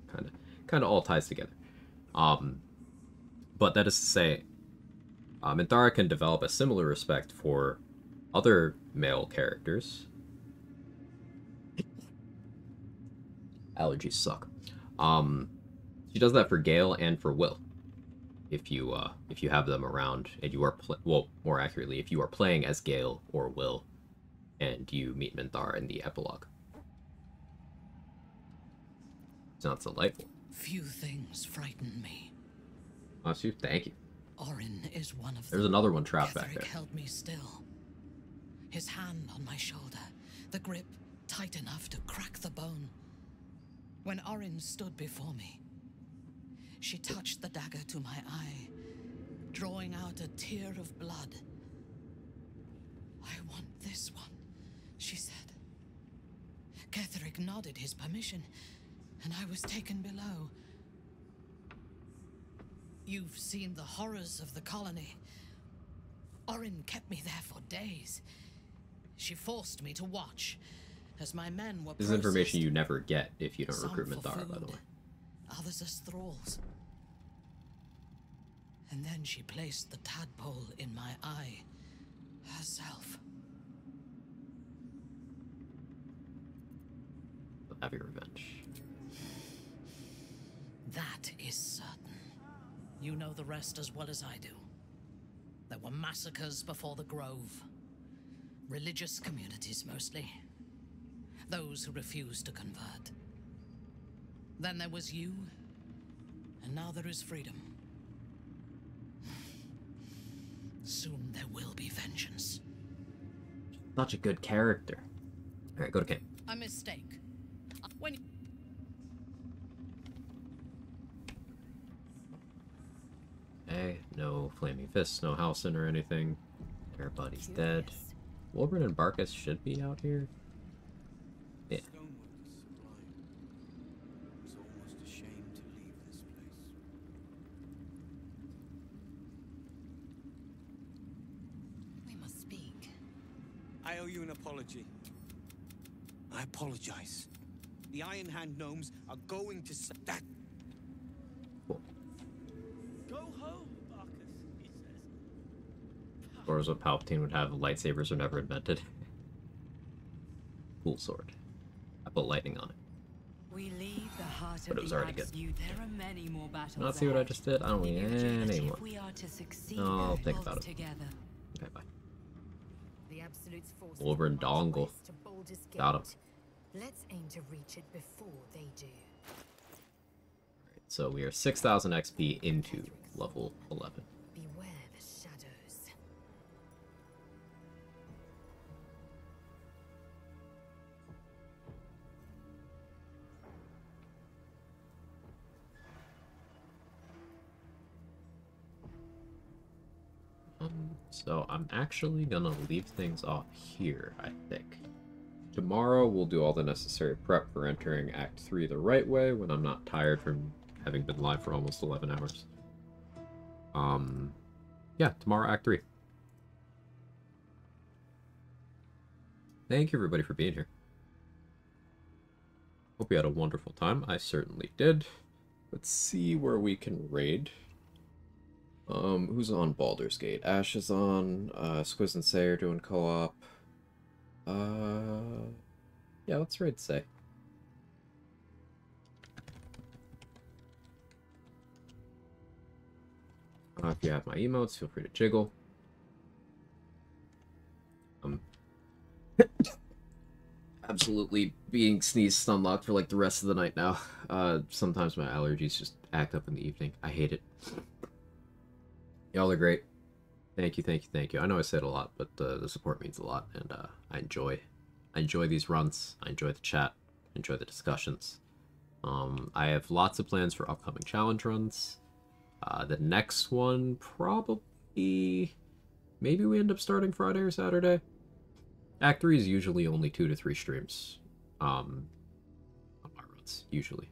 kind of all ties together. But that is to say, Minthara can develop a similar respect for other male characters. Allergies suck. She does that for Gale and for Will. If you have them around and you are well, more accurately, if you are playing as Gale or Will, and you meet Minthara in the epilogue. Sounds delightful. Few things frighten me. Bless you. Thank you. Orin is one of There's them. another one trapped back Ketheric there. held me still. His hand on my shoulder, the grip tight enough to crack the bone. When Orin stood before me, she touched the dagger to my eye, drawing out a tear of blood. "I want this one," she said. Ketheric nodded his permission, and I was taken below. You've seen the horrors of the colony. Orin kept me there for days. She forced me to watch as my men were This is information you never get if you don't recruit Minthara, by the way. Others as thralls. And then she placed the tadpole in my eye herself. Have your revenge. That is certain. You know the rest as well as I do. There were massacres before the Grove. Religious communities mostly. Those who refused to convert. Then there was you, and now there is freedom. Soon there will be vengeance. Such a good character. Alright, go to camp. A mistake. When you... Hey, no flaming fists, no Halsin or anything. Everybody's dead. Wolverine and Barkus should be out here. Yeah. We must speak. I owe you an apology. I apologize. The Iron Hand gnomes are going to say that. Cool. Go home, Barkus, he says. Or as what Palpatine would have, lightsabers are never invented. Cool sword. I put lightning on it. We leave the heart But it was already good. There are many more battles. Not see what I just did? I don't need any more. We are to succeed. No, I'll think about it. Together. Okay, bye. The Absolute's force Wolverine dongle. to Baldur's Gate. Got him. Let's aim to reach it before they do. So we are 6,000 XP into level 11. Beware the shadows. So I'm actually gonna leave things off here, I think. Tomorrow we'll do all the necessary prep for entering Act 3 the right way when I'm not tired from having been live for almost 11 hours. Yeah, tomorrow Act 3. Thank you everybody for being here. Hope you had a wonderful time. I certainly did. Let's see where we can raid. Who's on Baldur's Gate? Ash is on, Squiz and Say are doing co-op. Yeah, let's raid Say. If you have my emotes, feel free to jiggle. Absolutely being sneezed unlocked for like the rest of the night now. Sometimes my allergies just act up in the evening. I hate it. Y'all are great. Thank you, thank you, thank you. I know I said a lot, but the support means a lot, and I enjoy these runs. I enjoy the chat. I enjoy the discussions. I have lots of plans for upcoming challenge runs. The next one probably, maybe we end up starting Friday or Saturday. Act 3 is usually only 2 to 3 streams on my runs, usually.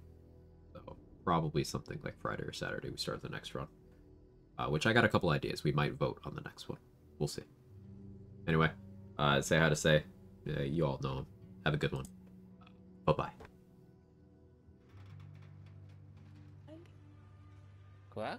So probably something like Friday or Saturday we start the next run. Which I got a couple ideas. We might vote on the next one. We'll see. Anyway, say hi to Say. You all know him. Have a good one. Bye-bye. Quoi?